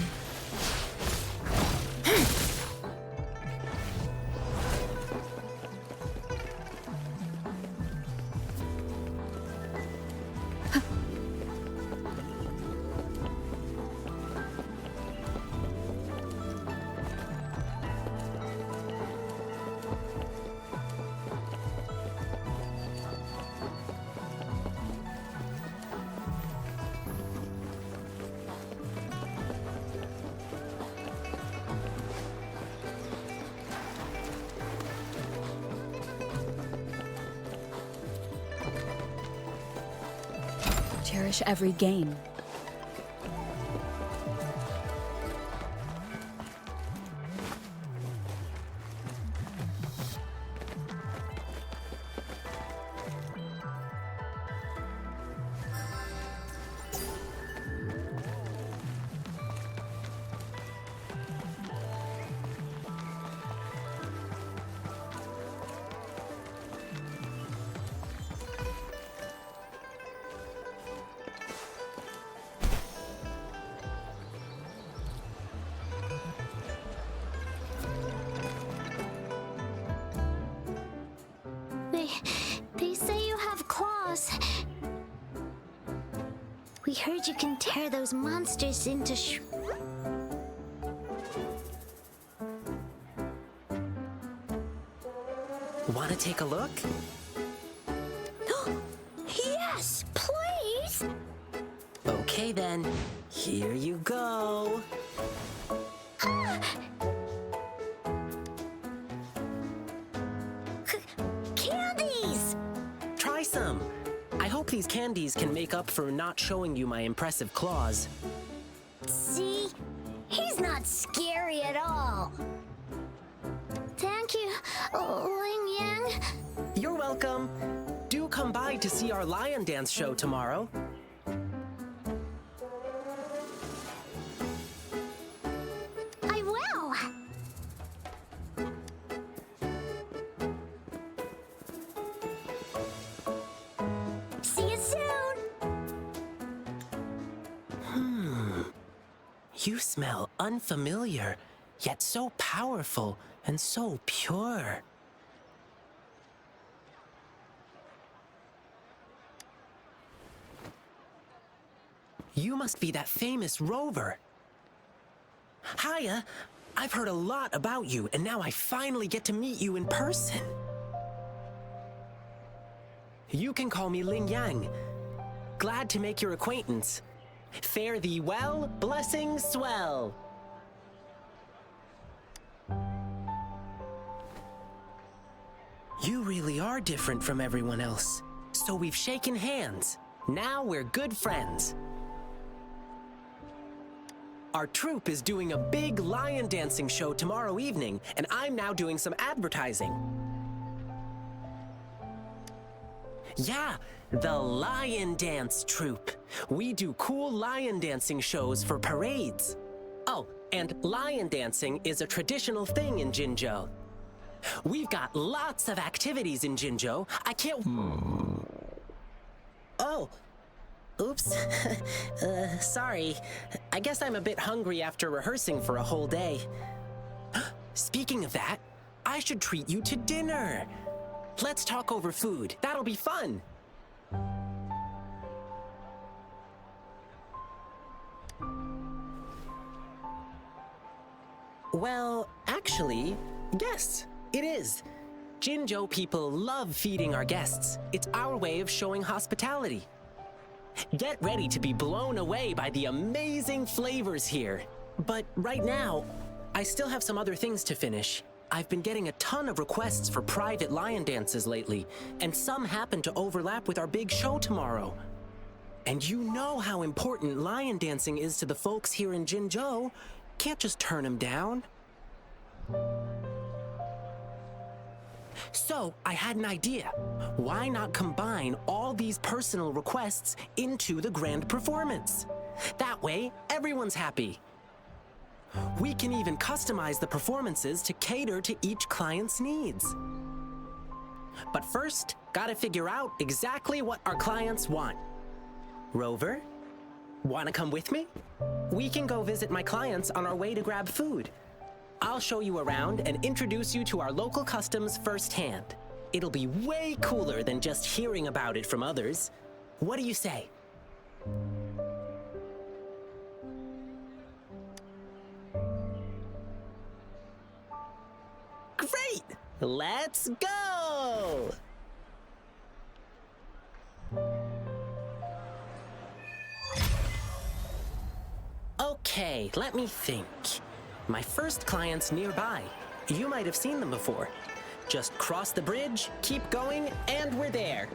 Cherish every gain. They say you have claws. We heard you can tear those monsters into Want to take a look? Yes, please! Okay then, here you go. Candies! Try some. I hope these candies can make up for not showing you my impressive claws. See? He's not scary at all. Thank you, Ling Yang. You're welcome. Do come by to see our lion dance show tomorrow. I will. See you soon. You smell unfamiliar, yet so powerful and so pure. You must be that famous rover. Hiya, I've heard a lot about you, and now I finally get to meet you in person. You can call me Ling Yang. Glad to make your acquaintance. Fare thee well, blessings swell. You really are different from everyone else. So we've shaken hands. Now we're good friends. Our troupe is doing a big lion dancing show tomorrow evening, and I'm now doing some advertising. Yeah, the Lion Dance Troupe. We do cool lion dancing shows for parades. Oh, and lion dancing is a traditional thing in Jinzhou. We've got lots of activities in Jinzhou. I can't... Oh. Oops. Sorry. I guess I'm a bit hungry after rehearsing for a whole day. Speaking of that, I should treat you to dinner. Let's talk over food. That'll be fun. Well, actually, yes, it is. Jinzhou people love feeding our guests. It's our way of showing hospitality. Get ready to be blown away by the amazing flavors here. But right now, I still have some other things to finish. I've been getting a ton of requests for private lion dances lately, and some happen to overlap with our big show tomorrow. And you know how important lion dancing is to the folks here in Jinzhou. Can't just turn them down. So, I had an idea. Why not combine all these personal requests into the grand performance? That way, everyone's happy. We can even customize the performances to cater to each client's needs. But first, gotta figure out exactly what our clients want. Rover, Wanna come with me? We can go visit my clients on our way to grab food. I'll show you around and introduce you to our local customs firsthand. It'll be way cooler than just hearing about it from others. What do you say? Great! Let's go! Okay, let me think. My first client's nearby. You might have seen them before. Just cross the bridge, keep going, and we're there.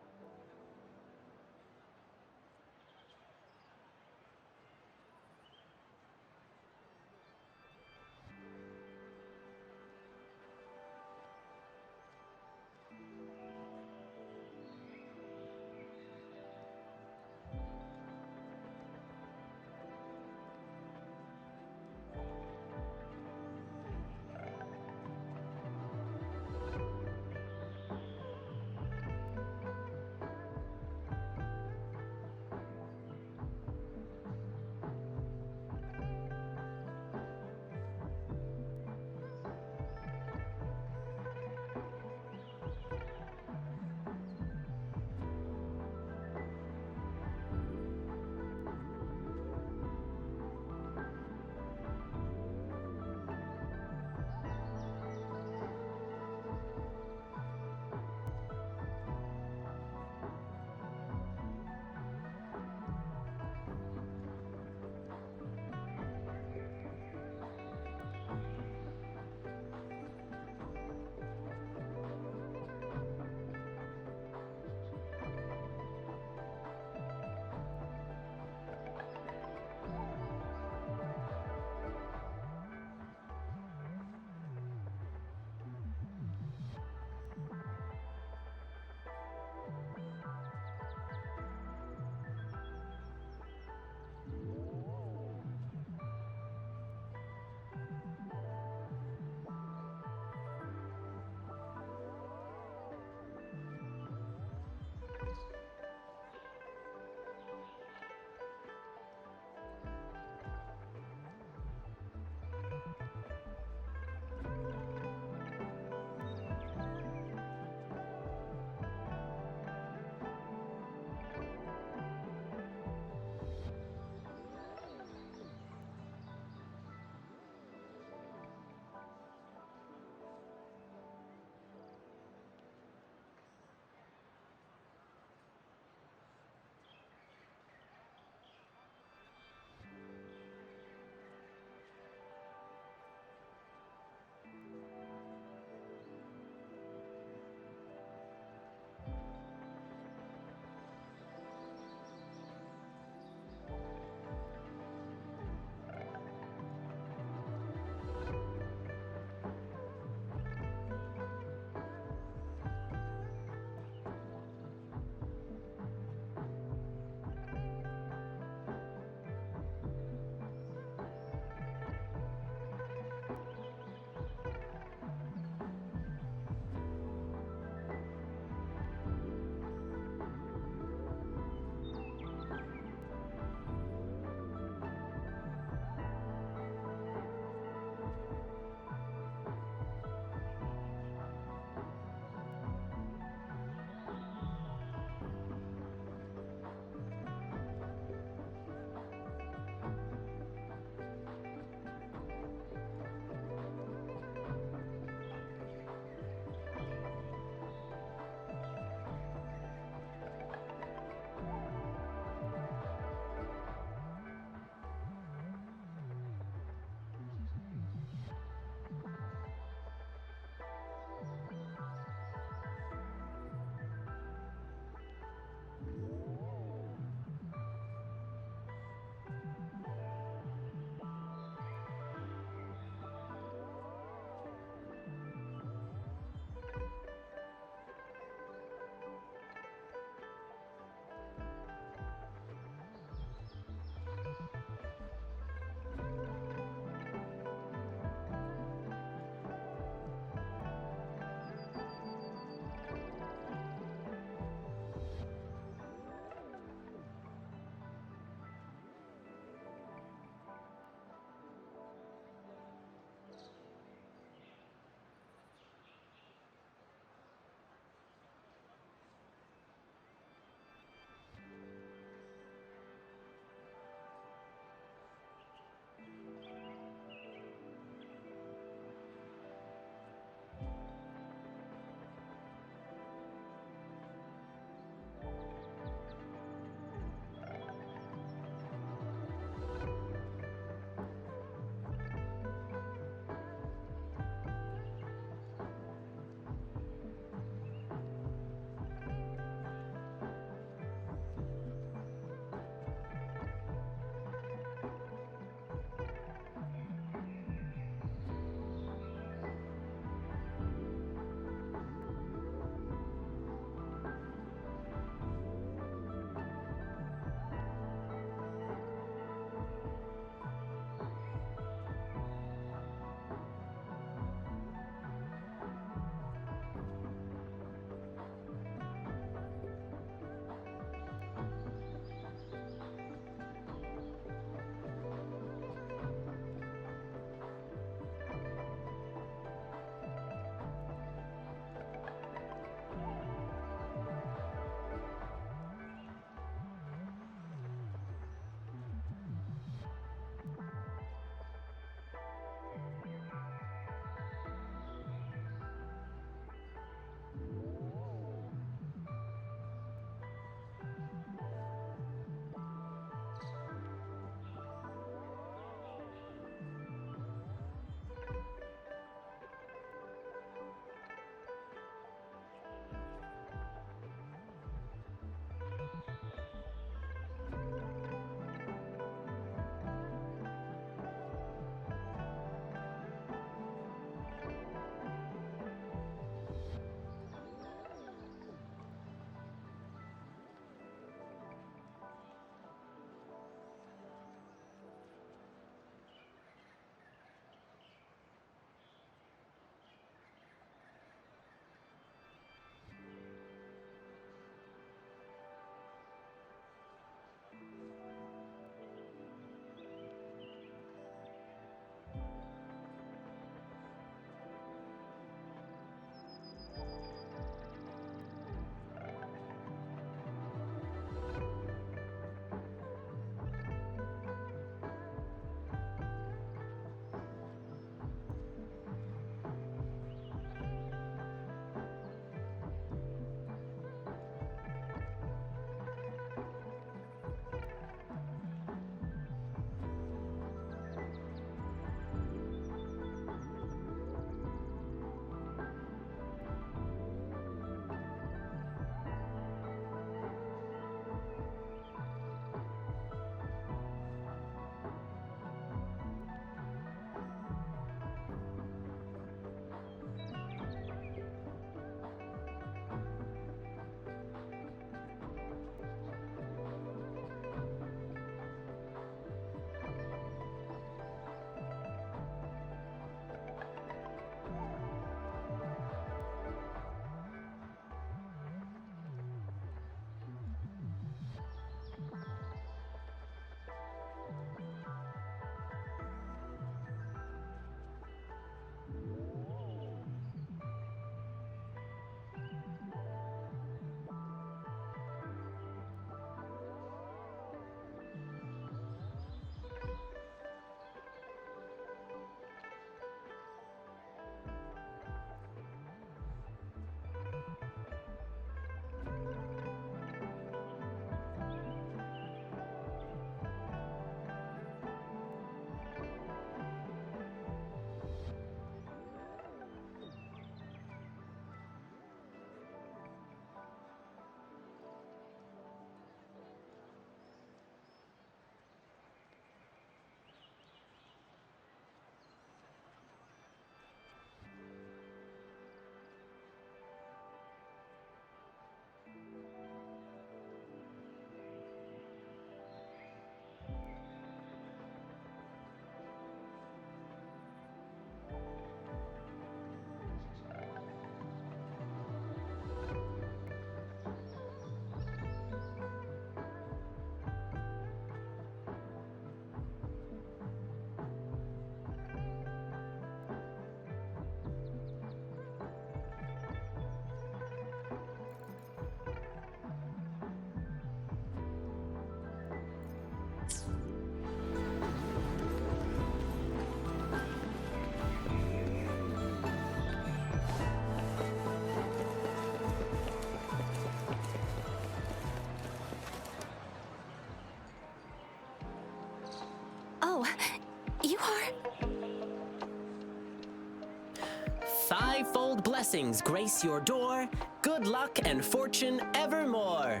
5-fold blessings grace your door, good luck and fortune evermore.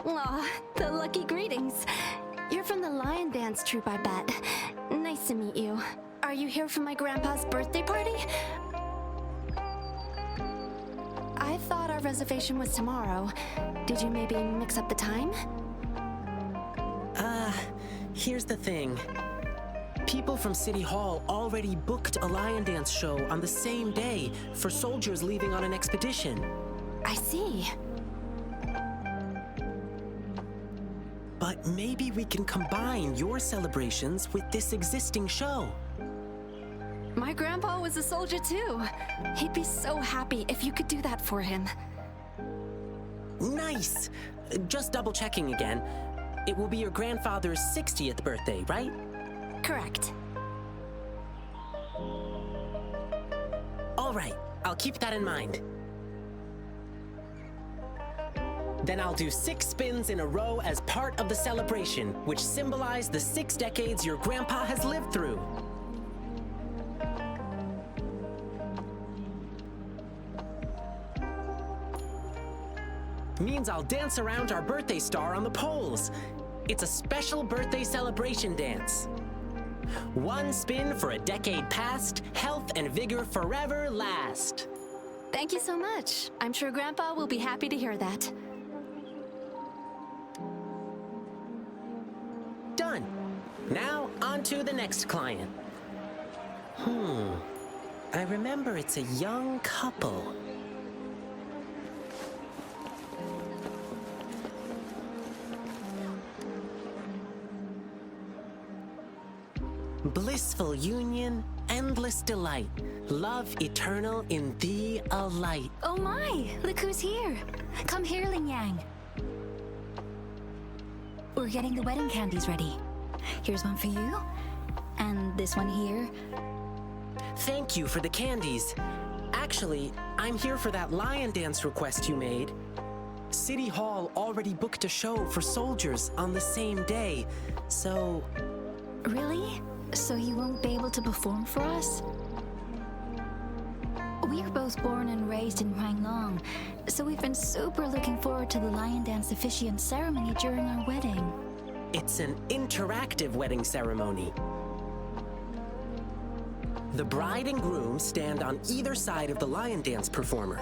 Aw, the lucky greetings. You're from the Lion Dance troupe, I bet. Nice to meet you. Are you here for my grandpa's birthday party? I thought our reservation was tomorrow. Did you maybe mix up the time? Here's the thing. People from City Hall already booked a Lion Dance show on the same day for soldiers leaving on an expedition. I see. But maybe we can combine your celebrations with this existing show. My grandpa was a soldier too. He'd be so happy if you could do that for him. Nice! Just double checking again. It will be your grandfather's 60th birthday, right? Correct. All right, I'll keep that in mind. Then I'll do 6 spins in a row as part of the celebration, which symbolize the 6 decades your grandpa has lived through. Means I'll dance around our birthday star on the poles. It's a special birthday celebration dance. 1 spin for a decade past, health and vigor forever last. Thank you so much. I'm sure Grandpa will be happy to hear that. Done. Now, on to the next client. I remember it's a young couple. Blissful union, endless delight, love eternal in thee a light. Oh my, look who's here. Come here, Ling Yang. We're getting the wedding candies ready. Here's one for you, and this one here. Thank you for the candies. Actually, I'm here for that lion dance request you made. City Hall already booked a show for soldiers on the same day, so... Really? So you won't be able to perform for us? We were both born and raised in Huanglong, so we've been super looking forward to the lion dance officiant ceremony during our wedding. It's an interactive wedding ceremony. The bride and groom stand on either side of the lion dance performer.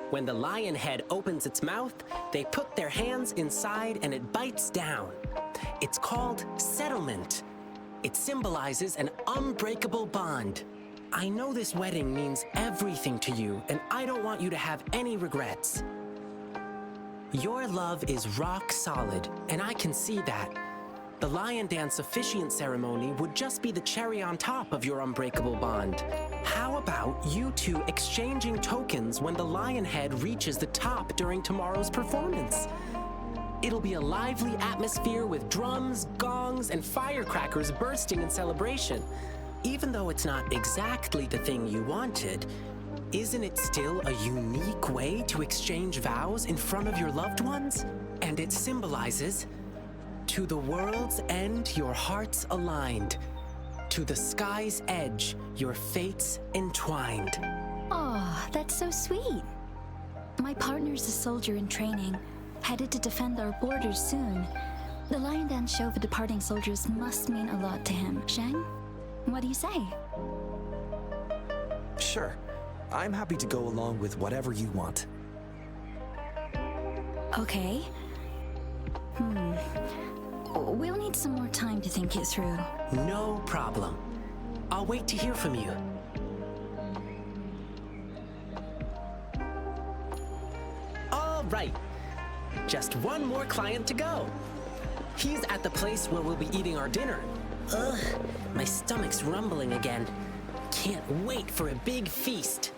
When the lion head opens its mouth, they put their hands inside and it bites down. It's called settlement. It symbolizes an unbreakable bond. I know this wedding means everything to you, and I don't want you to have any regrets. Your love is rock solid, and I can see that. The lion dance officiant ceremony would just be the cherry on top of your unbreakable bond. How about you two exchanging tokens when the lion head reaches the top during tomorrow's performance? It'll be a lively atmosphere with drums, gongs, and firecrackers bursting in celebration. Even though it's not exactly the thing you wanted, isn't it still a unique way to exchange vows in front of your loved ones? And it symbolizes, to the world's end, your hearts aligned. To the sky's edge, your fates entwined. Oh, that's so sweet. My partner's a soldier in training, headed to defend our borders soon. The lion dance show for departing soldiers must mean a lot to him. Shang, what do you say? Sure. I'm happy to go along with whatever you want. Okay. We'll need some more time to think it through. No problem. I'll wait to hear from you. All right. Just one more client to go. He's at the place where we'll be eating our dinner. Ugh, my stomach's rumbling again. Can't wait for a big feast.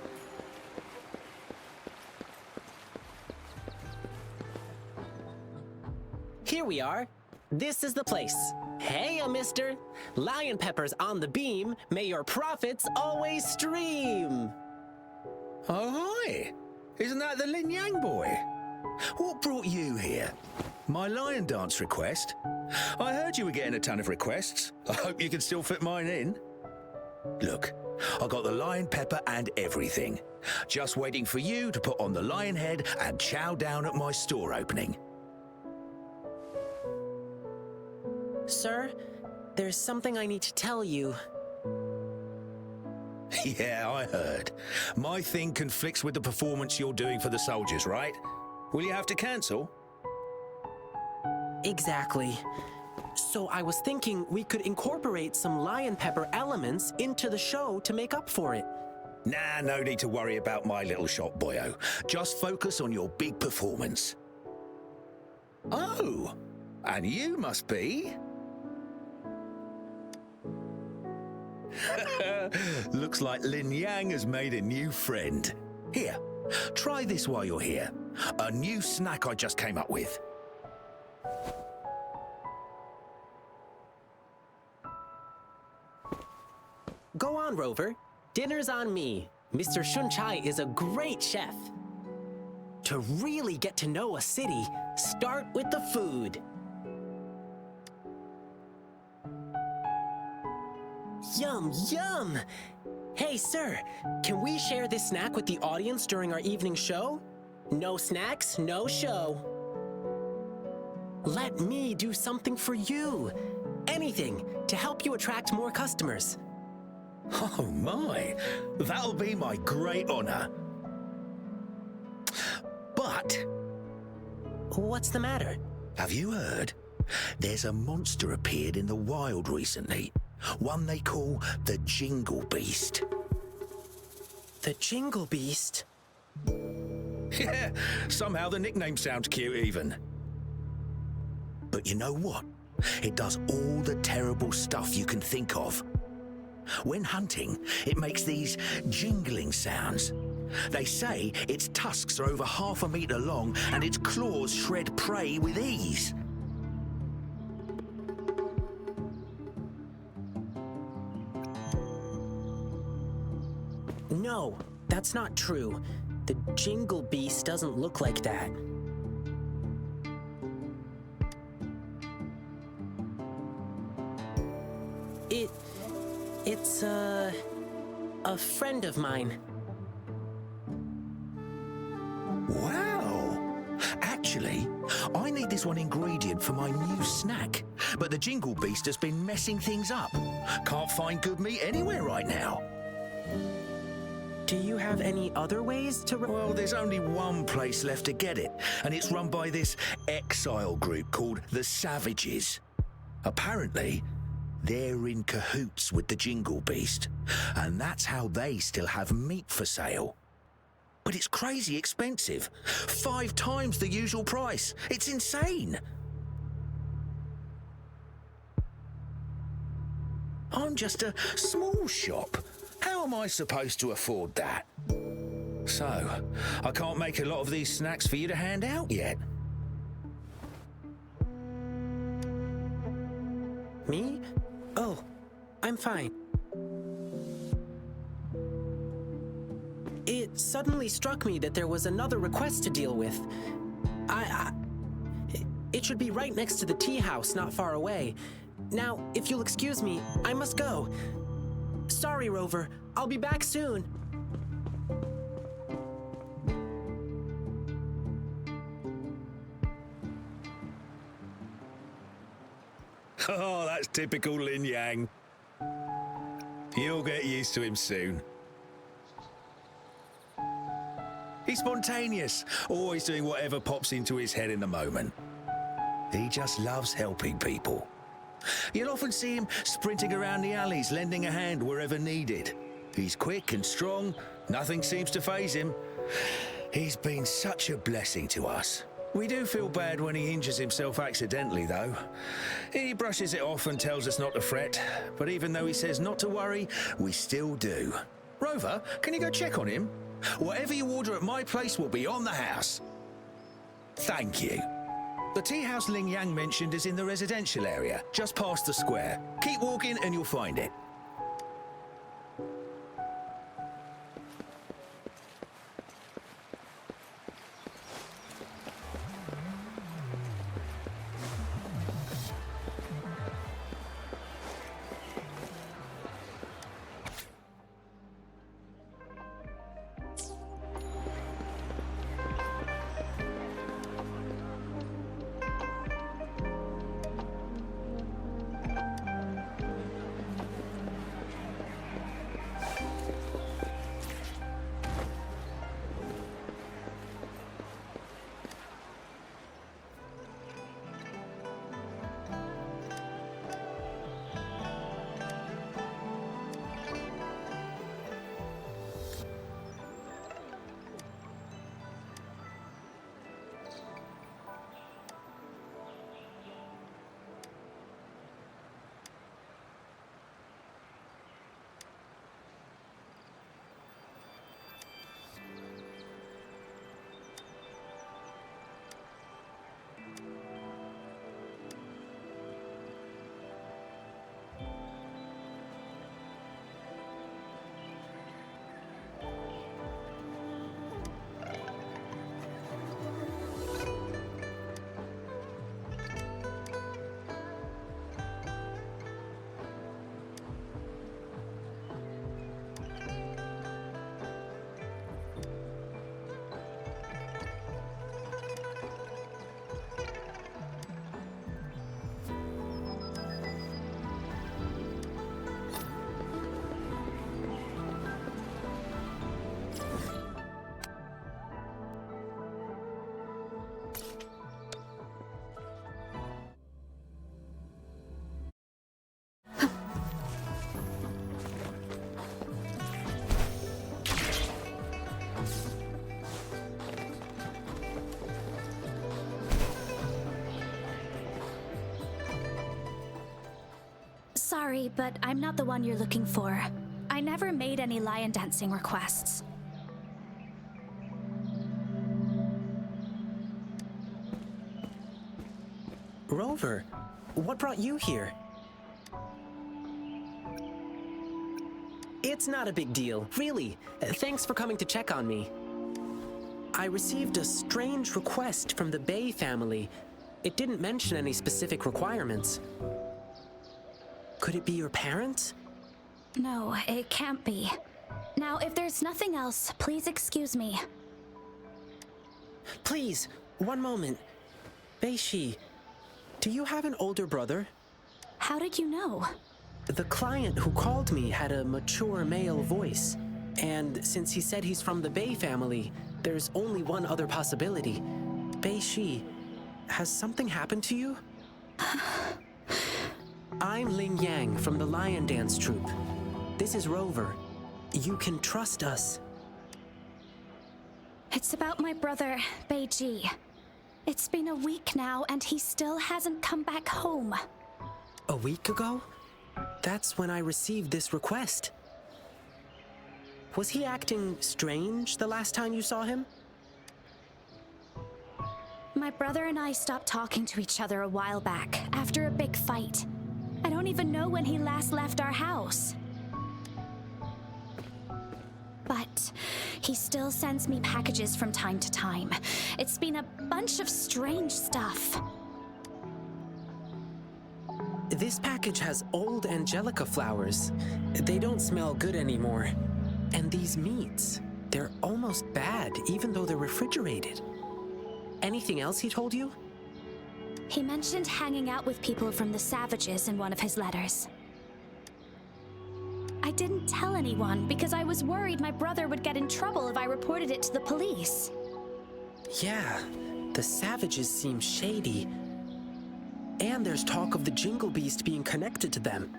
Here we are. This is the place. Hey, mister. Lion peppers on the beam. May your profits always stream. Oh, hi. Isn't that the Lin Yang boy? What brought you here? My lion dance request? I heard you were getting a ton of requests. I hope you can still fit mine in. Look, I got the lion pepper and everything. Just waiting for you to put on the lion head and chow down at my store opening. Sir, there's something I need to tell you. Yeah, I heard. My thing conflicts with the performance you're doing for the soldiers, right? Will you have to cancel? Exactly. So I was thinking we could incorporate some lion pepper elements into the show to make up for it. Nah, no need to worry about my little shop, boyo. Just focus on your big performance. Oh, and you must be... Looks like Lin Yang has made a new friend. Here, try this while you're here. A new snack I just came up with. Go on, Rover. Dinner's on me. Mr. Shunchai is a great chef. To really get to know a city, start with the food. Yum, yum! Hey, sir, can we share this snack with the audience during our evening show? No snacks, no show. Let me do something for you. Anything to help you attract more customers. Oh my, that'll be my great honor. But... What's the matter? Have you heard? There's a monster appeared in the wild recently. One they call the Jingle Beast. The Jingle Beast? Yeah, somehow the nickname sounds cute even. But you know what? It does all the terrible stuff you can think of. When hunting, it makes these jingling sounds. They say its tusks are over 1/2 meter long and its claws shred prey with ease. No, that's not true. The Jingle Beast doesn't look like that. It's a friend of mine. Wow! Actually, I need this one ingredient for my new snack, but the Jingle Beast has been messing things up. Can't find good meat anywhere right now. Do you have any other ways to... Well, there's only one place left to get it, and it's run by this exile group called the Savages. Apparently, they're in cahoots with the Jingle Beast, and that's how they still have meat for sale. But it's crazy expensive. 5 times the usual price. It's insane. I'm just a small shop. How am I supposed to afford that? So, I can't make a lot of these snacks for you to hand out yet. Me? Oh, I'm fine. It suddenly struck me that there was another request to deal with. It should be right next to the tea house, not far away. Now, if you'll excuse me, I must go. Sorry, Rover. I'll be back soon. Oh, that's typical Lin Yang. You'll get used to him soon. He's spontaneous, always doing whatever pops into his head in the moment. He just loves helping people. You'll often see him sprinting around the alleys, lending a hand wherever needed. He's quick and strong, nothing seems to faze him. He's been such a blessing to us. We do feel bad when he injures himself accidentally, though. He brushes it off and tells us not to fret, but even though he says not to worry, we still do. Rover, can you go check on him? Whatever you order at my place will be on the house. Thank you. The tea house Ling Yang mentioned is in the residential area, just past the square. Keep walking and you'll find it. sorry, but I'm not the one you're looking for. I never made any lion dancing requests. Rover, what brought you here? It's not a big deal, really. Thanks for coming to check on me. I received a strange request from the Bay family. It didn't mention any specific requirements. Could it be your parents? No, it can't be. Now, if there's nothing else, please excuse me. Please, one moment. Bei-shi, do you have an older brother? How did you know? The client who called me had a mature male voice. And since he said he's from the Bay family, there's only one other possibility. Bei-shi, has something happened to you? I'm Ling Yang from the Lion Dance Troupe. This is Rover. You can trust us. It's about my brother, Bei-ji. It's been a week now, and he still hasn't come back home. A week ago? That's when I received this request. Was he acting strange the last time you saw him? My brother and I stopped talking to each other a while back, after a big fight. I don't even know when he last left our house. But he still sends me packages from time to time. It's been a bunch of strange stuff. This package has old angelica flowers. They don't smell good anymore. And these meats, they're almost bad, even though they're refrigerated. Anything else he told you? He mentioned hanging out with people from the Savages in one of his letters. I didn't tell anyone because I was worried my brother would get in trouble if I reported it to the police. Yeah, the Savages seem shady. And there's talk of the Jingle Beast being connected to them.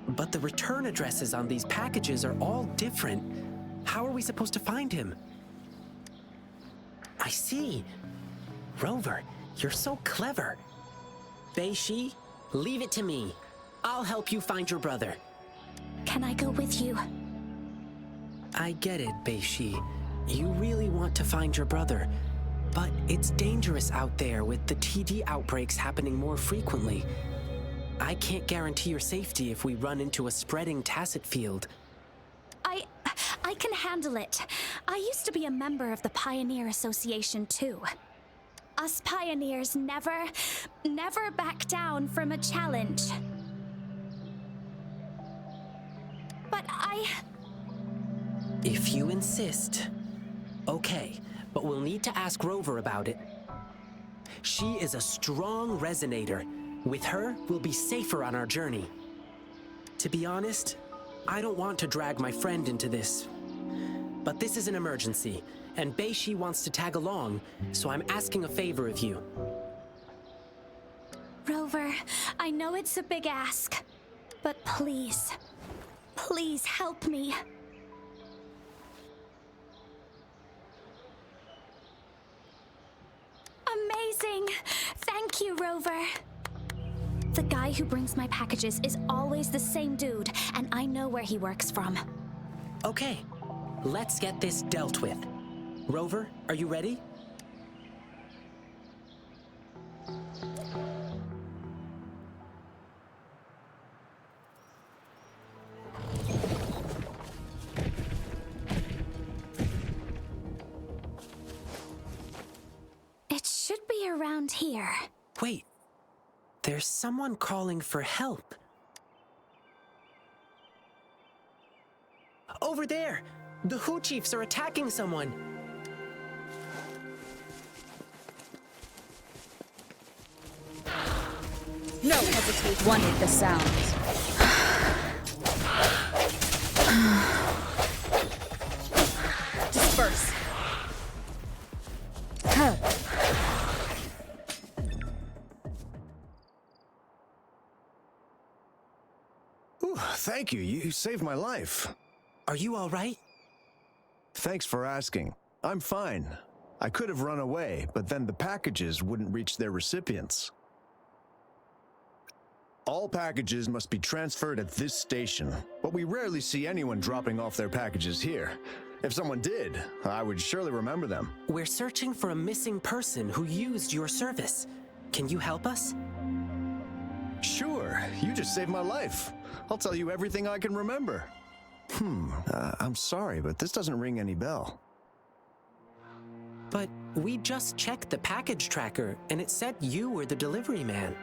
But the return addresses on these packages are all different. How are we supposed to find him? I see. Rover, you're so clever. Bei-shi, leave it to me. I'll help you find your brother. Can I go with you? I get it, Bei-shi. You really want to find your brother. But it's dangerous out there with the TD outbreaks happening more frequently. I can't guarantee your safety if we run into a spreading tacit field. I can handle it. I used to be a member of the Pioneer Association too. Us pioneers never back down from a challenge. But If you insist. Okay, but we'll need to ask Rover about it. She is a strong resonator. With her, we'll be safer on our journey. To be honest, I don't want to drag my friend into this. But this is an emergency, and Bei-shi wants to tag along, so I'm asking a favor of you. Rover, I know it's a big ask, but please, please help me. Amazing! Thank you, Rover. The guy who brings my packages is always the same dude, and I know where he works from. Okay, let's get this dealt with. Rover, are you ready? It should be around here. Wait, there's someone calling for help. Over there! The Hu Chiefs are attacking someone! No hesitate. Wanted the sounds. Disperse. Ooh, thank you. You saved my life. Are you all right? Thanks for asking. I'm fine. I could have run away, but then the packages wouldn't reach their recipients. All packages must be transferred at this station, but we rarely see anyone dropping off their packages here. If someone did, I would surely remember them. We're searching for a missing person who used your service. Can you help us? Sure, you just saved my life. I'll tell you everything I can remember. I'm sorry, but this doesn't ring any bell. But we just checked the package tracker, and it said you were the delivery man.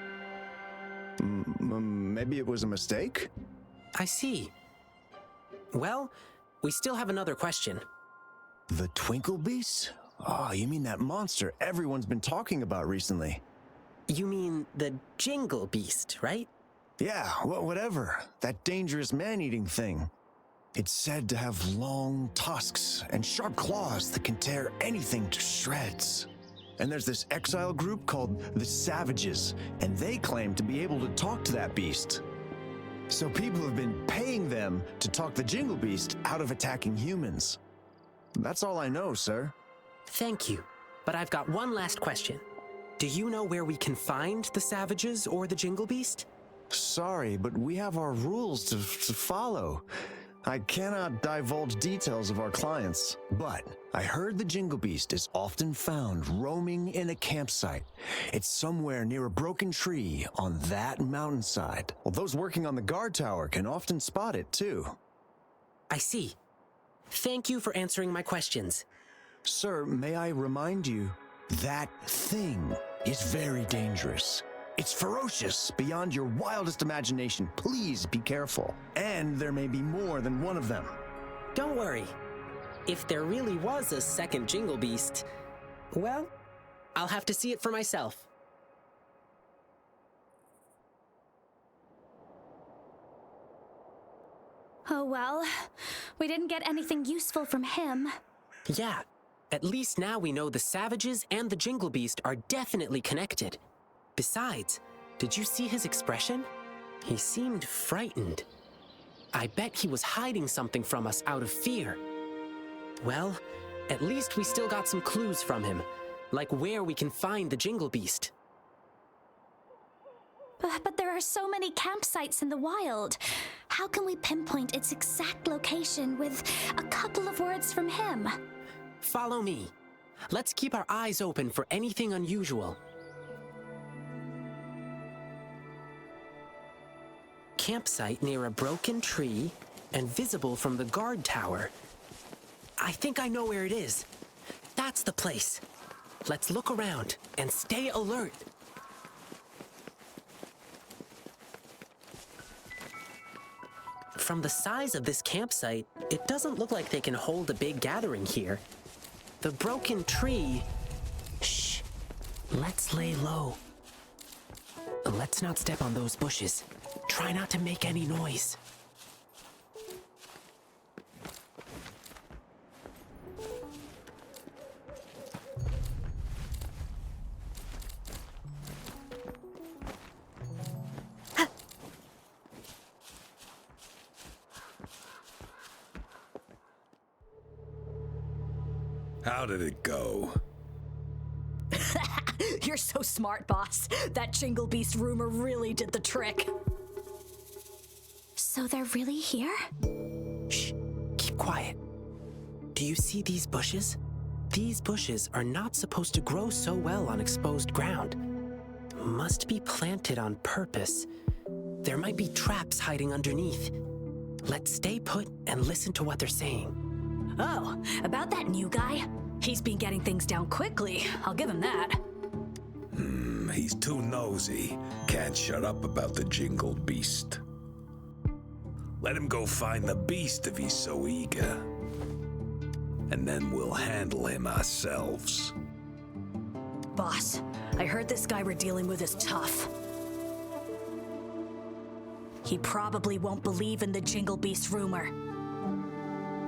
Maybe it was a mistake? I see. Well, we still have another question. The Twinkle Beast? Oh, you mean that monster everyone's been talking about recently? You mean the Jingle Beast, right? Yeah, whatever. That dangerous man-eating thing. It's said to have long tusks and sharp claws that can tear anything to shreds. And there's this exile group called the Savages, and they claim to be able to talk to that beast. So people have been paying them to talk the Jingle Beast out of attacking humans. That's all I know, sir. Thank you. But I've got one last question. Do you know where we can find the Savages or the Jingle Beast? Sorry, but we have our rules to follow. I cannot divulge details of our clients, but I heard the Jingle Beast is often found roaming in a campsite. It's somewhere near a broken tree on that mountainside. Well, those working on the guard tower can often spot it, too. I see. Thank you for answering my questions. Sir, may I remind you, that thing is very dangerous. It's ferocious beyond your wildest imagination. Please be careful. And there may be more than one of them. Don't worry. If there really was a second Jingle Beast, well, I'll have to see it for myself. Oh well, we didn't get anything useful from him. Yeah, at least now we know the Savages and the Jingle Beast are definitely connected. Besides, did you see his expression? He seemed frightened. I bet he was hiding something from us out of fear. Well, at least we still got some clues from him, like where we can find the Jingle Beast. But there are so many campsites in the wild. How can we pinpoint its exact location with a couple of words from him? Follow me. Let's keep our eyes open for anything unusual. Campsite near a broken tree and visible from the guard tower. I think I know where it is. That's the place. Let's look around and stay alert. From the size of this campsite, it doesn't look like they can hold a big gathering here. The broken tree... Shh. Let's lay low. Let's not step on those bushes. Try not to make any noise. How did it go? You're so smart, boss. That Jingle Beast rumor really did the trick. So they're really here? Shh, keep quiet. Do you see these bushes? These bushes are not supposed to grow so well on exposed ground. Must be planted on purpose. There might be traps hiding underneath. Let's stay put and listen to what they're saying. Oh, about that new guy? He's been getting things down quickly. I'll give him that. He's too nosy. Can't shut up about the Jingle Beast. Let him go find the beast if he's so eager. And then we'll handle him ourselves. Boss, I heard this guy we're dealing with is tough. He probably won't believe in the Jingle Beast rumor.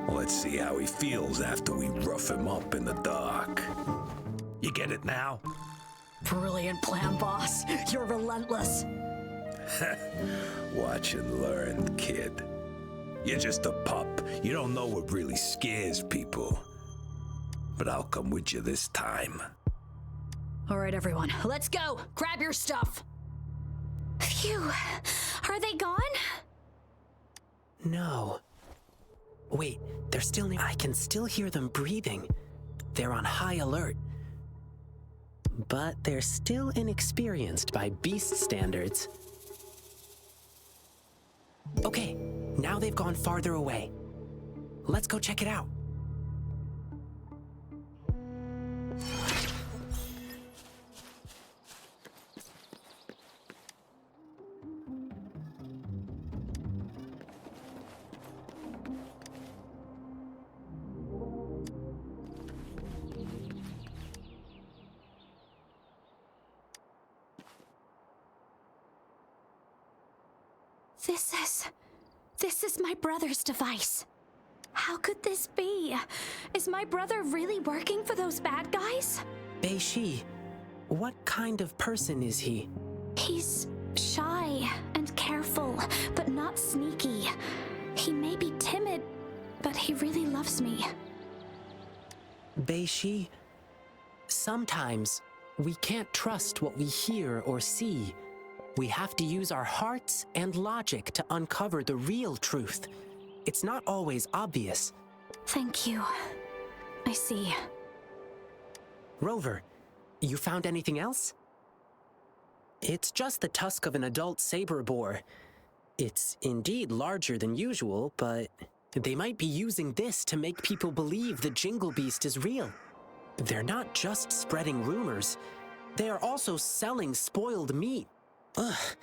Let's see how he feels after we rough him up in the dark. You get it now? Brilliant plan, boss. You're relentless. Watch and learn, kid. You're just a pup. You don't know what really scares people. But I'll come with you this time. All right, everyone, let's go. Grab your stuff. Phew. Phew. Are they gone? No. Wait, they're still near. I can still hear them breathing. They're on high alert. But they're still inexperienced by beast standards. Okay, now they've gone farther away. Let's go check it out. This is my brother's device. How could this be? Is my brother really working for those bad guys? Bei-Shi, what kind of person is he? He's shy and careful, but not sneaky. He may be timid, but he really loves me. Bei-Shi, sometimes we can't trust what we hear or see. We have to use our hearts and logic to uncover the real truth. It's not always obvious. Thank you. I see. Rover, you found anything else? It's just the tusk of an adult saber boar. It's indeed larger than usual, but they might be using this to make people believe the Jingle Beast is real. They're not just spreading rumors. They are also selling spoiled meat. Ugh,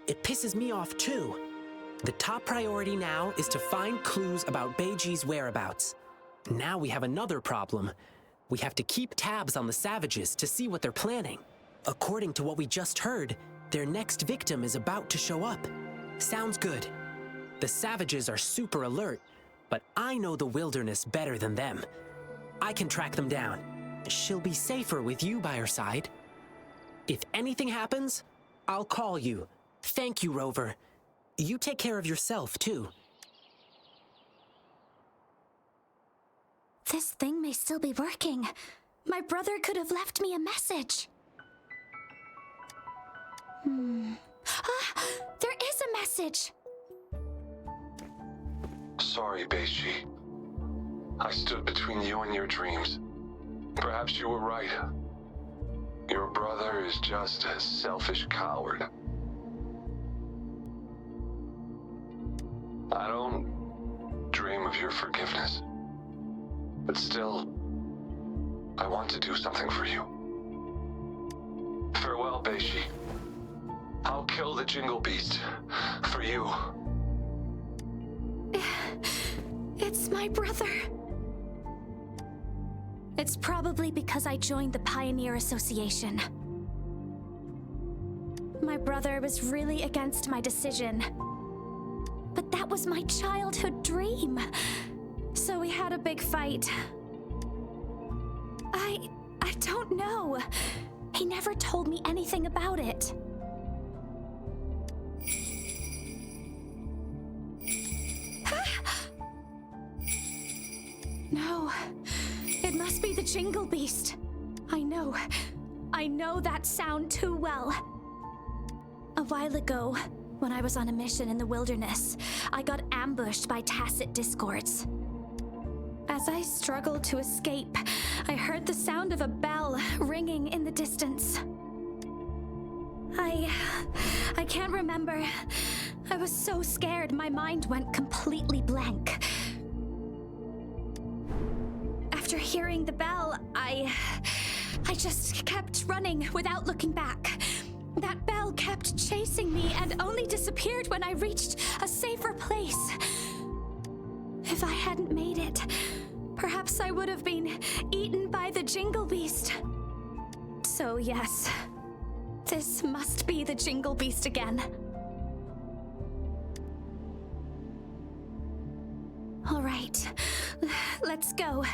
it pisses me off too. The top priority now is to find clues about Beiji's whereabouts. Now we have another problem. We have to keep tabs on the savages to see what they're planning. According to what we just heard, their next victim is about to show up. Sounds good. The savages are super alert, but I know the wilderness better than them. I can track them down. She'll be safer with you by her side. If anything happens, I'll call you. Thank you, Rover. You take care of yourself, too. This thing may still be working. My brother could have left me a message. There is a message. Sorry, Bei-Shi. I stood between you and your dreams. Perhaps you were right. Your brother is just a selfish coward. I don't dream of your forgiveness. But still, I want to do something for you. Farewell, Bei-Shi. I'll kill the Jingle Beast for you. It's my brother. It's probably because I joined the Pioneer Association. My brother was really against my decision. But that was my childhood dream. So we had a big fight. I don't know. He never told me anything about it. No, it must be the Jingle Beast. I know that sound too well. A while ago, when I was on a mission in the wilderness, I got ambushed by tacit discords. As I struggled to escape, I heard the sound of a bell ringing in the distance. I can't remember. I was so scared my mind went completely blank. After hearing the bell, I just kept running without looking back. That bell kept chasing me and only disappeared when I reached a safer place. If I hadn't made it, perhaps I would have been eaten by the Jingle Beast. So yes, this must be the Jingle Beast again. All right, let's go.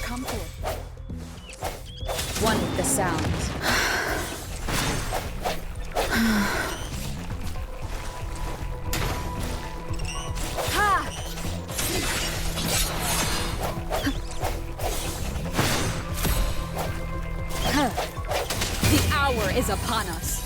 Come forth. One with the sounds. The hour is upon us.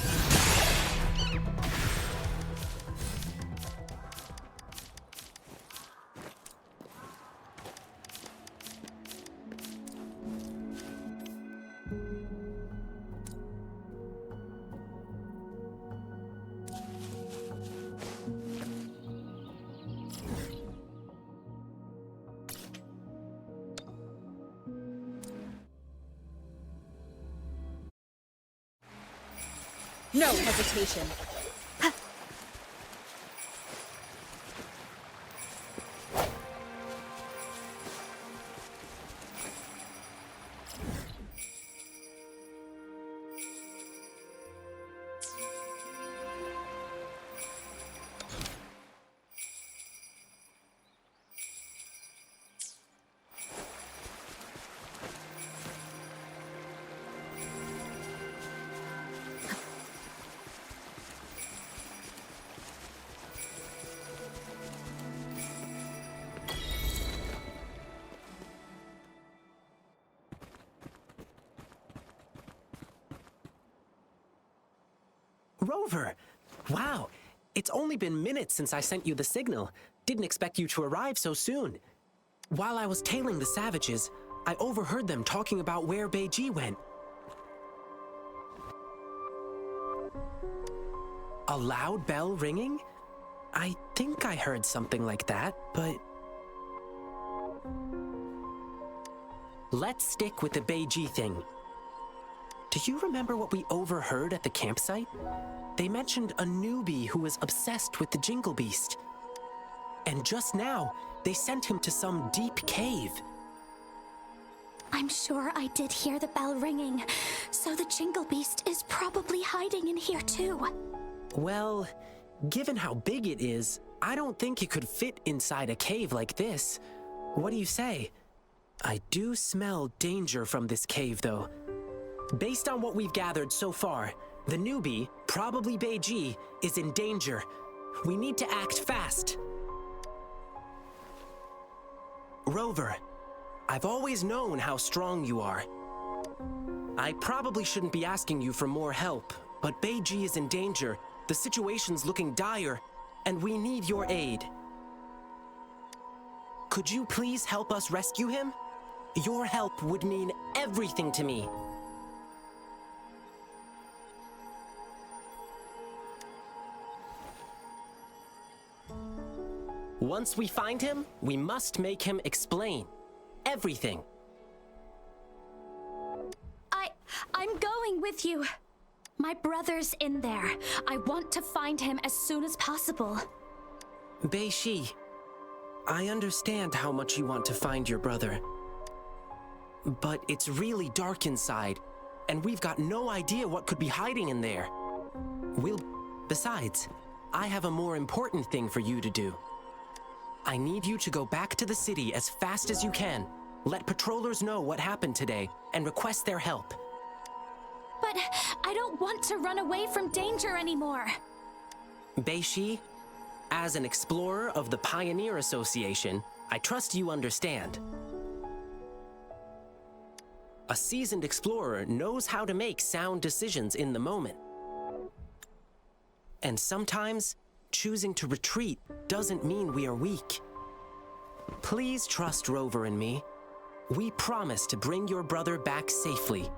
No hesitation. Rover! Wow, it's only been minutes since I sent you the signal. Didn't expect you to arrive so soon. While I was tailing the savages, I overheard them talking about where Beiji went. A loud bell ringing? I think I heard something like that, but... Let's stick with the Beiji thing. Do you remember what we overheard at the campsite? They mentioned a newbie who was obsessed with the Jingle Beast. And just now, they sent him to some deep cave. I'm sure I did hear the bell ringing, so the Jingle Beast is probably hiding in here too. Well, given how big it is, I don't think it could fit inside a cave like this. What do you say? I do smell danger from this cave, though. Based on what we've gathered so far, the newbie, probably Beiji, is in danger. We need to act fast. Rover, I've always known how strong you are. I probably shouldn't be asking you for more help, but Beiji is in danger, the situation's looking dire, and we need your aid. Could you please help us rescue him? Your help would mean everything to me. Once we find him, we must make him explain everything. I'm going with you. My brother's in there. I want to find him as soon as possible. Bei-Shi, I understand how much you want to find your brother. But it's really dark inside, and we've got no idea what could be hiding in there. Besides, I have a more important thing for you to do. I need you to go back to the city as fast as you can. Let patrollers know what happened today, and request their help. But I don't want to run away from danger anymore. Bei-Shi, as an explorer of the Pioneer Association, I trust you understand. A seasoned explorer knows how to make sound decisions in the moment. And sometimes, choosing to retreat doesn't mean we are weak. Please trust Rover and me. We promise to bring your brother back safely.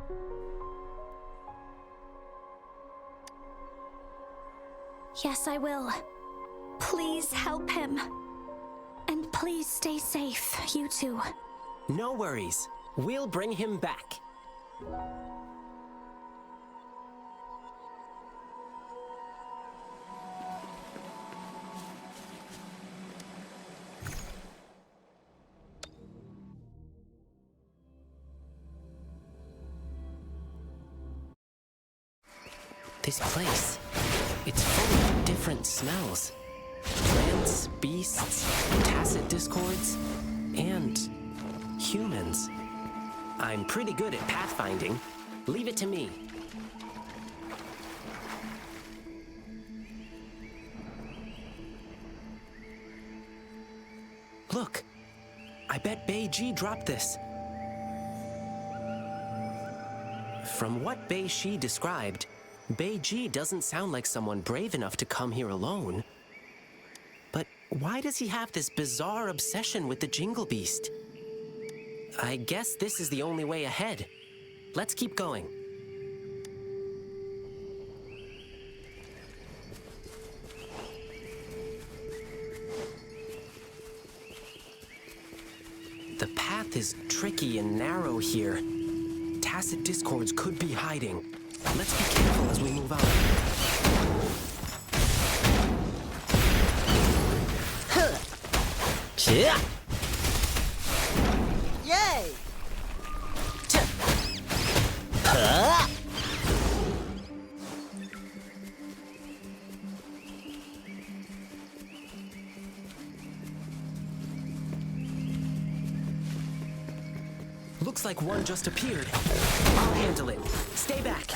Yes, I will. Please help him. And please stay safe, you two. No worries. We'll bring him back. This place, it's full of different smells. Plants, beasts, tacit discords, and humans. I'm pretty good at pathfinding. Leave it to me. Look, I bet Bei-Ji dropped this. From what Bei-Shi described, Bei-Ji doesn't sound like someone brave enough to come here alone. But why does he have this bizarre obsession with the Jingle Beast? I guess this is the only way ahead. Let's keep going. The path is tricky and narrow here. Tacit discords could be hiding. Let's be careful as we move on. Yeah. Yay! Looks like one just appeared. I'll handle it. Stay back.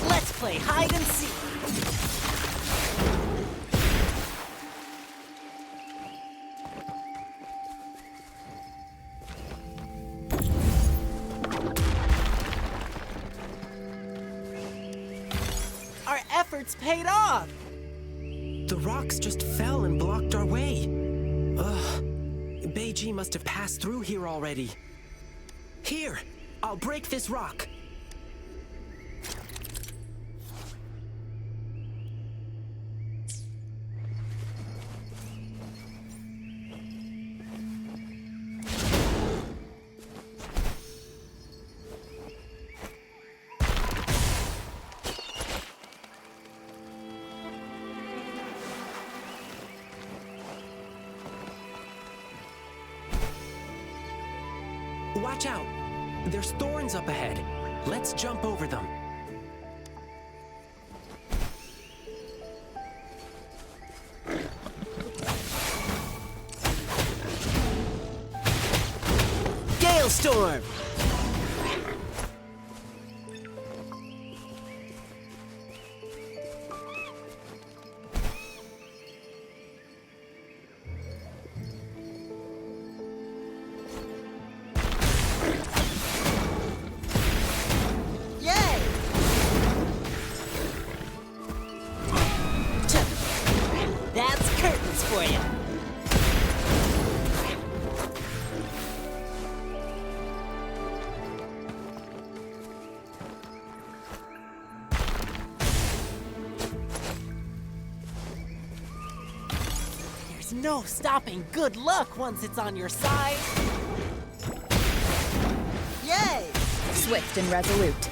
Let's play hide and seek. Our efforts paid off. The rocks just fell and blocked our way. Ugh. Bei-Ji must have passed through here already. Here, I'll break this rock. Watch out! There's thorns up ahead. Let's jump over them. Gale storm! That's curtains for you. There's no stopping good luck once it's on your side. Yay! Swift and resolute.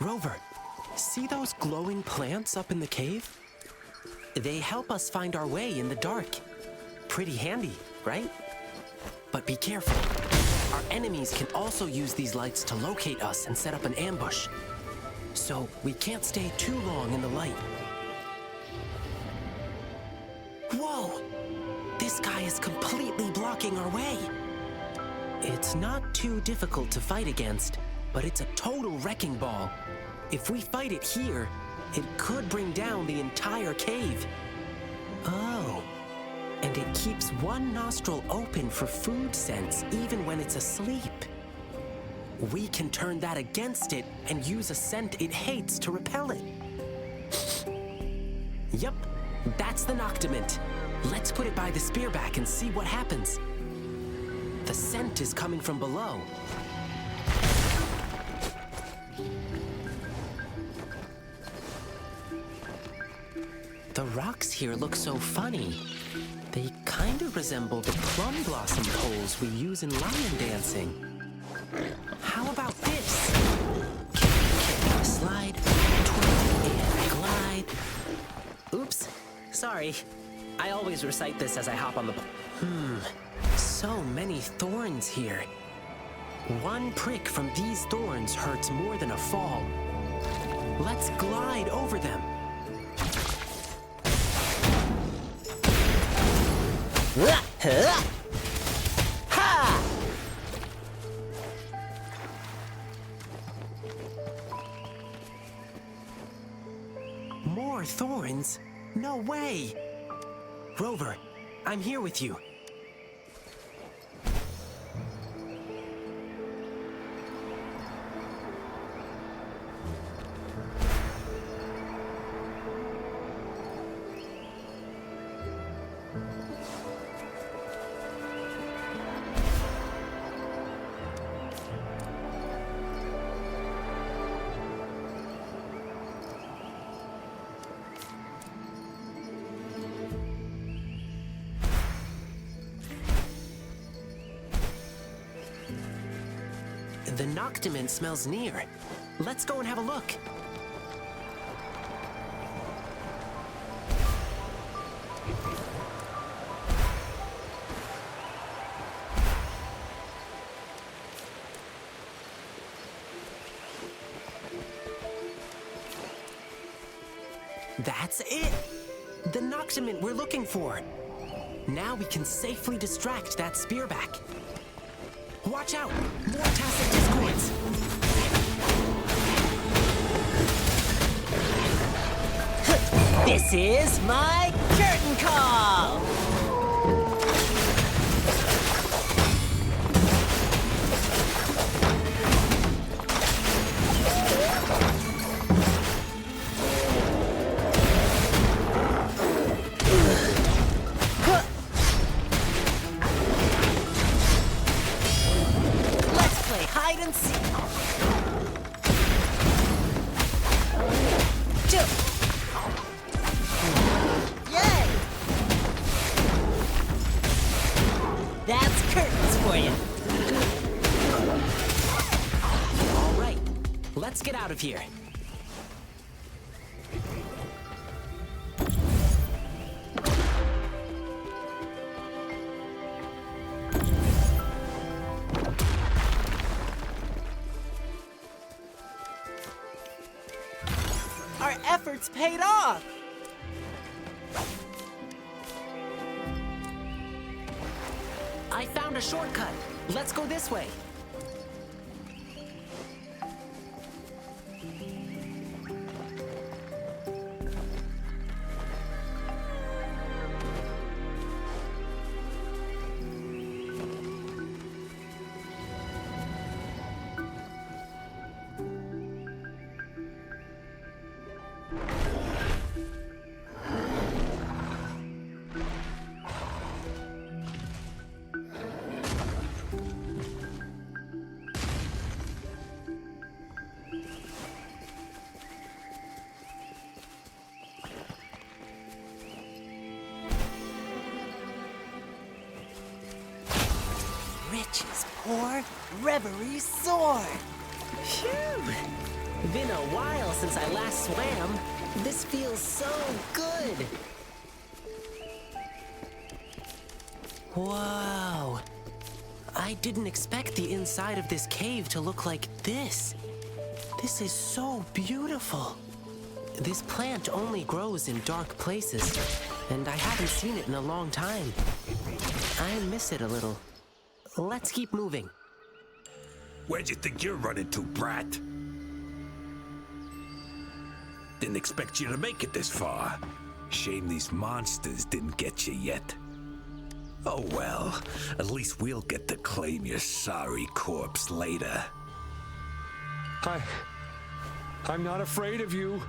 Rover, see those glowing plants up in the cave? They help us find our way in the dark. Pretty handy, right? But be careful. Our enemies can also use these lights to locate us and set up an ambush. So we can't stay too long in the light. Whoa! This guy is completely blocking our way. It's not too difficult to fight against, but it's a total wrecking ball. If we fight it here, it could bring down the entire cave. Oh, and it keeps one nostril open for food sense even when it's asleep. We can turn that against it and use a scent it hates to repel it. Yep, that's the Noctiment. Let's put it by the spearback and see what happens. The scent is coming from below. The rocks here look so funny. They kind of resemble the plum blossom poles we use in lion dancing. How about this? Kick, slide, twirl, and glide. Oops, sorry. I always recite this as I hop on the so many thorns here. One prick from these thorns hurts more than a fall. Let's glide over them. Ha! More thorns? No way! Rover, I'm here with you. The Noctiment smells near. Let's go and have a look. That's it! The Noctiment we're looking for. Now we can safely distract that spearback. Watch out! More tacit discords! This is my curtain call! Hide and seek. Yay! That's curtains for you. All right, let's get out of here. Our efforts paid off! I found a shortcut. Let's go this way. Or Reverie Sword. Phew! Been a while since I last swam. This feels so good. Whoa. I didn't expect the inside of this cave to look like this. This is so beautiful. This plant only grows in dark places, and I haven't seen it in a long time. I miss it a little. Let's keep moving. Where'd you think you're running to, brat? Didn't expect you to make it this far. Shame these monsters didn't get you yet. Oh well, at least we'll get to claim your sorry corpse later. I'm not afraid of you.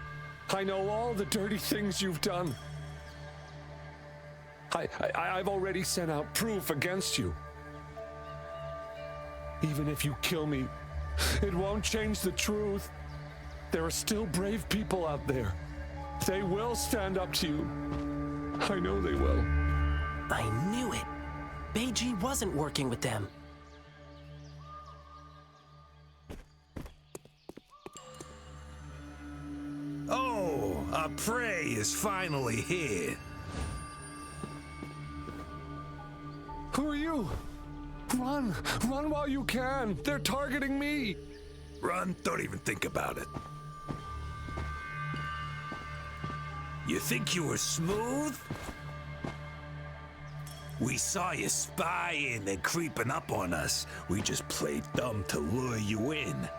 I know all the dirty things you've done. I've already sent out proof against you. Even if you kill me, it won't change the truth. There are still brave people out there. They will stand up to you. I know they will. I knew it. Beiji wasn't working with them. Oh, our prey is finally here. Who are you? Run! Run while you can! They're targeting me! Run, don't even think about it. You think you were smooth? We saw you spying and creeping up on us. We just played dumb to lure you in.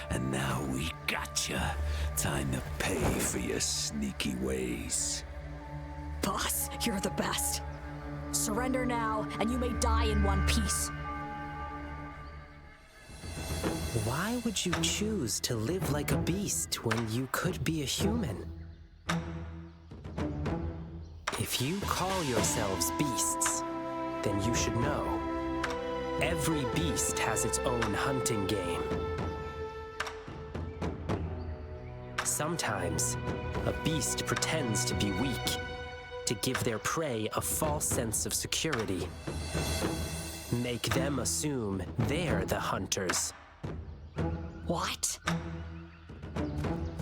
And now we gotcha. Time to pay for your sneaky ways. Boss, you're the best. Surrender now, and you may die in one piece. Why would you choose to live like a beast when you could be a human? If you call yourselves beasts, then you should know. Every beast has its own hunting game. Sometimes, a beast pretends to be weak, to give their prey a false sense of security. Make them assume they're the hunters. What?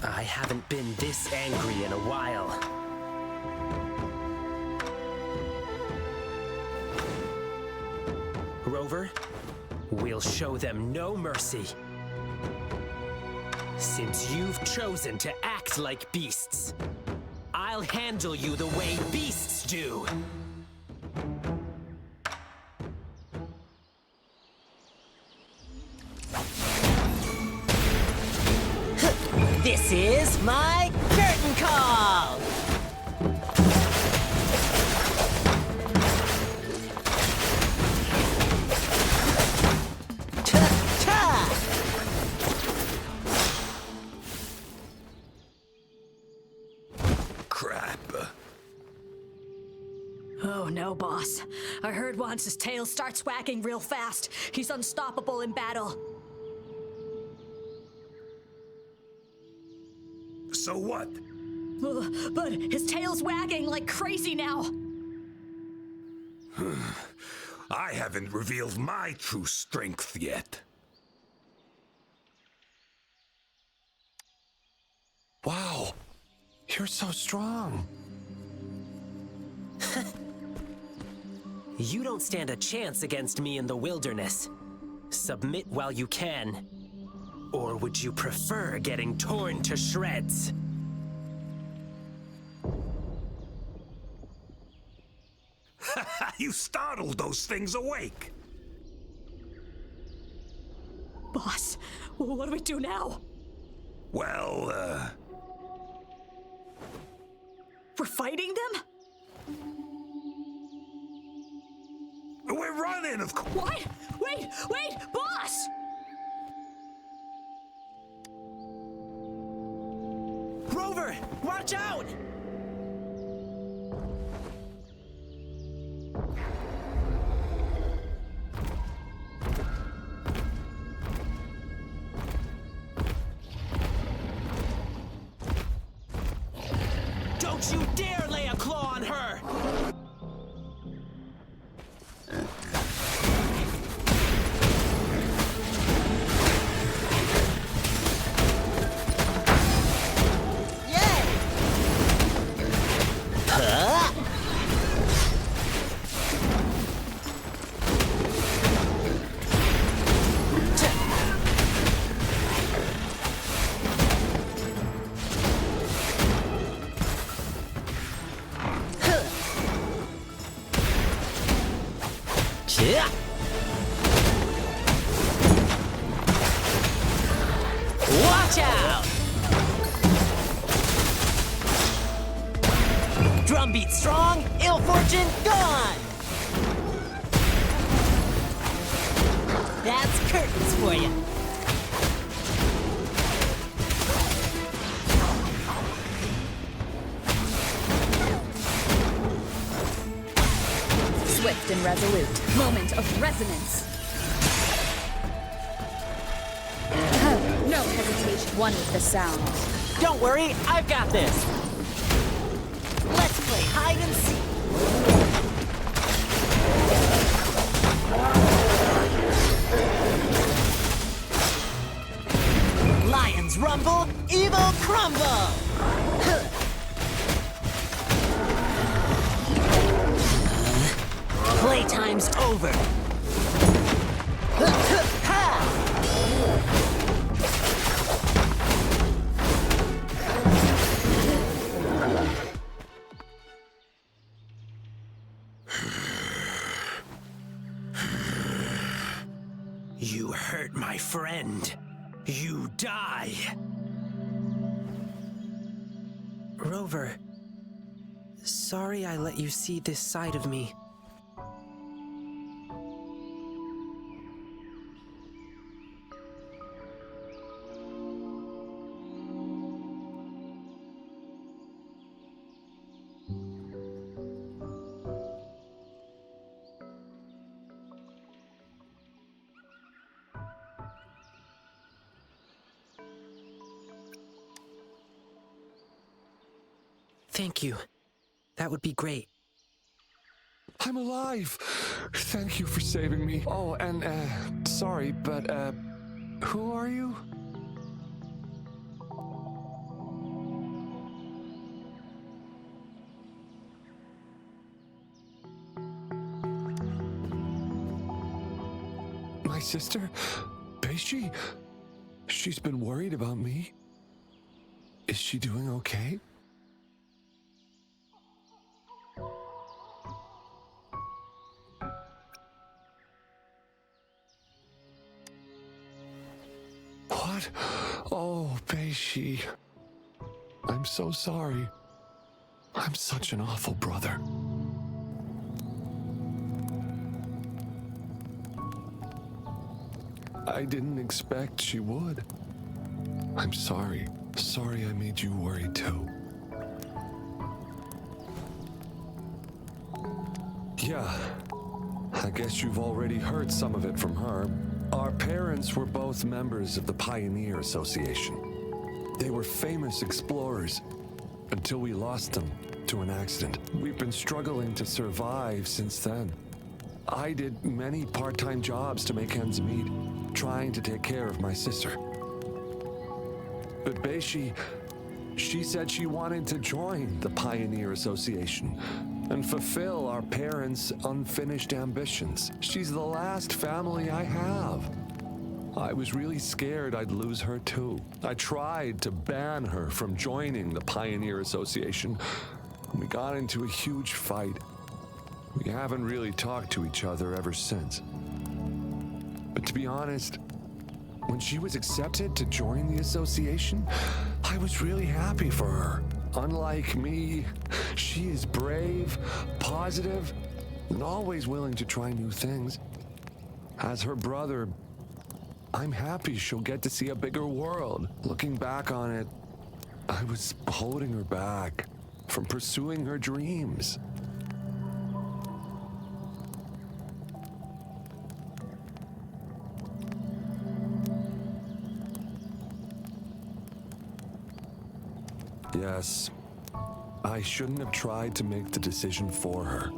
I haven't been this angry in a while. Rover, we'll show them no mercy. Since you've chosen to act like beasts, I'll handle you the way beasts do. This is my curtain call! Crap. Oh no, boss. I heard once his tail starts wagging real fast. He's unstoppable in battle. So what? But his tail's wagging like crazy now. I haven't revealed my true strength yet. Wow, you're so strong. You don't stand a chance against me in the wilderness. Submit while you can. Or would you prefer getting torn to shreds? You startled those things awake. Boss, what do we do now? Well, We're fighting them? we're running, of course. What? Wait, boss! Rover, watch out! Don't you dare lay a claw on her! Watch out! Drumbeat strong, ill fortune gone! That's curtains for you. Swift and resolute. Moment of resonance. No hesitation. One with the sound. Don't worry, I've got this. Let's play hide and seek. Lions rumble, evil crumble. Playtime's over. You hurt my friend. You die. Rover, sorry I let you see this side of me. Thank you. That would be great. I'm alive! Thank you for saving me. Oh, and, sorry, but, who are you? My sister? Beishi? She's been worried about me. Is she doing okay? What? Oh, Beishi. I'm so sorry. I'm such an awful brother. I didn't expect she would. I'm sorry. Sorry I made you worry too. Yeah, I guess you've already heard some of it from her. Our parents were both members of the Pioneer Association. They were famous explorers until we lost them to an accident. We've been struggling to survive since then. I did many part-time jobs to make ends meet, trying to take care of my sister. But Beishi, she said she wanted to join the Pioneer Association and fulfill our parents' unfinished ambitions. She's the last family I have. I was really scared I'd lose her too. I tried to ban her from joining the Pioneer Association. We got into a huge fight. We haven't really talked to each other ever since. But to be honest, when she was accepted to join the association, I was really happy for her. Unlike me, she is brave, positive, and always willing to try new things. As her brother, I'm happy she'll get to see a bigger world. Looking back on it, I was holding her back from pursuing her dreams. Yes, I shouldn't have tried to make the decision for her.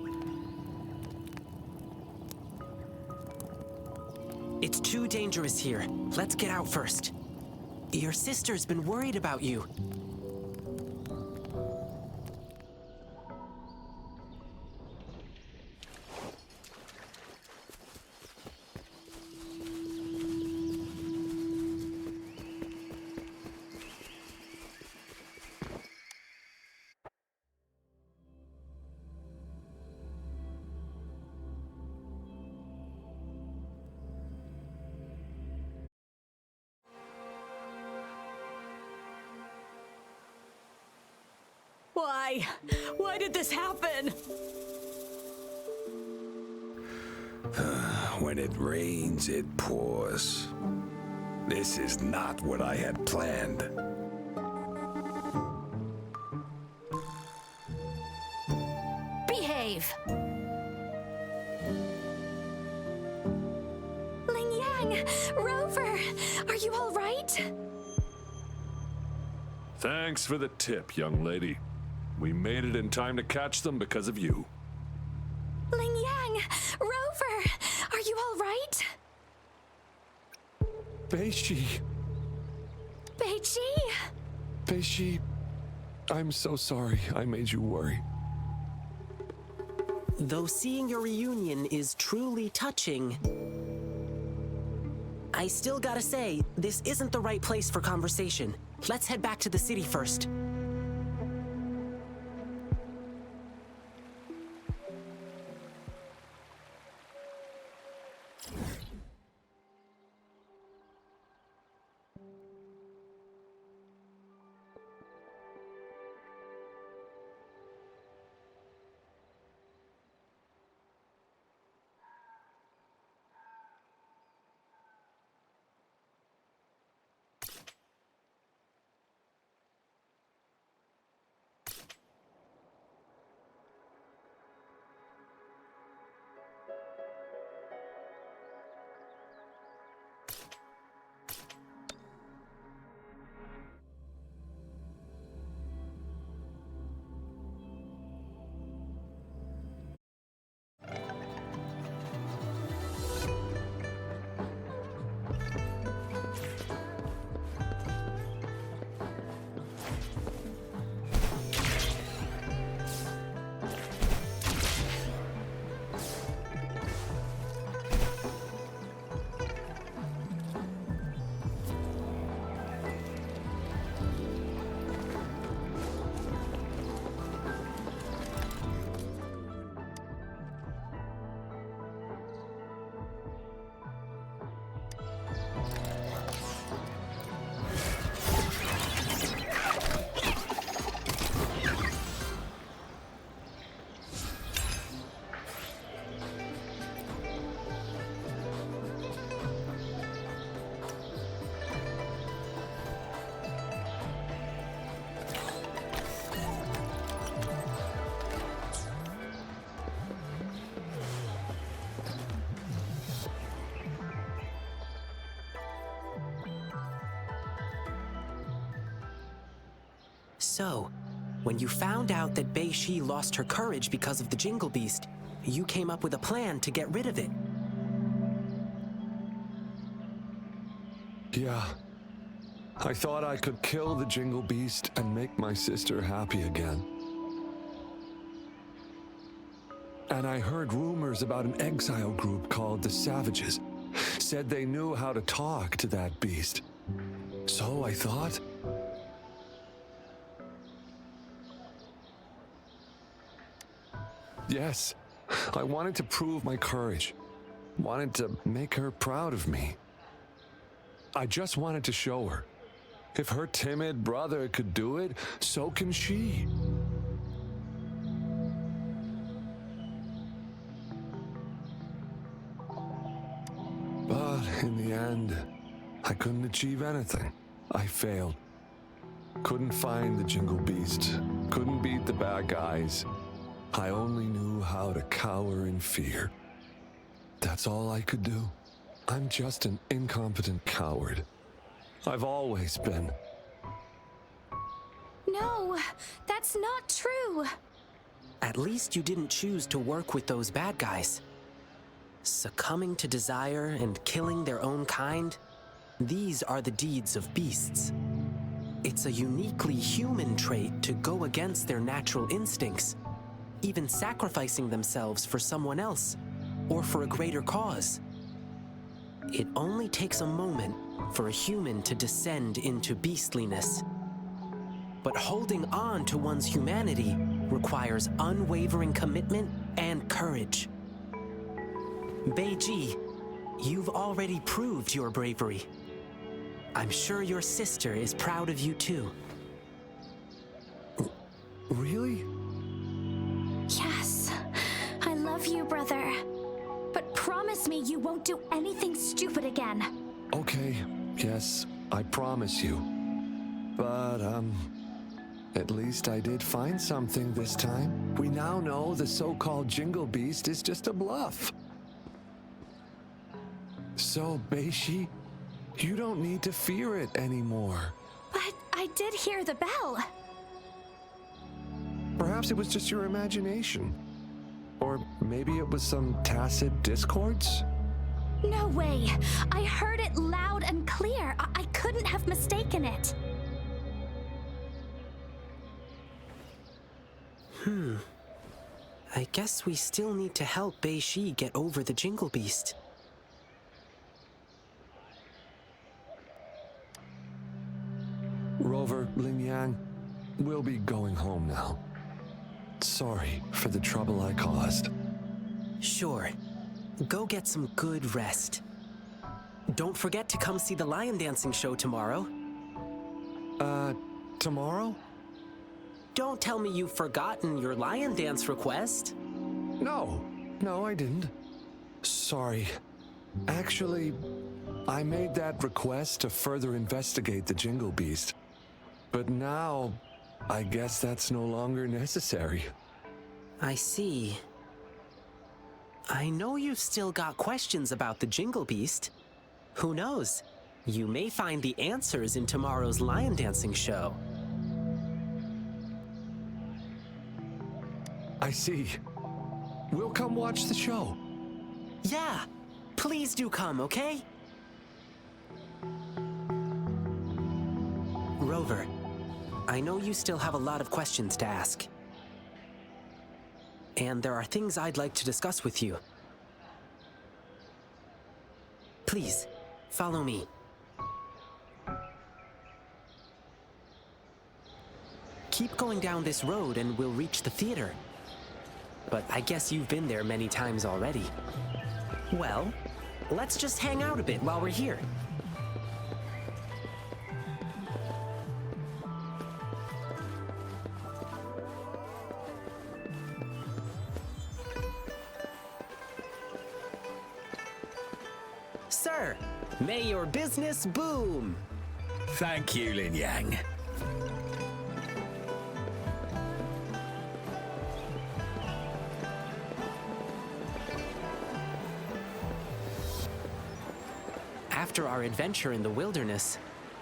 It's too dangerous here. Let's get out first. Your sister's been worried about you. Why? Why did this happen? When it rains, it pours. This is not what I had planned. Behave! Ling Yang! Rover! Are you all right? Thanks for the tip, young lady. We made it in time to catch them because of you. Ling Yang! Rover! Are you all right? Beishi! Beiji! Beishi, I'm so sorry I made you worry. Though seeing your reunion is truly touching, I still gotta say, this isn't the right place for conversation. Let's head back to the city first. So, when you found out that Beishi lost her courage because of the Jingle Beast, you came up with a plan to get rid of it. Yeah. I thought I could kill the Jingle Beast and make my sister happy again. And I heard rumors about an exile group called the Savages. Said they knew how to talk to that beast. So I thought... Yes, I wanted to prove my courage. Wanted to make her proud of me. I just wanted to show her. If her timid brother could do it, so can she. But in the end, I couldn't achieve anything. I failed. Couldn't find the Jingle Beast. Couldn't beat the bad guys. I only knew how to cower in fear. That's all I could do. I'm just an incompetent coward. I've always been. No, that's not true. At least you didn't choose to work with those bad guys. Succumbing to desire and killing their own kind, these are the deeds of beasts. It's a uniquely human trait to go against their natural instincts, even sacrificing themselves for someone else or for a greater cause. It only takes a moment for a human to descend into beastliness. But holding on to one's humanity requires unwavering commitment and courage. Beiji, you've already proved your bravery. I'm sure your sister is proud of you too. Really? Yes. I love you, brother. But promise me you won't do anything stupid again. Okay, yes, I promise you. But, at least I did find something this time. We now know the so-called Jingle Beast is just a bluff. So, Beishi, you don't need to fear it anymore. But I did hear the bell. Perhaps it was just your imagination. Or maybe it was some tacit discords? No way. I heard it loud and clear. I couldn't have mistaken it. I guess we still need to help Beishi get over the Jingle Beast. Rover, Lingyang, we'll be going home now. Sorry for the trouble I caused. Sure. Go get some good rest. Don't forget to come see the lion dancing show tomorrow. Tomorrow? Don't tell me you've forgotten your lion dance request. No, I didn't. Sorry. Actually, I made that request to further investigate the Jingle Beast. But now, I guess that's no longer necessary. I see. I know you've still got questions about the Jingle Beast. Who knows? You may find the answers in tomorrow's lion dancing show. I see. We'll come watch the show. Yeah, please do come, okay? Rover, I know you still have a lot of questions to ask. And there are things I'd like to discuss with you. Please, follow me. Keep going down this road and we'll reach the theater. But I guess you've been there many times already. Well, let's just hang out a bit while we're here. Sir, may your business boom! Thank you, Lingyang. After our adventure in the wilderness,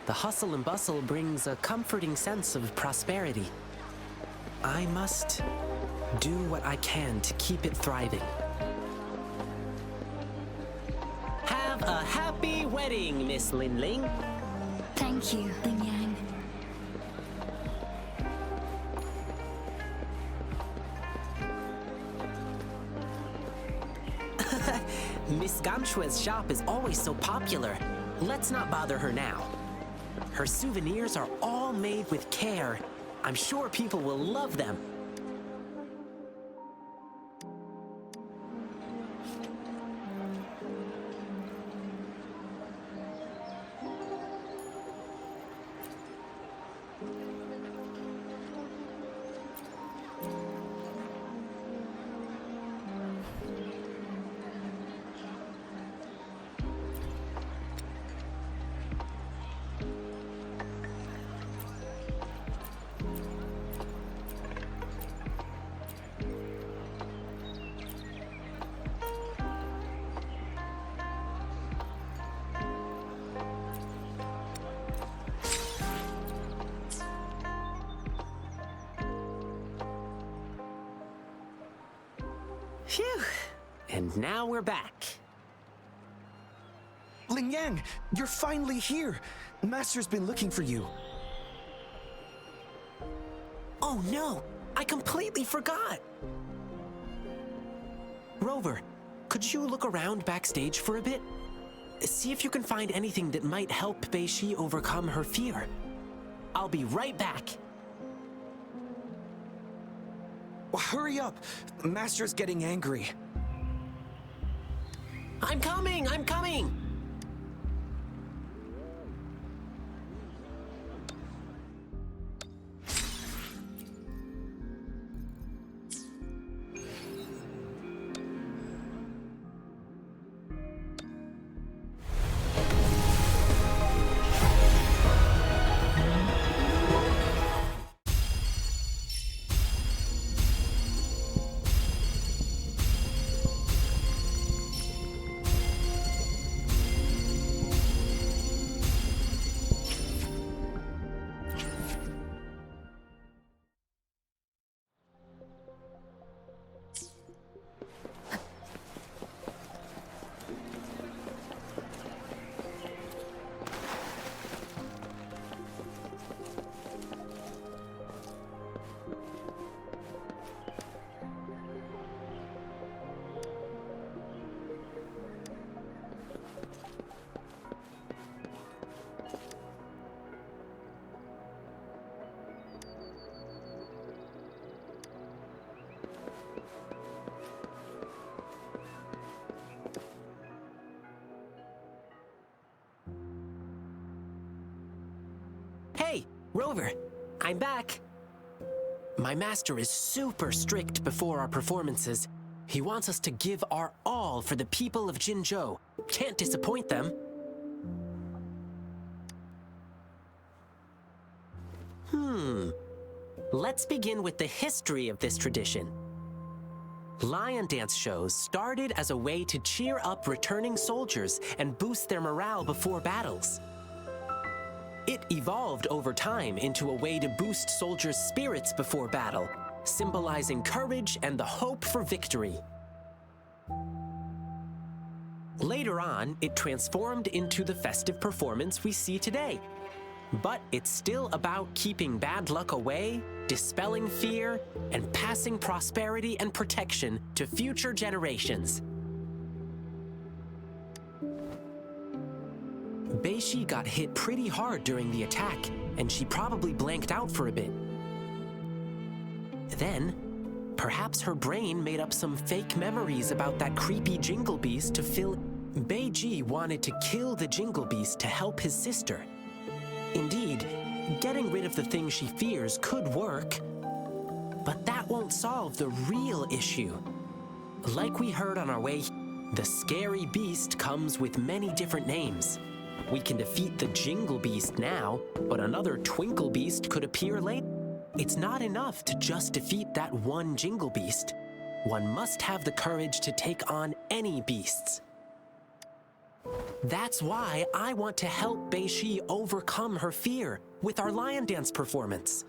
the hustle and bustle brings a comforting sense of prosperity. I must do what I can to keep it thriving. Have a happy wedding, Miss Linling. Thank you, Lingyang. Miss Gamshue's shop is always so popular. Let's not bother her now. Her souvenirs are all made with care. I'm sure people will love them. Phew. And now we're back. Lingyang, you're finally here. Master's been looking for you. Oh no, I completely forgot. Rover, could you look around backstage for a bit? See if you can find anything that might help Beishi overcome her fear. I'll be right back. Hurry up! Master's getting angry. I'm coming! I'm coming! Rover, I'm back. My master is super strict before our performances. He wants us to give our all for the people of Jinzhou. Can't disappoint them. Let's begin with the history of this tradition. Lion dance shows started as a way to cheer up returning soldiers and boost their morale before battles. It evolved over time into a way to boost soldiers' spirits before battle, symbolizing courage and the hope for victory. Later on, it transformed into the festive performance we see today. But it's still about keeping bad luck away, dispelling fear, and passing prosperity and protection to future generations. Beishi got hit pretty hard during the attack, and she probably blanked out for a bit. Then, perhaps her brain made up some fake memories about that creepy Jingle Beast to fill... Beiji wanted to kill the Jingle Beast to help his sister. Indeed, getting rid of the thing she fears could work, but that won't solve the real issue. Like we heard on our way, the scary beast comes with many different names. We can defeat the Jingle Beast now, but another Twinkle Beast could appear later. It's not enough to just defeat that one Jingle Beast. One must have the courage to take on any beasts. That's why I want to help Beishi overcome her fear with our lion dance performance.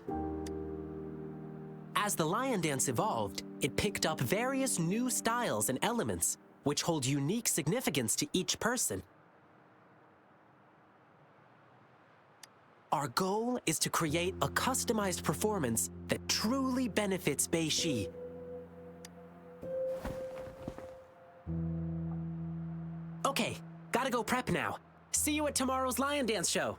As the lion dance evolved, it picked up various new styles and elements, which hold unique significance to each person. Our goal is to create a customized performance that truly benefits Beishi. Okay, gotta go prep now. See you at tomorrow's lion dance show.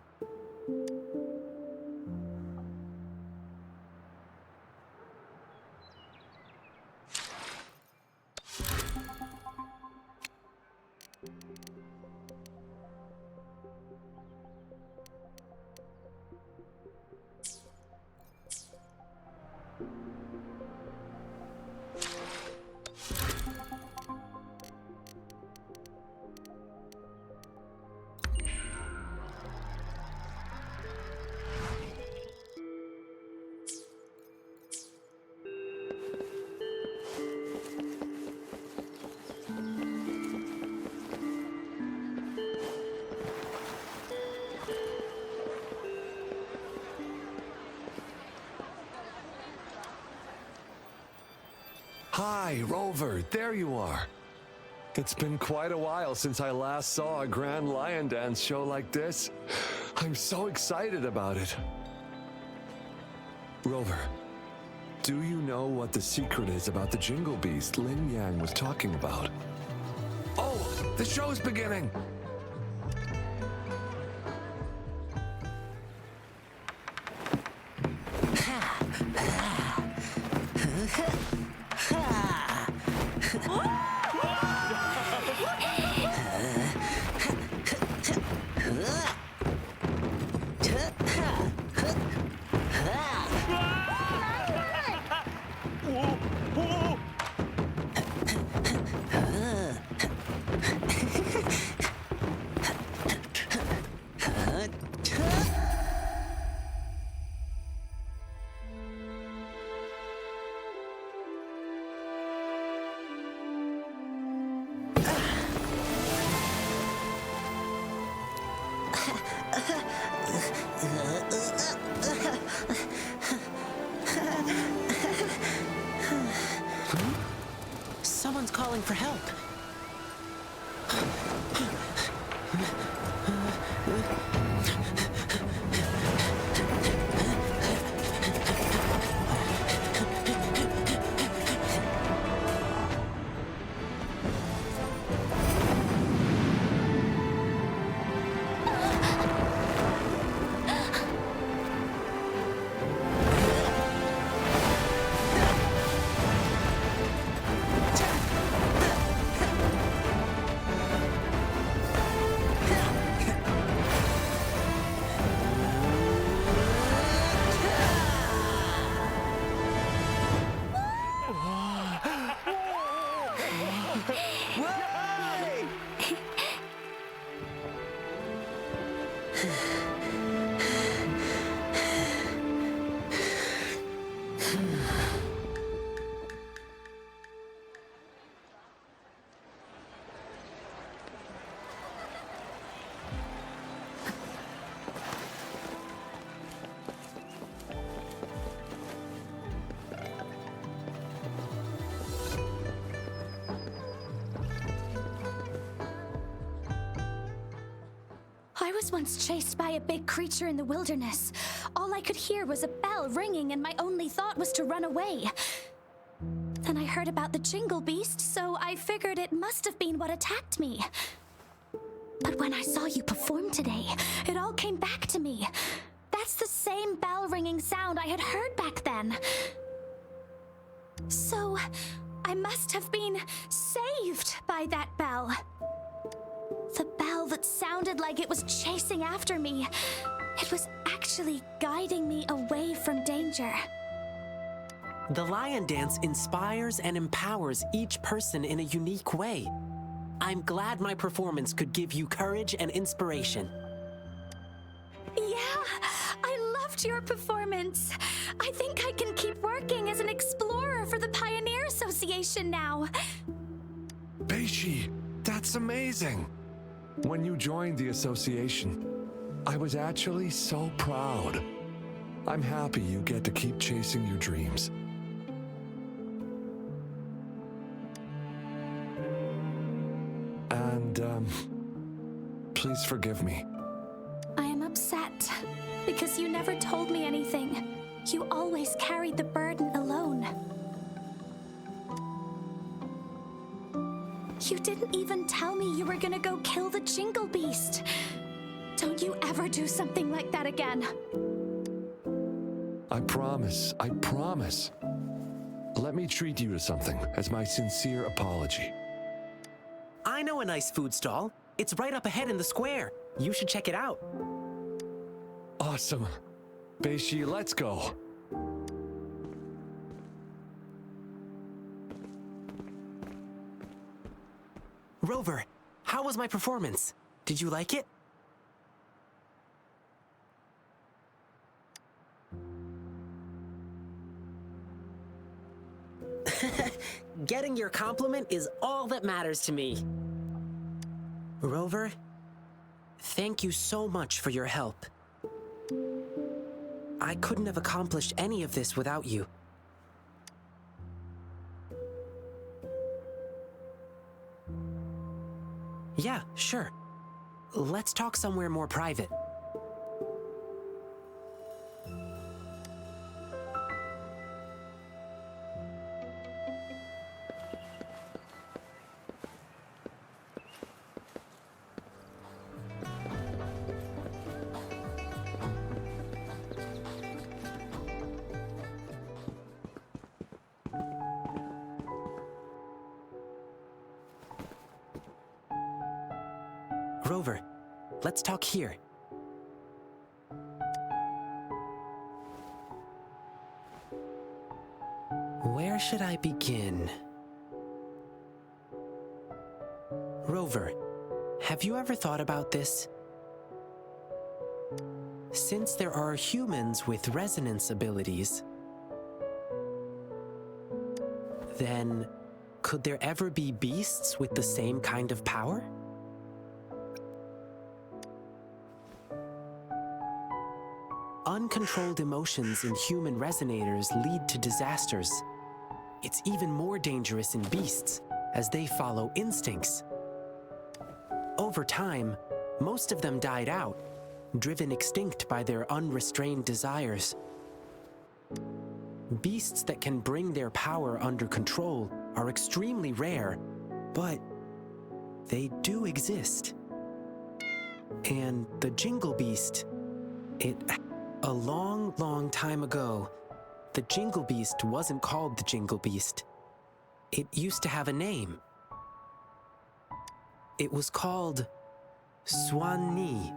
Hi, Rover, there you are. It's been quite a while since I last saw a grand lion dance show like this. I'm so excited about it. Rover, do you know what the secret is about the Jingle Beast Lin Yang was talking about? Oh, the show's beginning! Someone's calling for help. I was once chased by a big creature in the wilderness. All I could hear was a bell ringing, and my only thought was to run away. Then I heard about the Jingle Beast, so I figured it must have been what attacked me. But when I saw you perform today, it all came back to me. That's the same bell ringing sound I had heard back then. So, I must have been saved by that bell. The bell that sounded like it was chasing after me. It was actually guiding me away from danger. The lion dance inspires and empowers each person in a unique way. I'm glad my performance could give you courage and inspiration. Yeah, I loved your performance. I think I can keep working as an explorer for the Pioneer Association now. Beishi, that's amazing. When you joined the association, I was actually so proud. I'm happy you get to keep chasing your dreams. And, please forgive me. I am upset because you never told me anything. You always carried the burden alone. You didn't even tell me you were gonna go kill the Jingle Beast. Don't you ever do something like that again. I promise, I promise. Let me treat you to something as my sincere apology. I know a nice food stall. It's right up ahead in the square. You should check it out. Awesome. Beishi, let's go. Rover, how was my performance? Did you like it? Getting your compliment is all that matters to me. Rover, thank you so much for your help. I couldn't have accomplished any of this without you. Yeah, sure. Let's talk somewhere more private. Rover, let's talk here. Where should I begin? Rover, have you ever thought about this? Since there are humans with resonance abilities, then could there ever be beasts with the same kind of power? Uncontrolled emotions in human resonators lead to disasters. It's even more dangerous in beasts, as they follow instincts. Over time, most of them died out, driven extinct by their unrestrained desires. Beasts that can bring their power under control are extremely rare, but they do exist. And the Jingle Beast, a long, long time ago, the Jingle Beast wasn't called the Jingle Beast. It used to have a name. It was called Swan-Ni.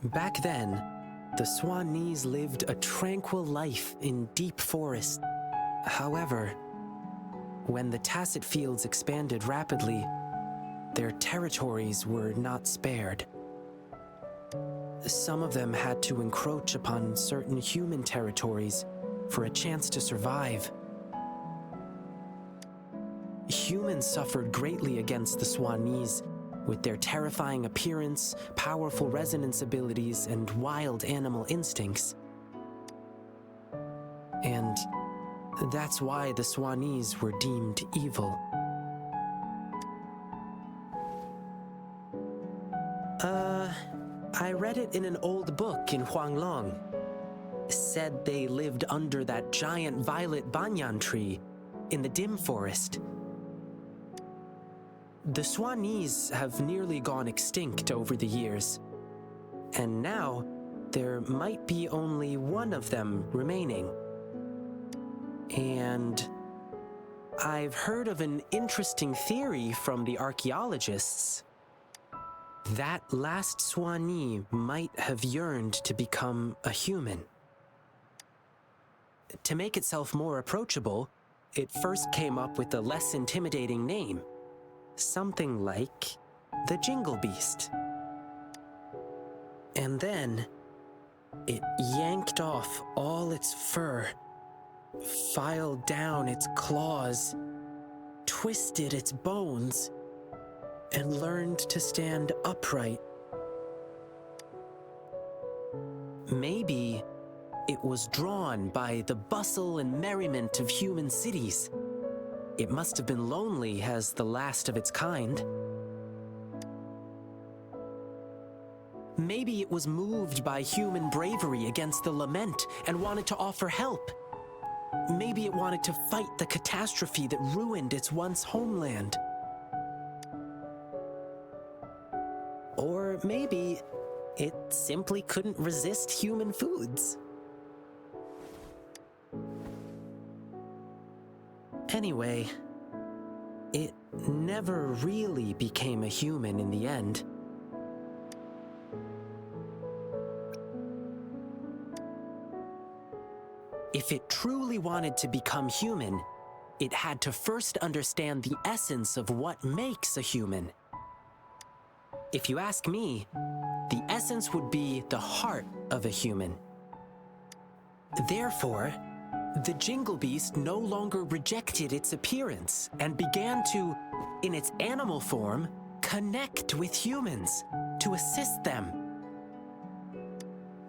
Back then, the Swan-Nis lived a tranquil life in deep forest. However, when the Tacet Fields expanded rapidly, their territories were not spared. Some of them had to encroach upon certain human territories for a chance to survive. Humans suffered greatly against the Swanese, with their terrifying appearance, powerful resonance abilities, and wild animal instincts. And that's why the Swanese were deemed evil. I read it in an old book in Huanglong. Said they lived under that giant violet banyan tree in the dim forest. The Swanese have nearly gone extinct over the years, and now there might be only one of them remaining. And I've heard of an interesting theory from the archaeologists. That last Swanee might have yearned to become a human. To make itself more approachable, it first came up with a less intimidating name. Something like the Jingle Beast. And then it yanked off all its fur, filed down its claws, twisted its bones, and learned to stand upright. Maybe it was drawn by the bustle and merriment of human cities. It must have been lonely as the last of its kind. Maybe it was moved by human bravery against the lament and wanted to offer help. Maybe it wanted to fight the catastrophe that ruined its once homeland. Or maybe it simply couldn't resist human foods. Anyway, it never really became a human in the end. If it truly wanted to become human, it had to first understand the essence of what makes a human. If you ask me, the essence would be the heart of a human. Therefore, the Jingle Beast no longer rejected its appearance and began to, in its animal form, connect with humans to assist them.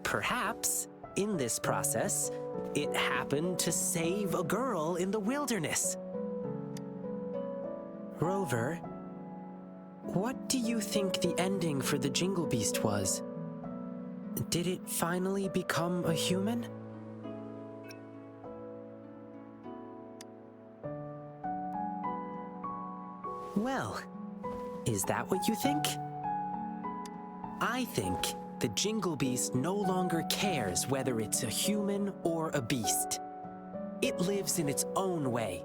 Perhaps, in this process, it happened to save a girl in the wilderness. Rover, what do you think the ending for the Jingle Beast was? Did it finally become a human? Well, is that what you think? I think the Jingle Beast no longer cares whether it's a human or a beast. It lives in its own way.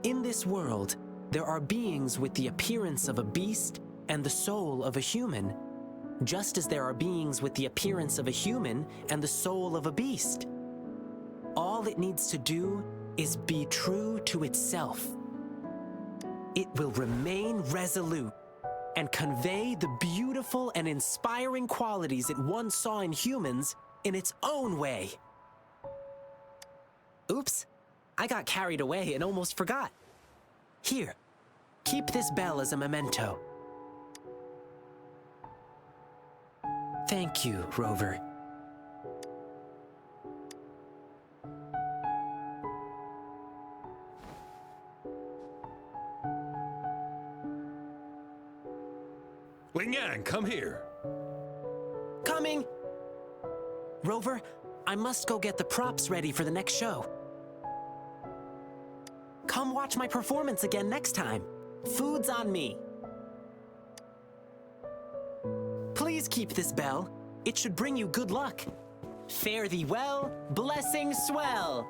In this world, there are beings with the appearance of a beast and the soul of a human, just as there are beings with the appearance of a human and the soul of a beast. All it needs to do is be true to itself. It will remain resolute and convey the beautiful and inspiring qualities it once saw in humans in its own way. Oops, I got carried away and almost forgot. Here, keep this bell as a memento. Thank you, Rover. Ling Yang, come here. Coming! Rover, I must go get the props ready for the next show. Come watch my performance again next time. Food's on me. Please keep this bell. It should bring you good luck. Fare thee well, blessings swell.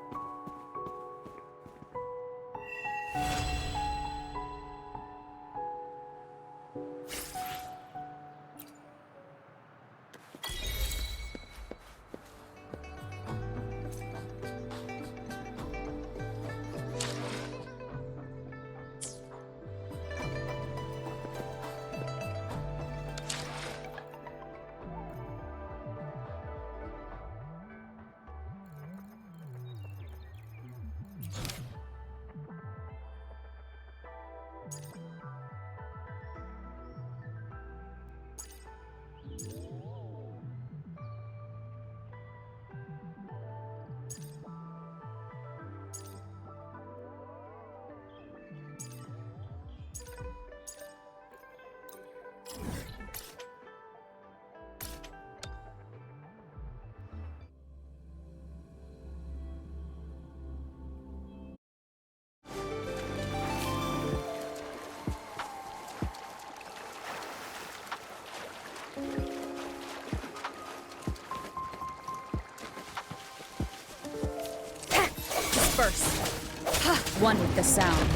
One with the sound.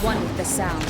One with the sound.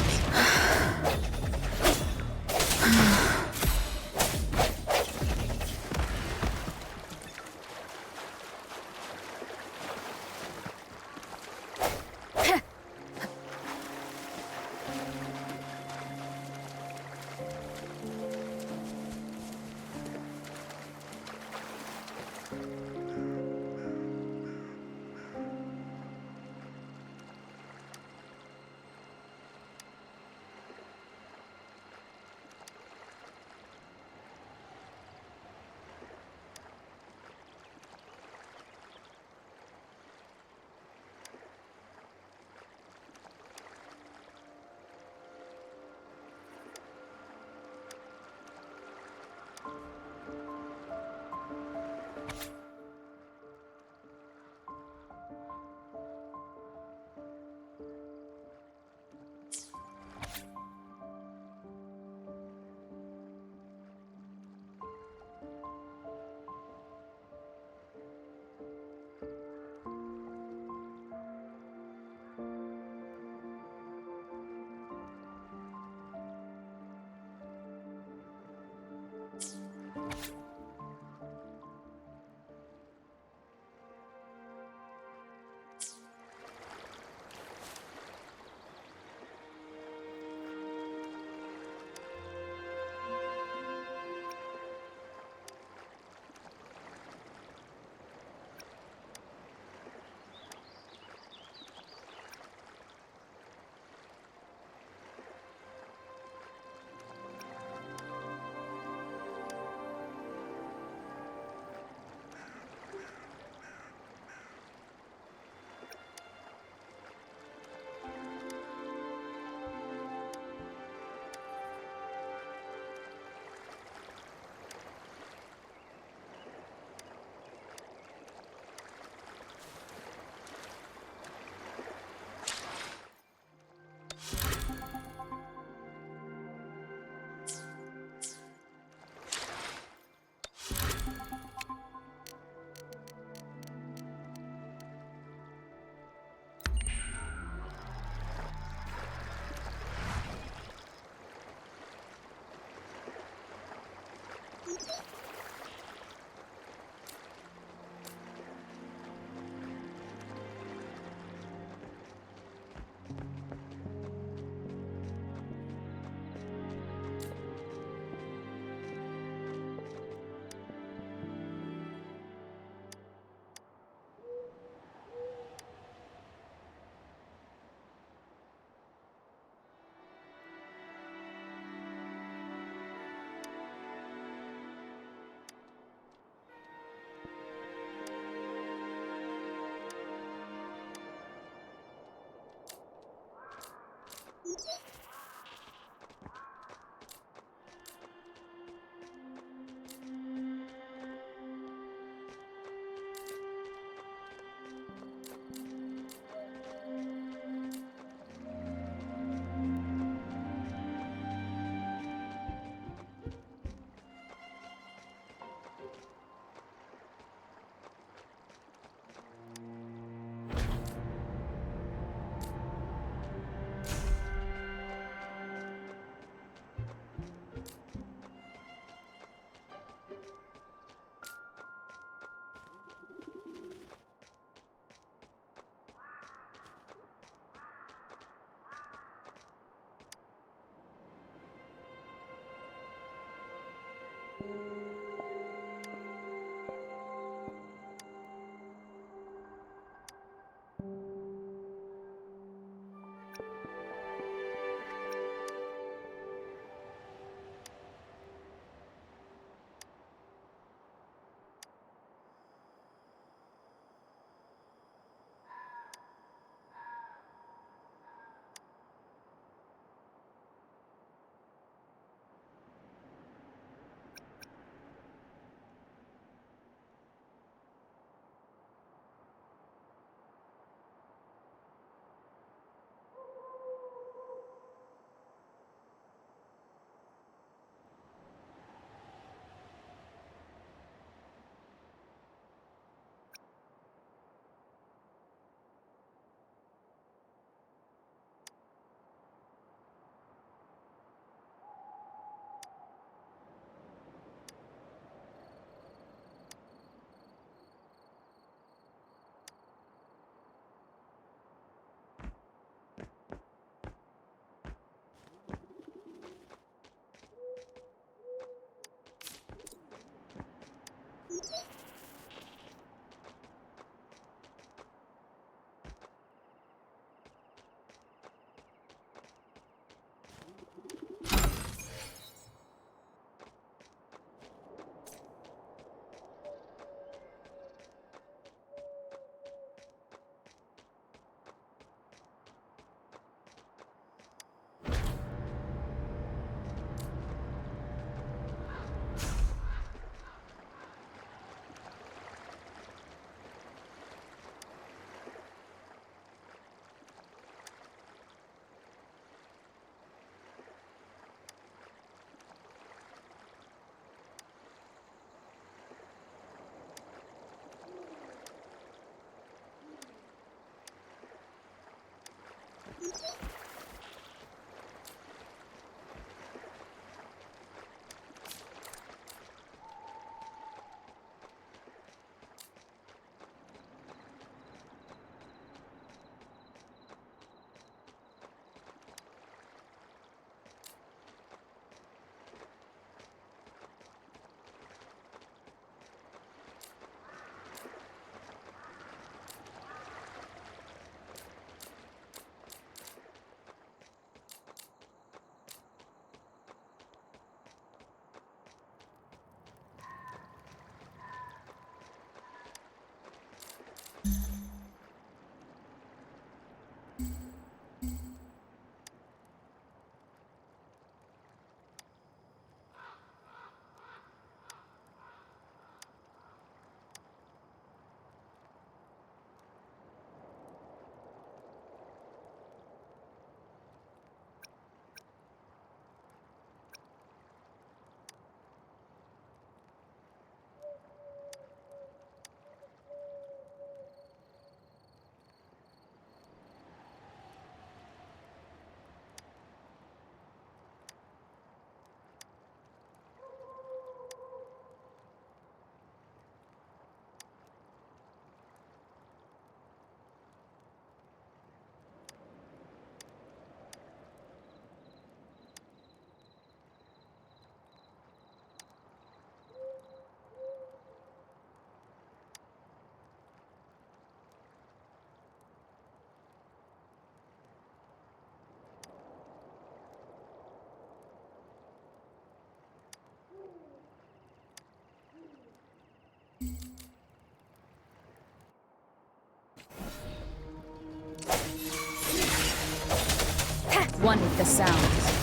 One with the sounds.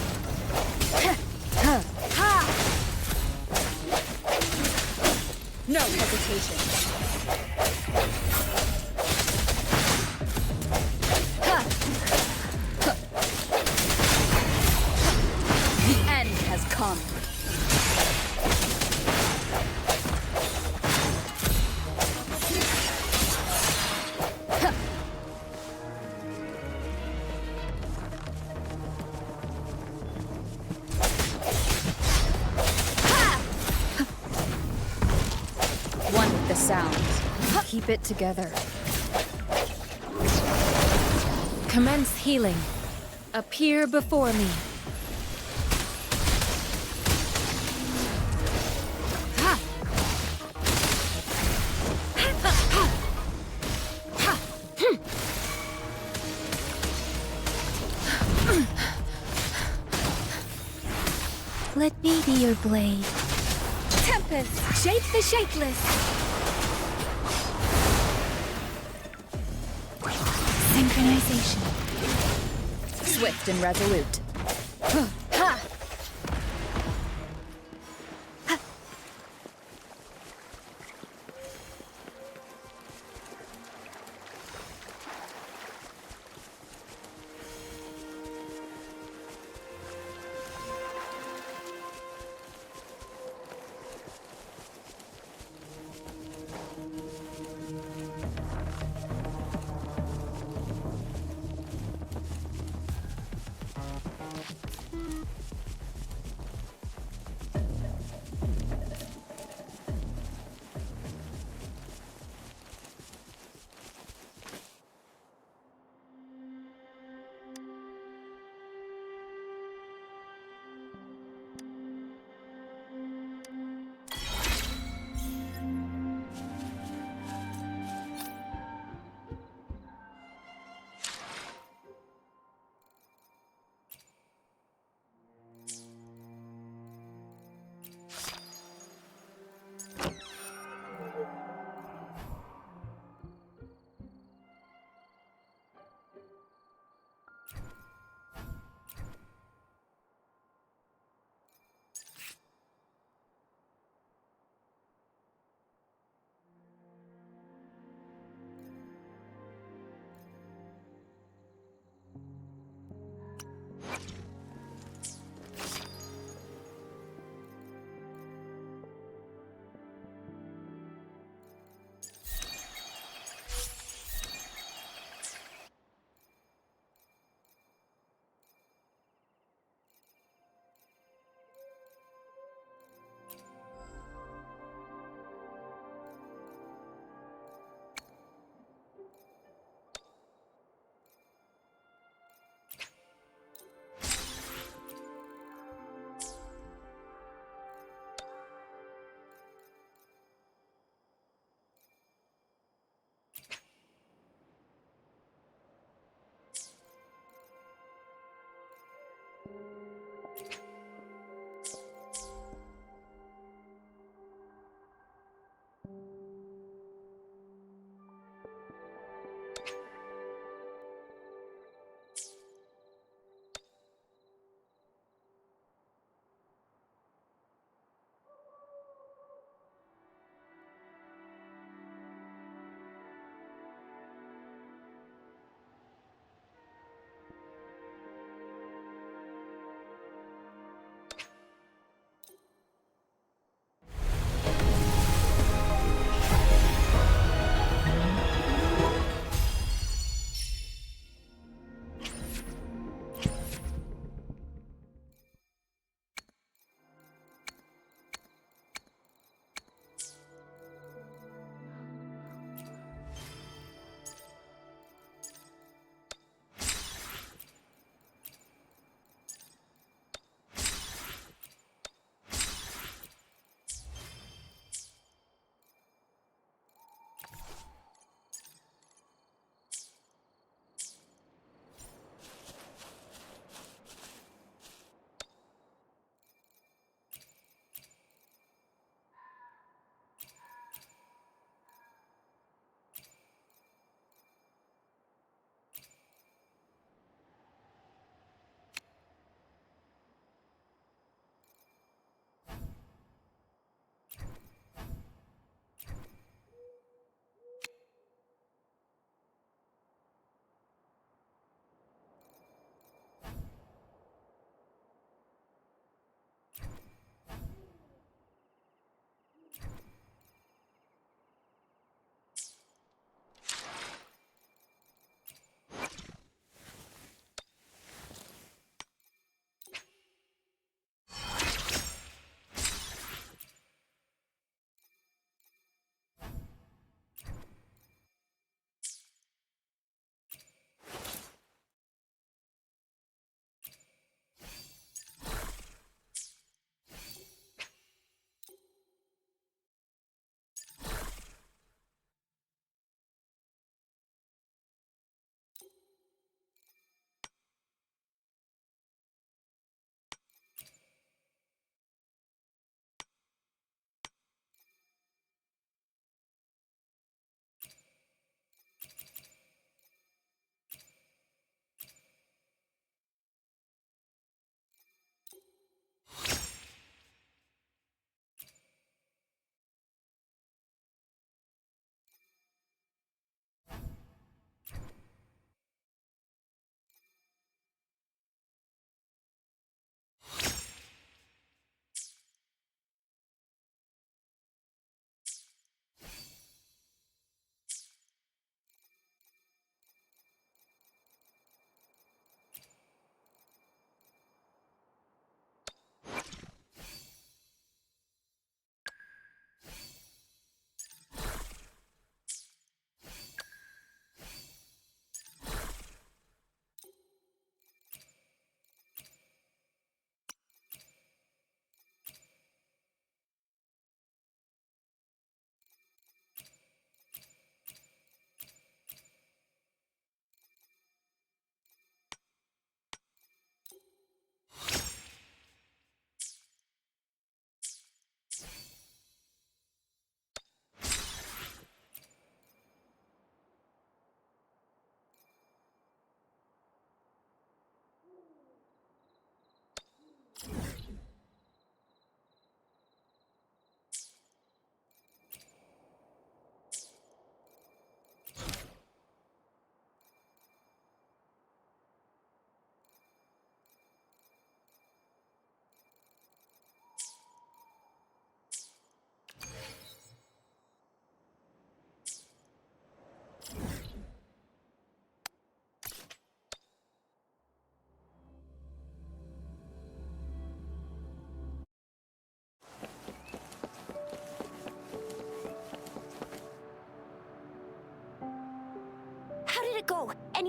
No hesitation. The end has come. One with the sounds. Keep it together. Commence healing. Appear before me. Let me be your blade. Tempest, shake the shapeless. Synchronization. Swift and resolute. Ha!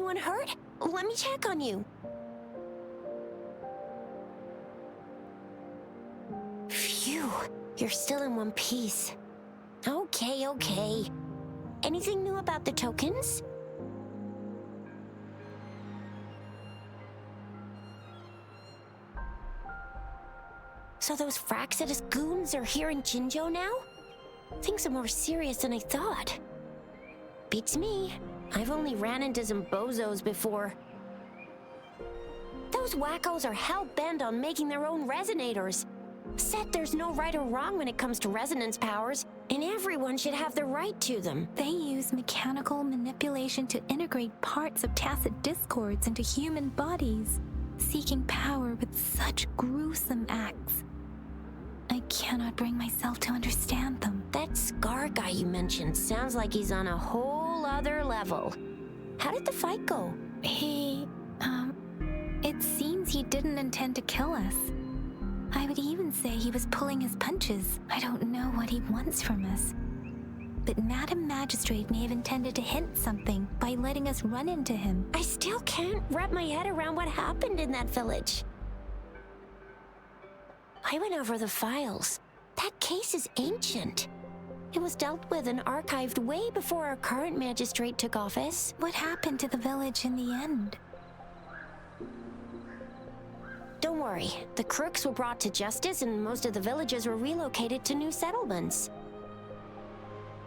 anyone hurt? Let me check on you. Phew, you're still in one piece. Okay. Anything new about the tokens? So those Fraxidus goons are here in Jinzhou now? Things are more serious than I thought. Beats me. I've only ran into some bozos before. Those wackos are hell-bent on making their own resonators. Said there's no right or wrong when it comes to resonance powers, and everyone should have the right to them. They use mechanical manipulation to integrate parts of tacit discords into human bodies, seeking power with such gruesome acts. I cannot bring myself to understand them. That Scar guy you mentioned sounds like he's on a whole other level. How did the fight go? It seems he didn't intend to kill us. I would even say he was pulling his punches. I don't know what he wants from us. But Madam Magistrate may have intended to hint something by letting us run into him. I still can't wrap my head around what happened in that village. I went over the files. That case is ancient. It was dealt with and archived way before our current magistrate took office. What happened to the village in the end? Don't worry. The crooks were brought to justice and most of the villagers were relocated to new settlements.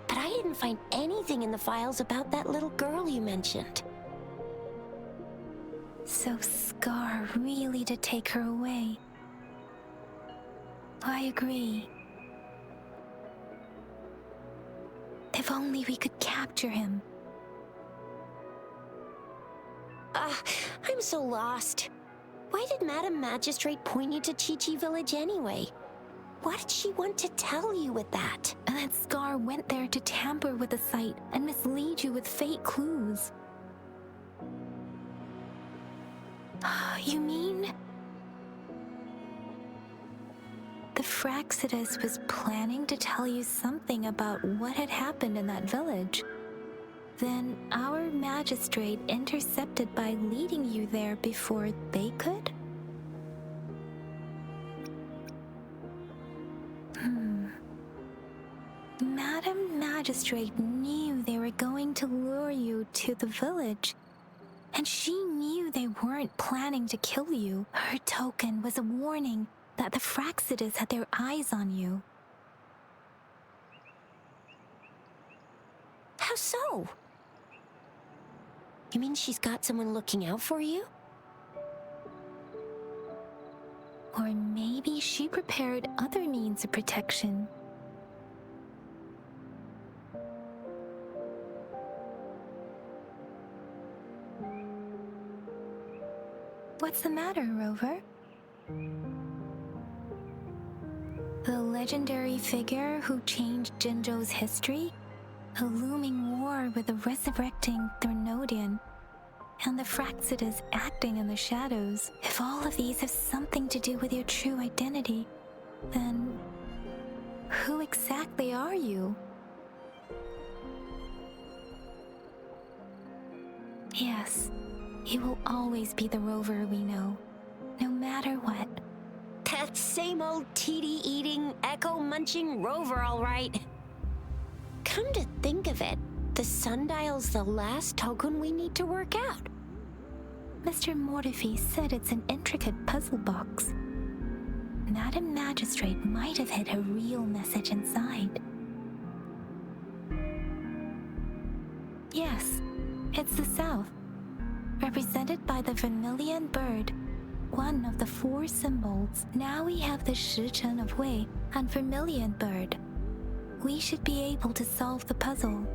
But I didn't find anything in the files about that little girl you mentioned. So Scar really did take her away. I agree. If only we could capture him. I'm so lost. Why did Madam Magistrate point you to Chi-Chi Village anyway? What did she want to tell you with that? And that Scar went there to tamper with the site and mislead you with fake clues. You mean? The Fraxidus was planning to tell you something about what had happened in that village. Then our magistrate intercepted by leading you there before they could? Madam Magistrate knew they were going to lure you to the village. And she knew they weren't planning to kill you. Her token was a warning that the Fraxidus had their eyes on you. How so? You mean she's got someone looking out for you? Or maybe she prepared other means of protection. What's the matter, Rover? The legendary figure who changed Jinzhou's history? A looming war with the resurrecting Threnodian, and the Fraxidus acting in the shadows. If all of these have something to do with your true identity, then who exactly are you? Yes, you will always be the Rover we know, no matter what. That same old TD-eating, echo-munching Rover, all right. Come to think of it, the sundial's the last token we need to work out. Mr. Mortefi said it's an intricate puzzle box. Madam Magistrate might have hid a real message inside. Yes, it's the South, represented by the vermilion bird, one of the 4 symbols. Now we have the Shichen of Wei and vermilion bird. We should be able to solve the puzzle.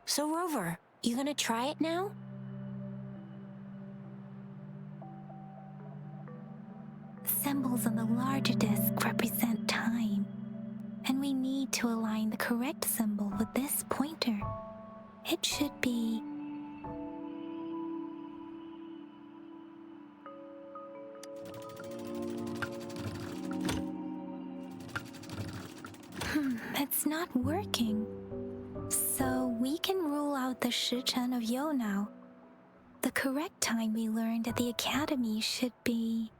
So, Rover, you gonna try it now? Symbols on the larger disc represent time, and we need to align the correct symbol with this pointer. It should be... It's not working. So we can rule out the Shichen of Yo now. The correct time we learned at the academy should be...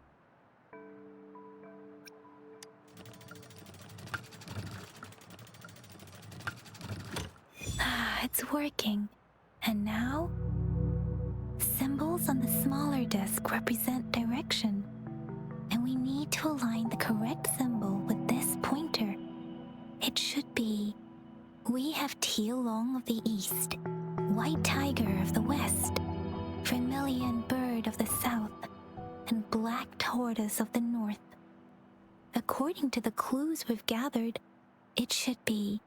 It's working. And now? Symbols on the smaller desk represent direction. And we need to align the correct symbol with this pointer. It should be... We have Tielong of the east, White Tiger of the west, Vermilion Bird of the south, and Black Tortoise of the north. According to the clues we've gathered, it should be...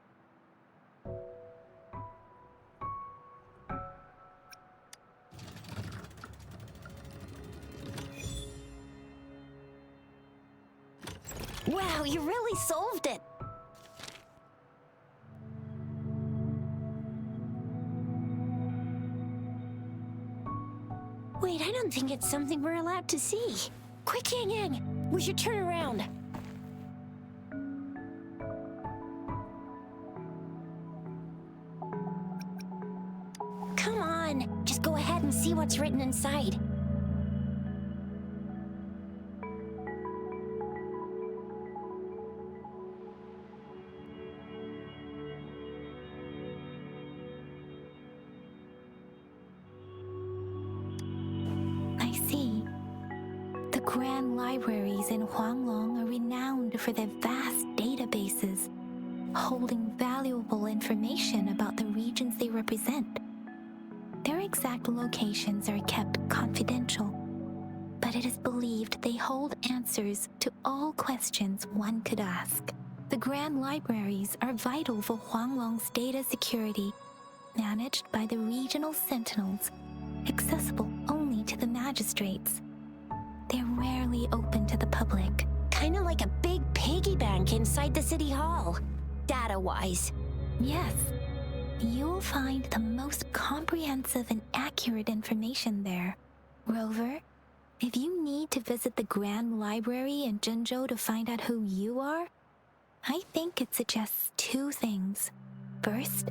Wow, you really solved it! Wait, I don't think it's something we're allowed to see. Quick, Yang Yang! We should turn around. Come on, just go ahead and see what's written inside. Grand libraries in Huanglong are renowned for their vast databases, holding valuable information about the regions they represent. Their exact locations are kept confidential, but it is believed they hold answers to all questions one could ask. The Grand Libraries are vital for Huanglong's data security, managed by the regional sentinels, accessible only to the magistrates. They're rarely open to the public. Kinda like a big piggy bank inside the city hall, data-wise. Yes. You'll find the most comprehensive and accurate information there. Rover, if you need to visit the Grand Library in Jinzhou to find out who you are, I think it suggests two things. First,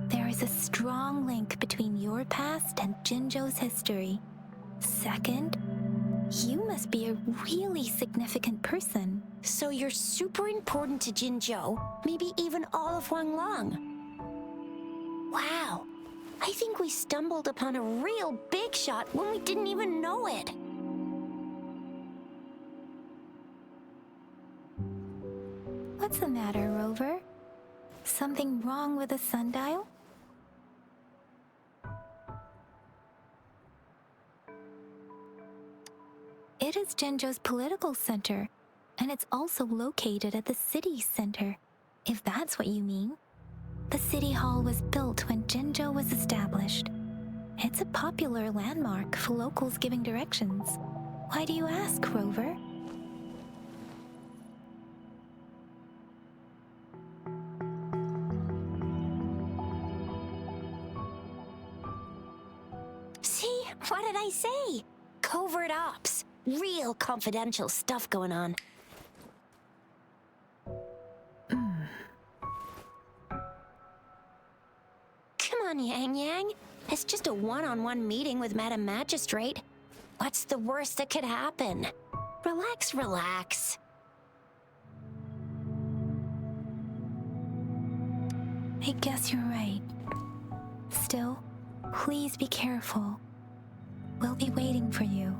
there is a strong link between your past and Jinzhou's history. Second, you must be a really significant person. So you're super important to Jinzhou, maybe even all of Huanglong. Wow, I think we stumbled upon a real big shot when we didn't even know it. What's the matter, Rover? Something wrong with the sundial? It is Jinzhou's political center, and it's also located at the city center, if that's what you mean. The city hall was built when Jinzhou was established. It's a popular landmark for locals giving directions. Why do you ask, Rover? See? What did I say? Covert ops. Real confidential stuff going on. Come on, Yang Yang. It's just a one-on-one meeting with Madam Magistrate. What's the worst that could happen? Relax, relax. I guess you're right. Still, please be careful. We'll be waiting for you.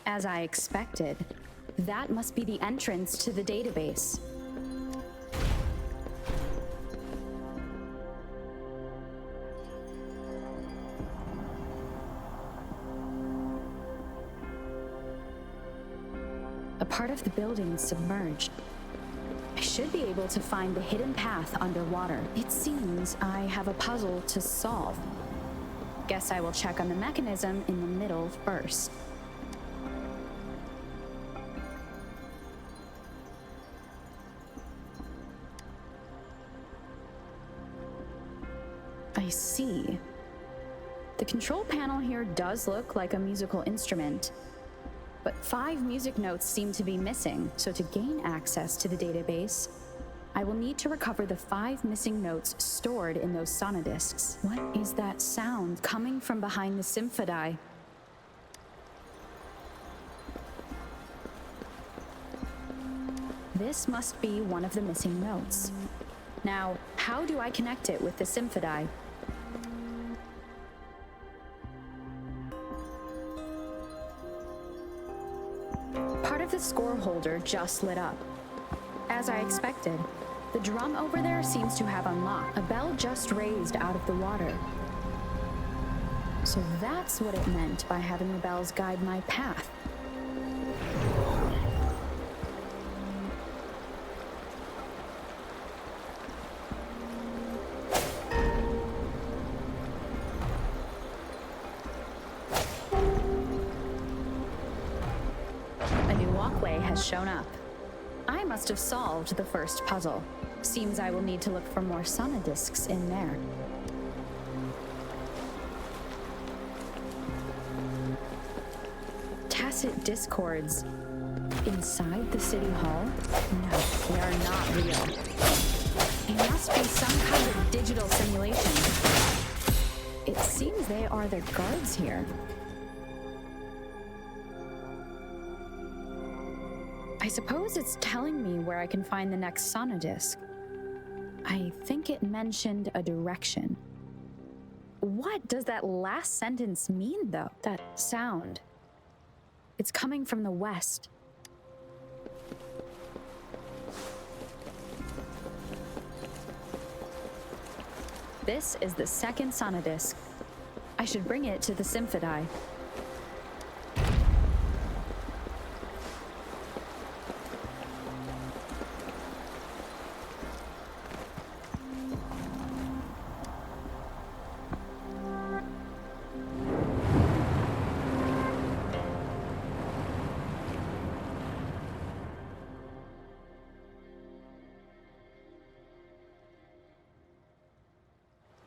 As I expected, that must be the entrance to the database. A part of the building is submerged. I should be able to find the hidden path underwater. It seems I have a puzzle to solve. Guess I will check on the mechanism in the middle first. I see. The control panel here does look like a musical instrument, but 5 music notes seem to be missing, so to gain access to the database, I will need to recover the 5 missing notes stored in those sonodiscs. What is that sound coming from behind the symphodi? This must be one of the missing notes. Now, how do I connect it with the symphodi? Part of the score holder just lit up. As I expected, the drum over there seems to have unlocked. A bell just raised out of the water. So that's what it meant by having the bells guide my path. Shown up. I must have solved the first puzzle. Seems I will need to look for more sonodiscs in there. Tacit discords inside the city hall? No, they are not real. They must be some kind of digital simulation. It seems they are the guards here. I suppose it's telling me where I can find the next sonodisc. I think it mentioned a direction. What does that last sentence mean, though? That sound. It's coming from the west. This is the second sonodisc. I should bring it to the symphodi.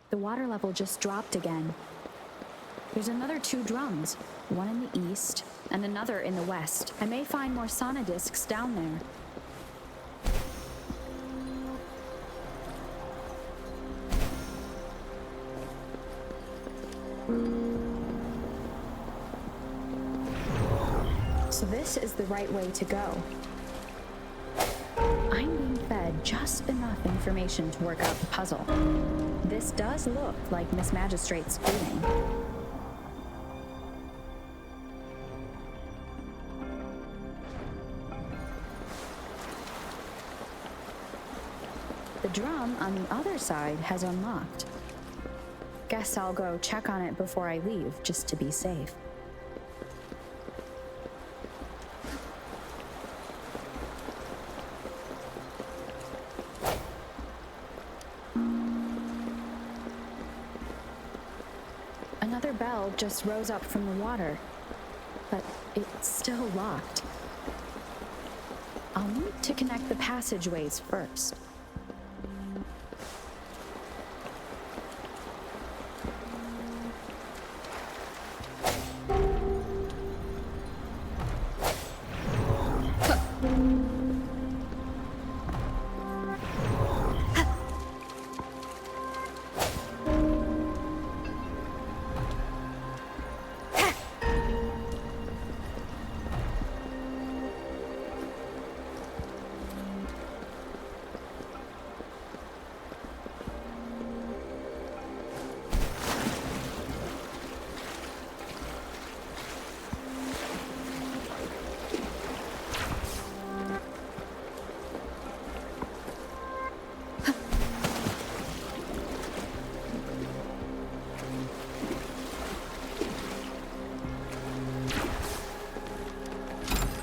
The water level just dropped again. There's another 2 drums, one in the east and another in the west. I may find more sonodiscs down there. So this is the right way to go. I'm being fed just enough information to work out the puzzle. This does look like Miss Magistrate's doing. The drum on the other side has unlocked. Guess I'll go check on it before I leave, just to be safe. Another bell just rose up from the water, but it's still locked. I'll need to connect the passageways first.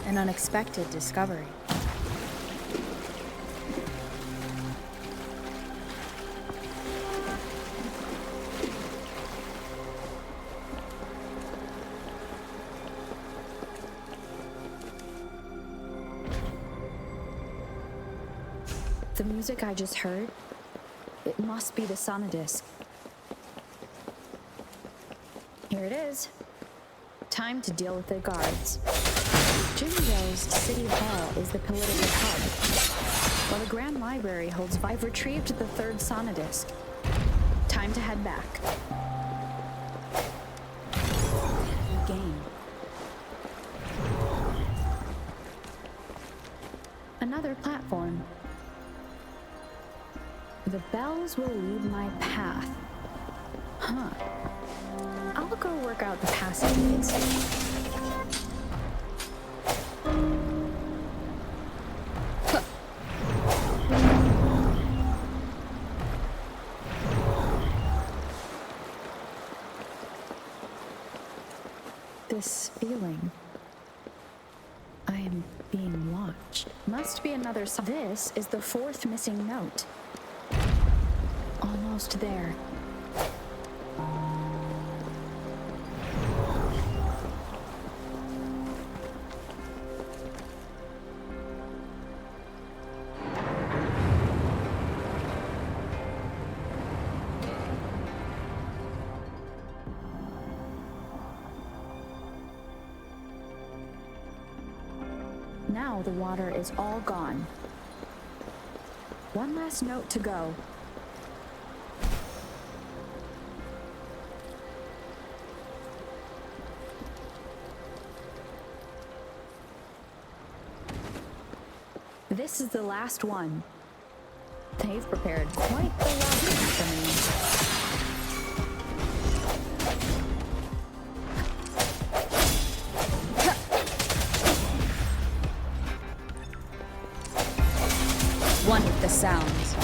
An unexpected discovery. The music I just heard, it must be the Sonodisc. Here it is. Time to deal with the guards. Jinzhou's City Hall is the political hub, while the Grand Library holds. I've retrieved the third Sonodisc. Time to head back. Game. Another platform. The bells will lead my path. Huh. I'll go work out the passageways. This feeling. I am being watched. Must be another. This is the fourth missing note. Almost there. Now the water is all gone. One last note to go. This is the last one. They've prepared quite the welcome for me. One with the sounds.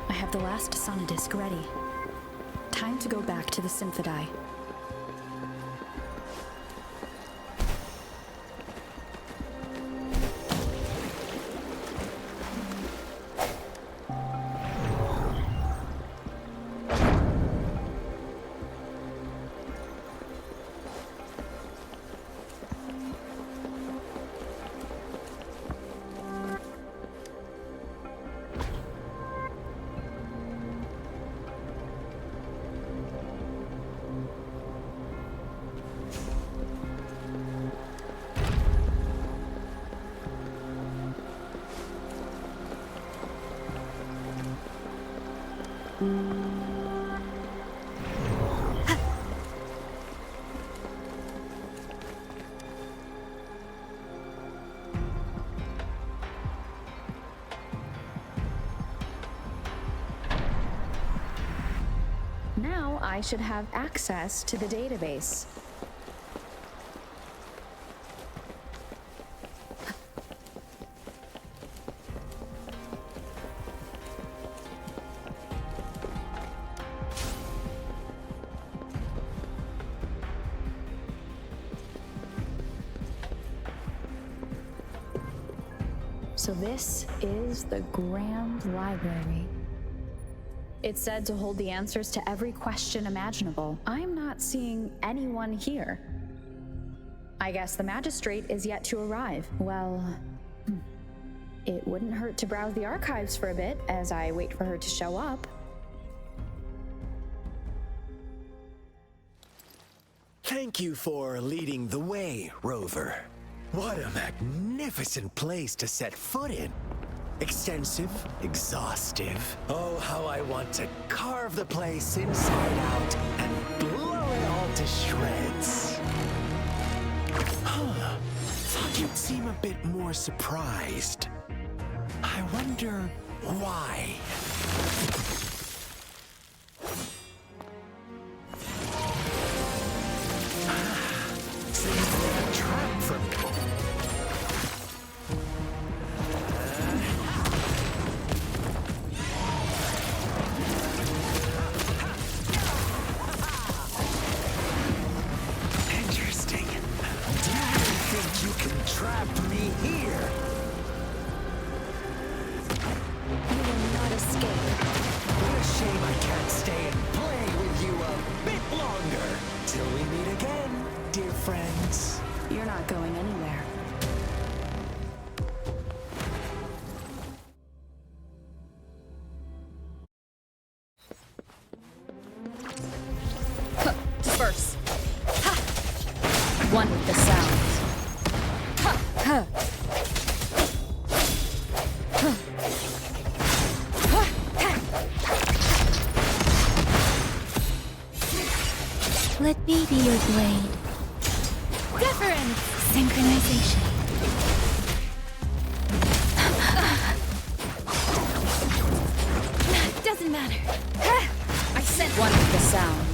I have the last Sonodisc ready. Time to go back to the Symphodi. Now I should have access to the database. So this is the Grand Library. It's said to hold the answers to every question imaginable. I'm not seeing anyone here. I guess the magistrate is yet to arrive. Well, it wouldn't hurt to browse the archives for a bit as I wait for her to show up. Thank you for leading the way, Rover. What a magnificent place to set foot in. Extensive, exhaustive. Oh, how I want to carve the place inside out and blow it all to shreds. Huh. Thought you'd seem a bit more surprised. I wonder why. Seems like a trap for me. here. You will not escape. What a shame I can't stay and play with you a bit longer. Till we meet again, dear friends. You're not going anywhere. Disperse. Ha! One with the sounds. Ha! Ha! Ha! Ha! Let me be your blade. Deference! Synchronization. Doesn't matter. I sent one with the sounds.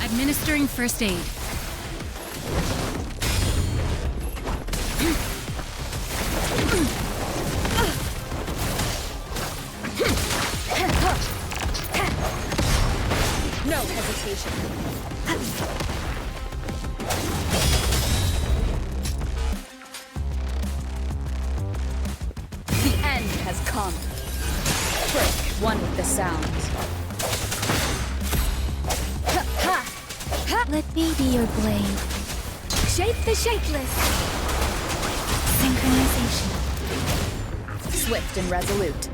Administering first aid. No hesitation. The end has come. Prick, one with the sounds. Let me be your blade. Shape the shapeless. Synchronization. Swift and resolute.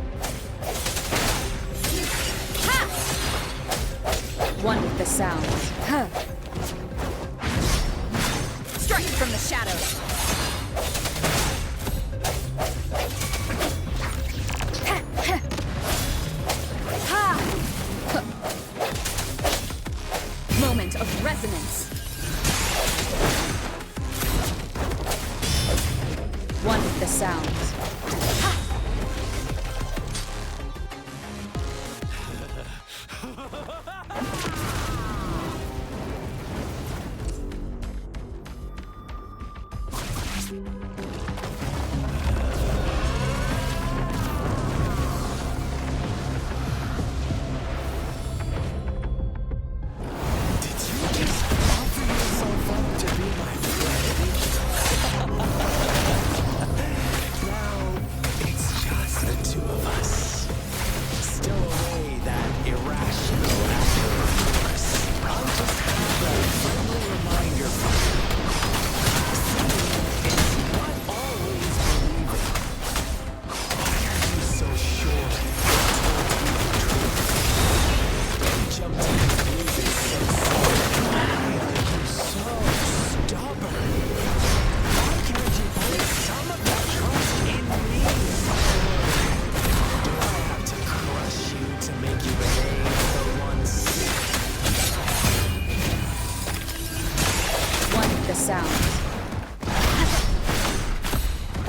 Ha! One with the sounds. Huh. Strike from the shadows. Ha! Huh. Moment of resonance. One with the sounds.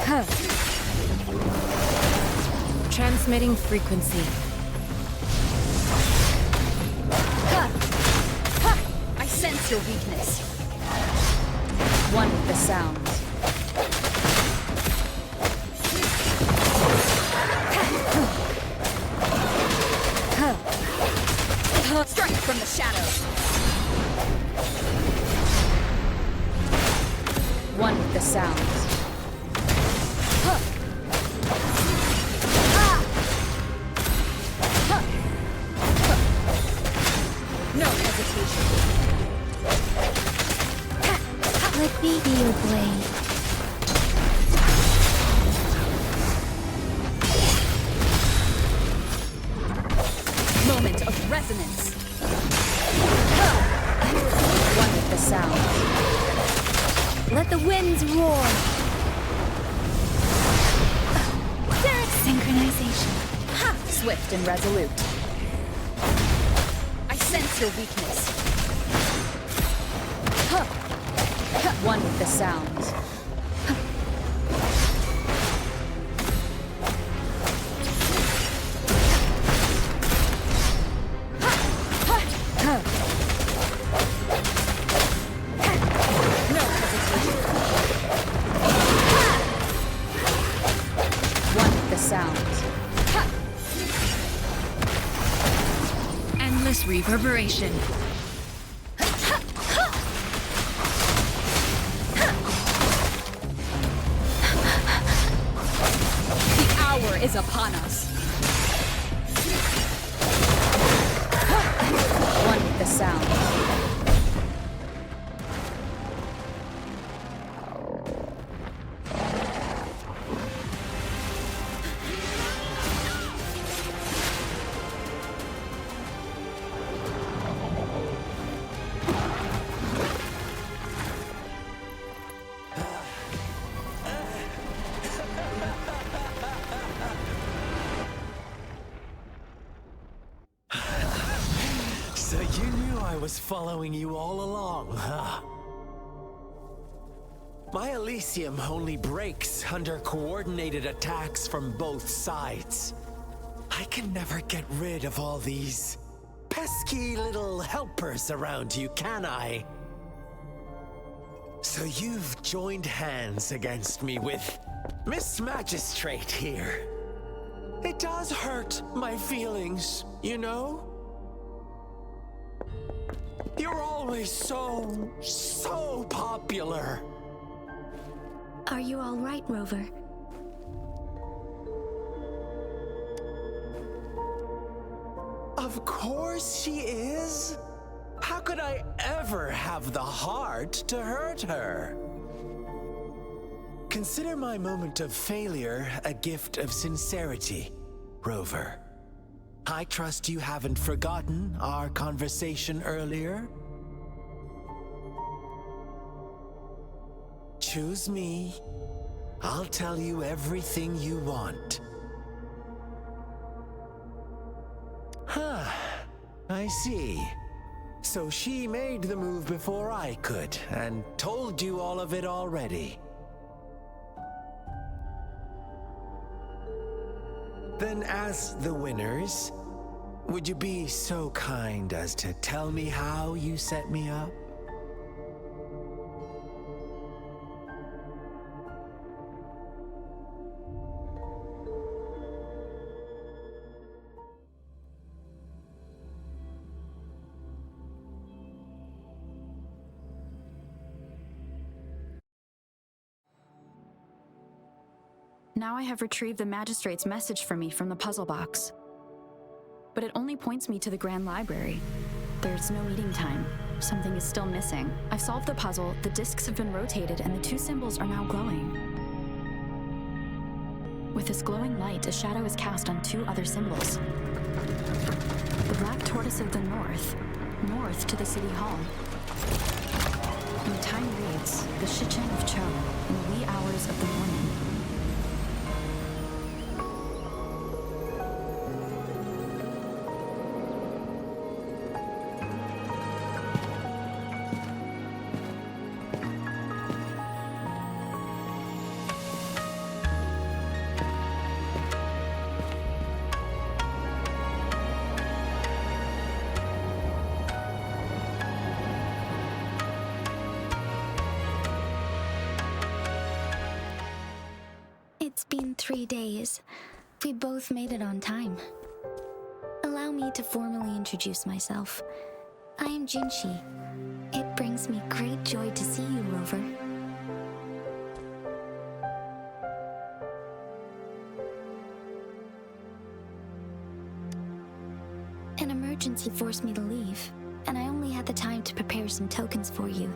Ha! Transmitting frequency. Ha! Ha! I sense your weakness. One with the sounds. Strike from the shadows. One with the sounds. No hesitation. Let me be your blade. Moment of resonance. One with the sounds. Let the winds roar. Synchronization. Ha! Swift and resolute. I sense your weakness. Huh. One with the sounds. this reverberation. The hour is upon us. One with the sound. So you knew I was following you all along, huh? My Elysium only breaks under coordinated attacks from both sides. I can never get rid of all these pesky little helpers around you, can I? So you've joined hands against me with Miss Magistrate here. It does hurt my feelings, you know? You're always so popular. Are you all right, Rover? Of course she is. How could I ever have the heart to hurt her? Consider my moment of failure a gift of sincerity, Rover. I trust you haven't forgotten our conversation earlier. Choose me. I'll tell you everything you want. Huh. I see. So she made the move before I could, and told you all of it already. Then as the winners, would you be so kind as to tell me how you set me up? Now I have retrieved the magistrate's message for me from the puzzle box. But it only points me to the Grand Library. There's no meeting time. Something is still missing. I've solved the puzzle, the discs have been rotated, and the two symbols are now glowing. With this glowing light, a shadow is cast on two other symbols. The black tortoise of the north to the city hall. And the time reads, the Shichen of Cho, in the wee hours of the morning. It's been 3 days. We both made it on time. Allow me to formally introduce myself. I am Jinshi. It brings me great joy to see you, Rover. An emergency forced me to leave, and I only had the time to prepare some tokens for you.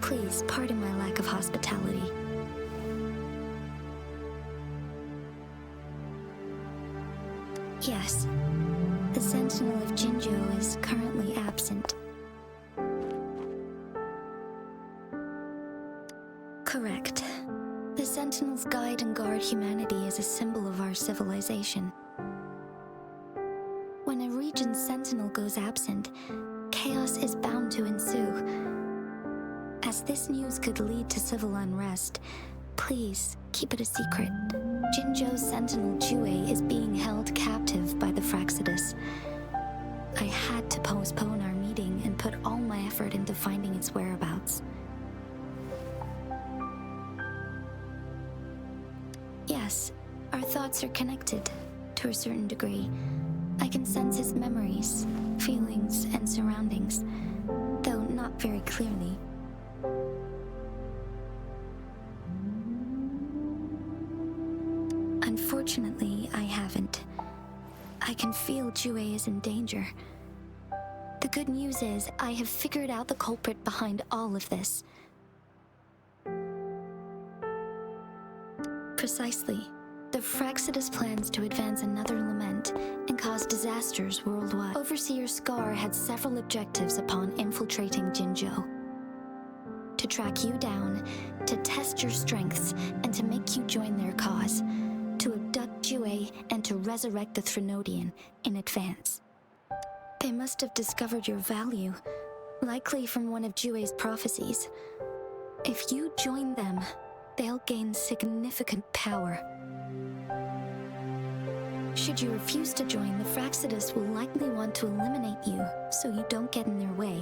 Please pardon my lack of hospitality. Yes, the Sentinel of Jinzhou is currently absent. Correct. The Sentinels guide and guard humanity as a symbol of our civilization. When a region's Sentinel goes absent, chaos is bound to ensue. As this news could lead to civil unrest, please keep it a secret. Jinzhou's Sentinel Jue is being held captive by the Fraxidus. I had to postpone our meeting and put all my effort into finding its whereabouts. Yes, our thoughts are connected, to a certain degree. I can sense his memories, feelings, and surroundings, though not very clearly. Unfortunately, I haven't. I can feel Jue is in danger. The good news is, I have figured out the culprit behind all of this. Precisely. The Fraxidus plans to advance another lament and cause disasters worldwide. Overseer Scar had several objectives upon infiltrating Jinzhou. To track you down, to test your strengths, and to make you join their cause. To abduct Jue and to resurrect the Threnodian in advance. They must have discovered your value, likely from one of Jue's prophecies. If you join them, they'll gain significant power. Should you refuse to join, the Fraxidus will likely want to eliminate you, so you don't get in their way.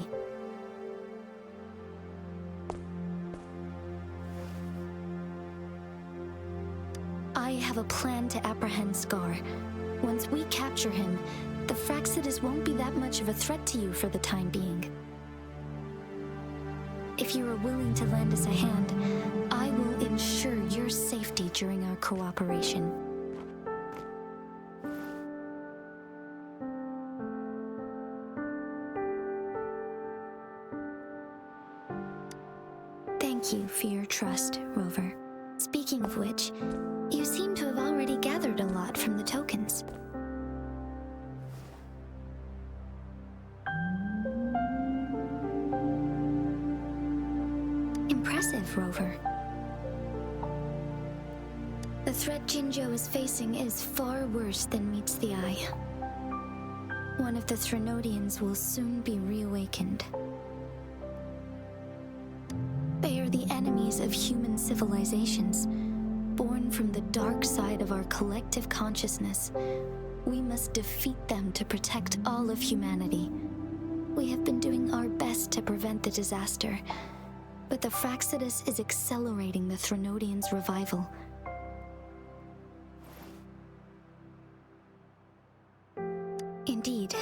I have a plan to apprehend Scar. Once we capture him, the Fraxidus won't be that much of a threat to you for the time being. If you are willing to lend us a hand, I will ensure your safety during our cooperation. Thank you for your trust, Rover. Speaking of which, you seem to have already gathered a lot from the tokens. Impressive, Rover. The threat Jinzhou is facing is far worse than meets the eye. One of the Threnodians will soon be reawakened. They are the enemies of human civilizations, born from the dark side of our collective consciousness. We must defeat them to protect all of humanity. We have been doing our best to prevent the disaster, but the Fraxidus is accelerating the Threnodians' revival. Indeed,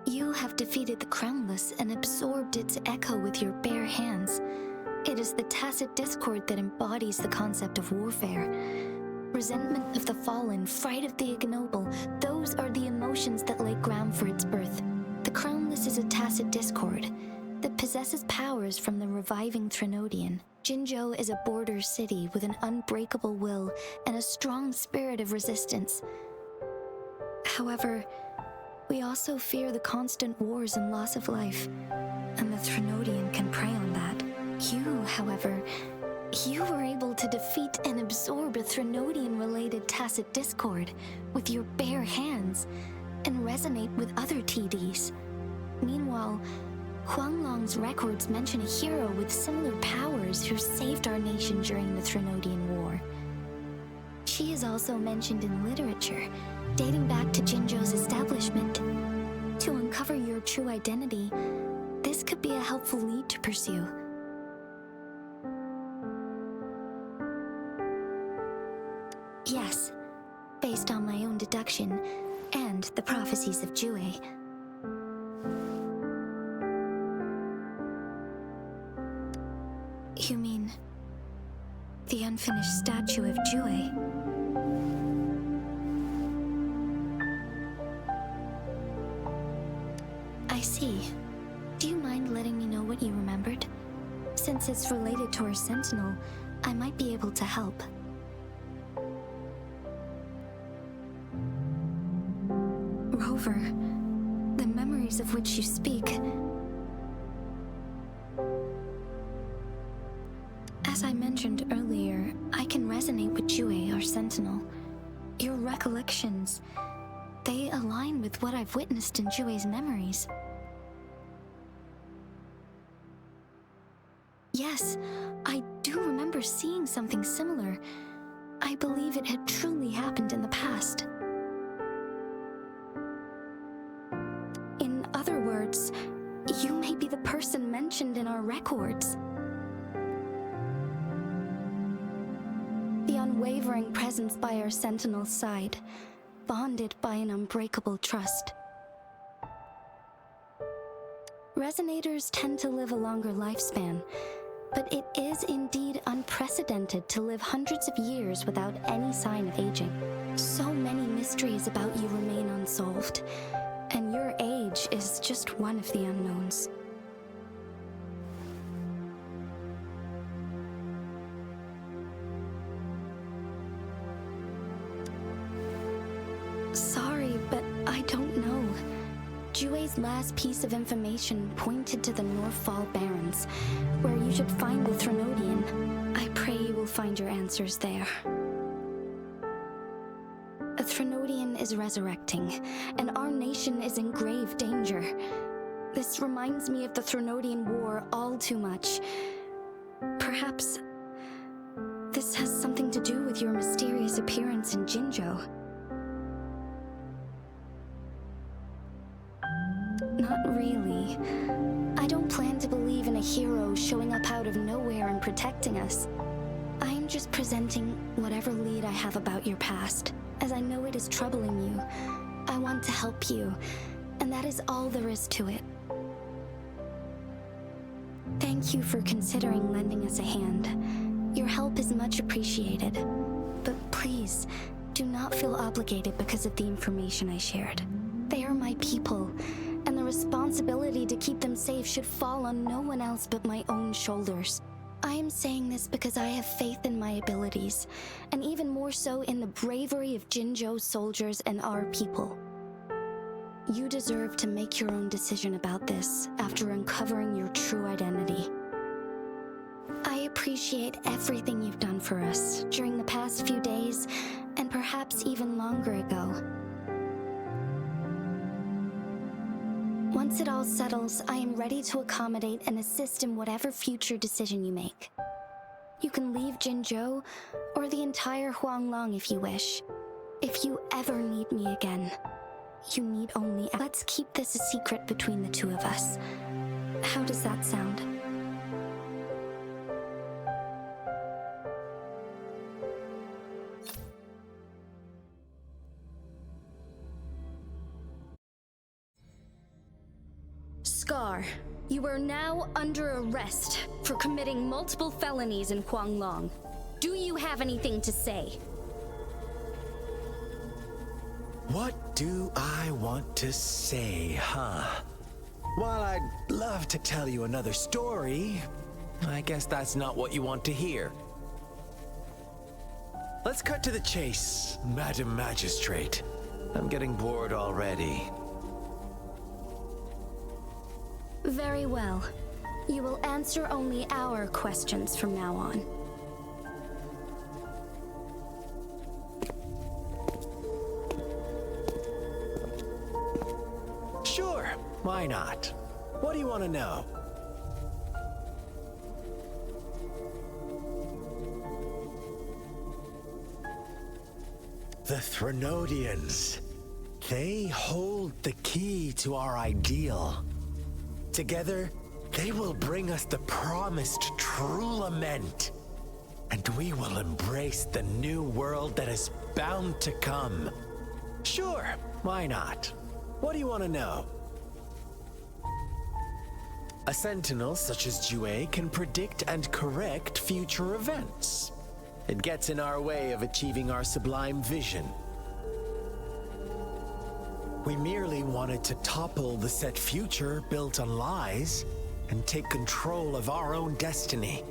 you have defeated the Crownless and absorbed its echo with your bare hands. It is the tacit discord that embodies the concept of warfare. Resentment of the fallen, fright of the ignoble, those are the emotions that lay ground for its birth. The Crownless is a tacit discord that possesses powers from the reviving Threnodian. Jinzhou is a border city with an unbreakable will and a strong spirit of resistance. However, we also fear the constant wars and loss of life, and the Threnodian can prey on that. You, however, you were able to defeat and absorb a Threnodian-related tacit discord with your bare hands and resonate with other TDs. Meanwhile, Huanglong's records mention a hero with similar powers who saved our nation during the Threnodian War. She is also mentioned in literature, dating back to Jinzhou's establishment. To uncover your true identity, this could be a helpful lead to pursue. Yes, based on my own deduction and the prophecies of Jue. You mean the unfinished statue of Jue? I see. Do you mind letting me know what you remembered? Since it's related to our sentinel, I might be able to help. Rover, the memories of which you speak. As I mentioned earlier, I can resonate with Jue, our sentinel. Your recollections, they align with what I've witnessed in Jue's memories. Yes, I do remember seeing something similar. I believe it had truly happened in the past. In other words, you may be the person mentioned in our records. The unwavering presence by our sentinel's side, bonded by an unbreakable trust. Resonators tend to live a longer lifespan, but it is indeed unprecedented to live hundreds of years without any sign of aging. So many mysteries about you remain unsolved, and your age is just one of the unknowns. Sorry, but I don't know. Jue's last piece of information pointed to the Northfall Barrens, where you should find the Threnodian. I pray you will find your answers there. A Threnodian is resurrecting, and our nation is in grave danger. This reminds me of the Threnodian War all too much. Perhaps this has something to do with your mysterious appearance in Jinzhou. Not really. I don't plan to believe in a hero showing up out of nowhere and protecting us. I am just presenting whatever lead I have about your past, as I know it is troubling you. I want to help you, and that is all there is to it. Thank you for considering lending us a hand. Your help is much appreciated. But please, do not feel obligated because of the information I shared. They are my people, and the responsibility to keep them safe should fall on no one else but my own shoulders. I am saying this because I have faith in my abilities, and even more so in the bravery of Jinzhou soldiers and our people. You deserve to make your own decision about this after uncovering your true identity. I appreciate everything you've done for us during the past few days, and perhaps even longer ago. Once it all settles, I am ready to accommodate and assist in whatever future decision you make. You can leave Jinzhou or the entire Huanglong if you wish. If you ever need me again, you need only... Let's keep this a secret between the two of us. How does that sound? Scar, you are now under arrest for committing multiple felonies in Huanglong. Do you have anything to say? What do I want to say, huh? While I'd love to tell you another story, I guess that's not what you want to hear. Let's cut to the chase, Madam Magistrate. I'm getting bored already. Very well. You will answer only our questions from now on. Sure, why not? What do you want to know? The Threnodians. They hold the key to our ideal. Together, they will bring us the promised true lament. And we will embrace the new world that is bound to come. Sure, why not? What do you want to know? A sentinel such as Jue can predict and correct future events. It gets in our way of achieving our sublime vision. We merely wanted to topple the set future built on lies and take control of our own destiny.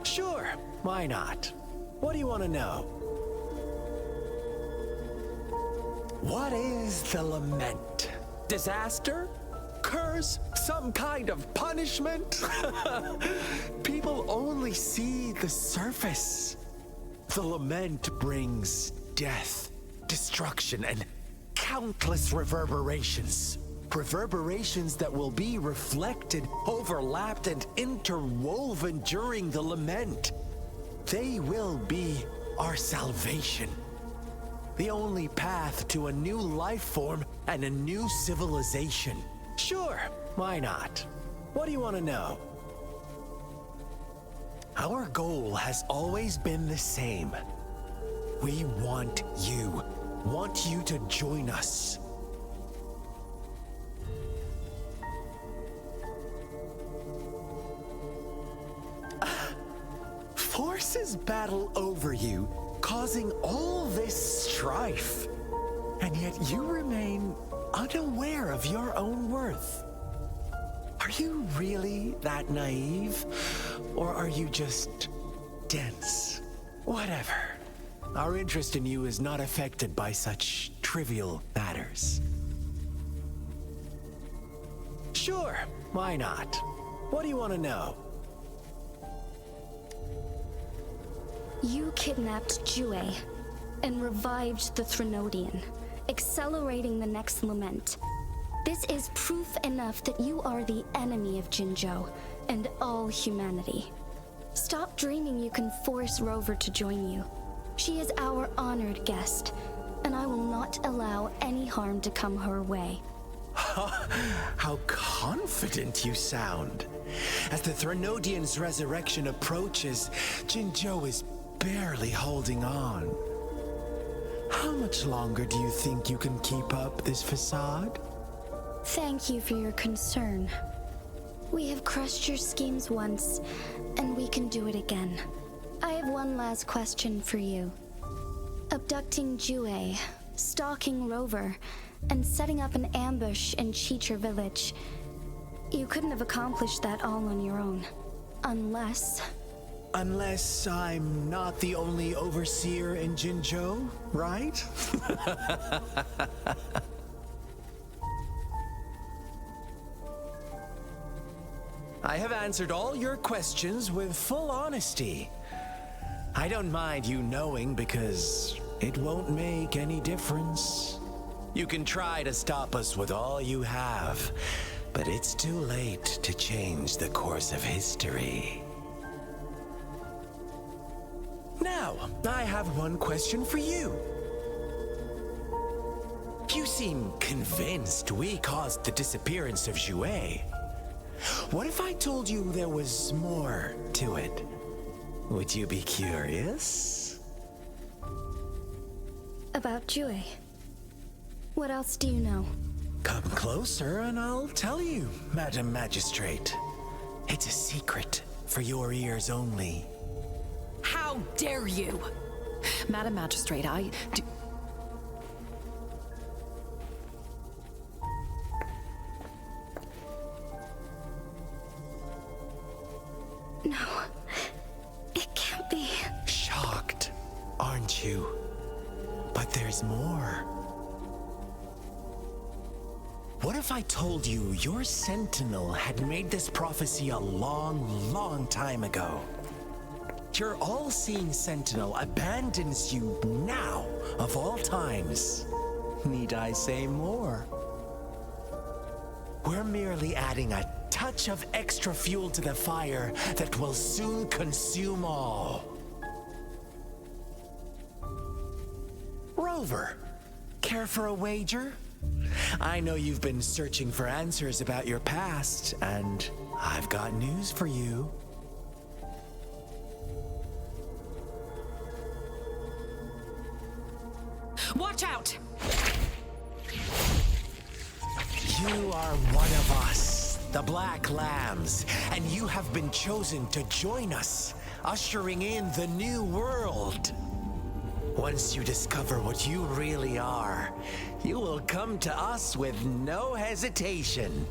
Sure, why not? What do you want to know? What is the lament? Disaster? Curse? Some kind of punishment? People only see the surface. The lament brings death, destruction, and countless reverberations. Reverberations that will be reflected, overlapped, and interwoven during the lament. They will be our salvation. The only path to a new life form and a new civilization. Sure, why not? What do you want to know? Our goal has always been the same. We want you. Want you to join us. Forces battle over you, causing all this strife. And yet you remain unaware of your own worth. Are you really that naive? Or are you just dense? Whatever. Our interest in you is not affected by such trivial matters. Sure, why not? What do you want to know? You kidnapped Jue and revived the Threnodian, accelerating the next lament. This is proof enough that you are the enemy of Jinzhou and all humanity. Stop dreaming you can force Rover to join you. She is our honored guest, and I will not allow any harm to come her way. How confident you sound. As the Threnodian's resurrection approaches, Jinzhou is barely holding on. How much longer do you think you can keep up this facade? Thank you for your concern. We have crushed your schemes once, and we can do it again. I have one last question for you. Abducting Jue, stalking Rover, and setting up an ambush in Cheecher village. You couldn't have accomplished that all on your own. Unless I'm not the only overseer in Jinzhou, right? I have answered all your questions with full honesty. I don't mind you knowing because it won't make any difference. You can try to stop us with all you have, but it's too late to change the course of history. Now, I have one question for you. You seem convinced we caused the disappearance of Jue. What if I told you there was more to it? Would you be curious? about Jue. What else do you know? Come closer and I'll tell you, Madam Magistrate. It's a secret for your ears only. How dare you! Madam Magistrate, I do... No, it can't be. Shocked, aren't you? But there's more. What if I told you your sentinel had made this prophecy a long, long time ago? Your all-seeing sentinel abandons you now, of all times. Need I say more? We're merely adding a touch of extra fuel to the fire that will soon consume all. Rover, care for a wager? I know you've been searching for answers about your past, and I've got news for you. Watch out! You are one of us, the Black Lambs, and you have been chosen to join us, ushering in the new world. Once you discover what you really are, you will come to us with no hesitation.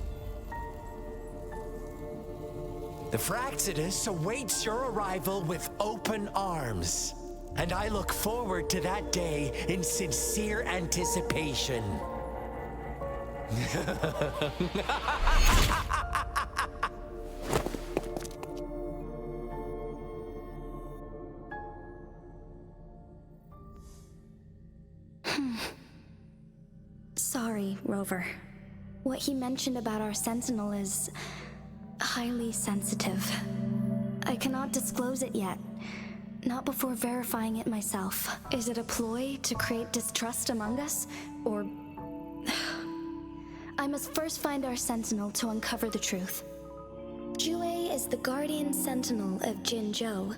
The Fraxidus awaits your arrival with open arms, and I look forward to that day in sincere anticipation. Sorry, Rover. What he mentioned about our sentinel is highly sensitive. I cannot disclose it yet. Not before verifying it myself. Is it a ploy to create distrust among us? Or... I must first find our sentinel to uncover the truth. Jue is the guardian sentinel of Jinzhou.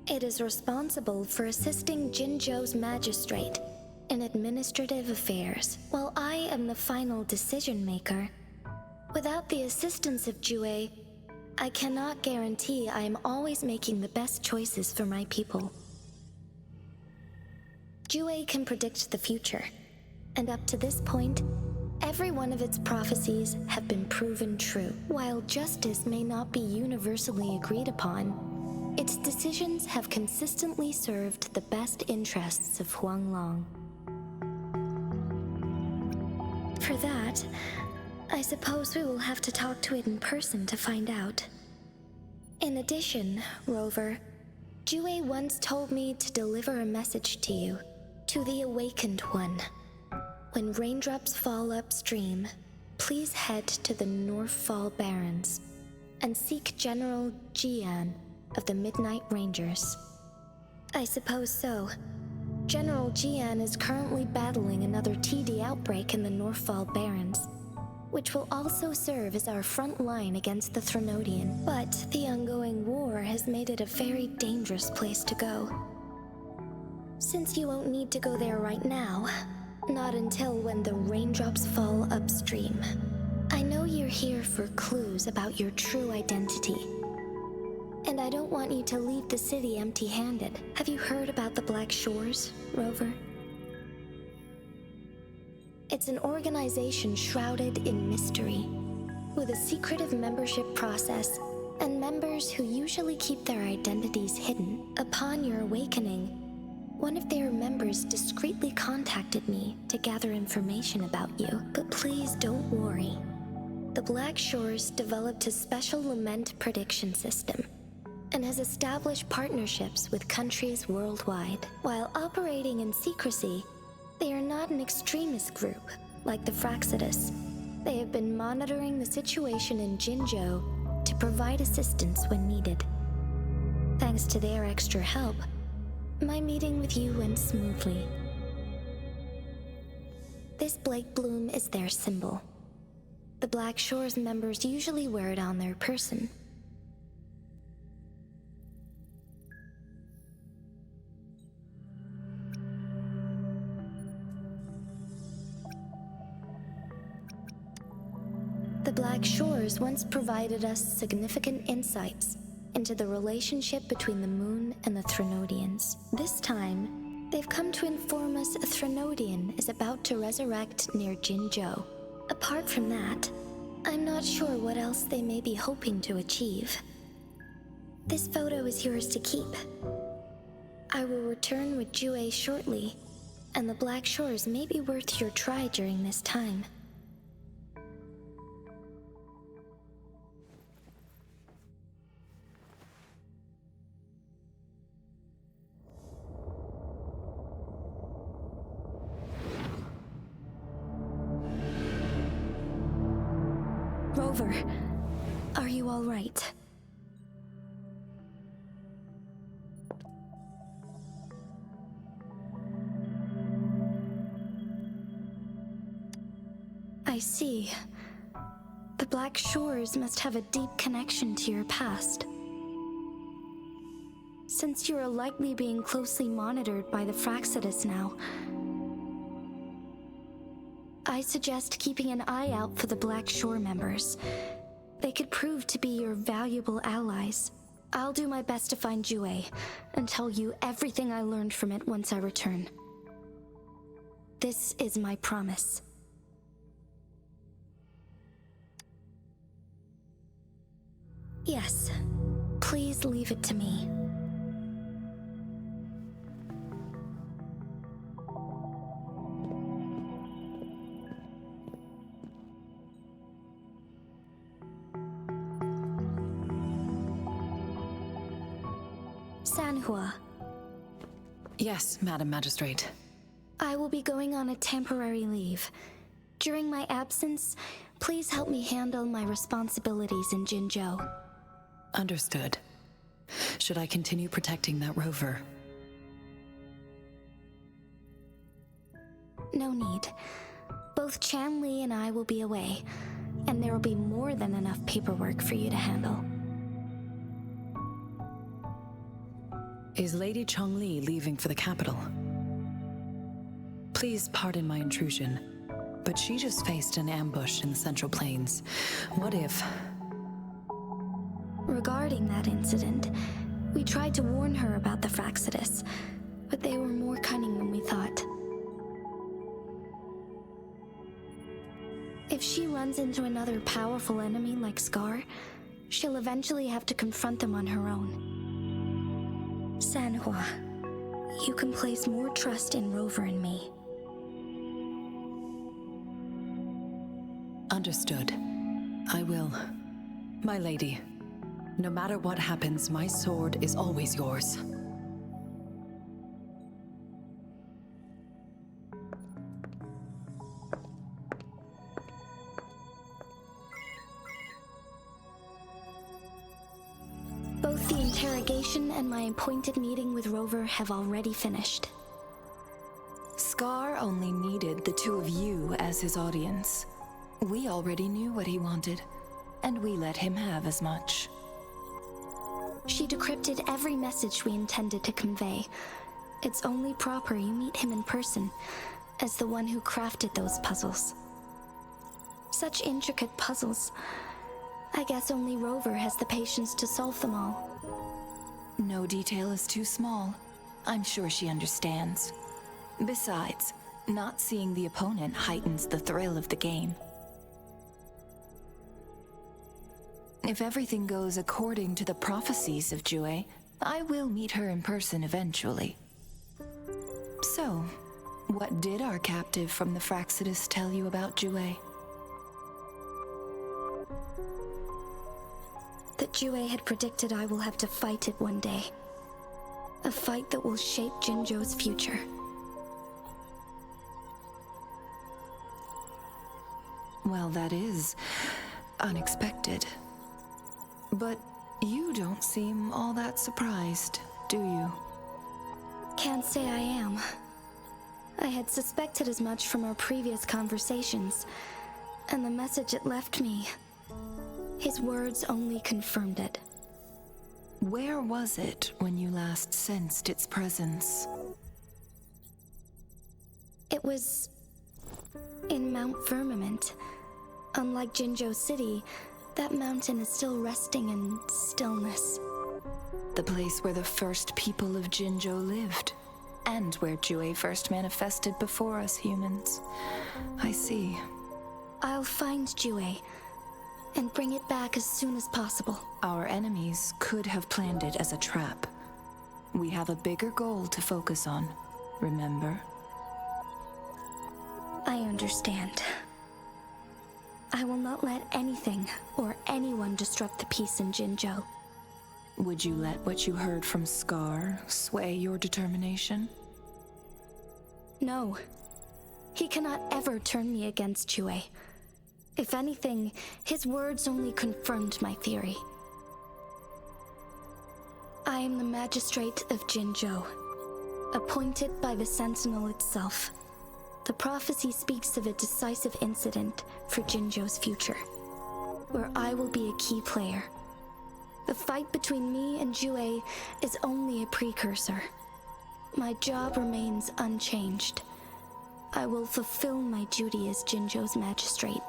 It is responsible for assisting Jinzhou's magistrate in administrative affairs, while I am the final decision maker. Without the assistance of Jue, I cannot guarantee I am always making the best choices for my people. Jue can predict the future, and up to this point, every one of its prophecies have been proven true. While justice may not be universally agreed upon, its decisions have consistently served the best interests of Huanglong. For that, I suppose we will have to talk to it in person to find out. In addition, Rover, Jue once told me to deliver a message to you, to the Awakened One. When raindrops fall upstream, please head to the Northfall Barrens and seek General Jian of the Midnight Rangers. I suppose so. General Jian is currently battling another TD outbreak in the Northfall Barrens, which will also serve as our front line against the Threnodian. But the ongoing war has made it a very dangerous place to go. Since you won't need to go there right now, not until when the raindrops fall upstream, I know you're here for clues about your true identity. And I don't want you to leave the city empty-handed. Have you heard about the Black Shores, Rover? It's an organization shrouded in mystery, with a secretive membership process and members who usually keep their identities hidden. Upon your awakening, one of their members discreetly contacted me to gather information about you. But please don't worry. The Black Shores developed a special lament prediction system and has established partnerships with countries worldwide. While operating in secrecy, they are not an extremist group like the Fraxidus. They have been monitoring the situation in Jinzhou to provide assistance when needed. Thanks to their extra help, my meeting with you went smoothly. This Blake Bloom is their symbol. The Black Shores members usually wear it on their person. The Black Shores once provided us significant insights into the relationship between the moon and the Threnodians. This time, they've come to inform us a Threnodian is about to resurrect near Jinzhou. Apart from that, I'm not sure what else they may be hoping to achieve. This photo is yours to keep. I will return with Jue shortly, and the Black Shores may be worth your try during this time. Rover, are you all right? I see. The Black Shores must have a deep connection to your past. Since you are likely being closely monitored by the Fraxidus now, I suggest keeping an eye out for the Black Shore members. They could prove to be your valuable allies. I'll do my best to find Jue and tell you everything I learned from it once I return. This is my promise. Yes, please leave it to me. Sanhua. Yes, Madam Magistrate. I will be going on a temporary leave. During my absence, please help me handle my responsibilities in Jinzhou. Understood. Should I continue protecting that rover? No need. Both Chanli and I will be away, and there will be more than enough paperwork for you to handle. Is Lady Chongli leaving for the capital? Please pardon my intrusion, but she just faced an ambush in the Central Plains. What if... Regarding that incident, we tried to warn her about the Fraxidus, but they were more cunning than we thought. If she runs into another powerful enemy like Scar, she'll eventually have to confront them on her own. Sanhua, you can place more trust in Rover and me. Understood. I will. My lady, no matter what happens, my sword is always yours. Both the interrogation and my appointed meeting with Rover have already finished. Scar only needed the two of you as his audience. We already knew what he wanted, and we let him have as much. She decrypted every message we intended to convey. It's only proper you meet him in person, as the one who crafted those puzzles. Such intricate puzzles. I guess only Rover has the patience to solve them all. No detail is too small. I'm sure she understands. Besides, not seeing the opponent heightens the thrill of the game. If everything goes according to the prophecies of Jue, I will meet her in person eventually. So, what did our captive from the Fraxidus tell you about Jue? That Jue had predicted I will have to fight it one day. A fight that will shape Jinzhou's future. Well, that is unexpected. But you don't seem all that surprised, do you? Can't say I am. I had suspected as much from our previous conversations, and the message it left me, his words only confirmed it. Where was it when you last sensed its presence? It was in Mount Firmament. Unlike Jinzhou City, that mountain is still resting in stillness. The place where the first people of Jinzhou lived, and where Jue first manifested before us humans. I see. I'll find Jue, and bring it back as soon as possible. Our enemies could have planned it as a trap. We have a bigger goal to focus on, remember? I understand. I will not let anything or anyone disrupt the peace in Jinzhou. Would you let what you heard from Scar sway your determination? No. He cannot ever turn me against Jue. If anything, his words only confirmed my theory. I am the magistrate of Jinzhou, appointed by the Sentinel itself. The prophecy speaks of a decisive incident for Jinzhou's future, where I will be a key player. The fight between me and Jue is only a precursor. My job remains unchanged. I will fulfill my duty as Jinzhou's magistrate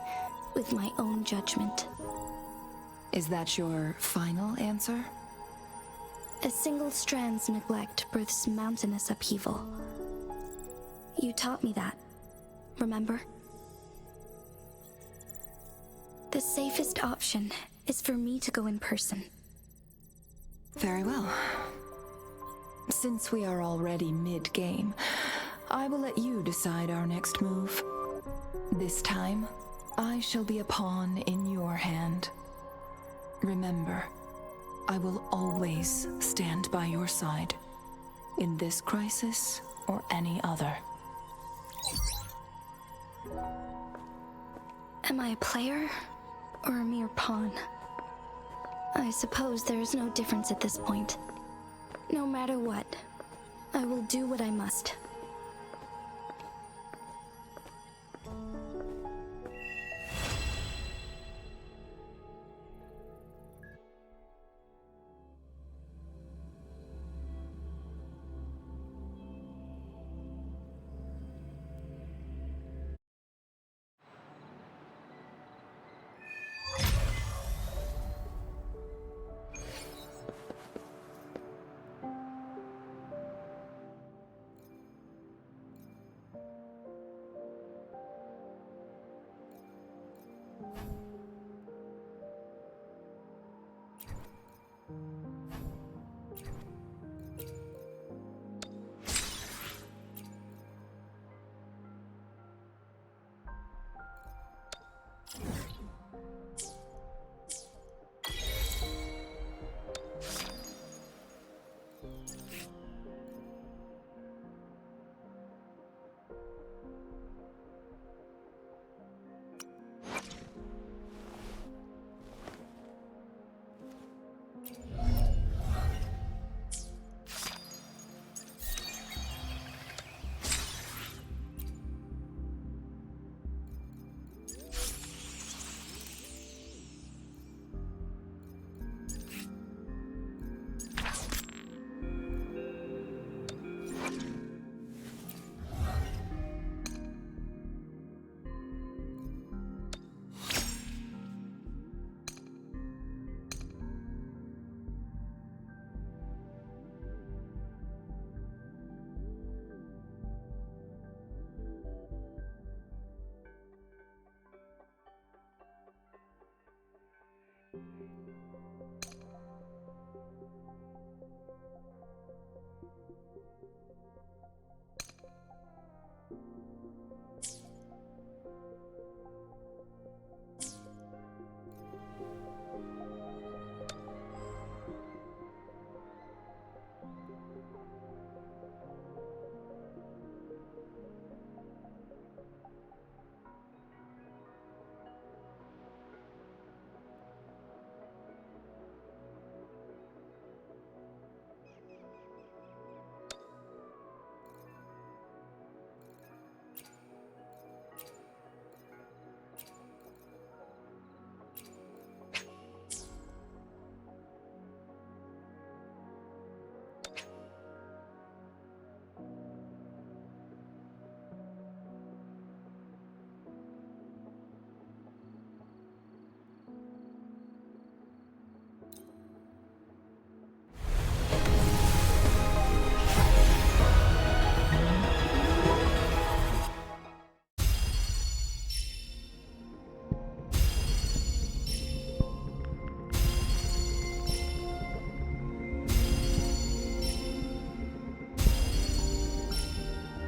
with my own judgment. Is that your final answer? A single strand's neglect births mountainous upheaval. You taught me that, remember? The safest option is for me to go in person. Very well. Since we are already mid-game, I will let you decide our next move. This time, I shall be a pawn in your hand. Remember, I will always stand by your side, in this crisis or any other. Am I a player or a mere pawn? I suppose there is no difference at this point. No matter what, I will do what I must.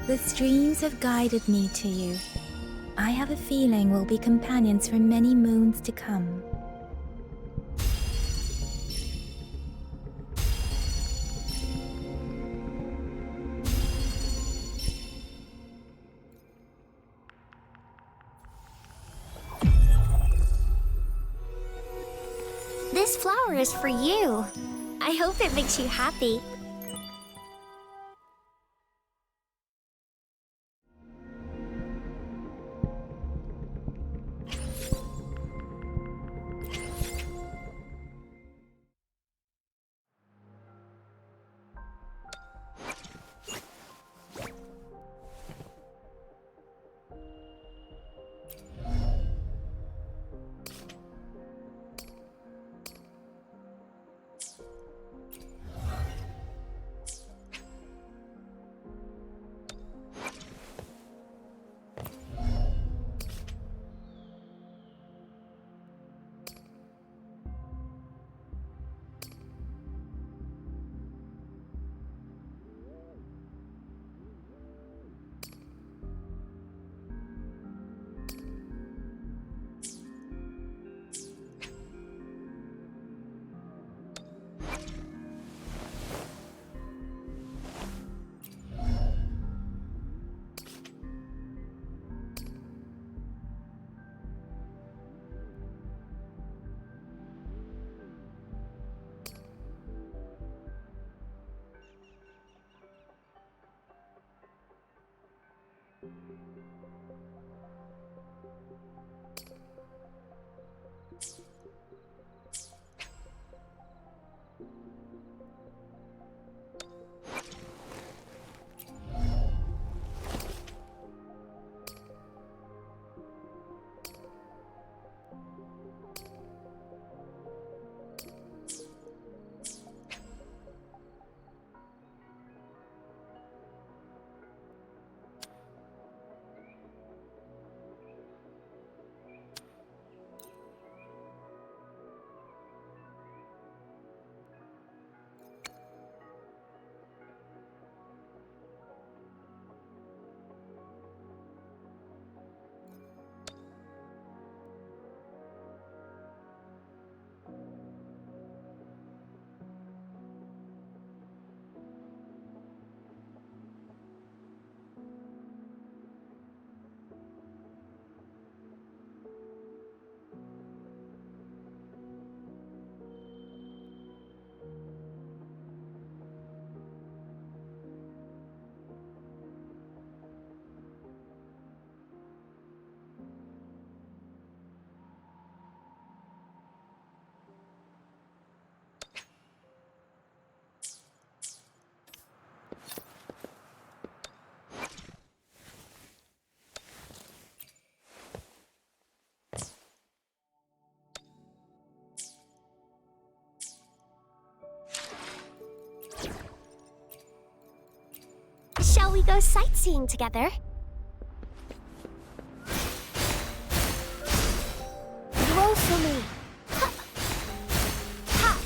The streams have guided me to you. I have a feeling we'll be companions for many moons to come. This flower is for you. I hope it makes you happy. we go sightseeing together? Roll for me. Ha. Ha.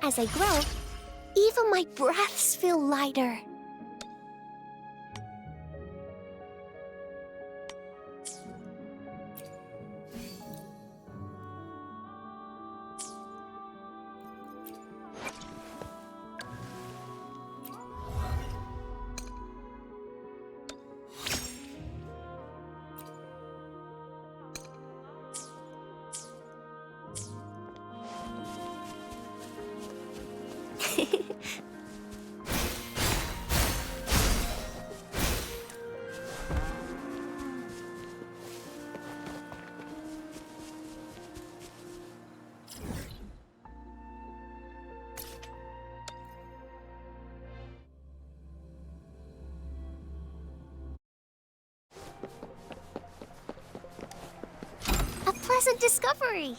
As I grow, even my breaths feel lighter. A pleasant discovery.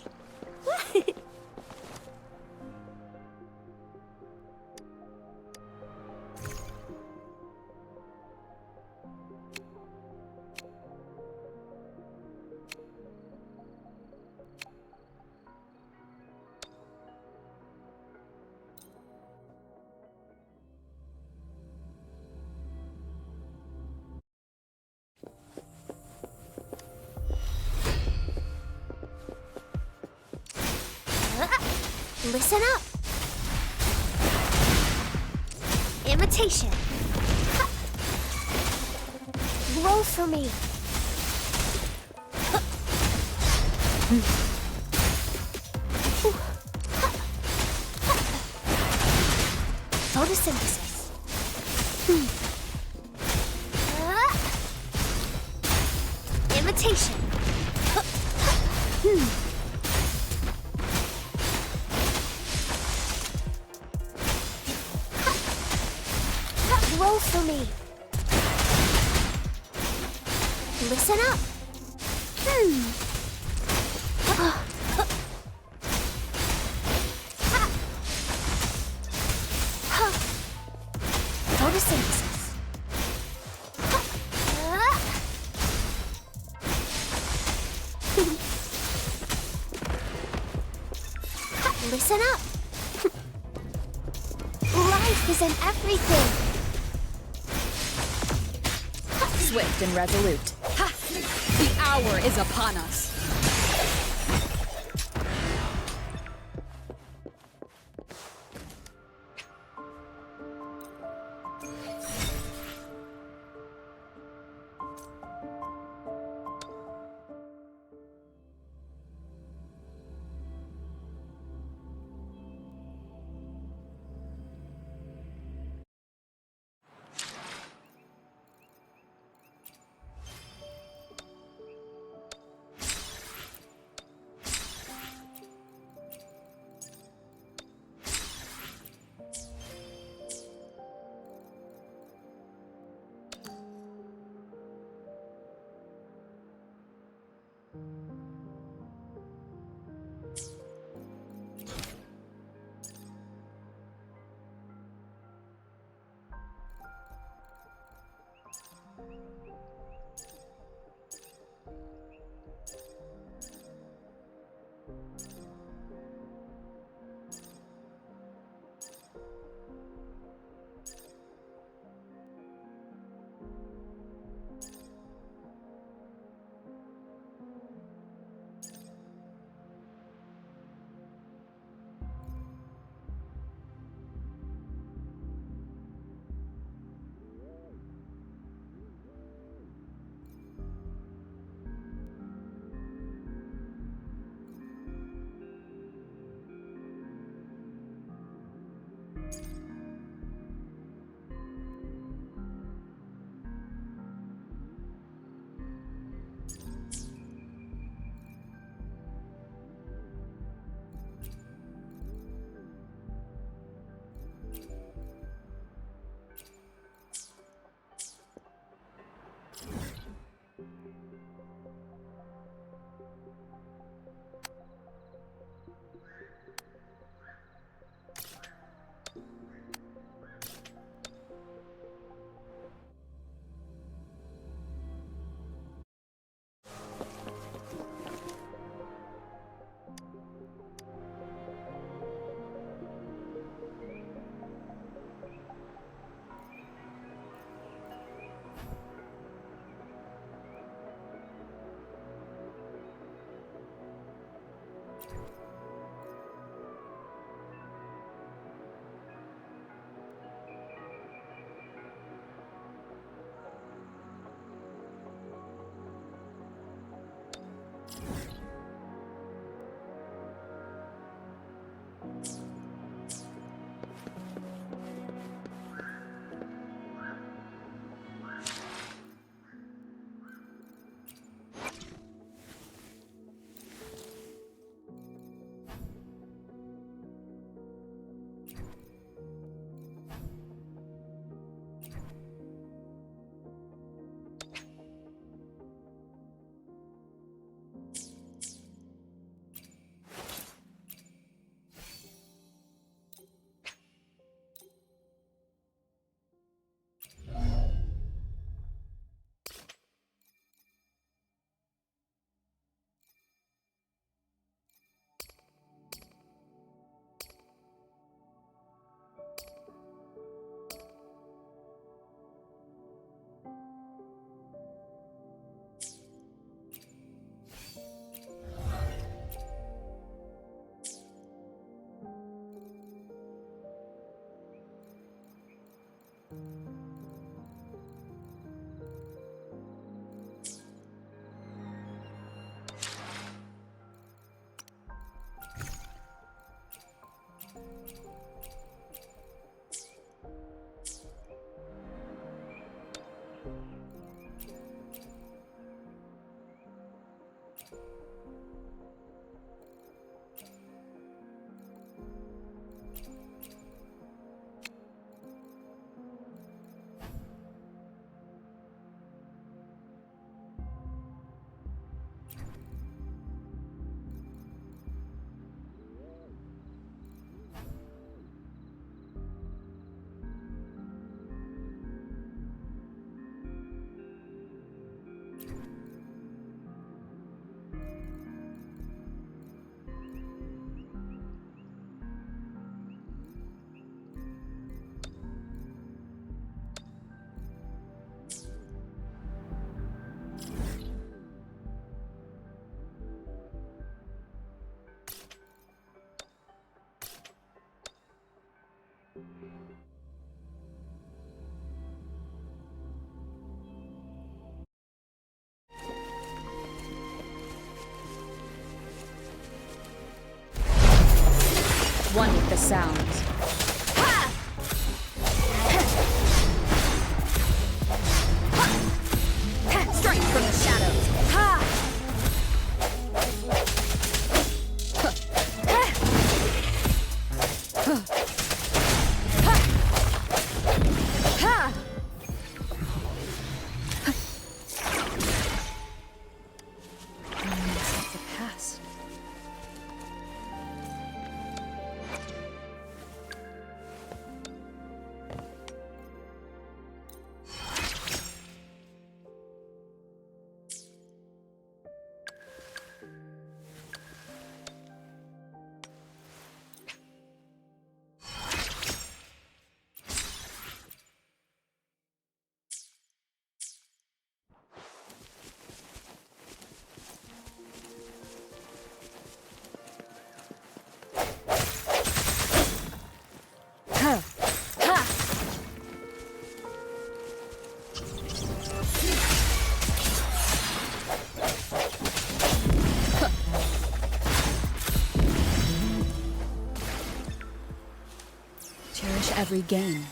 Listen up. Imitation. Ha. Roll for me. Ha. Ooh. Ha. Ha. Photosynthesis. Imitation. Ha. Ha. Roll for me. Listen up. Photosynthesis. Listen up. Life is in everything. Swift and resolute. Ha! The hour is upon us. One with the sounds. Strike from the shadows. Ha! Cherish every gain.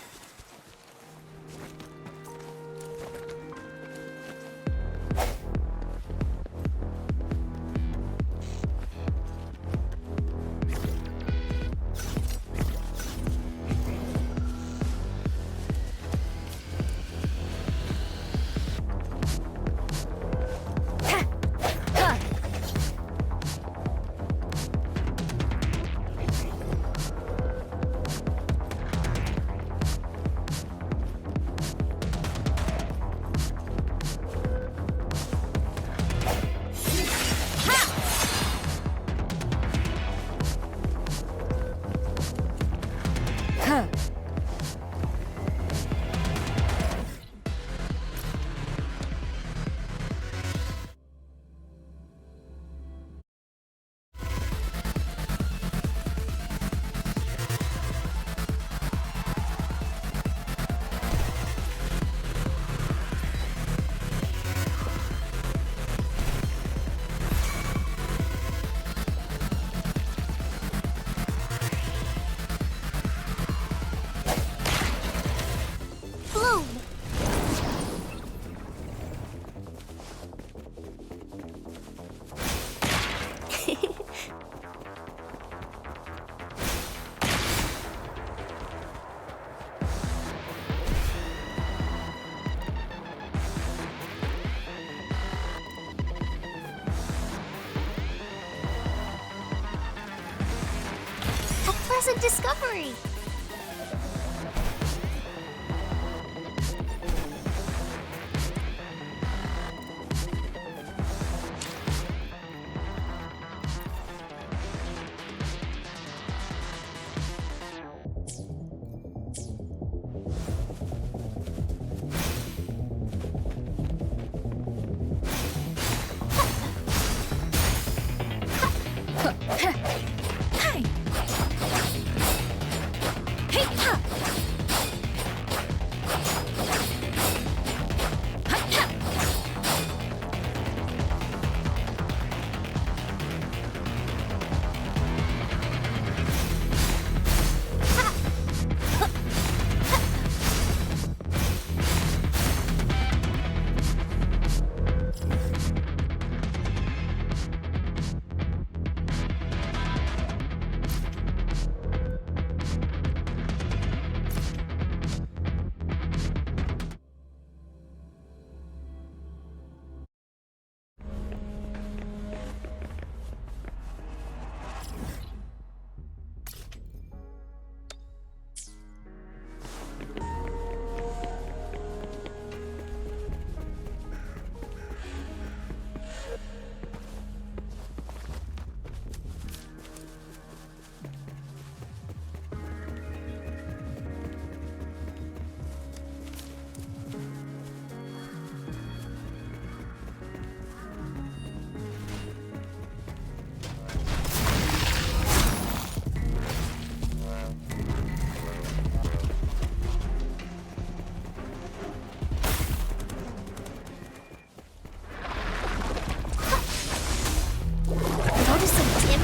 Pleasant discovery!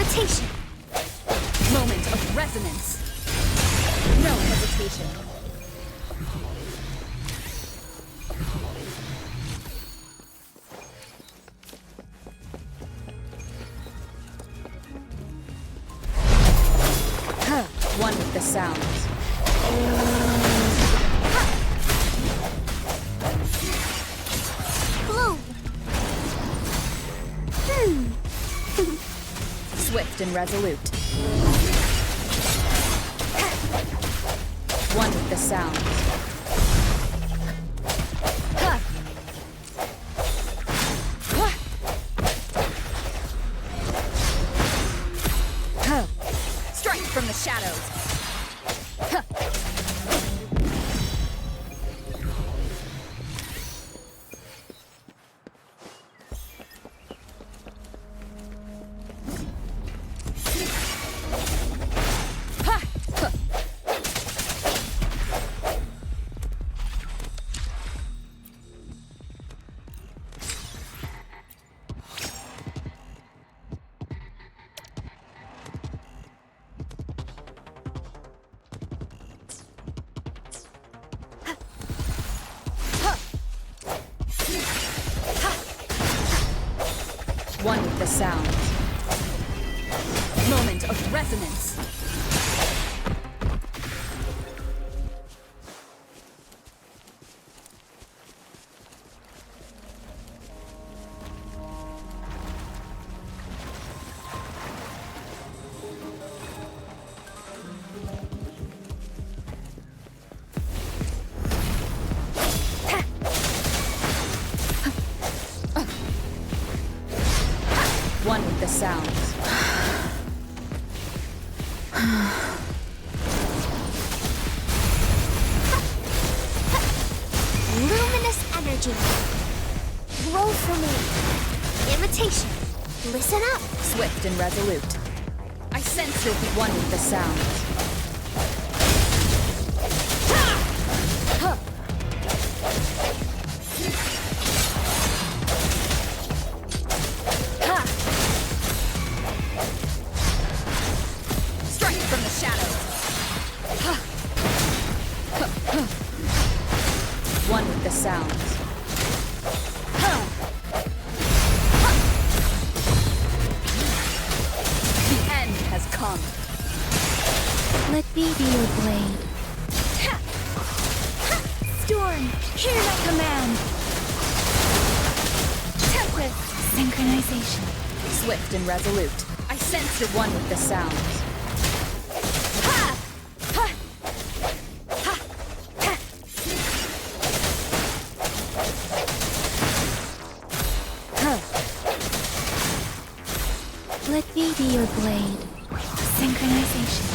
Imitation. Moment of resonance. No hesitation. One with the sounds. Bloom. Swift and resolute. One with the sounds. Strike from the shadows. One with the sounds. Moment of resonance. One with the sounds. Luminous energy. Roll for me. Imitation. Listen up. Swift and resolute. I sense your one with the sounds. Strike from the shadows. One with the sounds. The end has come. Let me be your blade. Storm, hear my command. Tempest, synchronization. Swift and resolute. I sense your one with the sounds. Let me be your blade. Synchronization.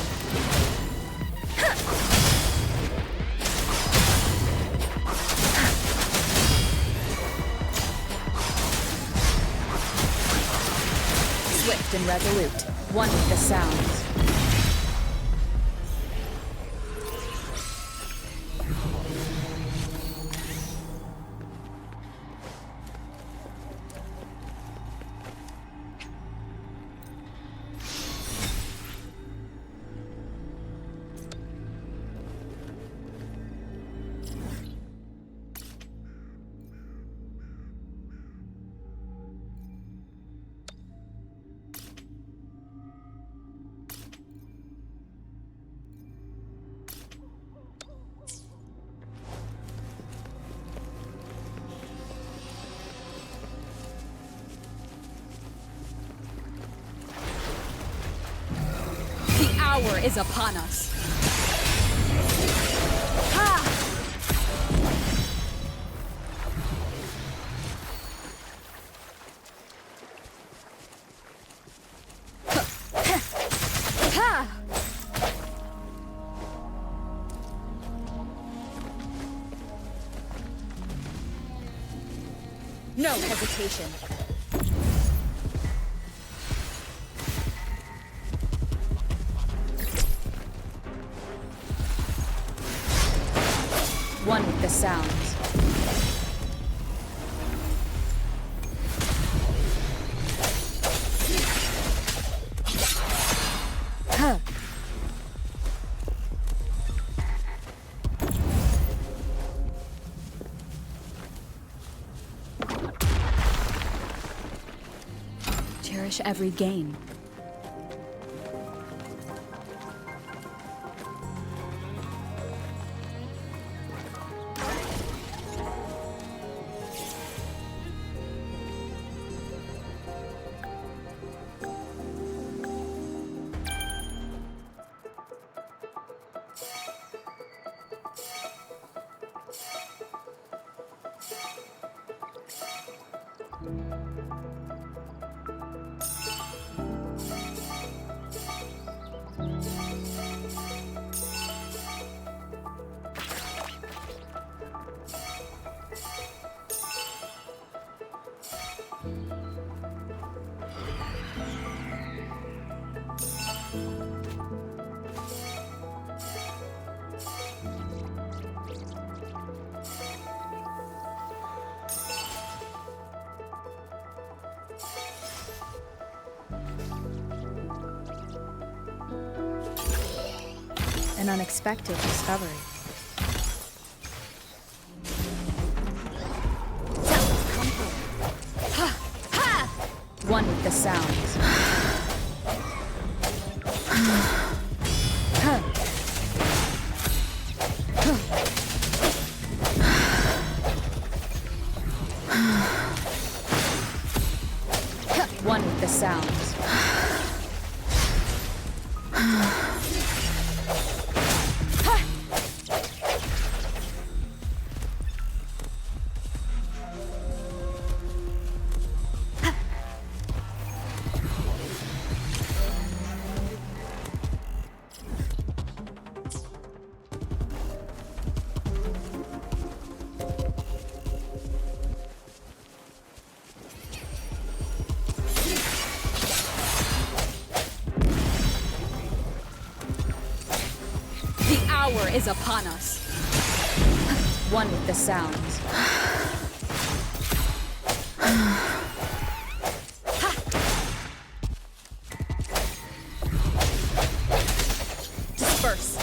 Swift and resolute. One with the sounds. The hour is upon us. No hesitation. One with the sounds. watch every game. An unexpected discovery. One with the sounds. One with the sounds. Is upon us. One with the sounds. Disperse.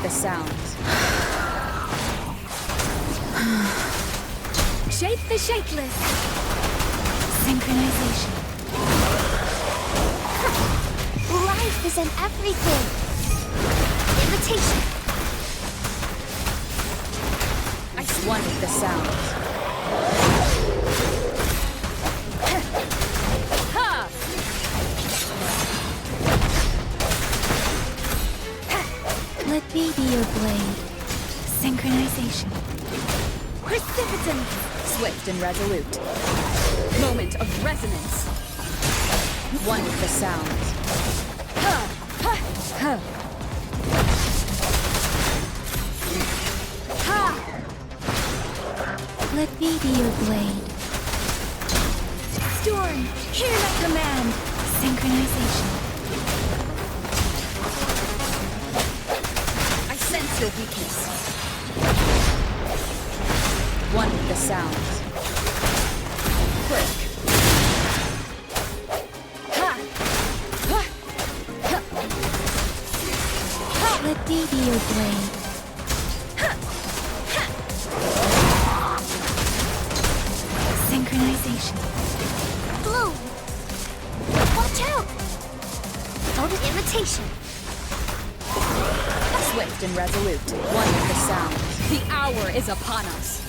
Sounds. Shape the shapeless. Synchronization. Life is in everything. Invitation. I one with the sounds. Let me be your blade. Synchronization. Precipitant! Swift and resolute. Moment of resonance. One with the sounds. Let me be your blade. Storm, hear my command. Synchronization. I sense your weakness. One with the sounds. Quick. Let me be your blade. Synchronization. Bloom! Watch out! Total imitation. Swift and resolute, one with the sound. The hour is upon us.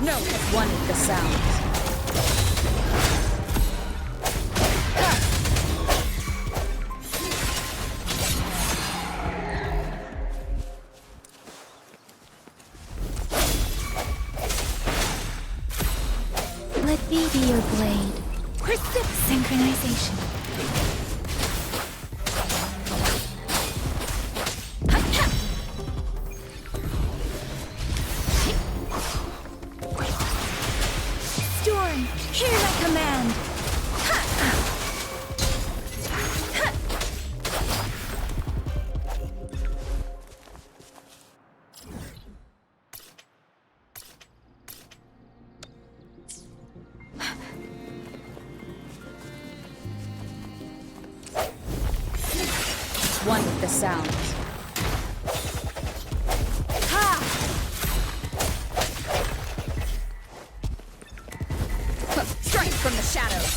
No has one with the sound. Let me be your blade. Synchronization. Storm, hear my command. One with the sound. Strike from the shadows.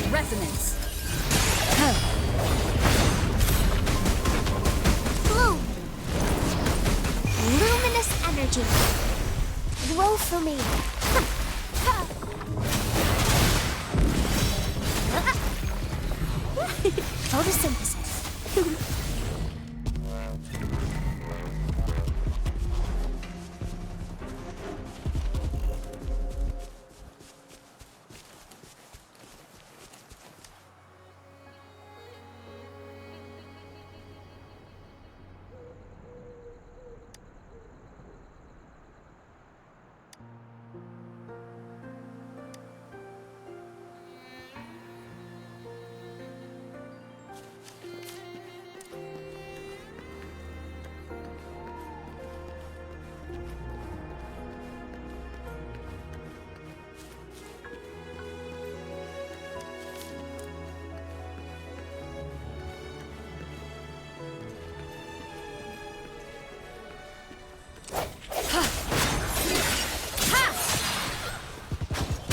Resonance. Bloom! Luminous energy. Grow for me. Photosynthesis.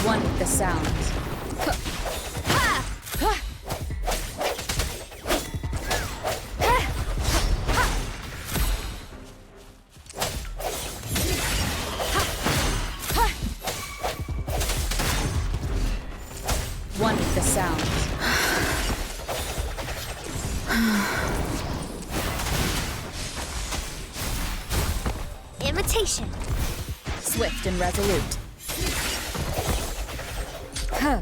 One with the sound. One with the sound. Imitation. Swift and resolute. Huh.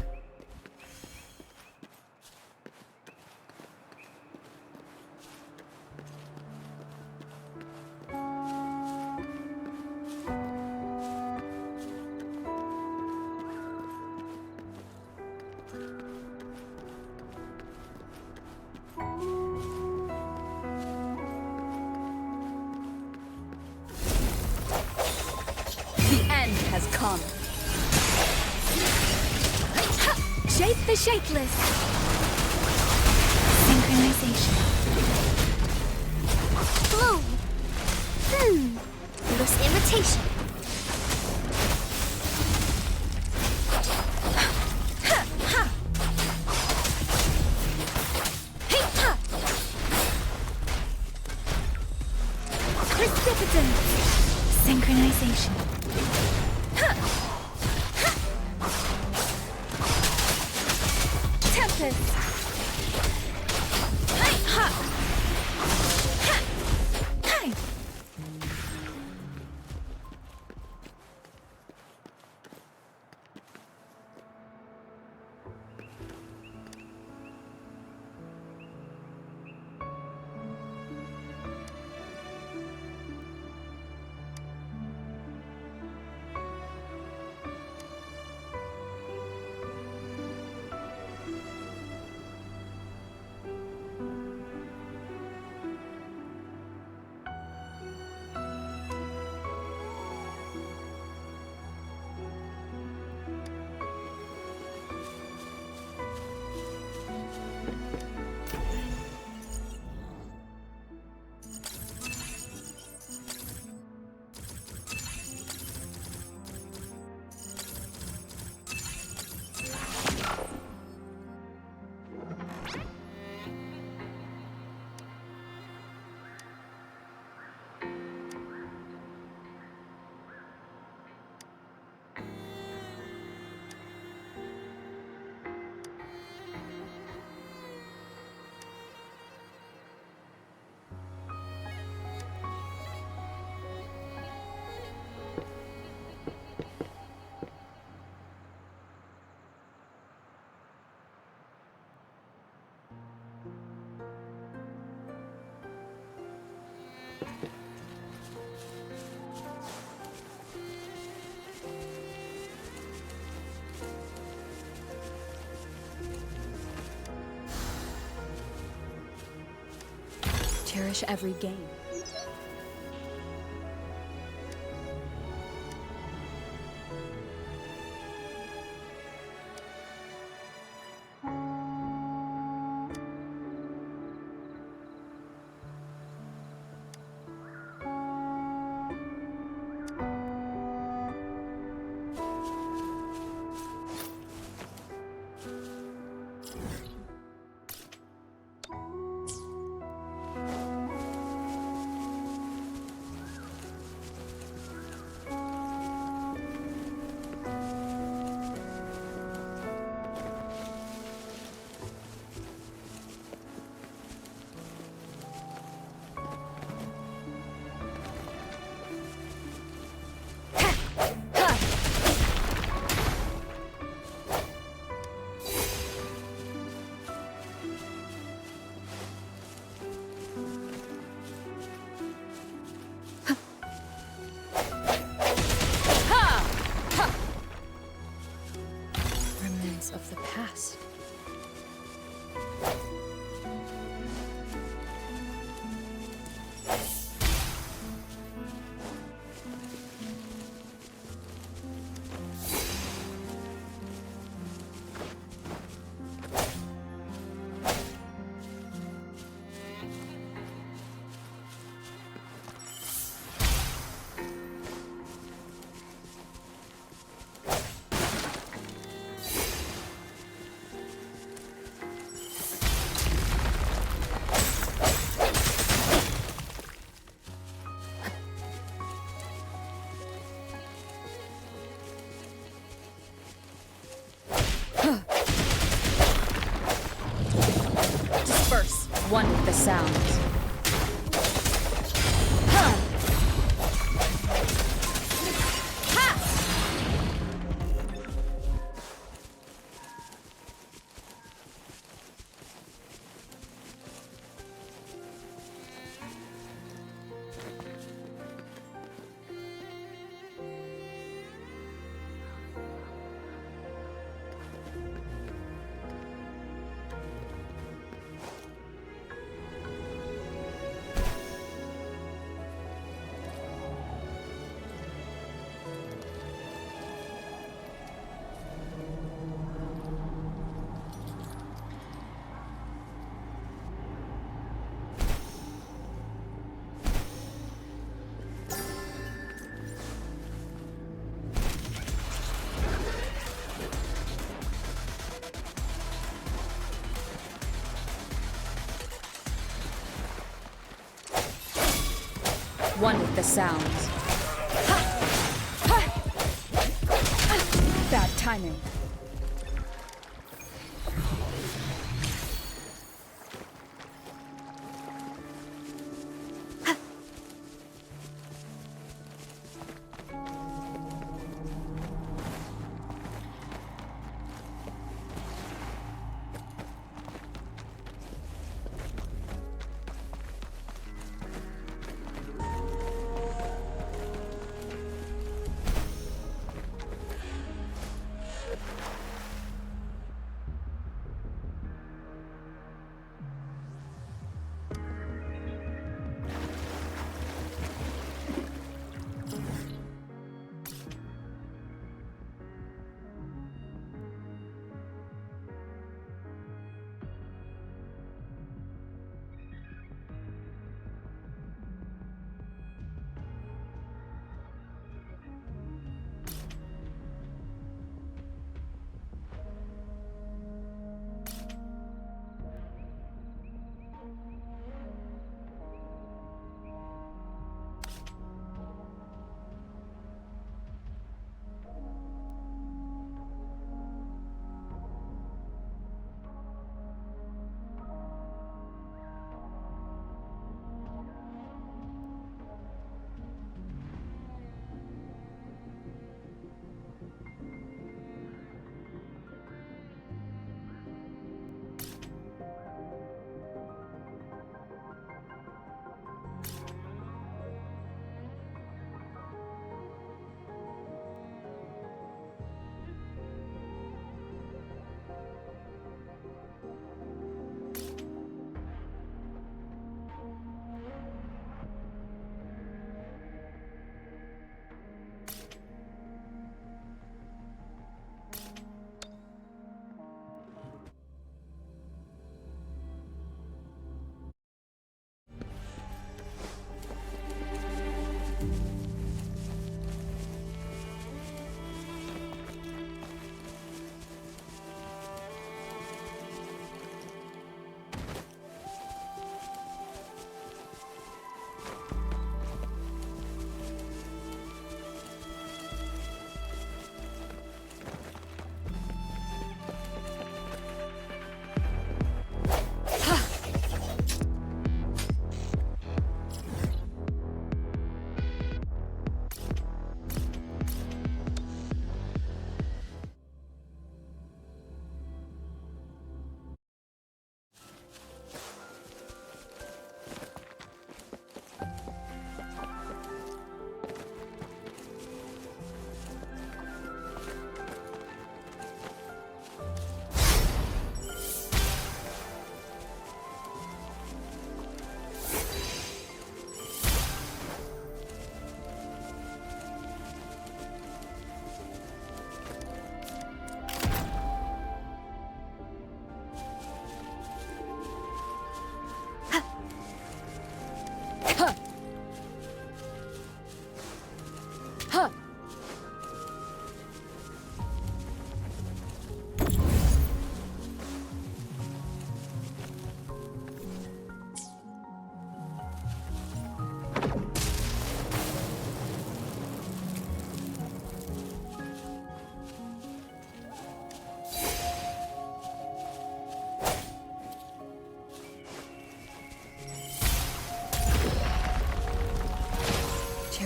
The end has come. Shape the shapeless. Synchronization. Bloom. This imitation. Precipitant. Synchronization. Tempest. Cherish every game. sounds. One with the sounds. Bad timing.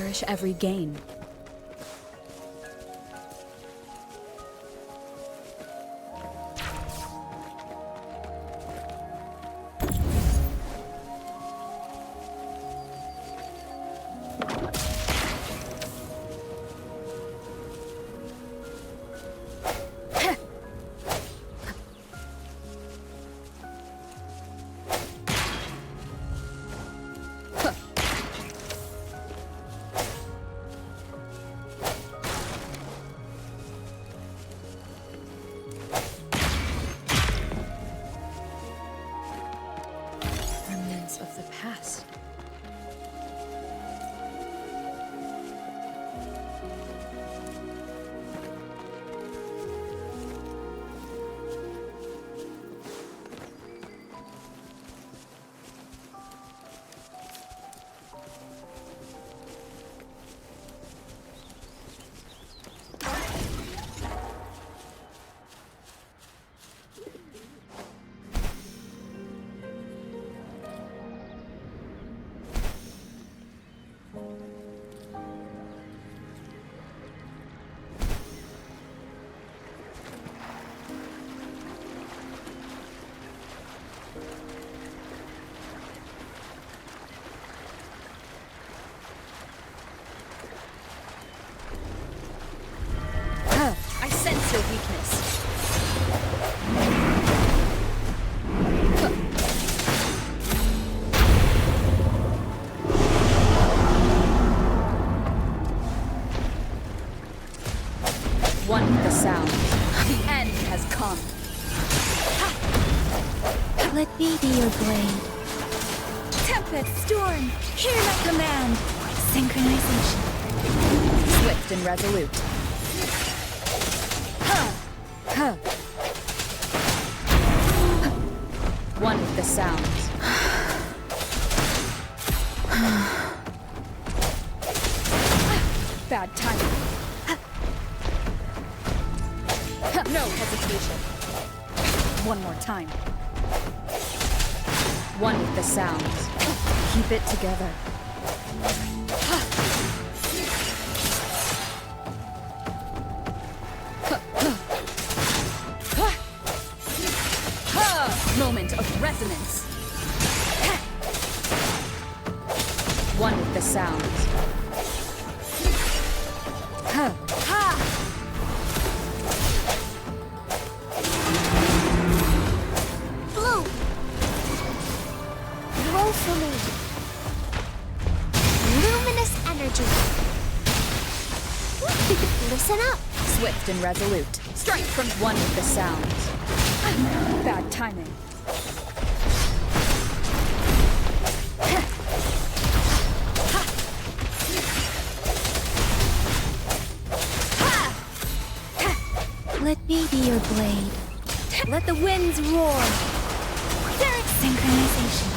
cherish every gain. Of the past. I sense your weakness. One with the sound. The end has come. Let me be your blade. Tempest, storm, hear my command. Synchronization. Swift and resolute. One with the sound. Bad timing. No hesitation. One more time. One with the sounds. Keep it together. Moment of resonance. One with the sounds. Blue! Roll for me. Luminous energy. Listen up. Swift and resolute. Strike from one with the sounds. Bad timing. Let me be your blade. Let the winds roar. Synchronization.